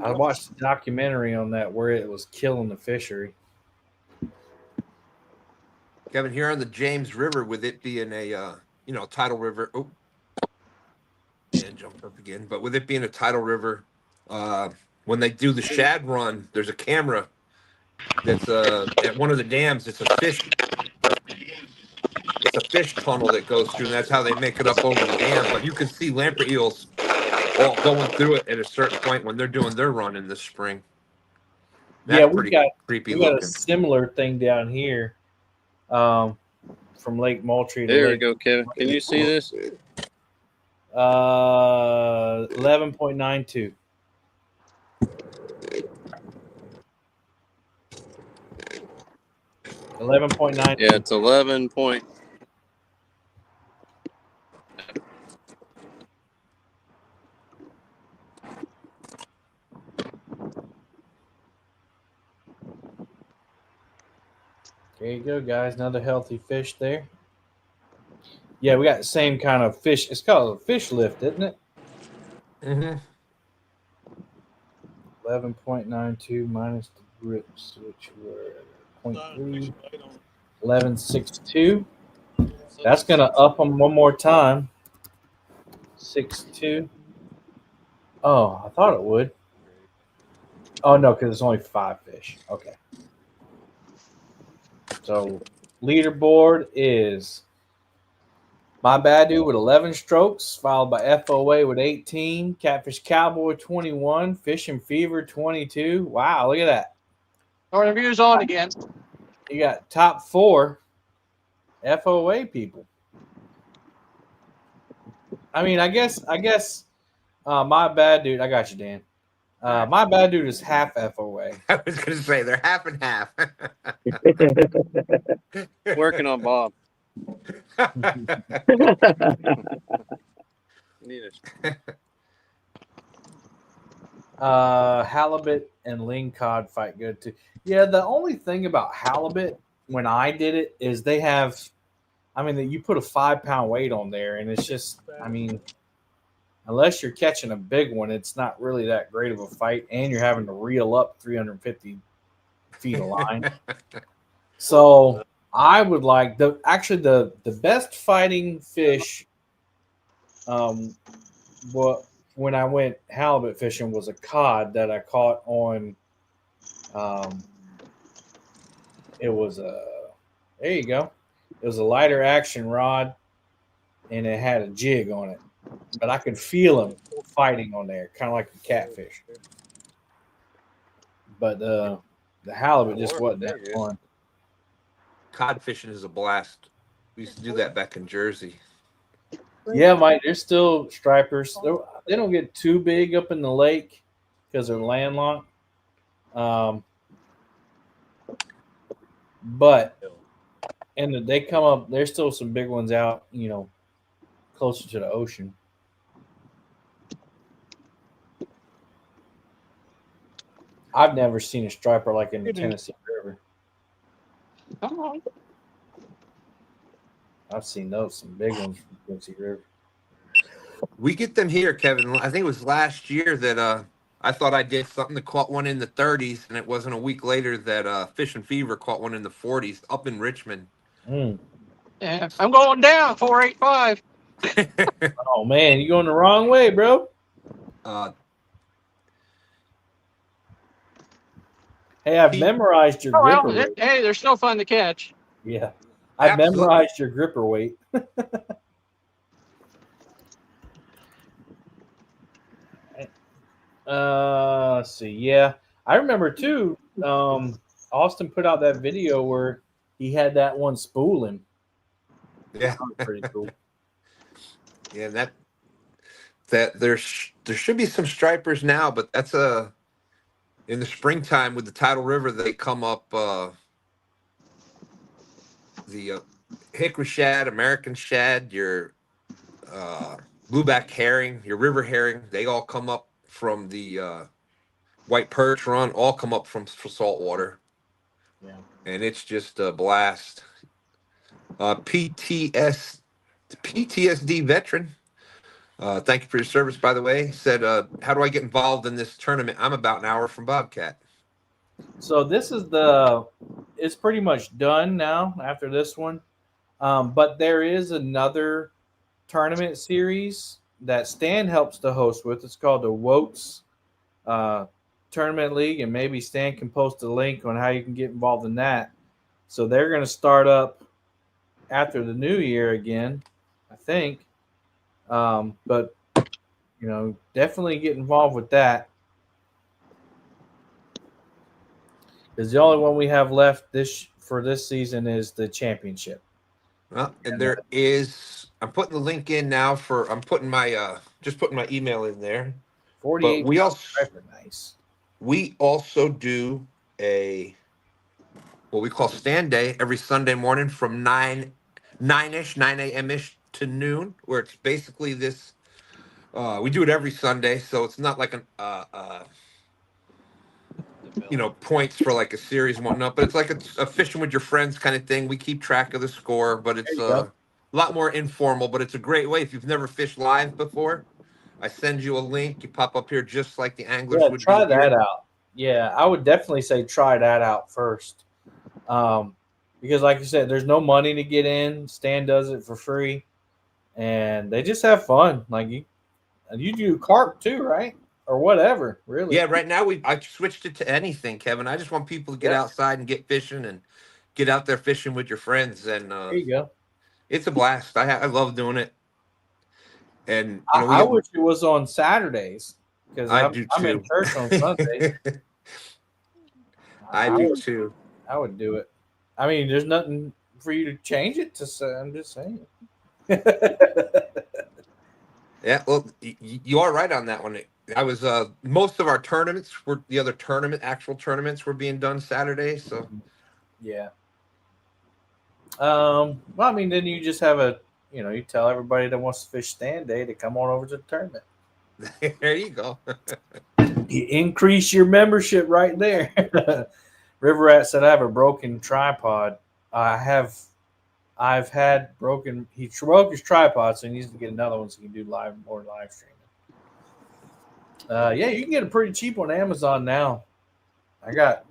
I watched a documentary on that where it was killing the fishery. Kevin, here on the James River, with it being a tidal river. Oh, and jumped up again. But with it being a tidal river, when they do the shad run, there's a camera that's at one of the dams. It's a fish tunnel that goes through, and that's how they make it up over the dam. But you can see lamprey eels all going through it at a certain point when they're doing their run in the spring. That's pretty creepy we got looking. a similar thing down here. From Lake Moultrie to There we Lake. go, Kevin. Can you see this? 11.92. Yeah, it's 11 point. There you go, guys. Another healthy fish there. Yeah, we got the same kind of fish. It's called a fish lift, isn't it? Mm-hmm. 11.92 minus the grips, which were 0.3. 11.62. That's going to up them one more time. 6.2. Oh, I thought it would. Oh, no, because it's only 5 fish. Okay. So, leaderboard is My Bad Dude with 11 strokes, followed by FOA with 18, Catfish Cowboy 21, Fishing Fever 22. Wow, look at that. Our review's on again. You got top 4 FOA people. I mean, I guess My Bad Dude, I got you, Dan. My Bad Dude is half FOA. I was going to say they're half and half. Working on Bob. Halibut and lingcod fight good too. Yeah, the only thing about halibut when I did it is they have, I mean, you put a 5-pound weight on there, and it's just, I mean, unless you're catching a big one, it's not really that great of a fight, and you're having to reel up 350 feet of line. So I would like the best fighting fish. When I went halibut fishing was a cod that I caught on. It was there you go. It was a lighter action rod, and it had a jig on it, but I could feel them fighting on there, kind of like a catfish. But the halibut just wasn't that fun. Cod fishing is a blast. We used to do that back in Jersey. Yeah, Mike, there's still stripers. They don't get too big up in the lake because they're landlocked. But and they come up. There's still some big ones out, closer to the ocean. I've never seen a striper like in the Tennessee River. I've seen some big ones from the Tennessee River. We get them here, Kevin. I think it was last year that I thought I did something that caught one in the 30s, and it wasn't a week later that Fish and Fever caught one in the 40s up in Richmond. Yeah, I'm going down 485. Oh man, you going the wrong way, bro. Hey, I've memorized your gripper weight. Hey, they're still fun to catch. Yeah, I've memorized your gripper weight. Let's see. Yeah, I remember too. Austin put out that video where he had that one spooling. Yeah, that was pretty cool. Yeah, that there should be some stripers now, but that's in the springtime with the tidal river they come up the hickory shad, American shad, your blueback herring, your river herring. They all come up from the white perch run. All come up from salt water. Yeah, and it's just a blast. PTSD veteran. Thank you for your service, by the way. Said, how do I get involved in this tournament? I'm about an hour from Bobcat. So this is it's pretty much done now after this one. But there is another tournament series that Stan helps to host with. It's called the Woats Tournament League, and maybe Stan can post a link on how you can get involved in that. So they're going to start up after the new year again, I think. But definitely get involved with that. Because the only one we have left for this season is the championship. Well, and there is. I'm putting the link in now I'm putting my just putting my email in there. 48. But we also nice. We also do what we call stand day every Sunday morning from 9 a.m. ish to noon, where it's basically this. We do it every Sunday, so it's not like points for like a series and whatnot, but it's like a fishing with your friends kind of thing. We keep track of the score, but it's a lot more informal, but it's a great way. If you've never fished live before, I send you a link. You pop up here just like the anglers would try be here. that out. Yeah, I would definitely say try that out first. Because like you said, there's no money to get in. Stan does it for free. And they just have fun. Like you do carp too, right? Or whatever, really. Yeah, right now I switched it to anything, Kevin. I just want people to get outside and get fishing and get out there fishing with your friends. And there you go. It's a blast. I love doing it. And I wish it was on Saturdays because I'm in church on Sundays. I do too. I would do it. I mean, there's nothing for you to change it to say. I'm just saying. Yeah, well, you are right on that one. I was most of our tournaments were actual tournaments were being done Saturday. So yeah. Well, I mean, then you just have you tell everybody that wants to fish stand day to come on over to the tournament. There you go. You increase your membership right there. River Rat said, "I have a broken tripod. I've had broken. He broke his tripod, so he needs to get another one so he can do more live streaming." Yeah, you can get it pretty cheap on Amazon now. I got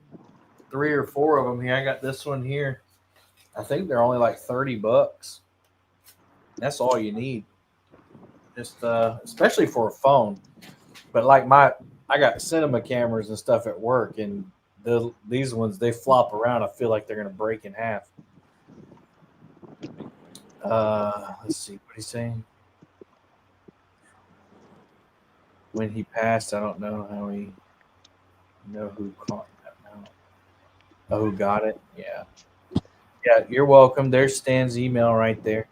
3 or 4 of them here. I got this one here. I think they're only like $30. That's all you need. Just especially for a phone. But like I got cinema cameras and stuff at work, and these ones, they flop around. I feel like they're gonna break in half. Let's see what he's saying. When he passed, I don't know how he know who caught that now. Oh, who got it? Yeah. Yeah, you're welcome. There's Stan's email right there.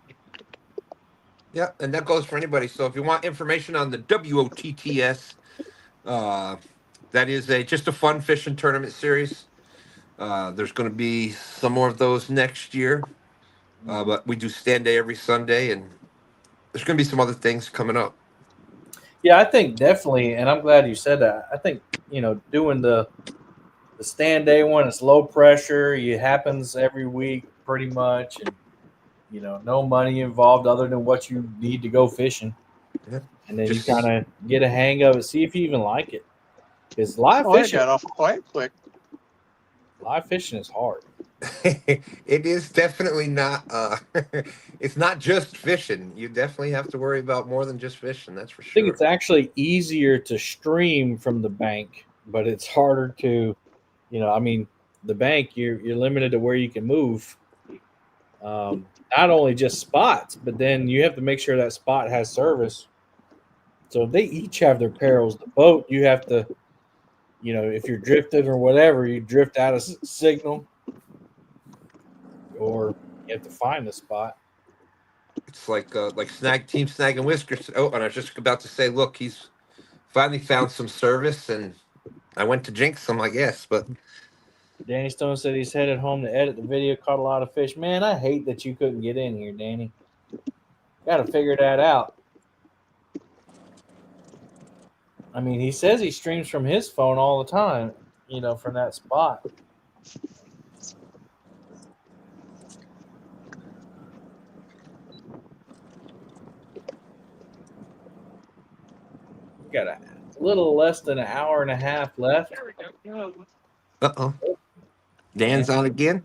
Yeah, and that goes for anybody. So if you want information on the WOTTS, that is just a fun fishing tournament series. There's going to be some more of those next year, but we do stand day every Sunday, and there's going to be some other things coming up. Yeah, I think definitely, and I'm glad you said that. I think doing the stand day one, it's low pressure. It happens every week, pretty much, and no money involved other than what you need to go fishing. Yeah. And then you kind of get a hang of it, see if you even like it. Because live I fishing, got off quite quick. live fishing is hard. It is definitely not. It's not just fishing. You definitely have to worry about more than just fishing. That's for I think sure. it's actually easier to stream from the bank, but it's harder to, the bank you're limited to where you can move. Not only just spots, but then you have to make sure that spot has service. So they each have their perils. The boat, you have to, if you're drifting or whatever, you drift out of signal, or you have to find the spot. It's like Snag and Whisker. Oh, and I was just about to say, look, he's finally found some service, and I went to jinx him, I guess. But Danny Stone said he's headed home to edit the video. Caught a lot of fish. Man, I hate that you couldn't get in here, Danny. Got to figure that out. I mean, he says he streams from his phone all the time, from that spot. We got a little less than an hour and a half left. uh-oh. Dan's on again.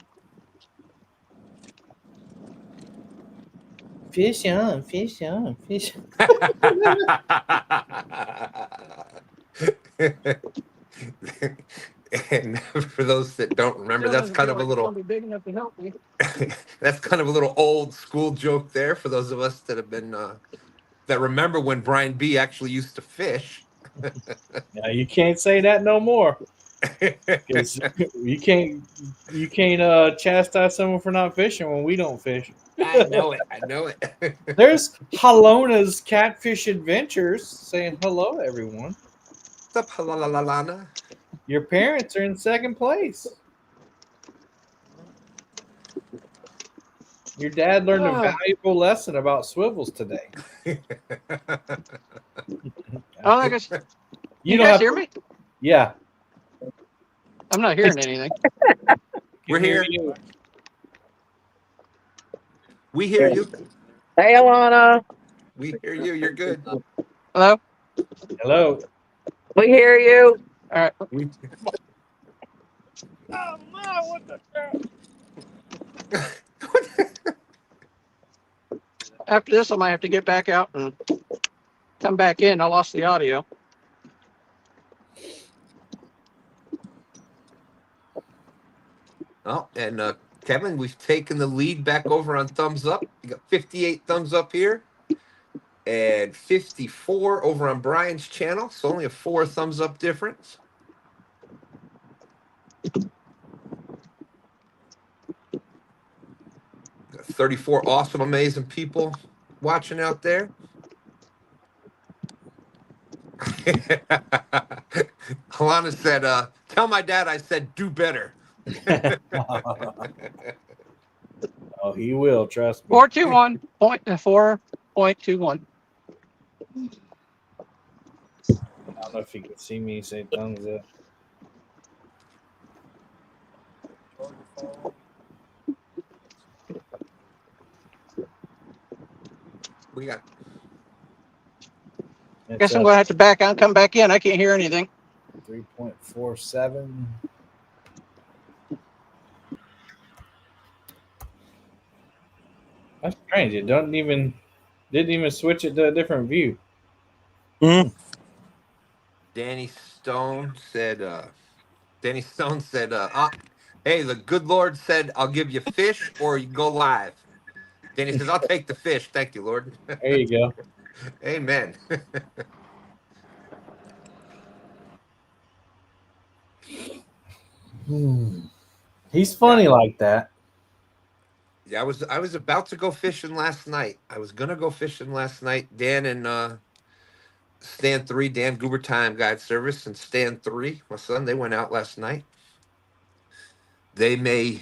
Fish on, fish on, fish on. And for those that don't remember, that's kind of a little big enough to help me. that's kind of a little old school joke there for those of us that have been that remember when Brian B actually used to fish. Now you can't say that no more. You can't chastise someone for not fishing when we don't fish. I know it. There's Halona's Catfish Adventures saying hello, everyone. What's up, Halalana? Your parents are in second place. Your dad learned a valuable lesson about swivels today. I guess you guys hear me? Yeah. I'm not hearing anything. We're here. We hear you. Hey, Alana. We hear you. You're good. Hello? Hello. We hear you. All right. Oh my! What the crap? After this, I might have to get back out and come back in. I lost the audio. Oh, and Kevin, we've taken the lead back over on thumbs up. You got 58 thumbs up here and 54 over on Brian's channel. So only a 4 thumbs up difference. Got 34 awesome, amazing people watching out there. Alana said, tell my dad I said do better. Oh, he will, trust me. 421.4.21. I don't know if you can see me say thumbs up. We got. Guess I'm going to have to back out and come back in. I can't hear anything. 3.47. That's strange. It didn't even switch it to a different view. Danny Stone said, hey, the good Lord said, I'll give you fish or you go live. Danny says, "I'll take the fish, thank you, Lord." There you go. Amen. He's funny like that. Yeah, I was about to go fishing last night. I was gonna go fishing last night. Dan and Stan 3, Dan Goober Time Guide Service, and Stan 3, my son, they went out last night. They may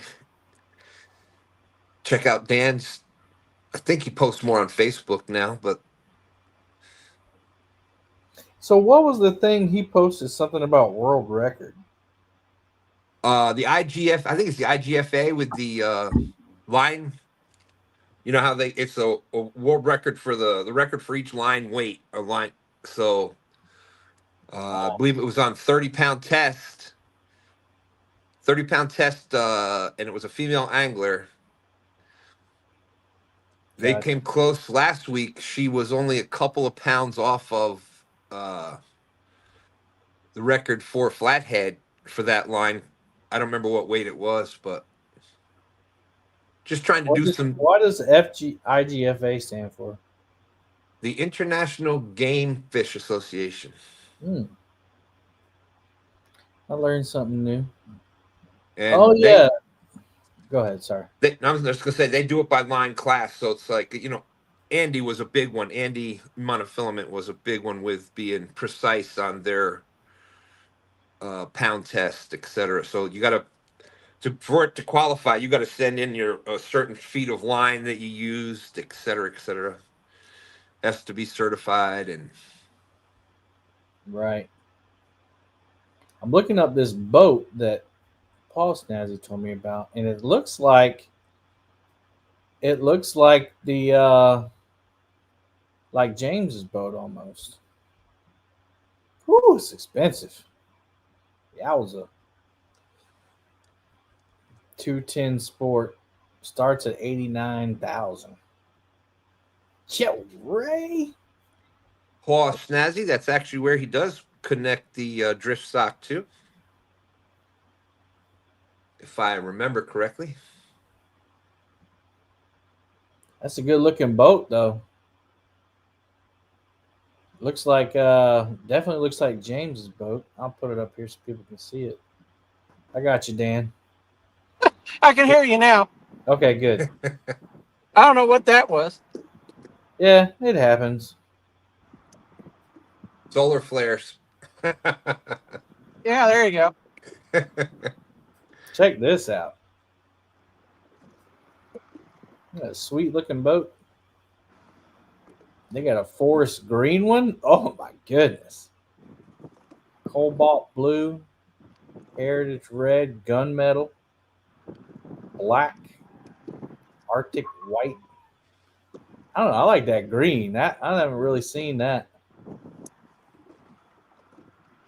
check out Dan's. I think he posts more on Facebook now, but So what was the thing he posted? Something about world record. the IGF, I think it's the IGFA with the line. You know how it's a world record for the record for each line weight or line. So I believe it was on 30-pound test. 30-pound test, and it was a female angler. They Gotcha. came close last week. She was only a couple of pounds off of the record for flathead for that line. I don't remember what weight it was, but just trying to do some. What does IGFA stand for? The International Game Fish Association. I learned something new. And yeah. Go ahead. Sorry. I was just gonna say they do it by line class, so it's like Andy was a big one. Andy Monofilament was a big one with being precise on their pound test, etc. So you got for it to qualify, you got to send in your certain feet of line that you used, etc., etc. Has to be certified and right. I'm looking up this boat that Paul Snazzy told me about, and it looks like the like James's boat almost. Whew, it's expensive. Yowza. 210 Sport starts at 89,000. Yo, Ray. Paul Snazzy, that's actually where he does connect the drift sock to, if I remember correctly. That's a good looking boat, though. Looks like definitely looks like James's boat. I'll put it up here so people can see it. I got you, Dan. I can hear you now. Okay, good. I don't know what that was. Yeah, it happens. Solar flares. Yeah, there you go. Check this out. A sweet looking boat. They got a forest green one. Oh my goodness. Cobalt blue, heritage red, gunmetal, black, Arctic white. I don't know. I like that green. I haven't really seen that.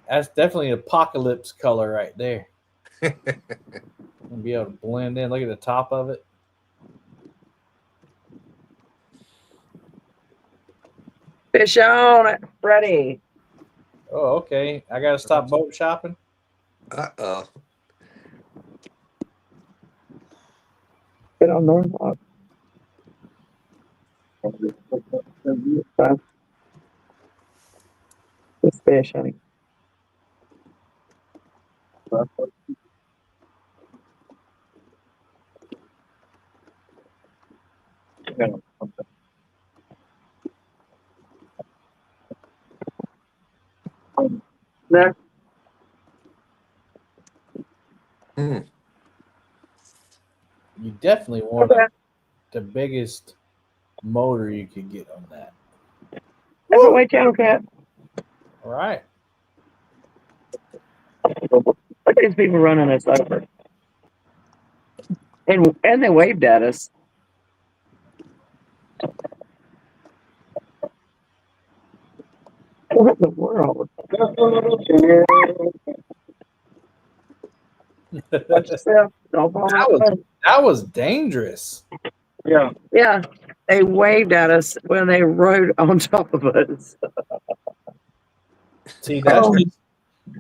That's definitely an apocalypse color right there. Gonna be able to blend in. Look at the top of it. Fish on it, ready. Oh, okay. I gotta stop boat shopping. Uh-oh. Get on there. This fish, honey. There. You definitely want the biggest motor you could get on that. Different way channel cat. All right. Look at these people running us over. And they waved at us. What in the world? Watch yourself. Don't fall out. That was dangerous. Yeah. Yeah. They waved at us when they rode on top of us. See,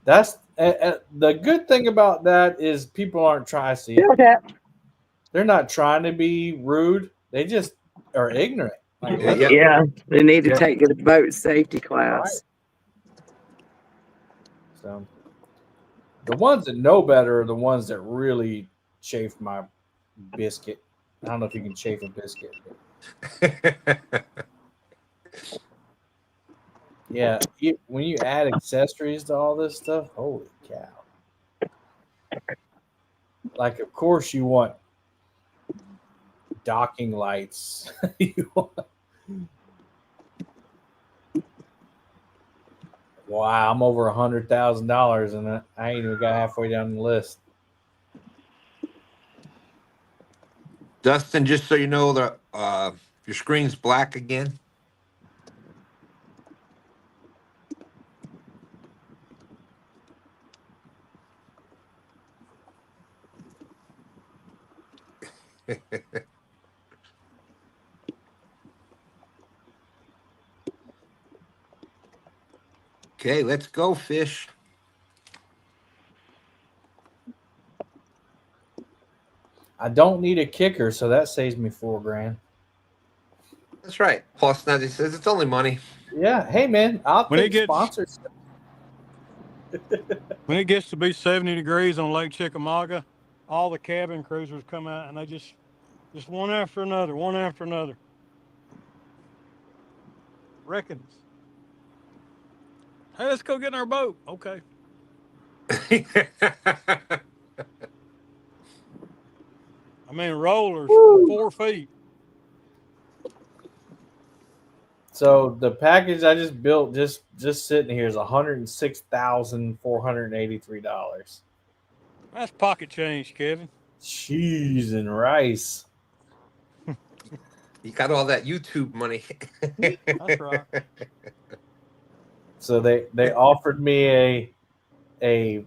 that's the good thing about that is people aren't trying to see it. They're not trying to be rude. They just are ignorant. Like, Yeah, they need to Yeah. take the boat safety class. So the ones that know better are the ones that really chafe my biscuit. I don't know if you can chafe a biscuit. But yeah, when you add accessories to all this stuff, holy cow. Like, of course, you want docking lights. Wow, I'm over $100,000 and I ain't even got halfway down the list. Dustin, just so you know, your screen's black again. Okay, let's go fish. I don't need a kicker, so that saves me $4,000. That's right. Plus, now he says it's only money. Yeah. Hey, man, I'll When it take gets sponsors. when it gets to be 70 degrees on Lake Chickamauga, all the cabin cruisers come out and they just one after another, one after another. Reckons. Hey, let's go get in our boat. Okay. I mean, rollers, 4 feet. So the package I just built, just sitting here, is $106,483. That's pocket change, Kevin. Cheese and rice. You got all that YouTube money. That's right. So they offered me they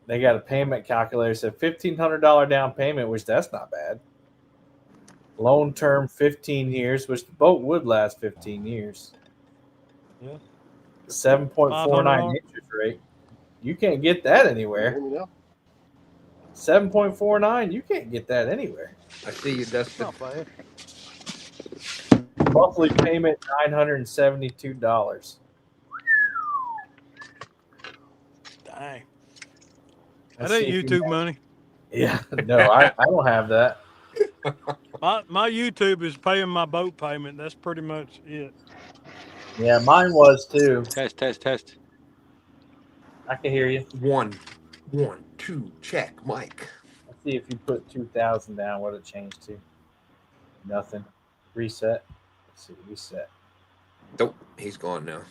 got a payment calculator, said $1,500 down payment, which that's not bad. Loan term 15 years, which the boat would last 15 years. Yeah. 7.49 interest rate. You can't get that anywhere. 7.49, you can't get that anywhere. I see you, Dustin. Not bad. Monthly payment $972. Dang. That ain't YouTube money. Yeah, no, I don't have that. My YouTube is paying my boat payment. That's pretty much it. Yeah, mine was too. Test. I can hear you. 1, 2, check, Mike. Let's see if you put 2,000 down, what it changed to. Nothing. Reset. Let's see, reset. Nope, he's gone now.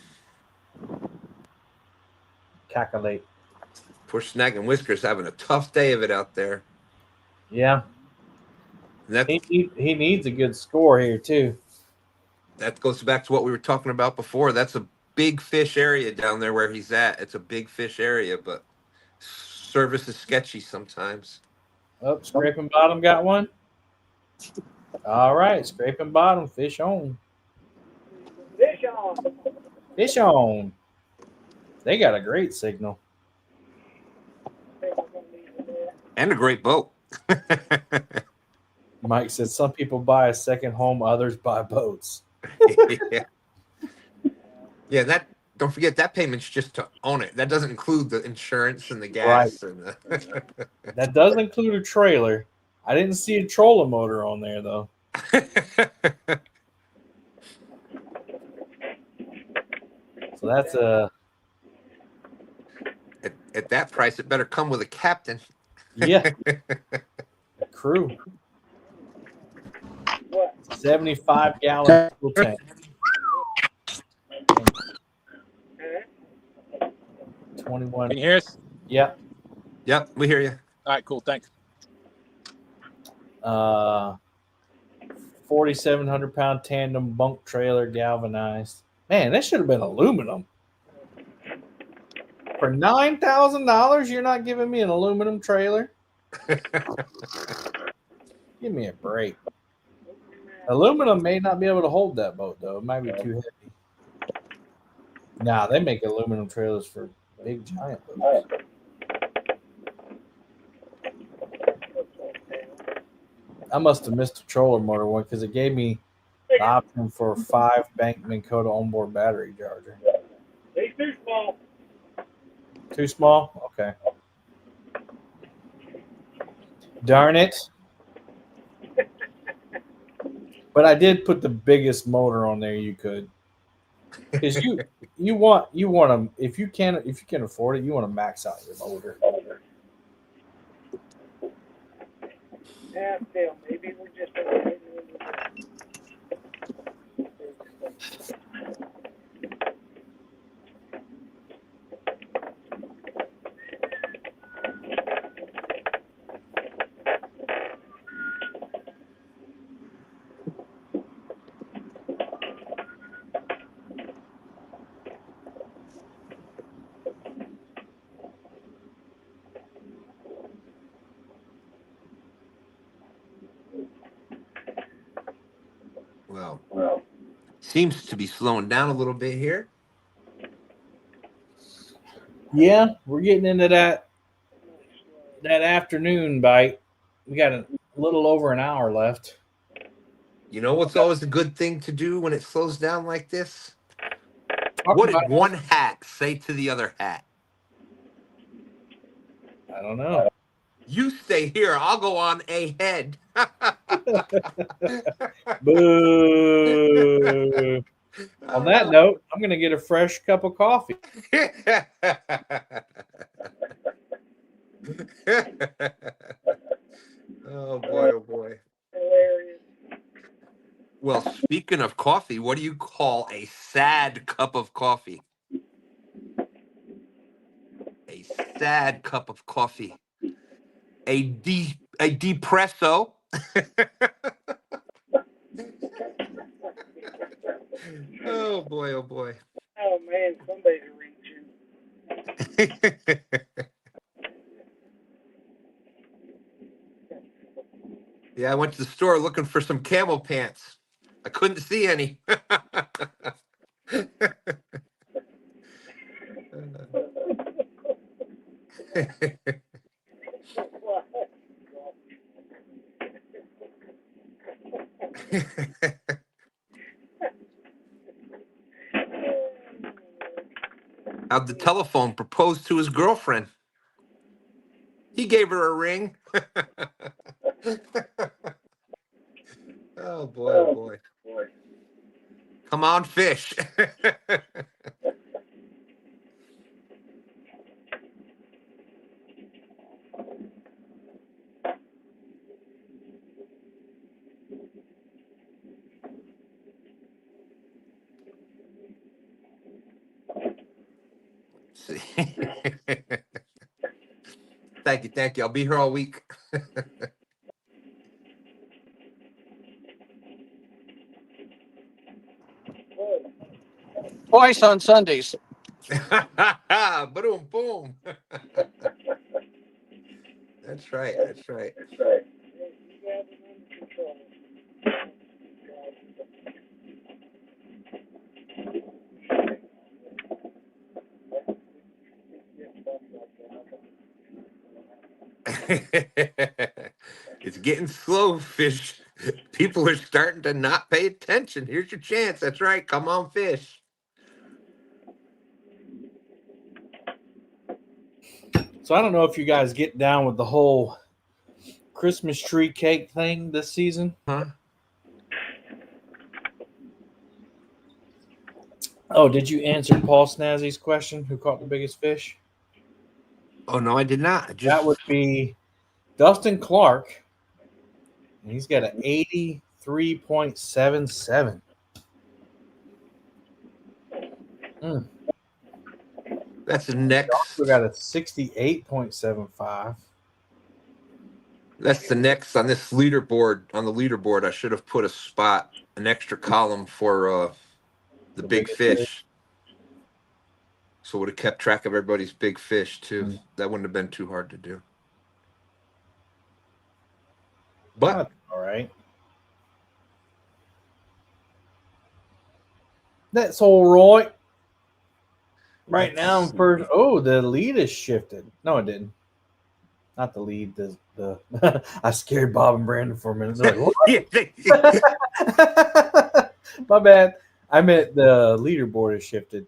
Calculate. Poor Snag and Whisker's having a tough day of it out there. Yeah. He needs a good score here too. That goes back to what we were talking about before. That's a big fish area down there where he's at. It's a big fish area, but service is sketchy sometimes. Oh, scraping bottom got one. All right, scraping bottom, fish on. Fish on. Fish on. They got a great signal. And a great boat. Mike said some people buy a second home, others buy boats. Yeah, that don't forget that payment's just to own it. That doesn't include the insurance and the gas and the That does include a trailer. I didn't see a trolling motor on there though. So that's a at that price, it better come with a captain. Yeah. A crew. 75-gallon fuel tank. 21. Can you hear us? Yep. Yep, we hear you. All right, cool. Thanks. 4,700-pound tandem bunk trailer, galvanized. Man, that should have been aluminum. For $9,000, you're not giving me an aluminum trailer? Give me a break. Aluminum may not be able to hold that boat, though. It might be too heavy. Nah, they make aluminum trailers for big, giant boats. I must have missed a trolling motor one because it gave me Option for 5 bank Minn Kota onboard battery charger. He's too small. Too small? Okay. Darn it. But I did put the biggest motor on there you could. Because you want them if you can afford it, you want to max out your motor. Yeah, still, maybe we're just Well, seems to be slowing down a little bit here. Yeah, we're getting into that afternoon bite. We got a little over an hour left. You know what's always a good thing to do when it slows down like this? What did one hat say to the other hat? I don't know. You stay here. I'll go on ahead. Boo. On that note, I'm going to get a fresh cup of coffee. Oh, boy, oh, boy. hilarious. Well, speaking of coffee, what do you call a sad cup of coffee? A sad cup of coffee. A depresso. Oh, boy, oh, boy. Oh man, somebody's reaching. Yeah, I went to the store looking for some camel pants. I couldn't see any. How'd the telephone propose to his girlfriend? He gave her a ring. Oh, boy, oh, boy. Come on, fish. See. Thank you. I'll be here all week. Twice on Sundays. Boom, boom. That's right. That's right. It's getting slow, fish. People are starting to not pay attention. Here's your chance. That's right. Come on, fish. So I don't know if you guys get down with the whole Christmas tree cake thing this season. Huh? Oh, did you answer Paul Snazzy's question? Who caught the biggest fish? Oh, no, I did not. That would be Dustin Clark. And he's got an 83.77. That's the next. We got a 68.75. That's the next on this leaderboard. On the leaderboard, I should have put a spot, an extra column for the big fish. So it would have kept track of everybody's big fish too. That wouldn't have been too hard to do. But that's all right. That's all right. Right now, first. Oh, the lead is shifted. No, it didn't. Not the lead. The I scared Bob and Brandon for a minute. They're like, what? My bad. I meant the leaderboard has shifted,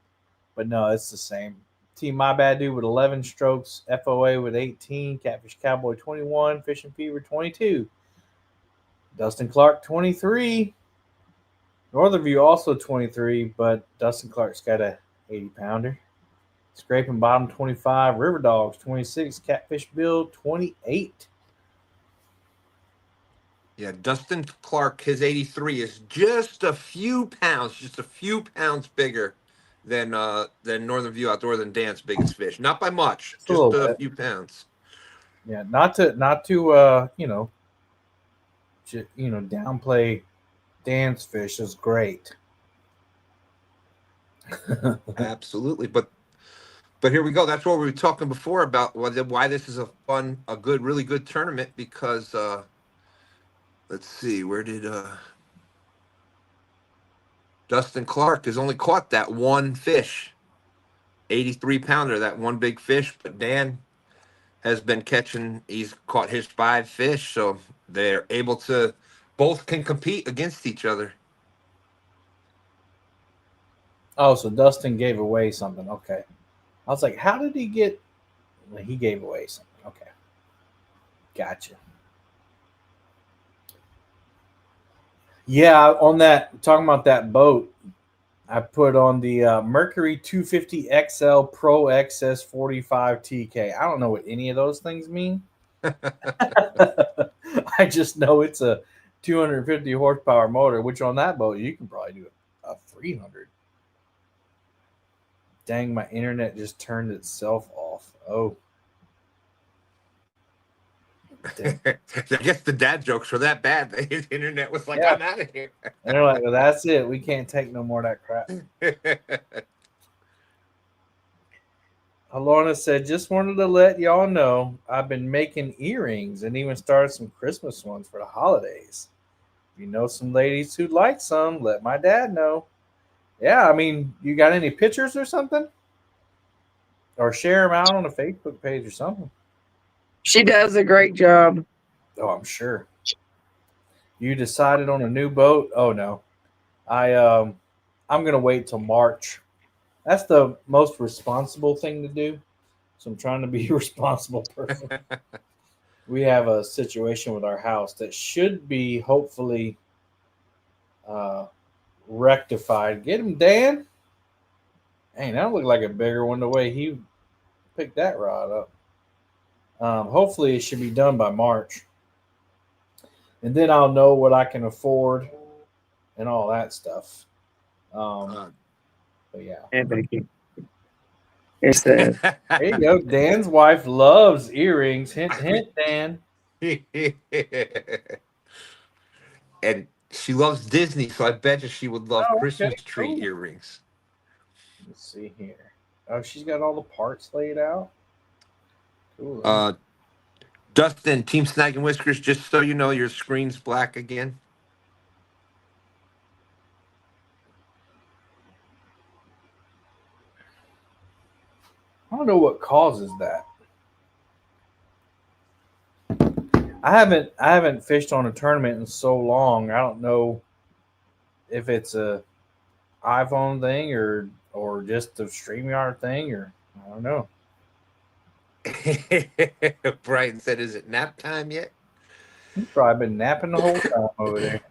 but no, it's the same. Team My Bad Dude with 11 strokes, FOA with 18, Catfish Cowboy 21, Fishing Fever 22, Dustin Clark 23, Northern View also 23, but Dustin Clark's got a 80 pounder. Scraping Bottom 25, River Dogs 26, Catfish Bill 28. Yeah, Dustin Clark, his 83 is just a few pounds bigger than Northern View Outdoor than Dan's biggest fish. Not by much, Just a just little a bit. few pounds. Yeah, not to downplay Dan's fish is great. Absolutely, but here we go. That's what we were talking before about why this is really good tournament, because let's see, where did Dustin Clark has only caught that one fish, 83 pounder, that one big fish, but Dan has been catching, he's caught his 5 fish, so they're able to, both can compete against each other. Oh, so Dustin gave away something. Okay. I was like, how did he get? Well, he gave away something. Okay. Gotcha. Yeah, on that, talking about that boat, I put on the Mercury 250 XL Pro XS 45 TK. I don't know what any of those things mean. I just know it's a 250 horsepower motor, which on that boat you can probably do a 300. Dang, my internet just turned itself off. Oh. I guess the dad jokes were that bad. His internet was like, Yeah. I'm out of here. And they're like, well, that's it. We can't take no more of that crap. Alorna said, just wanted to let y'all know I've been making earrings and even started some Christmas ones for the holidays. If you know some ladies who'd like some, let my dad know. Yeah, I mean, you got any pictures or something? Or share them out on a Facebook page or something. She does a great job. Oh, I'm sure. You decided on a new boat? Oh no. I'm gonna wait till March. That's the most responsible thing to do. So I'm trying to be a responsible person. We have a situation with our house that should be hopefully rectified. Get him, Dan. Dang, that looked like a bigger one the way he picked that rod up. Hopefully, it should be done by March. And then I'll know what I can afford and all that stuff. But yeah. And Becky. It's the There you go. Dan's wife loves earrings. Hint, hint, Dan. And she loves Disney, so I bet you she would love Christmas tree cool. earrings. Let's see here. Oh, she's got all the parts laid out. Cool. Dustin, Team Snag and Whiskers, just so you know, your screen's black again. I don't know what causes that. I haven't fished on a tournament in so long. I don't know if it's a iPhone thing or just a StreamYard thing, or I don't know. Brian said, "Is it nap time yet?" He's probably been napping the whole time over there.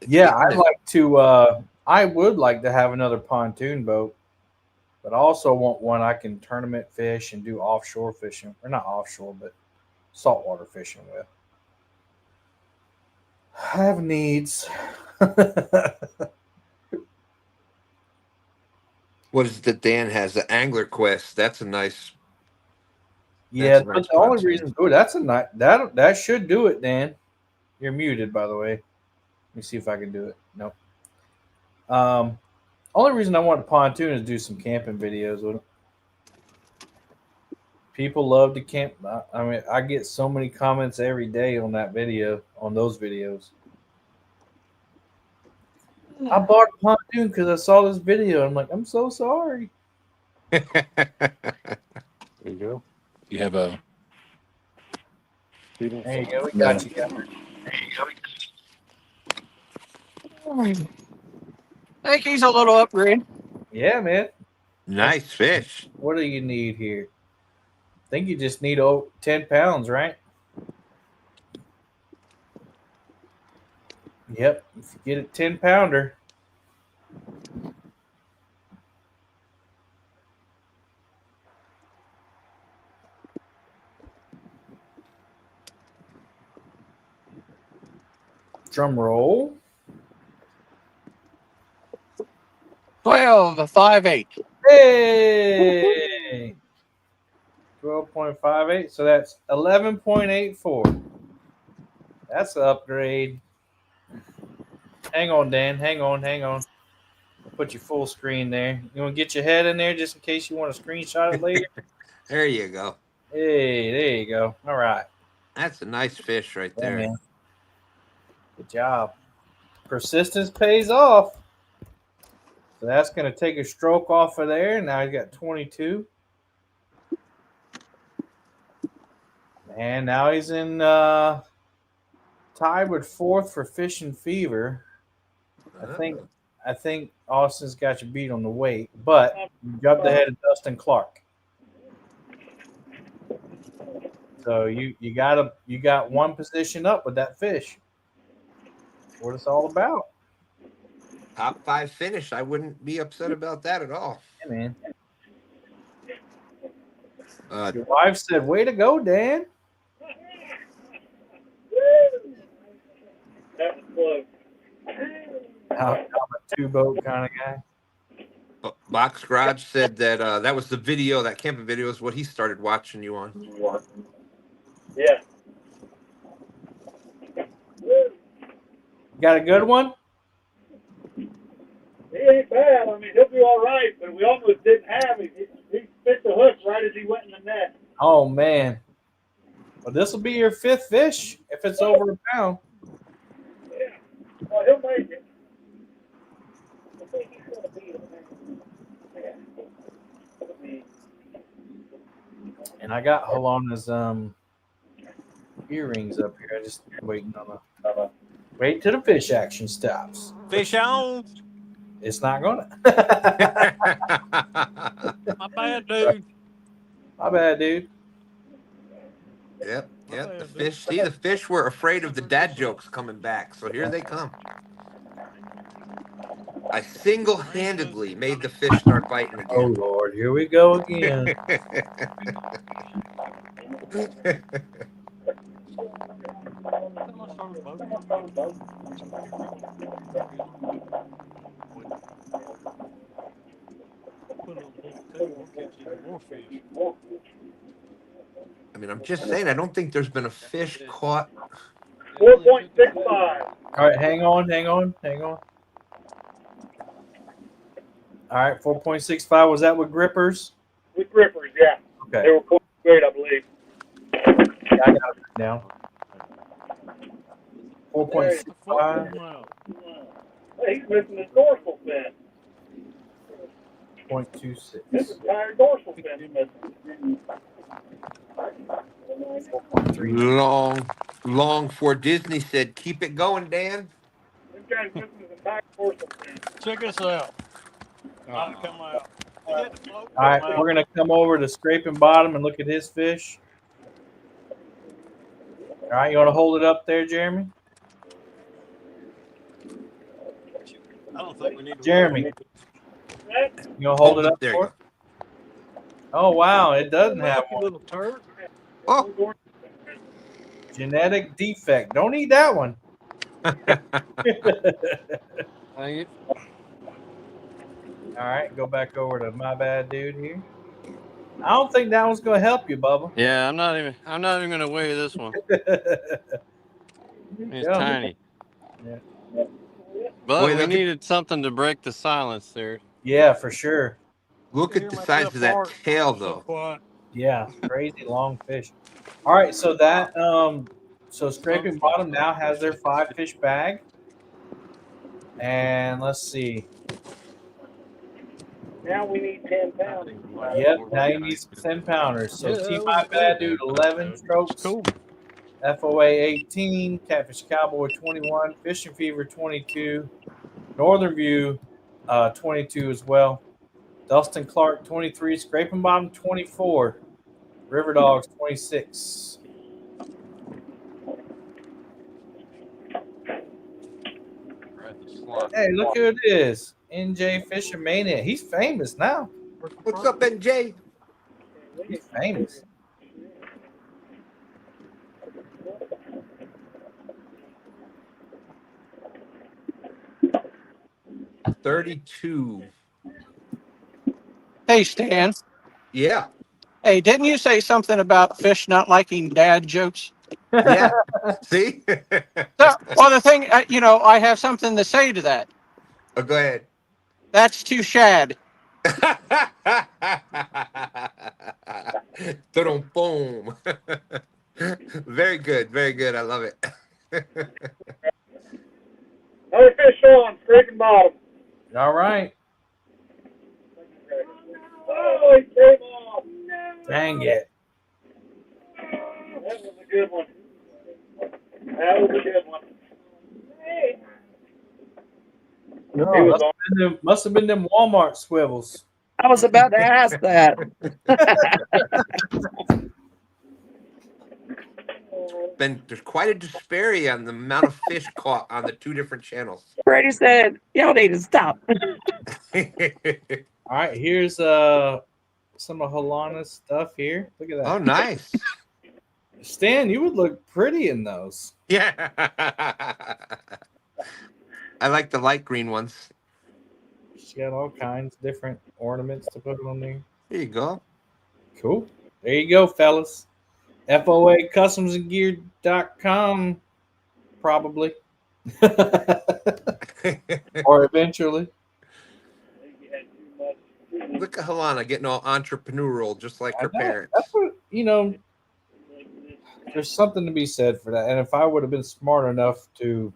Yeah, I would like to have another pontoon boat, but I also want one I can tournament fish and do offshore fishing, or not offshore, but saltwater fishing with. I have needs. What is it that Dan has? The Angler Quest. That's a nice. Yeah, that's a but nice the only pontoon. reason, oh, that's a nice that should do it, Dan. You're muted, by the way. Let me see if I can do it. Nope. Only reason I want a pontoon is do some camping videos with it. People love to camp. I mean, I get so many comments every day on that video, on those videos. I bought a pontoon because I saw this video. I'm like, I'm so sorry. There you go. You have a. There you go. We got you covered. I think he's a little upgrade. Yeah, man. Nice fish. What do you need here? I think you just need 10 pounds, right? Yep. If you get a 10-pounder. Drum roll. 12, 5/8. Hey! 12.58. So that's 11.84. That's an upgrade. Hang on, Dan. Hang on. Put your full screen there. You want to get your head in there just in case you want to screenshot it later? There you go. Hey, there you go. All right. That's a nice fish right Yeah, there. man. Good job. Persistence pays off. So that's going to take a stroke off of there. Now he's got 22. And now he's in tied with fourth for Fishing Fever. I think Austin's got you beat on the weight, but you jumped ahead of Dustin Clark. So you got one position up with that fish. What it's all about. Top 5 finish. I wouldn't be upset about that at all. Yeah, man. Your wife said, "Way to go, Dan." That was close. I'm a 2-boat kind of guy. Box Garage said that that was the video, that camping video is what he started watching you on. Yeah. Got a good one? He ain't bad. I mean, he'll be all right, but we almost didn't have him. He spit the hook right as he went in the net. Oh, man. Well, this will be your 5th fish if it's over a pound. Yeah. Well, he'll make it. And I got Holona's earrings up here. I just waiting on the wait till the fish action stops. Fish on. It's not gonna. My bad, dude. My bad, dude. Yep. The fish. See, the fish were afraid of the dad jokes coming back, so here they come. I single-handedly made the fish start biting again. Oh Lord, here we go again. I mean, I'm just saying, I don't think there's been a fish caught. 4.65. All right, hang on. All right, 4.65. Was that with grippers? With grippers, yeah. Okay. They were quite great, I believe. Yeah, I got it now. 4.65. Hey, he's missing his dorsal fin. 0.26. His entire dorsal fin he's missing. Long for Disney said, "Keep it going, Dan." This guy's missing his entire dorsal fin. Check this out. Not come out. All right, we're gonna come over to scraping bottom and look at his fish. All right, you want to hold it up there, Jeremy? I don't think we need to. Jeremy, you gonna hold it up There for you us? Oh wow, it doesn't have You one. little turd. Oh, Genetic defect. Don't eat that one. Dang it. All right, go back over to my bad dude here. I don't think that one's gonna help you, Bubba. Yeah, I'm not even gonna weigh this one. It's tiny. Yeah. But Boy, we look at- needed something to break the silence there. Yeah, for sure. Look at the size of that tail, though. Yeah, crazy long fish. All right, so that so scraping bottom now has their 5 fish bag. And let's see. Now we need 10 pounds. Yep, now you need some 10 pounders. So Yeah, T that was My a Bad cool Dude one. 11 strokes, Cool. FOA 18, Catfish Cowboy 21, Fishing Fever 22, Northern View 22 as well, Dustin Clark 23, Scraping Bottom 24, River Dogs 26. Hey, look who it is. NJ Fisher Mania. He's famous now. What's up, NJ? He's famous. $32. Hey, Stan. Yeah. Hey, didn't you say something about fish not liking dad jokes? Yeah. See? Well, the thing, I have something to say to that. Oh, go ahead. That's too shad. Boom. Very good. Very good. I love it. Another fish on, scraping bottom. All right. Oh, he came off. Dang it. That was a good one. That was a good one. Hey. No, must have been them Walmart swivels. I was about to ask that. There's quite a disparity on the amount of fish caught on the two different channels. Brady said, y'all need to stop. All right, here's some of Halana's stuff here. Look at that. Oh, nice. Stan, you would look pretty in those. Yeah. I like the light green ones. She's got all kinds of different ornaments to put on there. There you go. Cool. There you go, fellas. FOA customsandgear.com, probably. Or eventually. Look at Halana getting all entrepreneurial, just like her parents. That's what, there's something to be said for that. And if I would have been smart enough to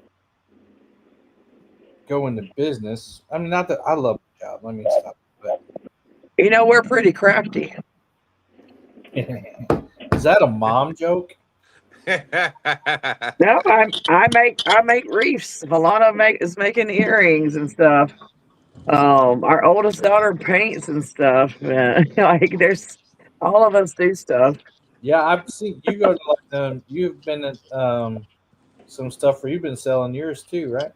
go into business, I mean, not that I love the job. Let me stop. But We're pretty crafty. is that a mom joke? No, I make reefs. Valana is making earrings and stuff. Our oldest daughter paints and stuff. Like there's all of us do stuff. Yeah, I've seen you go to you've been at some stuff where you've been selling yours too, right?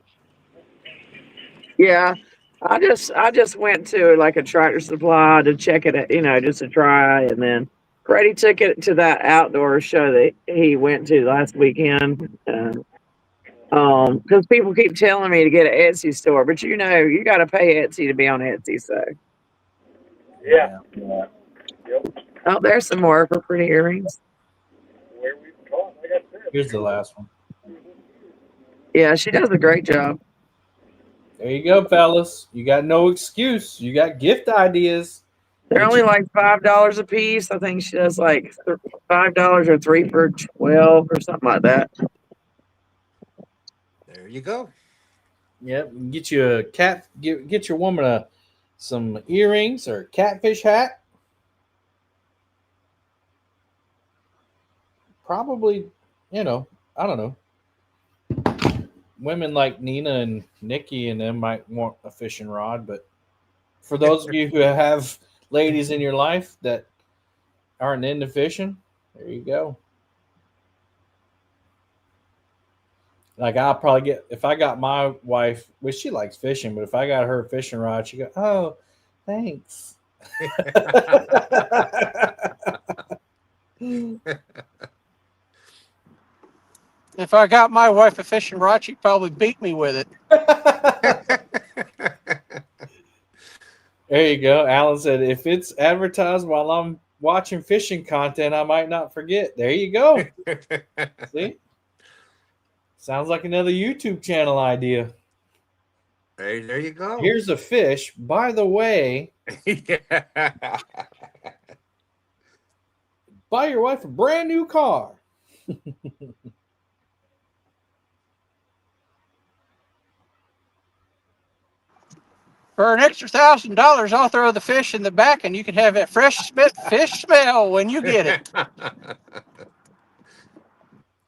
Yeah. I just went to like a Tractor Supply to check it, just to try, and then Freddie took it to that outdoor show that he went to last weekend. Because people keep telling me to get an Etsy store, but you got to pay Etsy to be on Etsy. So Yeah. oh, there's some more for pretty earrings. Where we've caught, like I said. Here's the last one. Yeah, she does a great job. There you go, fellas. You got no excuse. You got gift ideas. They're only like $5 a piece. I think she does like $5 or 3 for 12 or something like that. There you go. Yep, get you a get your woman some earrings or a catfish hat. Probably, I don't know. Women like Nina and Nikki and them might want a fishing rod, but for those of you who have ladies in your life that aren't into fishing, there you go. Like I'll probably get, if I got my wife, which she likes fishing, but if I got her a fishing rod, she go, "Oh, thanks." If I got my wife a fishing rod, she'd probably beat me with it. There you go. Alan said, if it's advertised while I'm watching fishing content, I might not forget. There you go. See? Sounds like another YouTube channel idea. There you go. Here's a fish. By the way, buy your wife a brand new car. For an extra $1,000, I'll throw the fish in the back, and you can have that fresh fish smell when you get it.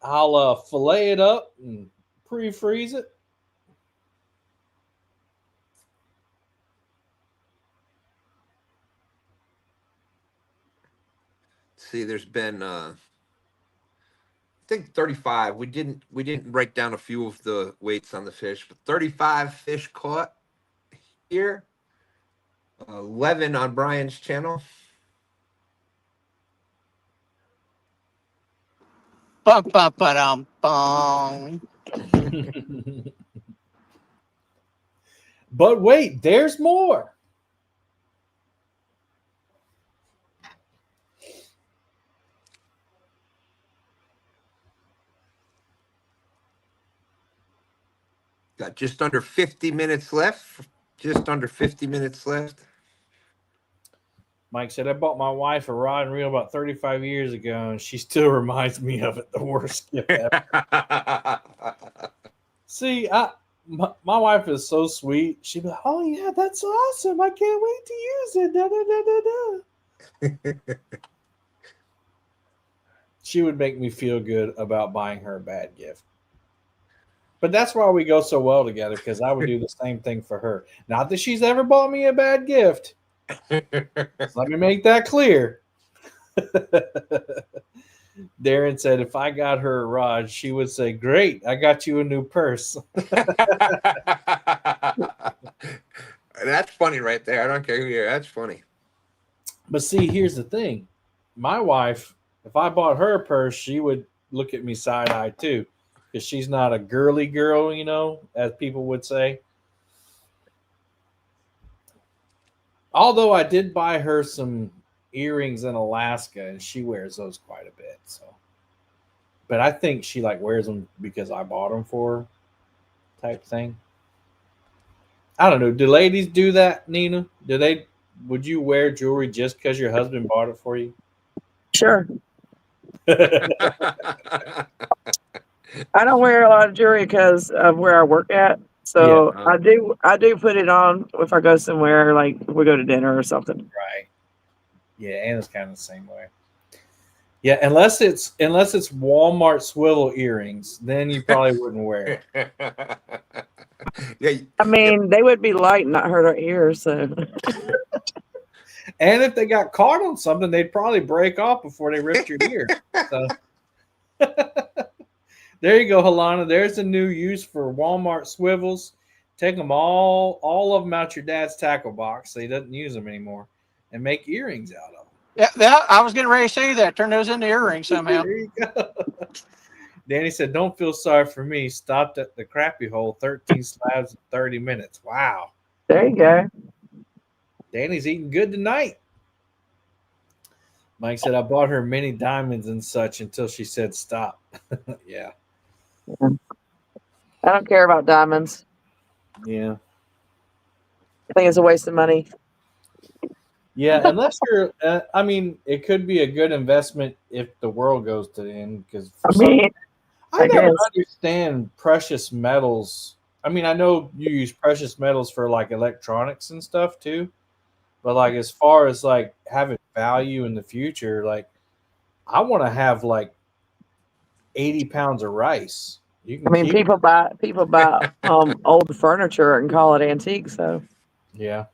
I'll fillet it up and pre-freeze it. See, there's been I think 35. We didn't break down a few of the weights on the fish, but 35 fish caught here. 11 on Brian's channel. Bum, bum, ba-dum, bum. But wait, there's more. Got just under 50 minutes left. Just under 50 minutes left. Mike said, I bought my wife a rod and reel about 35 years ago, and she still reminds me of it. The worst gift ever. See, my wife is so sweet. She'd be like, oh, yeah, that's awesome. I can't wait to use it. Da, da, da, da, da. She would make me feel good about buying her a bad gift. But that's why we go so well together, because I would do the same thing for her. Not that she's ever bought me a bad gift. Let me make that clear. Darren said if I got her a rod, she would say, great, I got you a new purse. That's funny right there. I don't care who you are. That's funny. But see, here's the thing. My wife, if I bought her a purse, she would look at me side-eye too, because she's not a girly girl, you know, as people would say. Although I did buy her some earrings in Alaska, and she wears those quite a bit. So, but I think she like wears them because I bought them for her, type thing. I don't know. Do ladies do that, Nina? Would you wear jewelry just because your husband bought it for you? Sure. I don't wear a lot of jewelry because of where I work at. So yeah. I do put it on if I go somewhere, like if we go to dinner or something. Right. Yeah, Anna's kind of the same way. Yeah, unless it's Walmart swivel earrings, then you probably wouldn't wear it. Yeah. I mean, they would be light and not hurt our ears. So. And if they got caught on something, they'd probably break off before they ripped your ear. So. There you go, Halana. There's a new use for Walmart swivels. Take them all of them out your dad's tackle box so he doesn't use them anymore, and make earrings out of them. Yeah, I was getting ready to say that. Turn those into earrings somehow. There you go. Danny said, don't feel sorry for me. Stopped at the crappy hole, 13 slabs in 30 minutes. Wow. There you go. Danny's eating good tonight. Mike said, I bought her many diamonds and such until she said stop. Yeah. I don't care about diamonds. Yeah. I think it's a waste of money. Yeah, unless you're, I mean, it could be a good investment if the world goes to the end. Because I never understand precious metals. I mean, I know you use precious metals for like electronics and stuff too. But like as far as like having value in the future, like I want to have like 80 pounds of rice. I mean, people buy old furniture and call it antique. So yeah.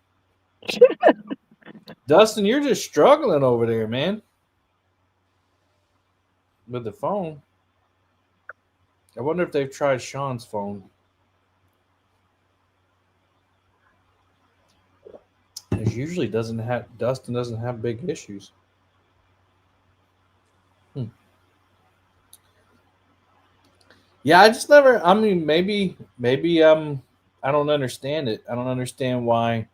Dustin, you're just struggling over there, man, with the phone. I wonder if they've tried Sean's phone. It usually Dustin doesn't have big issues. Yeah, I just never. I mean, maybe I don't understand it. I don't understand why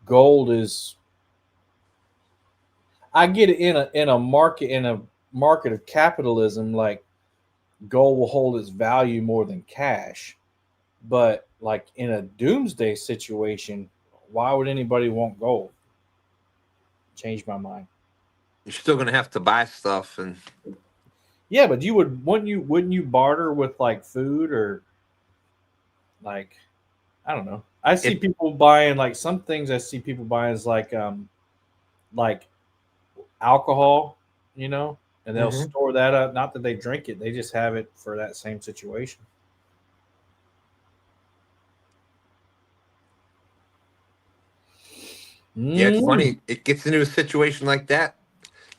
gold is. I get it in a market of capitalism, like gold will hold its value more than cash. But like in a doomsday situation, why would anybody want gold? Changed my mind. You're still gonna have to buy stuff, and yeah, but wouldn't you barter with like food or like I don't know. I see people buying like some things. I see people buying is like alcohol, you know, and they'll Mhm. store that up. Not that they drink it; they just have it for that same situation. Yeah, it's Mm. funny. It gets into a situation like that.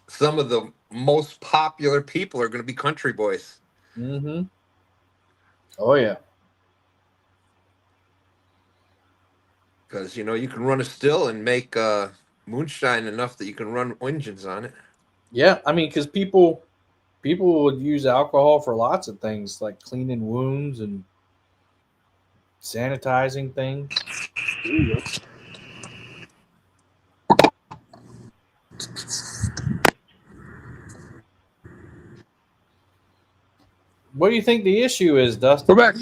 Some of the most popular people are going to be country boys. Mm-hmm. Oh yeah. Because you can run a still and make moonshine enough that you can run engines on it. Yeah, I mean, because people would use alcohol for lots of things, like cleaning wounds and sanitizing things. There you go. What do you think the issue is, Dustin? We're back.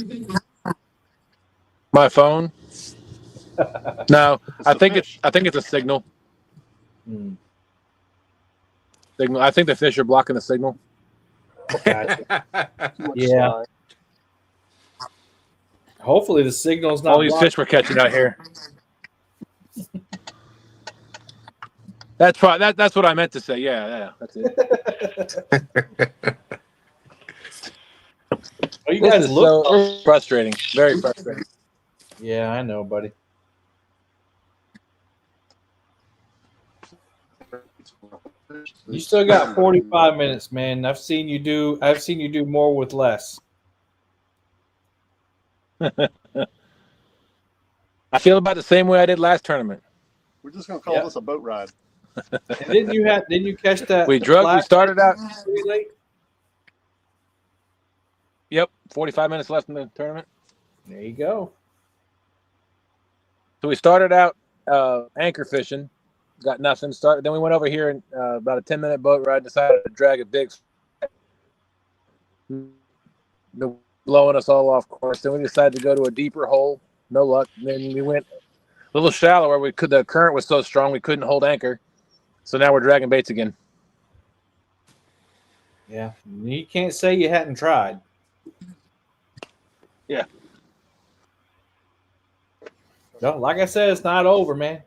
My phone. No, I think it's a signal. Hmm. Signal. I think the fish are blocking the signal. Gotcha. Too much Yeah. slide. Hopefully the signal's not All these blocked. fish we're catching out here. That's probably that's what I meant to say. Yeah, that's it. Oh, you This guys is look so frustrating. Very frustrating. Yeah, I know, buddy. You still got 45 minutes, man. I've seen you do more with less. I feel about the same way I did last tournament. We're just gonna call this a boat ride. And didn't you catch that? We started out. Pretty late. Yep, 45 minutes left in the tournament. There you go. So we started out anchor fishing, got nothing. Then we went over here and about a 10-minute boat ride. Decided to drag a big, blowing us all off course. Then we decided to go to a deeper hole. No luck. Then we went a little shallower. The current was so strong we couldn't hold anchor. So now we're dragging baits again. Yeah, you can't say you hadn't tried. Yeah. No, like I said, it's not over, man.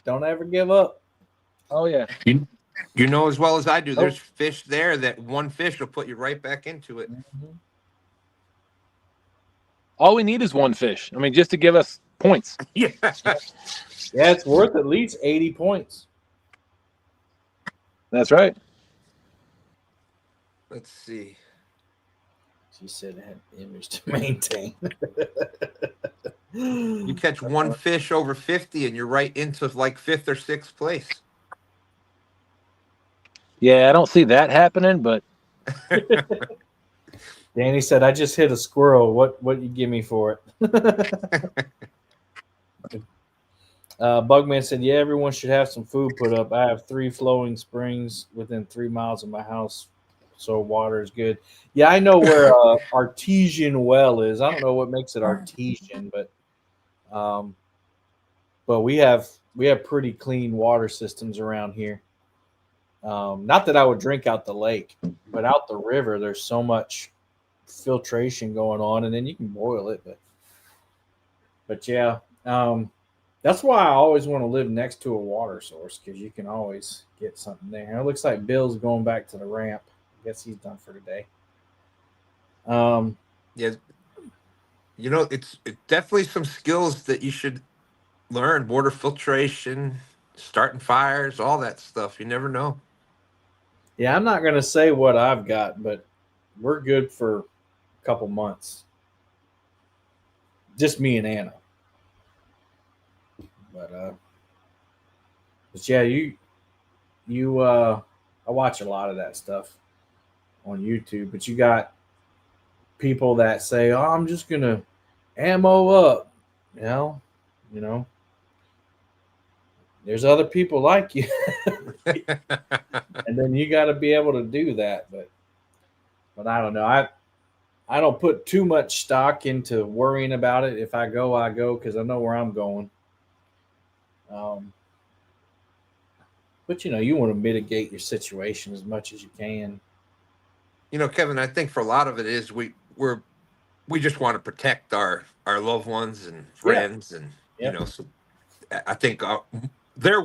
Don't ever give up. Oh yeah. You know as well as I do. There's fish there that one fish will put you right back into it. Mm-hmm. All we need is one fish. I mean, just to give us points. Yeah. Yeah, it's worth at least 80 points. That's right. Let's see. She said it had image to maintain. You catch one fish over 50 and you're right into like 5th or 6th place. Yeah, I don't see that happening, but Danny said, I just hit a squirrel. What you give me for it? Bugman said, yeah, everyone should have some food put up. I have 3 flowing springs within 3 miles of my house, so water is good. Yeah, I know where artesian well is. I don't know what makes it artesian, but we have pretty clean water systems around here. Not that I would drink out the lake, but out the river, there's so much filtration going on, and then you can boil it. But yeah, that's why I always want to live next to a water source, because you can always get something there. It looks like Bill's going back to the ramp. I guess he's done for today. Yeah, it's definitely some skills that you should learn. Water filtration, starting fires, all that stuff. You never know. Yeah, I'm not going to say what I've got, but we're good for a couple months. Just me and Anna. But yeah, I watch a lot of that stuff on YouTube, but you got people that say, "Oh, I'm just going to ammo up." You know, there's other people like you. And then you got to be able to do that, but I don't know. I don't put too much stock into worrying about it. If I go, I go, because I know where I'm going. But you want to mitigate your situation as much as you can. Kevin, I think for a lot of it is we just want to protect our loved ones and friends, and you know, so I think their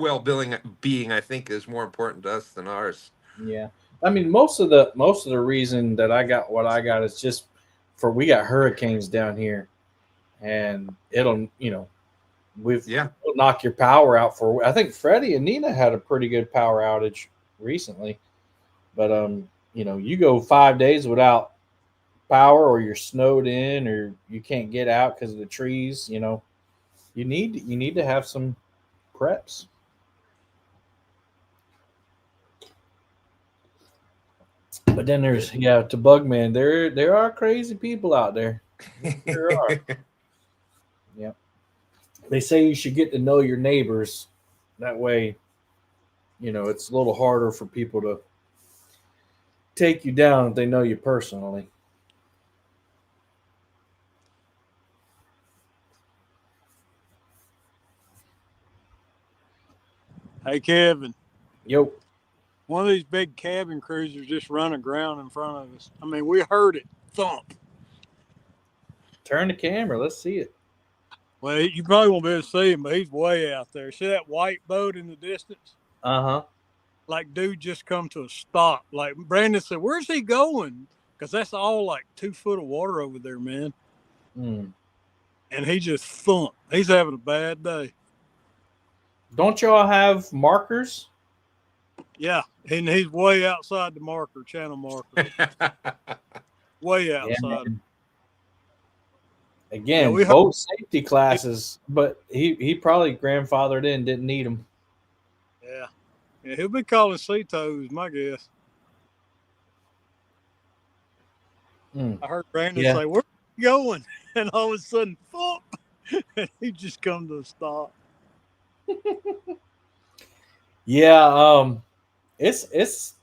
being, I think, is more important to us than ours. Yeah, I mean, most of the reason that I got what I got is just we got hurricanes down here, and it'll it'll knock your power out for. I think Freddie and Nina had a pretty good power outage recently, but you go 5 days without power, or you're snowed in, or you can't get out because of the trees. You need to have some preps. But then there's to Bugman. There are crazy people out there. There are. Yeah. They say you should get to know your neighbors. That way, it's a little harder for people to take you down if they know you personally. Hey, Kevin. Yo. One of these big cabin cruisers just run aground in front of us. I mean, we heard it thump. Turn the camera. Let's see it. Well, you probably won't be able to see him, but he's way out there. See that white boat in the distance? Uh-huh. Like, dude just come to a stop. Like, Brandon said, where's he going? Because that's all like 2 foot of water over there, man. Mm. And he just thumped. He's having a bad day. Don't y'all have markers? Yeah, and he's way outside the channel marker. Way outside. Again, boat safety classes, but he probably grandfathered in, didn't need them. Yeah, he'll be calling sea tows, my guess. I heard Brandon say, where are you going? And all of a sudden, thump, and he just come to a stop. Yeah, it's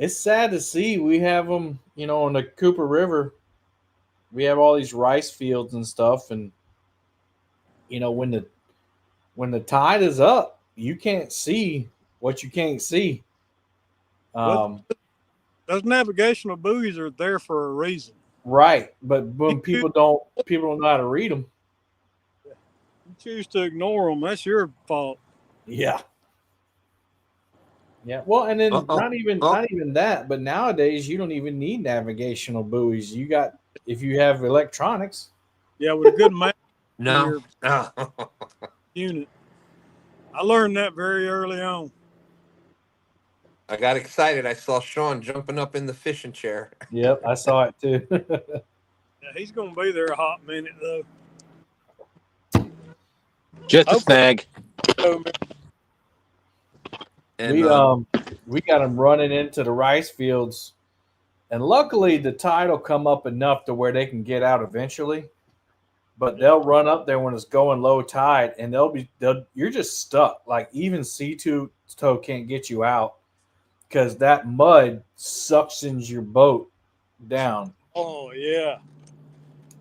sad to see. We have them, on the Cooper River. We have all these rice fields and stuff, and when the tide is up, you can't see what you can't see. Those navigational buoys are there for a reason, right? But when people don't know how to read them, you choose to ignore them. That's your fault. Yeah. Yeah. Well, and then not even that, but nowadays you don't even need navigational buoys. If you have electronics. Yeah, with a good map. No. Unit. I learned that very early on. I got excited. I saw Sean jumping up in the fishing chair. Yep, I saw it too. Yeah, he's going to be there a hot minute though. Just a snag. And we got them running into the rice fields, and luckily the tide will come up enough to where they can get out eventually. But they'll run up there when it's going low tide, and you're just stuck. Like even C2 tow can't get you out because that mud suctions your boat down. Oh yeah.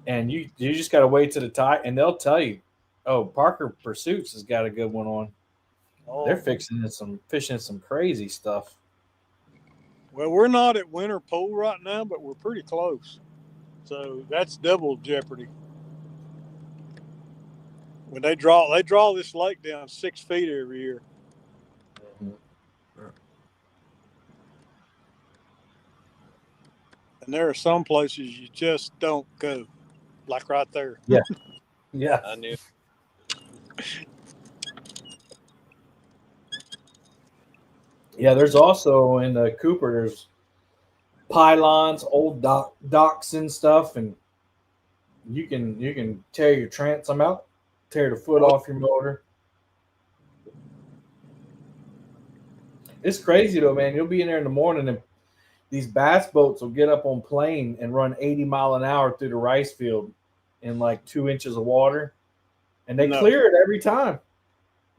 And you just got to wait to the tide, and they'll tell you, "Oh, Parker Pursuits has got a good one on." Oh. They're fishing some crazy stuff. Well, we're not at Winter Pool right now, but we're pretty close. So that's double jeopardy. When they draw this lake down 6 feet every year. Mm-hmm. And there are some places you just don't go, like right there. Yeah. Yeah. I knew. Yeah, there's also in the Cooper, there's pylons, old docks and stuff, and you can tear your transom out, tear the foot off your motor. It's crazy though, man. You'll be in there in the morning and these bass boats will get up on plane and run 80 mile an hour through the rice field in like 2 inches of water, and they clear it every time.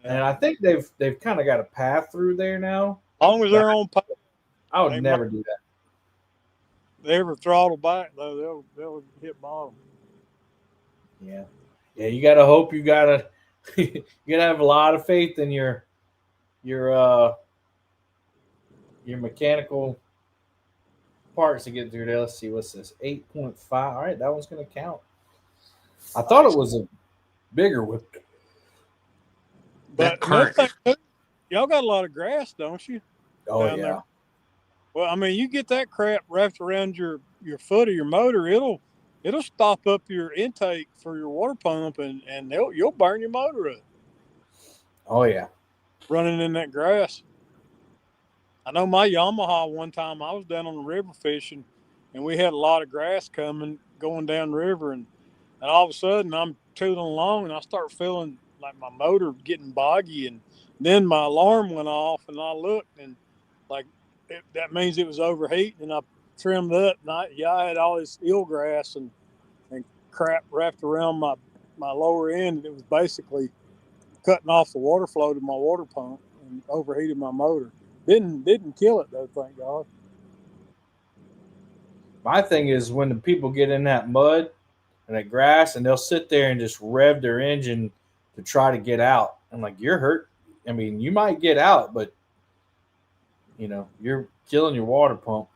And I think they've kind of got a path through there now. As long as they're on path. I would never do that. They ever throttle back though, they'll hit bottom. Yeah. Yeah, you gotta hope you gotta have a lot of faith in your mechanical parts to get through there. Let's see, what's this? 8.5. All right, that one's gonna count. I thought it was a bigger with it. But another thing, y'all got a lot of grass, don't you? Oh down yeah. there? Well, I mean, you get that crap wrapped around your foot of your motor, it'll stop up your intake for your water pump, and you'll burn your motor up Oh yeah. running in that grass. I know my Yamaha one time I was down on the river fishing, and we had a lot of grass going down river, and all of a sudden I'm tooling along and I start feeling like my motor getting boggy, and then my alarm went off and I looked and like that means it was overheating, and I trimmed up and I had all this eelgrass and crap wrapped around my lower end, and it was basically cutting off the water flow to my water pump and overheated my motor. Didn't kill it though, thank God. My thing is when the people get in that mud and that grass, and they'll sit there and just rev their engine to try to get out. I'm like, you're hurt. I mean, you might get out, but you're killing your water pump.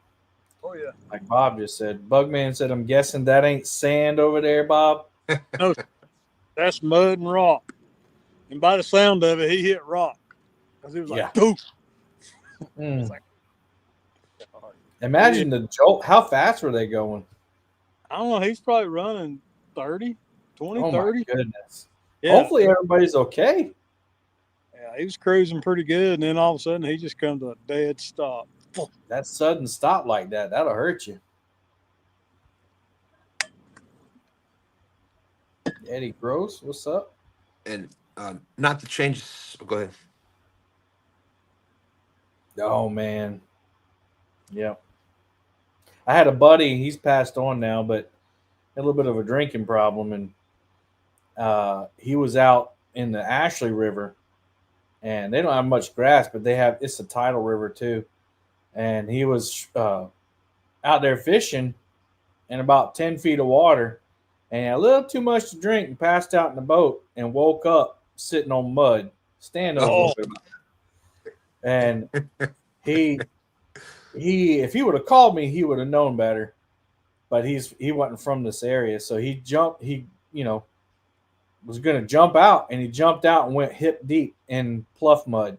Oh yeah. Like Bob just said. Bugman said, I'm guessing that ain't sand over there, Bob. No, that's mud and rock. And by the sound of it, he hit rock because it was like, Yeah. Like, imagine the jolt. How fast were they going? I don't know. He's probably running 30, 20, Oh 30. My goodness. Yeah. Hopefully everybody's okay. Yeah, he was cruising pretty good, and then all of a sudden he just comes to a dead stop. That sudden stop like that'll hurt you. Eddie Gross, what's up? And not to change. Go ahead. Oh man. Yeah. I had a buddy, he's passed on now, but had a little bit of a drinking problem, and he was out in the Ashley River, and they don't have much grass, but it's a tidal river too. And he was out there fishing in about 10 feet of water, and had a little too much to drink and passed out in the boat and woke up sitting on mud. Stand up a little bit. And he if he would have called me, he would have known better. But he wasn't from this area, so he jumped. He was going to jump out, and he jumped out and went hip deep in pluff mud.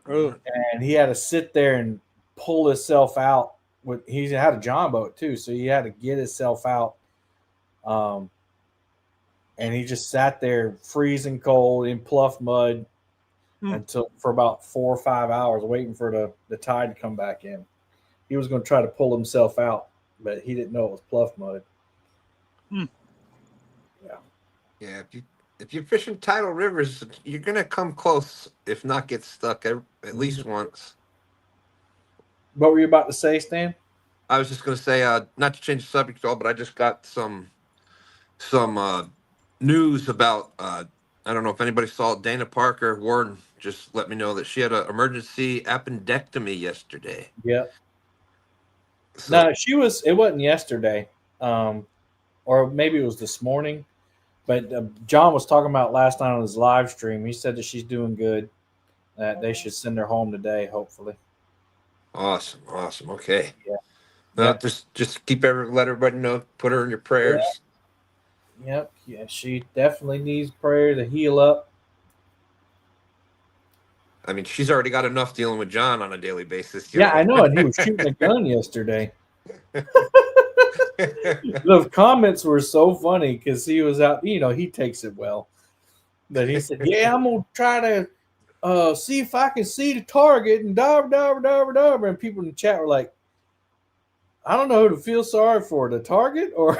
And he had to sit there and pull himself out. He had a John boat too, so he had to get himself out. And he just sat there freezing cold in pluff mud for about 4 or 5 hours, waiting for the tide to come back in. He was going to try to pull himself out, but he didn't know it was pluff mud. Yeah, if you're fishing tidal rivers, you're gonna come close, if not get stuck at least once. What were you about to say, Stan? I was just gonna say, not to change the subject at all, but I just got some news about. I don't know if anybody saw it. Dana Parker Warren just let me know that she had an emergency appendectomy yesterday. Yep. So, No, it wasn't yesterday, or maybe it was this morning. But John was talking about last night on his live stream. He said that she's doing good. That they should send her home today, hopefully. Awesome. Okay. Yeah. No, just let everybody know. Put her in your prayers. Yep. Yeah, she definitely needs prayer to heal up. I mean, she's already got enough dealing with John on a daily basis. Yeah, I know. And he was shooting a gun yesterday. The comments were so funny because he was out. He takes it well. But he said, "Yeah, I'm gonna try to see if I can see the target." And and people in the chat were like, "I don't know who to feel sorry for, the target or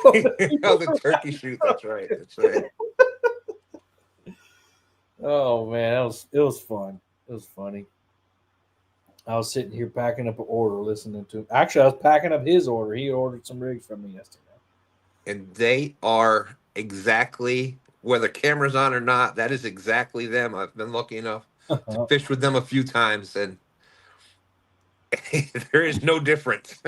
the turkey shoot." That's right. Oh man, it was fun. It was funny. I was sitting here packing up an order, listening to him. Actually, I was packing up his order. He ordered some rigs from me yesterday. And they are exactly, whether camera's on or not, that is exactly them. I've been lucky enough to fish with them a few times, and there is no difference.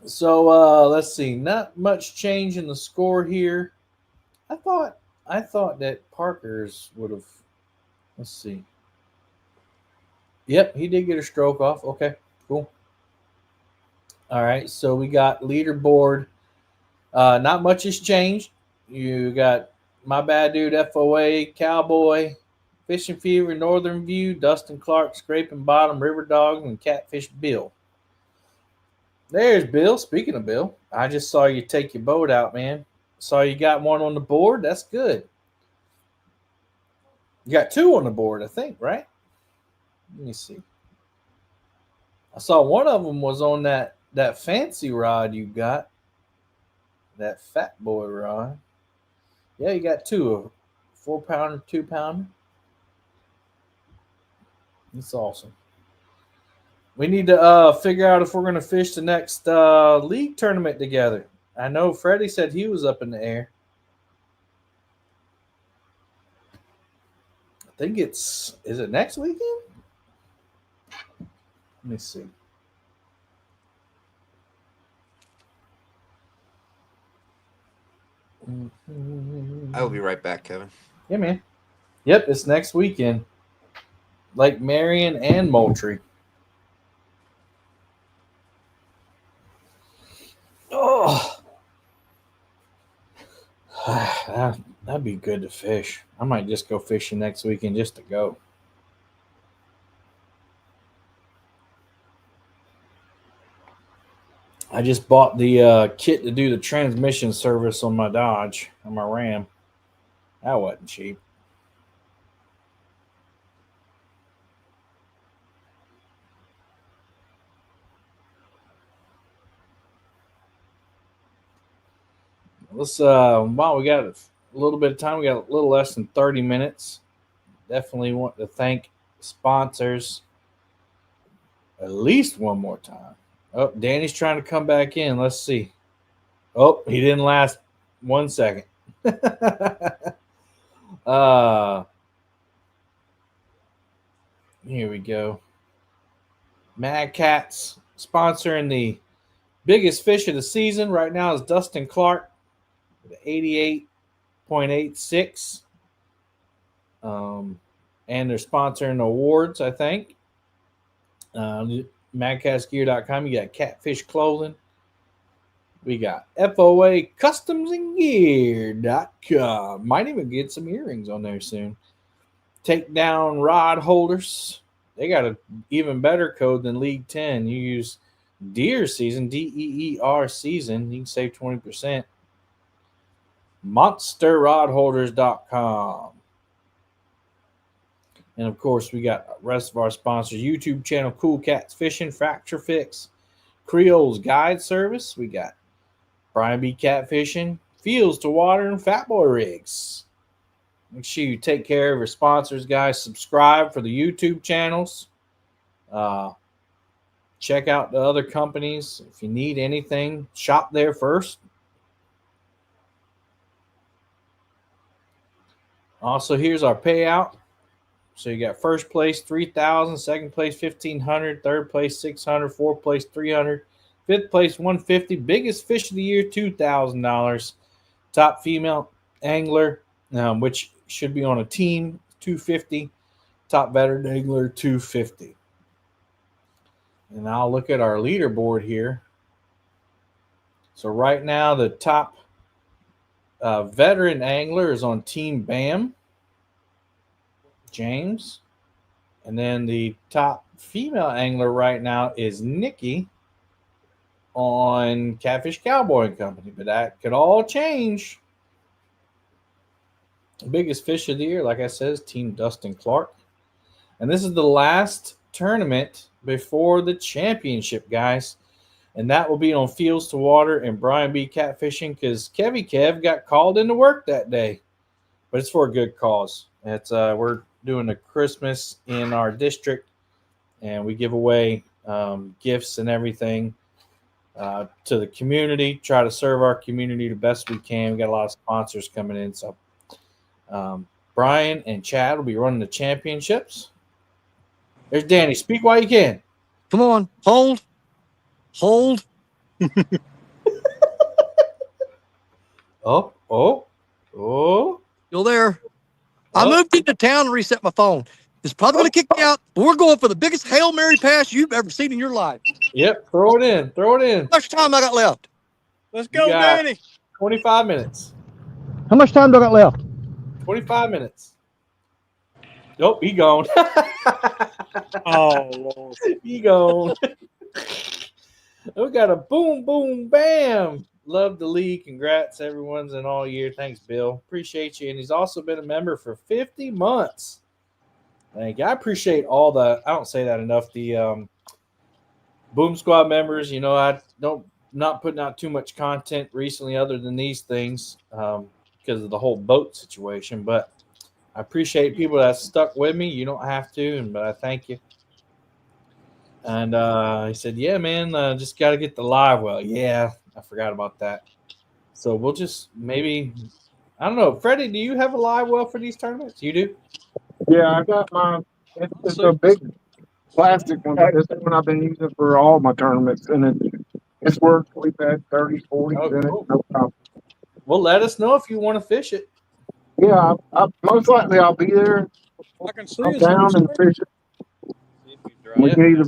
So let's see. Not much change in the score here. I thought that Parker's would have. Let's see. Yep, he did get a stroke off. Okay, cool. All right, so we got leaderboard. Not much has changed. You got My Bad Dude, FOA, Cowboy, Fishing Fever, Northern View, Dustin Clark, Scraping Bottom, River Dog, and Catfish Bill. There's Bill. Speaking of Bill, I just saw you take your boat out, man. Saw you got one on the board. That's good. You got two on the board, I think, right? Let me see. I saw one of them was on that fancy rod you got. That fat boy rod. Yeah, you got two of 4 pounder, 2 pounder. That's awesome. We need to figure out if we're going to fish the next league tournament together. I know Freddie said he was up in the air. I think is it next weekend? Let me see. I will be right back, Kevin. Yeah, man. Yep, it's next weekend. Lake Marion and Moultrie. Oh, that'd be good to fish. I might just go fishing next weekend just to go. I just bought the kit to do the transmission service on my Dodge, on my Ram. That wasn't cheap. Let's while we got a little bit of time, we got a little less than 30 minutes. Definitely want to thank sponsors at least one more time. Oh, Danny's trying to come back in. Let's see. Oh, he didn't last 1 second. Here we go. Mad Cats sponsoring the biggest fish of the season right now is Dustin Clark with 88.86. And they're sponsoring awards, I think. MadCatsGear.com. You got Catfish Clothing. We got FOA Customs and Gear.com. Might even get some earrings on there soon. Takedown Rod Holders. They got an even better code than League 10. You use Deer Season, DEER Season. You can save 20%. MonsterRodHolders.com. And, of course, we got the rest of our sponsors. YouTube channel, Kool Catfishing, Fracturefix, Creole's Guide Service. We got Brian B. Catfishing, Fields to Water, and Fat Boy Rigs. Make sure you take care of your sponsors, guys. Subscribe for the YouTube channels. Check out the other companies. If you need anything, shop there first. Also, here's our payout. So you got first place $3,000, second place $1,500, third place $600, fourth place $300, fifth place $150, biggest fish of the year $2,000, top female angler, which should be on a team $250, top veteran angler $250. And I'll look at our leaderboard here. So right now the top veteran angler is on Team BAM, James. And then the top female angler right now is Nikki on Catfish Cowboy and Company. But that could all change. The biggest fish of the year, like I said, is Team Dustin Clark. And this is the last tournament before the championship, guys. And that will be on Fields to Water and Brian B. Catfishing because Kevy Kev got called into work that day. But it's for a good cause. It's we're doing a Christmas in our district, and we give away gifts and everything to the community, try to serve our community the best we can. We got a lot of sponsors coming in. So Brian and Chad will be running the championships. There's Danny. Speak while you can. Come on. Hold. Oh. Still there. I moved into town and reset my phone. It's probably going to kick me out, but we're going for the biggest Hail Mary pass you've ever seen in your life. Yep. Throw it in. How much time I got left? Let's go, Danny. 25 minutes. How much time do I got left? 25 minutes. Nope, he gone. Oh, Lord. He gone. We got a boom, boom, bam. Love the league. Congrats, everyone's in all year. Thanks, Bill. Appreciate you. And he's also been a member for 50 months. Thank you. I appreciate all the, I don't say that enough, the Boom Squad members. You know, I don't, not putting out too much content recently other than these things because of the whole boat situation. But I appreciate people that stuck with me. You don't have to, but I thank you. And he said, yeah, man, just got to get the live well. Yeah, I forgot about that. So we'll just maybe, I don't know. Freddie, do you have a live well for these tournaments? You do? Yeah, I got my. It's a big plastic one. This is one I've been using for all my tournaments, and it's worked. We've had 30s, 40s in it. No problem. Well, let us know if you want to fish it. Yeah, most likely I'll be there. I can see Come it's on the down and screen. fish it. We can either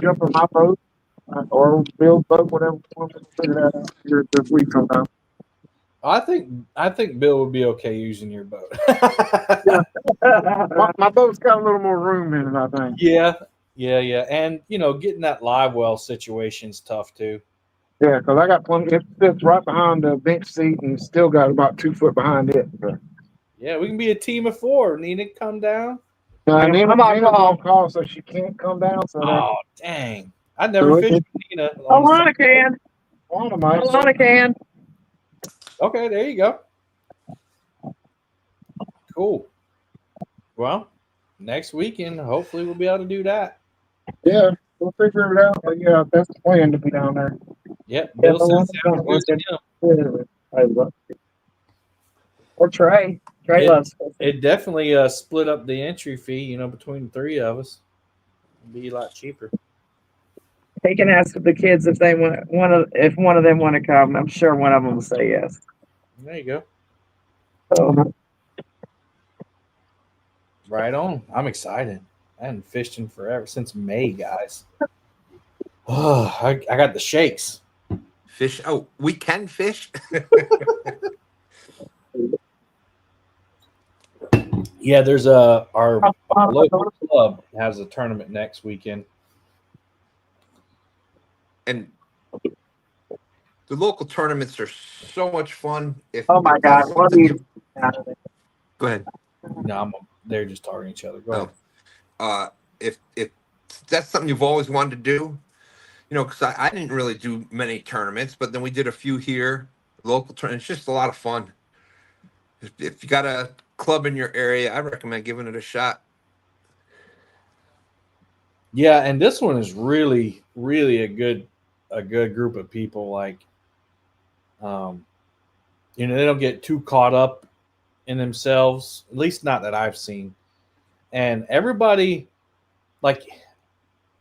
jump on my boat or Bill's boat, whatever. We'll figure that out here this week sometime. I think Bill would be okay using your boat. My boat's got a little more room in it, I think. Yeah. And, you know, getting that live well situation's tough, too. Yeah, because I got plenty. It sits right behind the bench seat and still got about 2 foot behind it. So. Yeah, we can be a team of 4. Nina, come down. Nina's on call, so she can't come down. So oh, dang. I never fished with Nina. Alana can. Alana Alana can. Okay, there you go. Cool. Well, next weekend, hopefully we'll be able to do that. Yeah, we'll figure it out. But yeah, that's the plan to be down there. Yep, Bill says sounds good to him. Or Trey. Trey loves it. It definitely split up the entry fee, you know, between the 3 of us. It'd be a lot cheaper. He can ask the kids if they want if one of them want to come. I'm sure one of them will say yes. There you go. So, right on. I'm excited. I haven't fished in forever, since May, guys. Oh, I got the shakes. Fish. Oh, we can fish. Yeah, there's our local club has a tournament next weekend. And the local tournaments are so much fun. Oh my God! What are you? Go ahead. No, they're just talking to each other. Go ahead. If that's something you've always wanted to do, you know, because I didn't really do many tournaments, but then we did a few here, local tournaments. It's just a lot of fun. If you got a club in your area, I recommend giving it a shot. Yeah, and this one is really, really a good group of people. Like, you know, they don't get too caught up in themselves, at least not that I've seen. And everybody, like,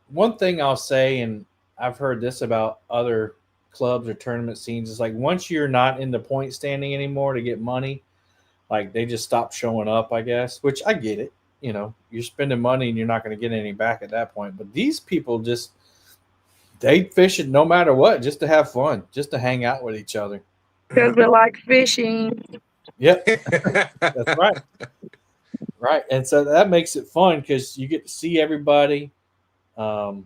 one thing I'll say, and I've heard this about other clubs or tournament scenes, is like once you're not in the point standing anymore to get money, like they just stop showing up, I guess, which I get it. You know, you're spending money and you're not going to get any back at that point. But these people just, they fish it no matter what, just to have fun, just to hang out with each other. Because we like fishing. Yep. That's right. Right. And so that makes it fun because you get to see everybody. You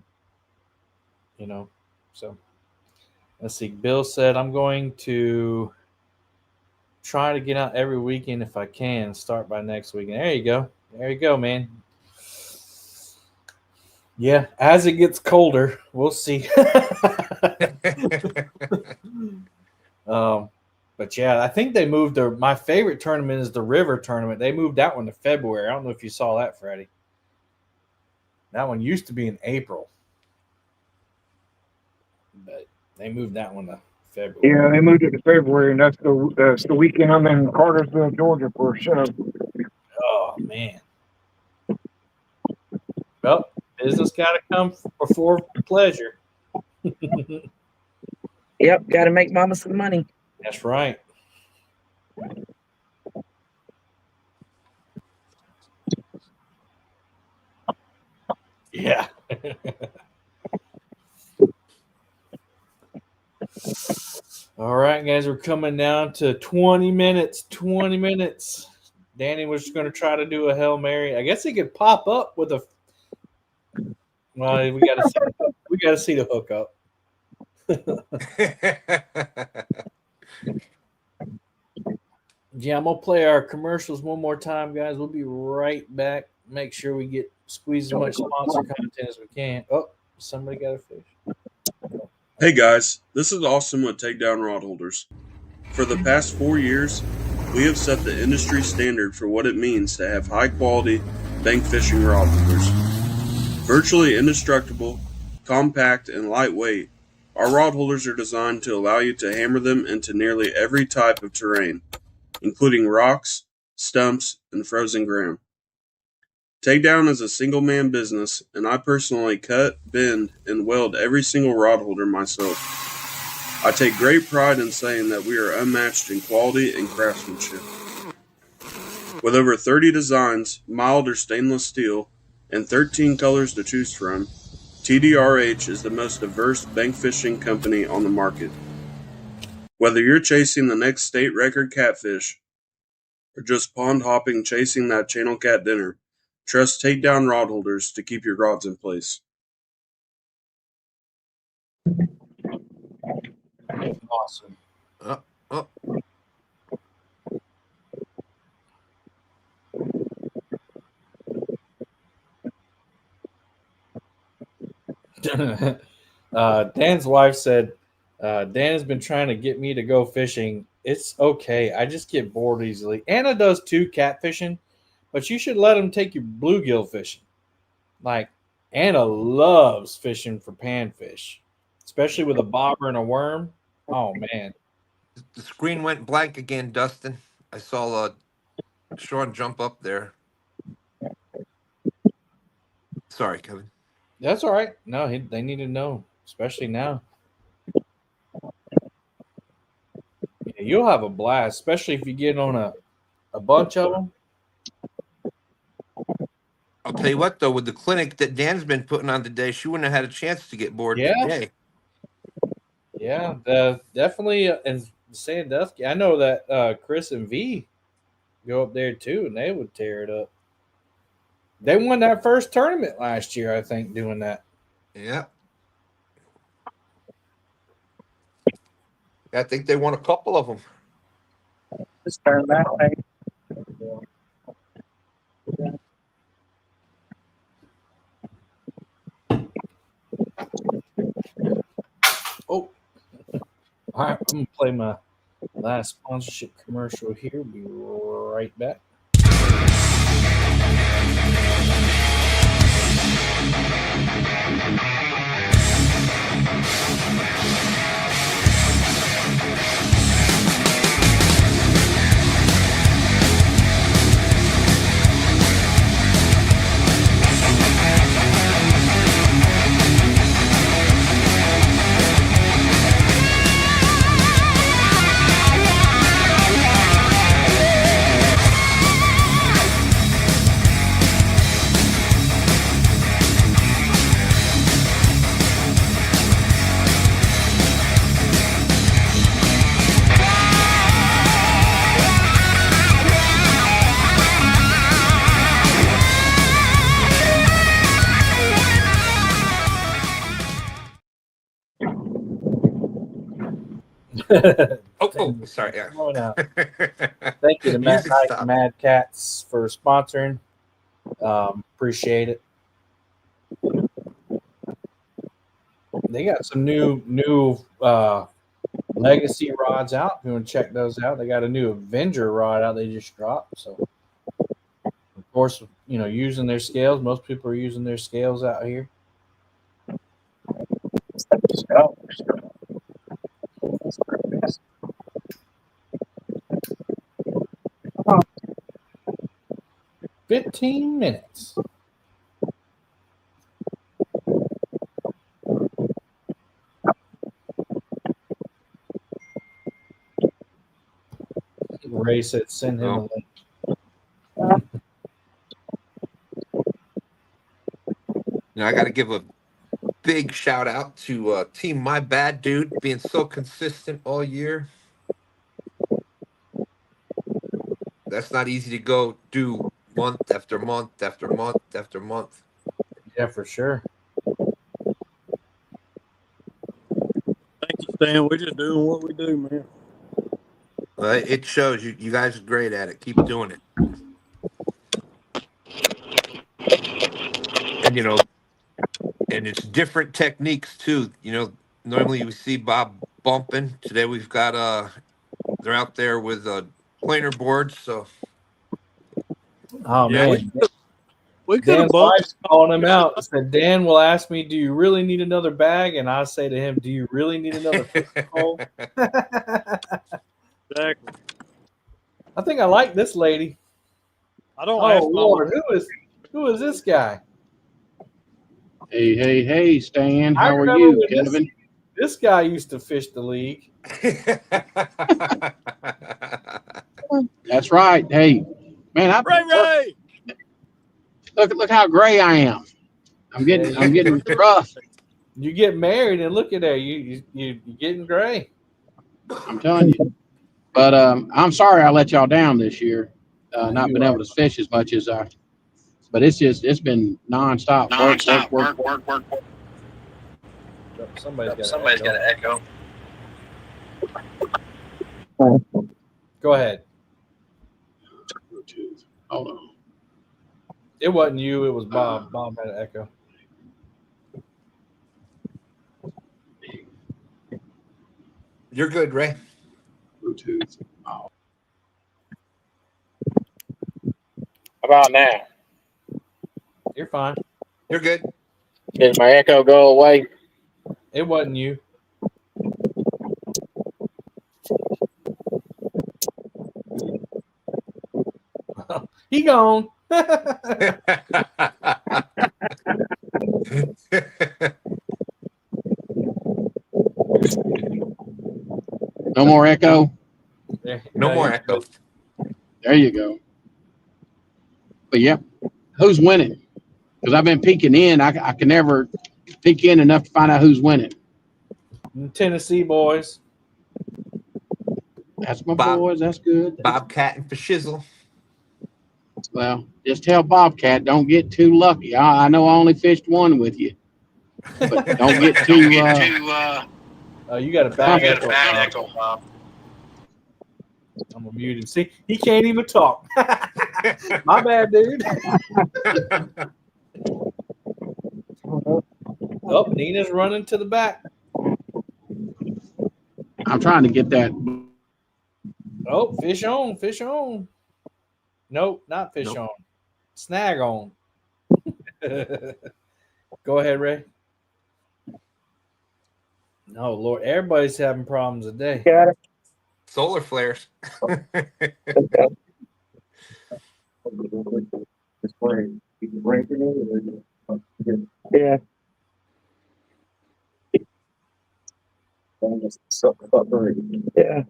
know, so let's see. Bill said, I'm going to try to get out every weekend if I can. Start by next weekend. There you go. There you go, man. Yeah, as it gets colder, we'll see. But yeah, I think they moved my favorite tournament is the River Tournament. They moved that one to February. I don't know if you saw that, Freddie. That one used to be in April, but they moved that one to February. Yeah, they moved it to February, and that's the weekend I'm in Cartersville, Georgia for a show. Oh man. Well, business got to come before pleasure. Yep, got to make mama some money. That's right. Yeah. All right, guys, we're coming down to 20 minutes. 20 minutes. Danny was just going to try to do a Hail Mary. I guess he could pop up with a. Well, we got to see the hookup. Yeah, I'm gonna play our commercials one more time, guys. We'll be right back. Make sure we squeeze as much sponsor content as we can. Oh, somebody got a fish. Hey guys, this is Austin with Takedown Rod Holders. For the past 4 years, we have set the industry standard for what it means to have high quality bank fishing rod holders. Virtually indestructible, compact, and lightweight, our rod holders are designed to allow you to hammer them into nearly every type of terrain, including rocks, stumps, and frozen ground. Takedown is a single-man business, and I personally cut, bend, and weld every single rod holder myself. I take great pride in saying that we are unmatched in quality and craftsmanship. With over 30 designs, mild or stainless steel, and 13 colors to choose from, TDRH is the most diverse bank fishing company on the market. Whether you're chasing the next state record catfish, or just pond hopping chasing that channel cat dinner, trust Takedown rod holders to keep your rods in place. Awesome. Dan's wife said, Dan has been trying to get me to go fishing. It's okay. I just get bored easily. Anna does too, catfishing, but you should let him take you bluegill fishing. Like, Anna loves fishing for panfish, especially with a bobber and a worm. Oh, man. The screen went blank again, Dustin. I saw Sean jump up there. Sorry, Kevin. That's all right. No, they need to know, especially now. Yeah, you'll have a blast, especially if you get on a bunch of them. I'll tell you what, though, with the clinic that Dan's been putting on today, she wouldn't have had a chance to get bored today. Yeah, definitely. And Sandusky, I know that Chris and V go up there too, and they would tear it up. They won that first tournament last year, I think, doing that. Yeah. I think they won a couple of them. Just turn that way. Oh, all right. I'm gonna play my last sponsorship commercial here. Be right back. Sorry. Yeah. Thank you to Matt Music Knight stopped. and Mad Cats for sponsoring. Appreciate it. They got some new legacy rods out. If you want to check those out, they got a new Avenger rod out they just dropped. So, of course, using their scales. Most people are using their scales out here. Oh. 15 minutes. Ray said, "Send him a link." I got to give a big shout out to Team My Bad Dude being so consistent all year. That's not easy to go do month after month after month after month. Yeah, for sure. Thank you, Stan. We're just doing what we do, man. It shows you guys are great at it. Keep doing it. And and it's different techniques too. Normally we see Bob bumping. Today we've got they're out there with planer boards. So Oh Yeah, man, we could have Dan's bumped. wife's calling him out. Said Dan will ask me, "Do you really need another bag?" And I say to him, "Do you really need another fishing pole?" Exactly. I think I like this lady. I don't Oh ask my Lord, who is this guy? Hey, Stan. I How are remember you, when Kevin? this guy used to fish the league. That's right. Hey, man, Ray. look how gray I am. I'm getting rough. You get married and look at there, you getting gray. I'm telling you. But I'm sorry I let y'all down this year. Not You been are. able to fish as much as I. But it's been nonstop work. Somebody's got an echo. Go ahead. Hold on. It wasn't you. It was Bob. Bob had an echo. You're good, Ray. Bluetooth. Oh. How about now? You're fine. You're good. Did my echo go away? It wasn't you. He gone. No more echo. No more echo. There you go. But yep, who's winning? Because I've been peeking in. I can never peek in enough to find out who's winning. Tennessee boys. That's my boys. That's good. Bobcat and Fishizzle. Well, just tell Bobcat don't get too lucky. I know I only fished one with you, but don't get too. You got a bad echo, Bob. I'm gonna mute him. See, he can't even talk. My bad, dude. Oh, Nina's running to the back. I'm trying to get that. Oh, fish on, fish on. Nope, not fish on. Snag on. Go ahead, Ray. No, Lord, everybody's having problems today. Got it. Solar flares. Yeah. Yeah.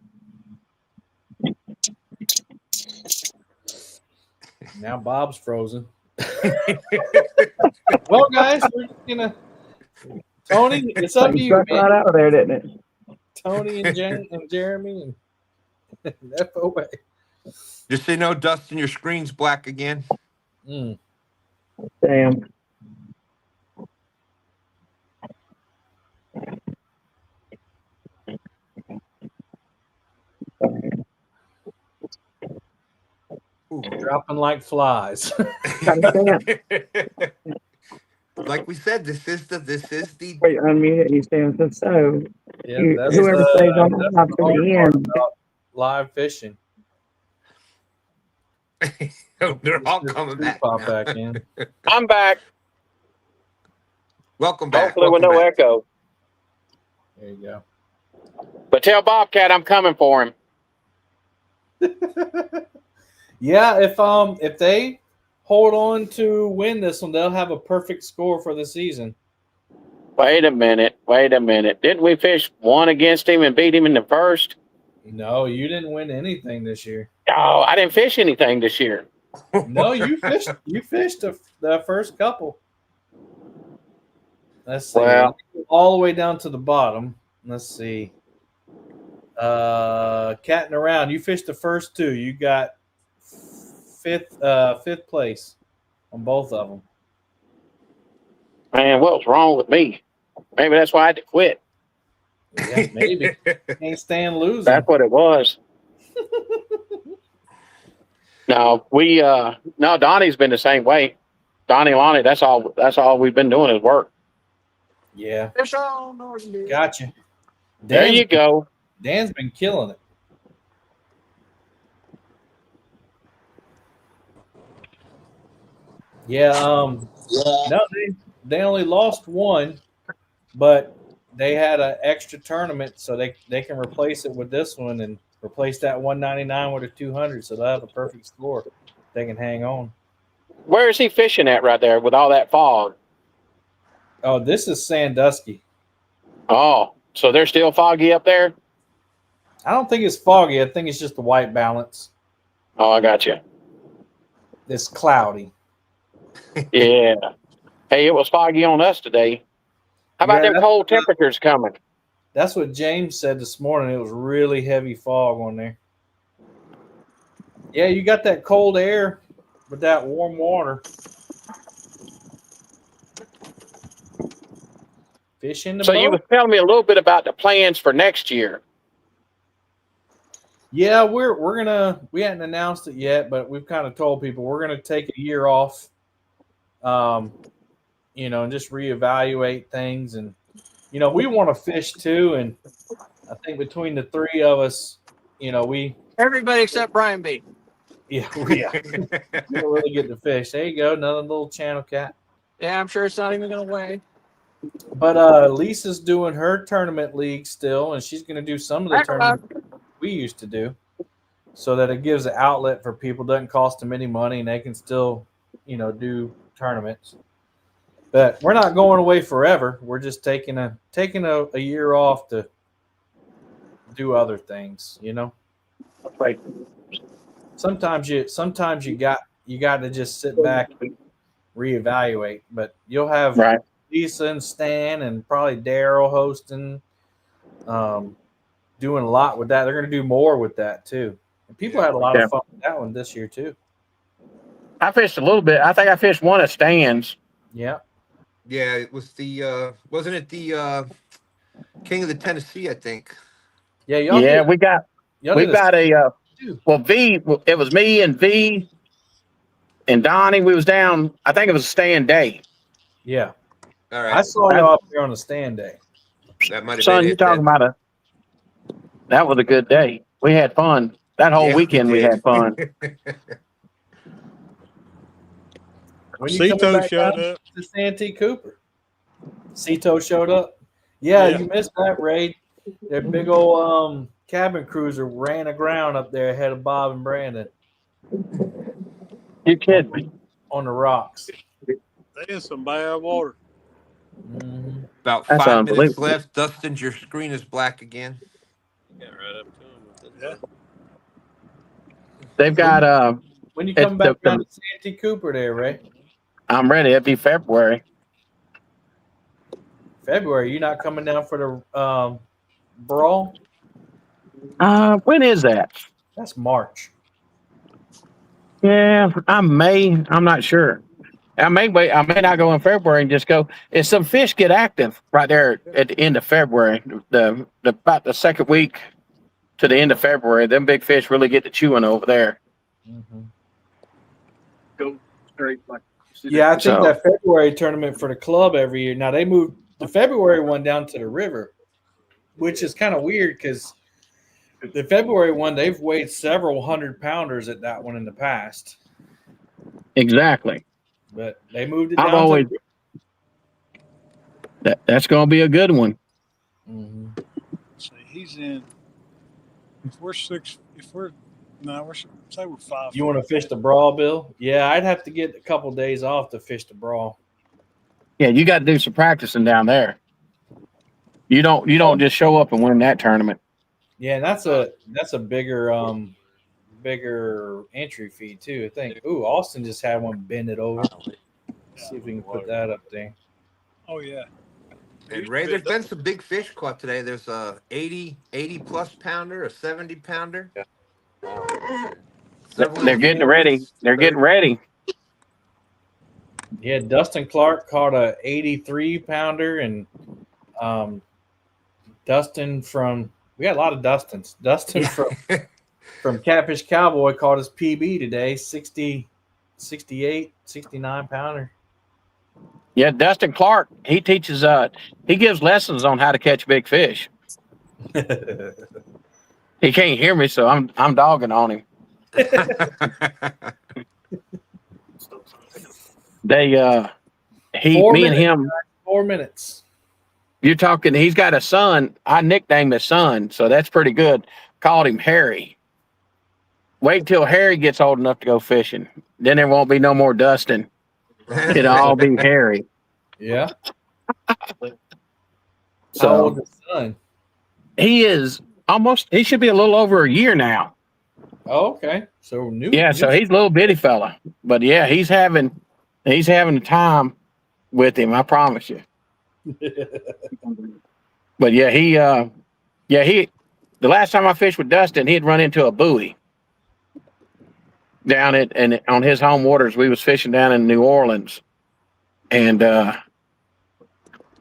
Now Bob's frozen. Well, guys, we're just gonna. Tony, it's up to you, man. Right out of there, didn't it? Tony and Jane and Jeremy and FOA. Just so you know, Dustin, your screen's black again. Damn. Dropping like flies. Like we said, this is the Wait, unmute it. You stand so. Yeah, Whoever stays on the top to the end. Live fishing. They're all coming back. Pop back in. I'm back. Welcome back. Hopefully with no echo. There you go. But tell Bobcat I'm coming for him. Yeah, if they hold on to win this one, they'll have a perfect score for the season. Wait a minute. Didn't we fish one against him and beat him in the first? No, you didn't win anything this year. Oh, I didn't fish anything this year. No, you fished. You fished the first couple. Let's see. Well, All the way down to the bottom. Let's see. Catting around. You fished the first two. You got fifth place on both of them. man, what was wrong with me? Maybe that's why I had to quit. Yeah, maybe. Can't stand losing. That's what it was. No, no, Donnie's been the same way. Donnie Lonnie, that's all we've been doing is work. Yeah. Fish on Northern Deer. Gotcha. There you go. Dan's been killing it. Yeah, no, they only lost one, but they had an extra tournament, so they can replace it with this one and replace that 199 with a 200, so they'll have a perfect score. They can hang on. Where is he fishing at right there with all that fog? Oh, this is Sandusky. Oh, so they're still foggy up there? I don't think it's foggy. I think it's just the white balance. Oh, I got you. It's cloudy. Yeah. Hey, it was foggy on us today. How about them cold temperatures coming? That's what James said this morning. It was really heavy fog on there. Yeah, you got that cold air with that warm water. Fish in the So boat. you were telling me a little bit about the plans for next year. Yeah, we're gonna. We hadn't announced it yet, but we've kind of told people we're gonna take a year off. And just reevaluate things, and we want to fish too. And I think between the three of us, we Everybody except Brian B. we don't really get to fish. There you go, another little channel cat. Yeah, I'm sure it's not even going to weigh. But Lisa's doing her tournament league still, and she's going to do some of the tournaments we used to do, so that it gives an outlet for people. Doesn't cost them any money, and they can still, do tournaments. But we're not going away forever. We're just taking a year off to do other things. Right. Sometimes you got to just sit back and reevaluate. But you'll have Lisa and Stan and probably Daryl hosting, doing a lot with that. They're going to do more with that too. And people had a lot of fun with that one this year too. I fished a little bit. I think I fished one of Stan's. Yeah. Yeah, it was wasn't it the King of the Tennessee, I think. Yeah, we got a V. It was me and V and Donnie. We was down. I think it was a stand day. Yeah. All right. I saw you up there on a stand day. That might have Son, been you talking about that was a good day. We had fun. That whole weekend we had fun. When you coming back showed up to Santee Cooper. Cito showed up. Yeah, you missed that raid. Their big old cabin cruiser ran aground up there ahead of Bob and Brandon. You kidding me? On the rocks. They in some bad water. Mm-hmm. About 5 minutes left. Dustin, your screen is black again. Got right up to him with it. They've got when you come back down to Santee Cooper there, Ray? I'm ready. It'll be February. February. You're not coming down for the brawl? When is that? That's March. Yeah, I may. I'm not sure. I may not go in February and just go. If some fish get active right there at the end of February, about the second week to the end of February, them big fish really get to chewing over there. Mm-hmm. Go straight like. Yeah, I think that February tournament for the club every year. Now they moved the February one down to the river, which is kind of weird because the February one, they've weighed several 100-pounders at that one in the past. Exactly. But they moved it down that's going to be a good one. Mm-hmm. See, he's in. If we're 5. You want to fish the brawl, Bill? Yeah, I'd have to get a couple days off to fish the brawl. Yeah, you got to do some practicing down there. You don't just show up and win that tournament. Yeah, and that's a bigger entry fee too, I think. Ooh, Austin just had one bend it over. Let's see if we can put that up there. Oh yeah. And Ray, there's been some big fish caught today. There's a 80 plus pounder, a 70 pounder. Several They're getting ready. 40s, They're getting 30. ready. Yeah, Dustin Clark caught a 83 pounder, and Dustin we got a lot of Dustins. Dustin from Catfish Cowboy caught his PB today, 60, 68, 69 pounder. Yeah, Dustin Clark, he teaches he gives lessons on how to catch big fish. He can't hear me, so I'm dogging on him. Me and him, 4 minutes. you're talking, he's got a son. I nicknamed his son, so that's pretty good. Called him Harry. Wait till Harry gets old enough to go fishing. Then there won't be no more Dustin. It'll all be Harry. Yeah. So, how old is his son? He should be a little over a year now. Oh, okay. So new. Yeah, so he's a little bitty fella. But yeah, he's having a time with him, I promise you. But yeah, the last time I fished with Dustin, he'd run into a buoy down on his home waters. We was fishing down in New Orleans, and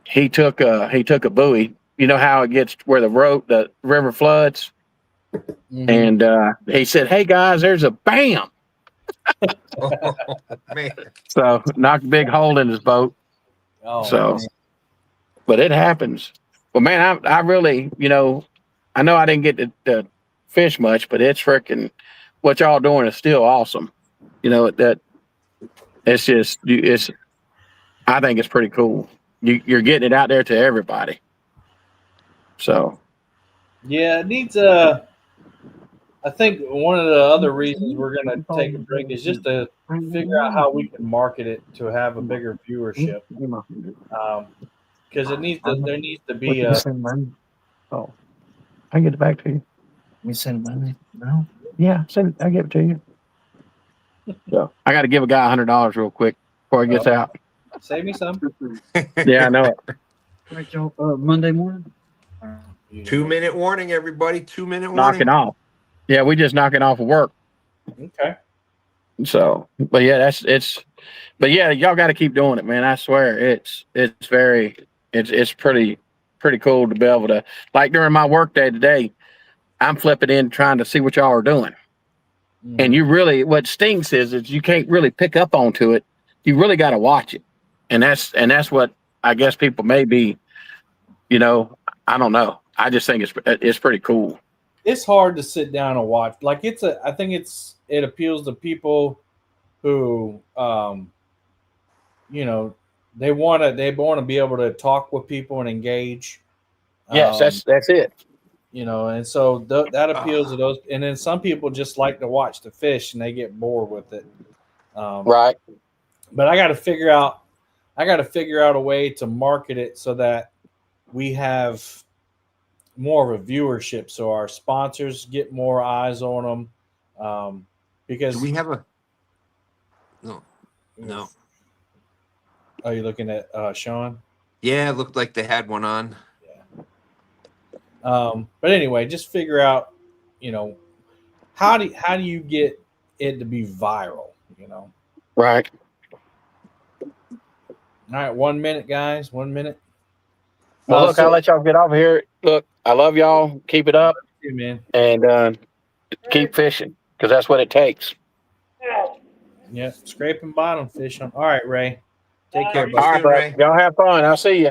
he took a buoy. You know how it gets where the river floods, and he said, "Hey guys, there's a bam." Man. So knocked a big hole in his boat. Oh, so, man. But it happens. Well, man, I really, I know I didn't get to fish much, but it's freaking what y'all doing is still awesome. That it's just I think it's pretty cool. You're getting it out there to everybody. So. Yeah, it needs I think one of the other reasons we're going to take a break is just to figure out how we can market it to have a bigger viewership. Because there needs to be a. Oh, I get it back to you. We send money? No. Yeah, I give it to you. So I got to give a guy $100 real quick before he gets out. Save me some. Yeah, I know it. Right, y'all. Monday morning. 2-minute warning, everybody. 2-minute warning. Knocking off. Yeah, we just knocking off of work. Okay. So, but yeah, but yeah, y'all got to keep doing it, man. I swear, it's pretty cool to be able to, like during my work day today, I'm flipping in trying to see what y'all are doing. And what stinks is you can't really pick up onto it. You really got to watch it. And that's what I guess people may be, I don't know. I just think it's pretty cool. It's hard to sit down and watch. Like I think it appeals to people who, they want to be able to talk with people and engage. Yes, that's it. And so that appeals to those. And then some people just like to watch the fish and they get bored with it. Right. But I got to figure out a way to market it so that we have more of a viewership, so our sponsors get more eyes on them. Because do we have no. Are you looking at Sean? Yeah, it looked like they had one on. But anyway, just figure out, how do you get it to be viral? Right. All right, 1 minute, guys. 1 minute. Well, look, I'll let y'all get off here. Look, I love y'all. Keep it up. You, man. And keep fishing because that's what it takes. Yeah, scraping bottom fishing. All right, Ray. Take care. All right, Ray. Y'all have fun. I'll see you.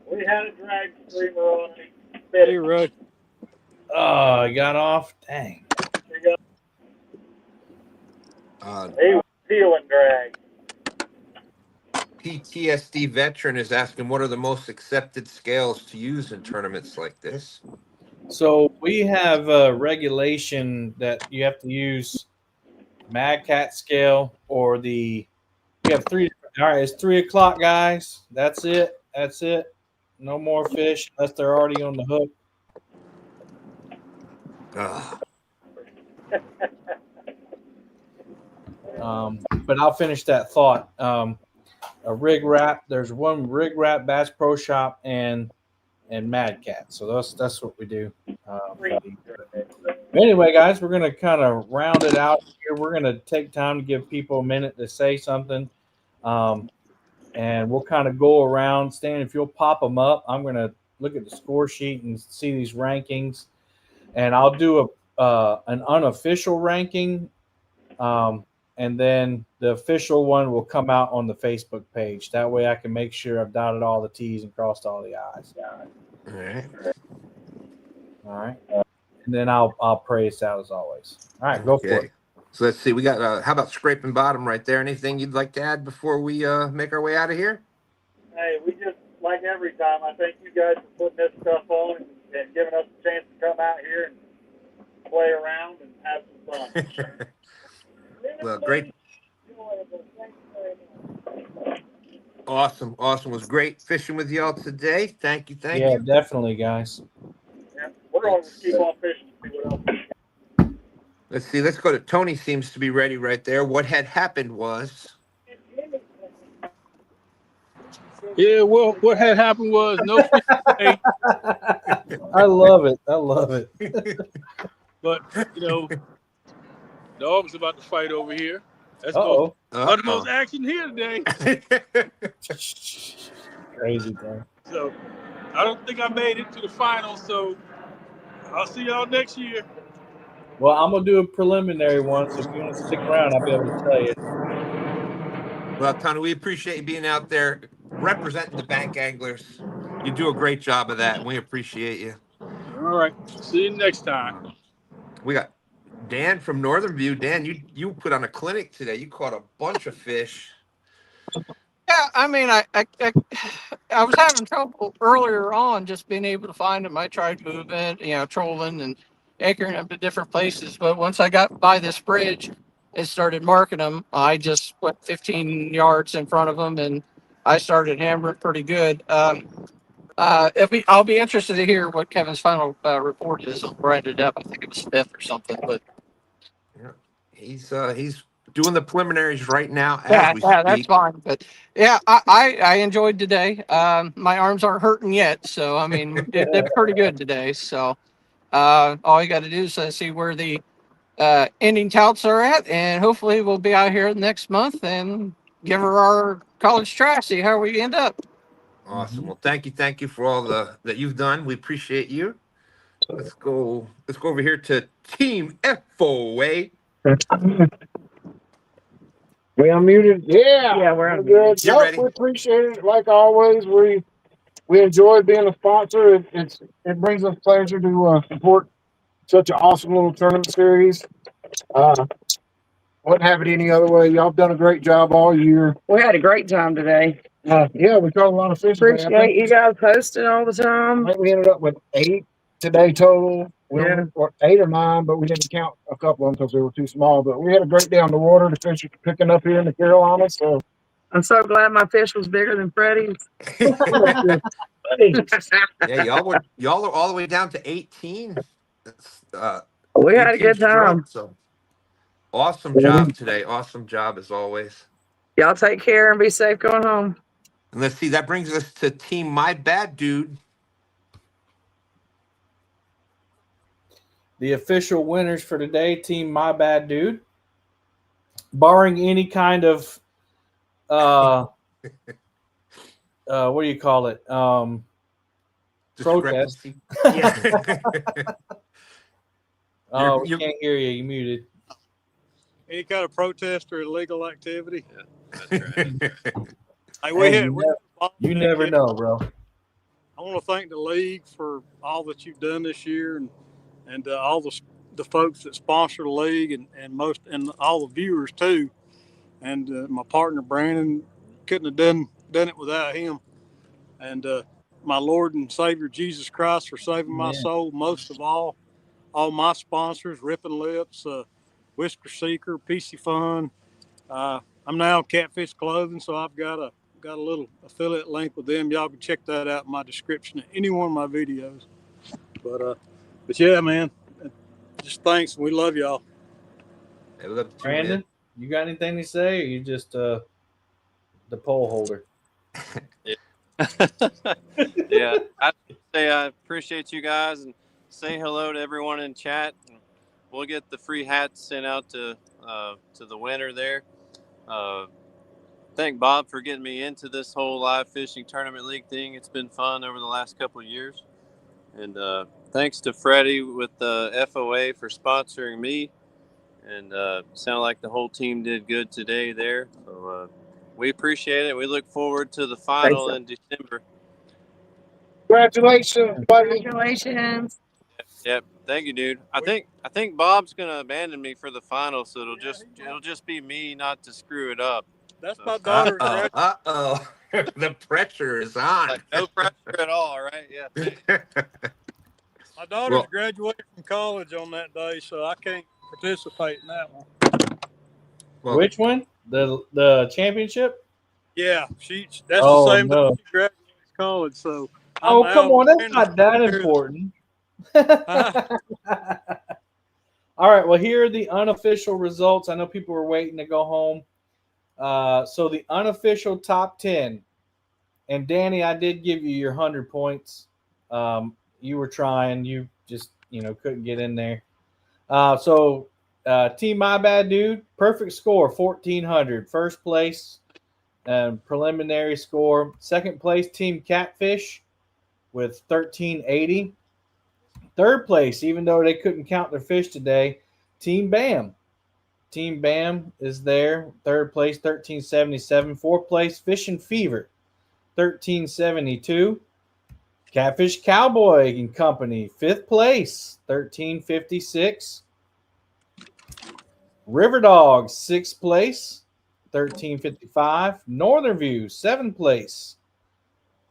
We had a drag streamer on it. Hey, Ray. Oh, he got off? Dang. He was peeling drag. PTSD veteran is asking, what are the most accepted scales to use in tournaments like this? So we have a regulation that you have to use Mad Cat scale or we have 3. All right, it's 3 o'clock, guys. That's it. No more fish unless they're already on the hook. But I'll finish that thought. a rig wrap. There's one rig wrap, Bass Pro Shop, and Mad Cat. So that's what we do. Anyway, guys, we're gonna kind of round it out here. We're gonna take time to give people a minute to say something, and we'll kind of go around. Stan, if you'll pop them up, I'm gonna look at the score sheet and see these rankings, and I'll do an unofficial ranking, and then the official one will come out on the Facebook page. That way, I can make sure I've dotted all the T's and crossed all the I's. All right. All right. And then I'll pray us out as always. All right, go for it. So let's see. We got how about scraping bottom right there? Anything you'd like to add before we make our way out of here? Hey, we just, like every time, I thank you guys for putting this stuff on and giving us a chance to come out here and play around and have some fun. Well, great. Awesome. It was great fishing with y'all today. Thank you. Yeah, definitely, guys. Yeah, we're going to keep on fishing and see what else. Let's see. Let's go to Tony. Seems to be ready right there. What had happened was. Yeah, well, what had happened was no fish today. I love it. But, dog's about to fight over here. That's Uh-oh. the most action here today. Crazy thing. So, I don't think I made it to the finals, so I'll see y'all next year. Well, I'm going to do a preliminary one, so if you want to stick around, I'll be able to tell you. Well, Tony, we appreciate you being out there representing the bank anglers. You do a great job of that, and we appreciate you. All right. See you next time. We got Dan from Northern View. Dan, you put on a clinic today. You caught a bunch of fish. Yeah, I mean, I was having trouble earlier on just being able to find them. I tried moving, trolling and anchoring them to different places. But once I got by this bridge and started marking them, I just went 15 yards in front of them and I started hammering pretty good. I'll be interested to hear what Kevin's final report is on where I ended up. I think it was fifth or something, but yeah, he's doing the preliminaries right now as yeah, we that's speak. fine. But yeah, I enjoyed today. My arms aren't hurting yet, so I mean, it did pretty good today. So all you got to do is see where the ending touts are at, and hopefully we'll be out here next month and give her our college try. See how we end up. Awesome. Well, thank you for all that you've done. We appreciate you. Let's go over here to Team FOA. We unmuted? Yeah, we're good. You're Nope, ready. we appreciate it. Like always, we enjoy being a sponsor. It brings us pleasure to support such an awesome little tournament series. Wouldn't have it any other way. Y'all have done a great job all year. We had a great time today. Yeah, we caught a lot of fish. Appreciate you guys posting all the time. I think we ended up with 8 today total. Yeah. Or 8 or 9, but we didn't count a couple of them because they were too small. But we had a great day on the water. The fish are picking up here in the Carolinas. So I'm so glad my fish was bigger than Freddie's. Yeah, y'all are all the way down to 18. We had a 18 good time. strokes, so awesome job today. Awesome job as always. Y'all take care and be safe going home. And let's see, that brings us to Team My Bad Dude. The official winners for today, Team My Bad Dude. Barring any kind of what do you call it? Protest. Yeah. Oh, we can't hear you. You muted. Any kind of protest or illegal activity. Yeah, that's right. Hey, you never know, bro. I want to thank the league for all that you've done this year, and all the folks that sponsor the league, and all the viewers too, and my partner Brandon. Couldn't have done it without him, and my Lord and Savior Jesus Christ for saving my soul. Most of all my sponsors: Ripping Lips, Whisker Seeker, PC Fun. I'm now Catfish Clothing, so I've got a little affiliate link with them. Y'all can check that out in my description of any one of my videos. But yeah, man, just thanks. We love y'all. Hey, love you, Brandon, you got anything to say, or you just the pole holder. Yeah, I say I appreciate you guys and say hello to everyone in chat. And we'll get the free hats sent out to the winner there. Thank Bob for getting me into this whole live fishing tournament league thing. It's been fun over the last couple of years. And thanks to Freddie with the FOA for sponsoring me. And sound like the whole team did good today there. So we appreciate it. We look forward to the final in December. Congratulations, buddy. Congratulations. Yep. Thank you, dude. I think Bob's gonna abandon me for the final, so it'll just be me not to screw it up. That's my daughter's graduation. Uh-oh. The pressure is on. Like, no pressure at all, right? Yeah. My daughter's graduating from college on that day, so I can't participate in that one. Which one? The championship? Yeah, that's the same day she graduates college. So come on, that's not that important. All right, well, here are the unofficial results. I know people were waiting to go home. So the unofficial top 10. And Danny, I did give you your 100 points. You were trying. You just, couldn't get in there. So Team My Bad Dude, perfect score, 1,400. First place, preliminary score. Second place, Team Catfish with 1,380. Third place, even though they couldn't count their fish today, Team Bam. Team Bam is there. Third place, 1,377. Fourth place, Fishing Fever, 1,372. Catfish Cowboy and Company, fifth place, 1,356. River Dogs, sixth place, 1,355. Northern View, seventh place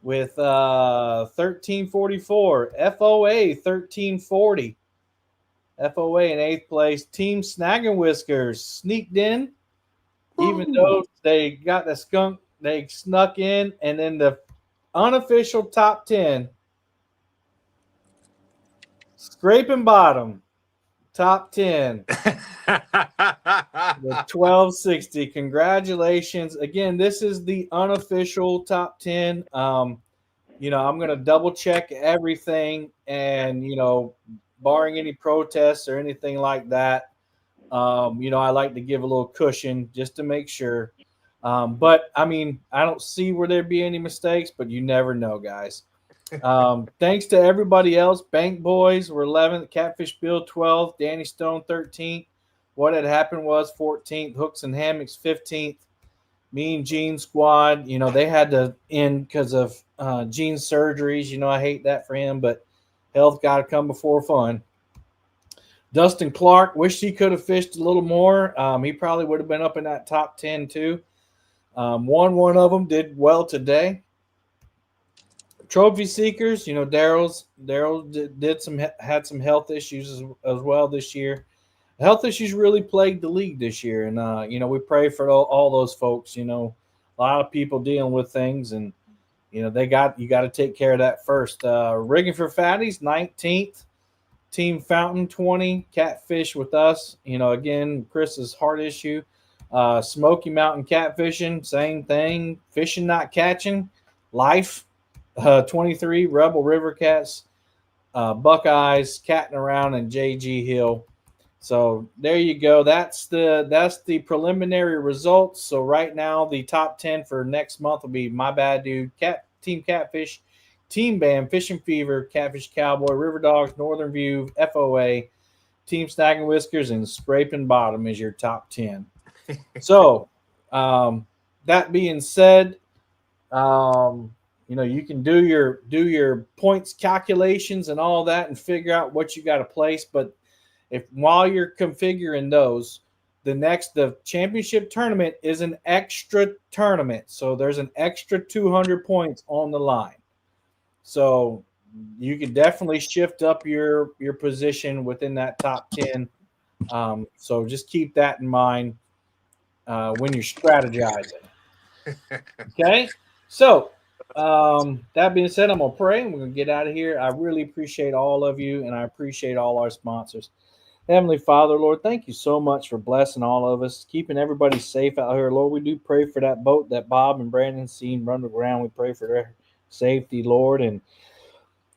with 1,344. FOA, 1,340. FOA in eighth place. Team Snagging Whiskers sneaked in, even though they got the skunk, they snuck in, and then the unofficial top 10, scraping bottom, top 10 with 1,260. Congratulations. Again, this is the unofficial top 10. I'm going to double check everything, and, barring any protests or anything like that, I like to give a little cushion just to make sure. But I don't see where there'd be any mistakes, but you never know, guys. Thanks to everybody else. Bank Boys were 11th, Catfish Bill 12th, Danny Stone 13th. What had happened was 14th, Hooks and Hammocks 15th. Me and Gene Squad, they had to end because of Gene's surgeries. I hate that for him, but health got to come before fun. Dustin Clark, wished he could have fished a little more. He probably would have been up in that top 10 too. One of them did well today. Trophy Seekers, Daryl had some health issues as well this year. Health issues really plagued the league this year, and we pray for all those folks. A lot of people dealing with things, and you got to take care of that first. Rigging for Fatties, 19th. Team Fountain, 20. Catfish with us. Again, Chris's heart issue. Smoky Mountain Catfishing, same thing. Fishing, not catching. Life, 23. Rebel River Cats, Buckeyes, Catting Around, and JG Hill. So there you go. That's the preliminary results. So right now, the top 10 for next month will be My Bad Dude, Team Catfish, Team Bam, Fishing Fever, Catfish Cowboy, River Dogs, Northern View, FOA, Team Snagging Whiskers, and Scraping Bottom is your top 10. So that being said, you can do your points calculations and all that and figure out what you got to place. But if while you're configuring those, the championship tournament is an extra tournament. So there's an extra 200 points on the line. So you can definitely shift up your position within that top 10. So just keep that in mind when you're strategizing. Okay? So that being said, I'm going to pray and we're going to get out of here. I really appreciate all of you, and I appreciate all our sponsors. Heavenly Father, Lord, thank you so much for blessing all of us, keeping everybody safe out here. Lord, we do pray for that boat that Bob and Brandon seen run aground. We pray for their safety, Lord. And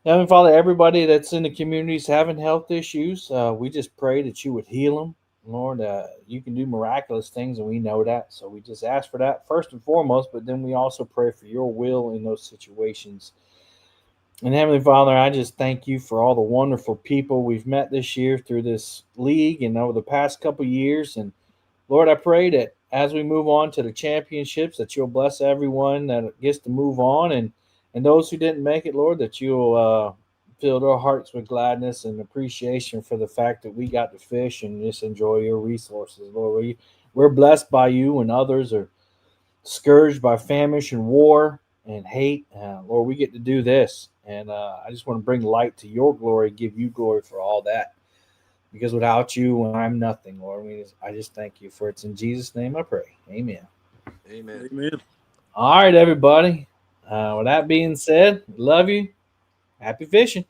Heavenly Father, everybody that's in the communities having health issues, we just pray that you would heal them. Lord, you can do miraculous things, and we know that. So we just ask for that first and foremost, but then we also pray for your will in those situations. And Heavenly Father, I just thank you for all the wonderful people we've met this year through this league and over the past couple of years. And Lord, I pray that as we move on to the championships, that you'll bless everyone that gets to move on, and those who didn't make it, Lord, that you'll fill their hearts with gladness and appreciation for the fact that we got to fish and just enjoy your resources, Lord. We're blessed by you when others are scourged by famish and war and hate. Lord, we get to do this. And I just want to bring light to your glory, give you glory for all that. Because without you, I'm nothing, Lord. I just thank you for it's in Jesus' name I pray. Amen. Amen. Amen. All right, everybody. With that being said, love you. Happy fishing.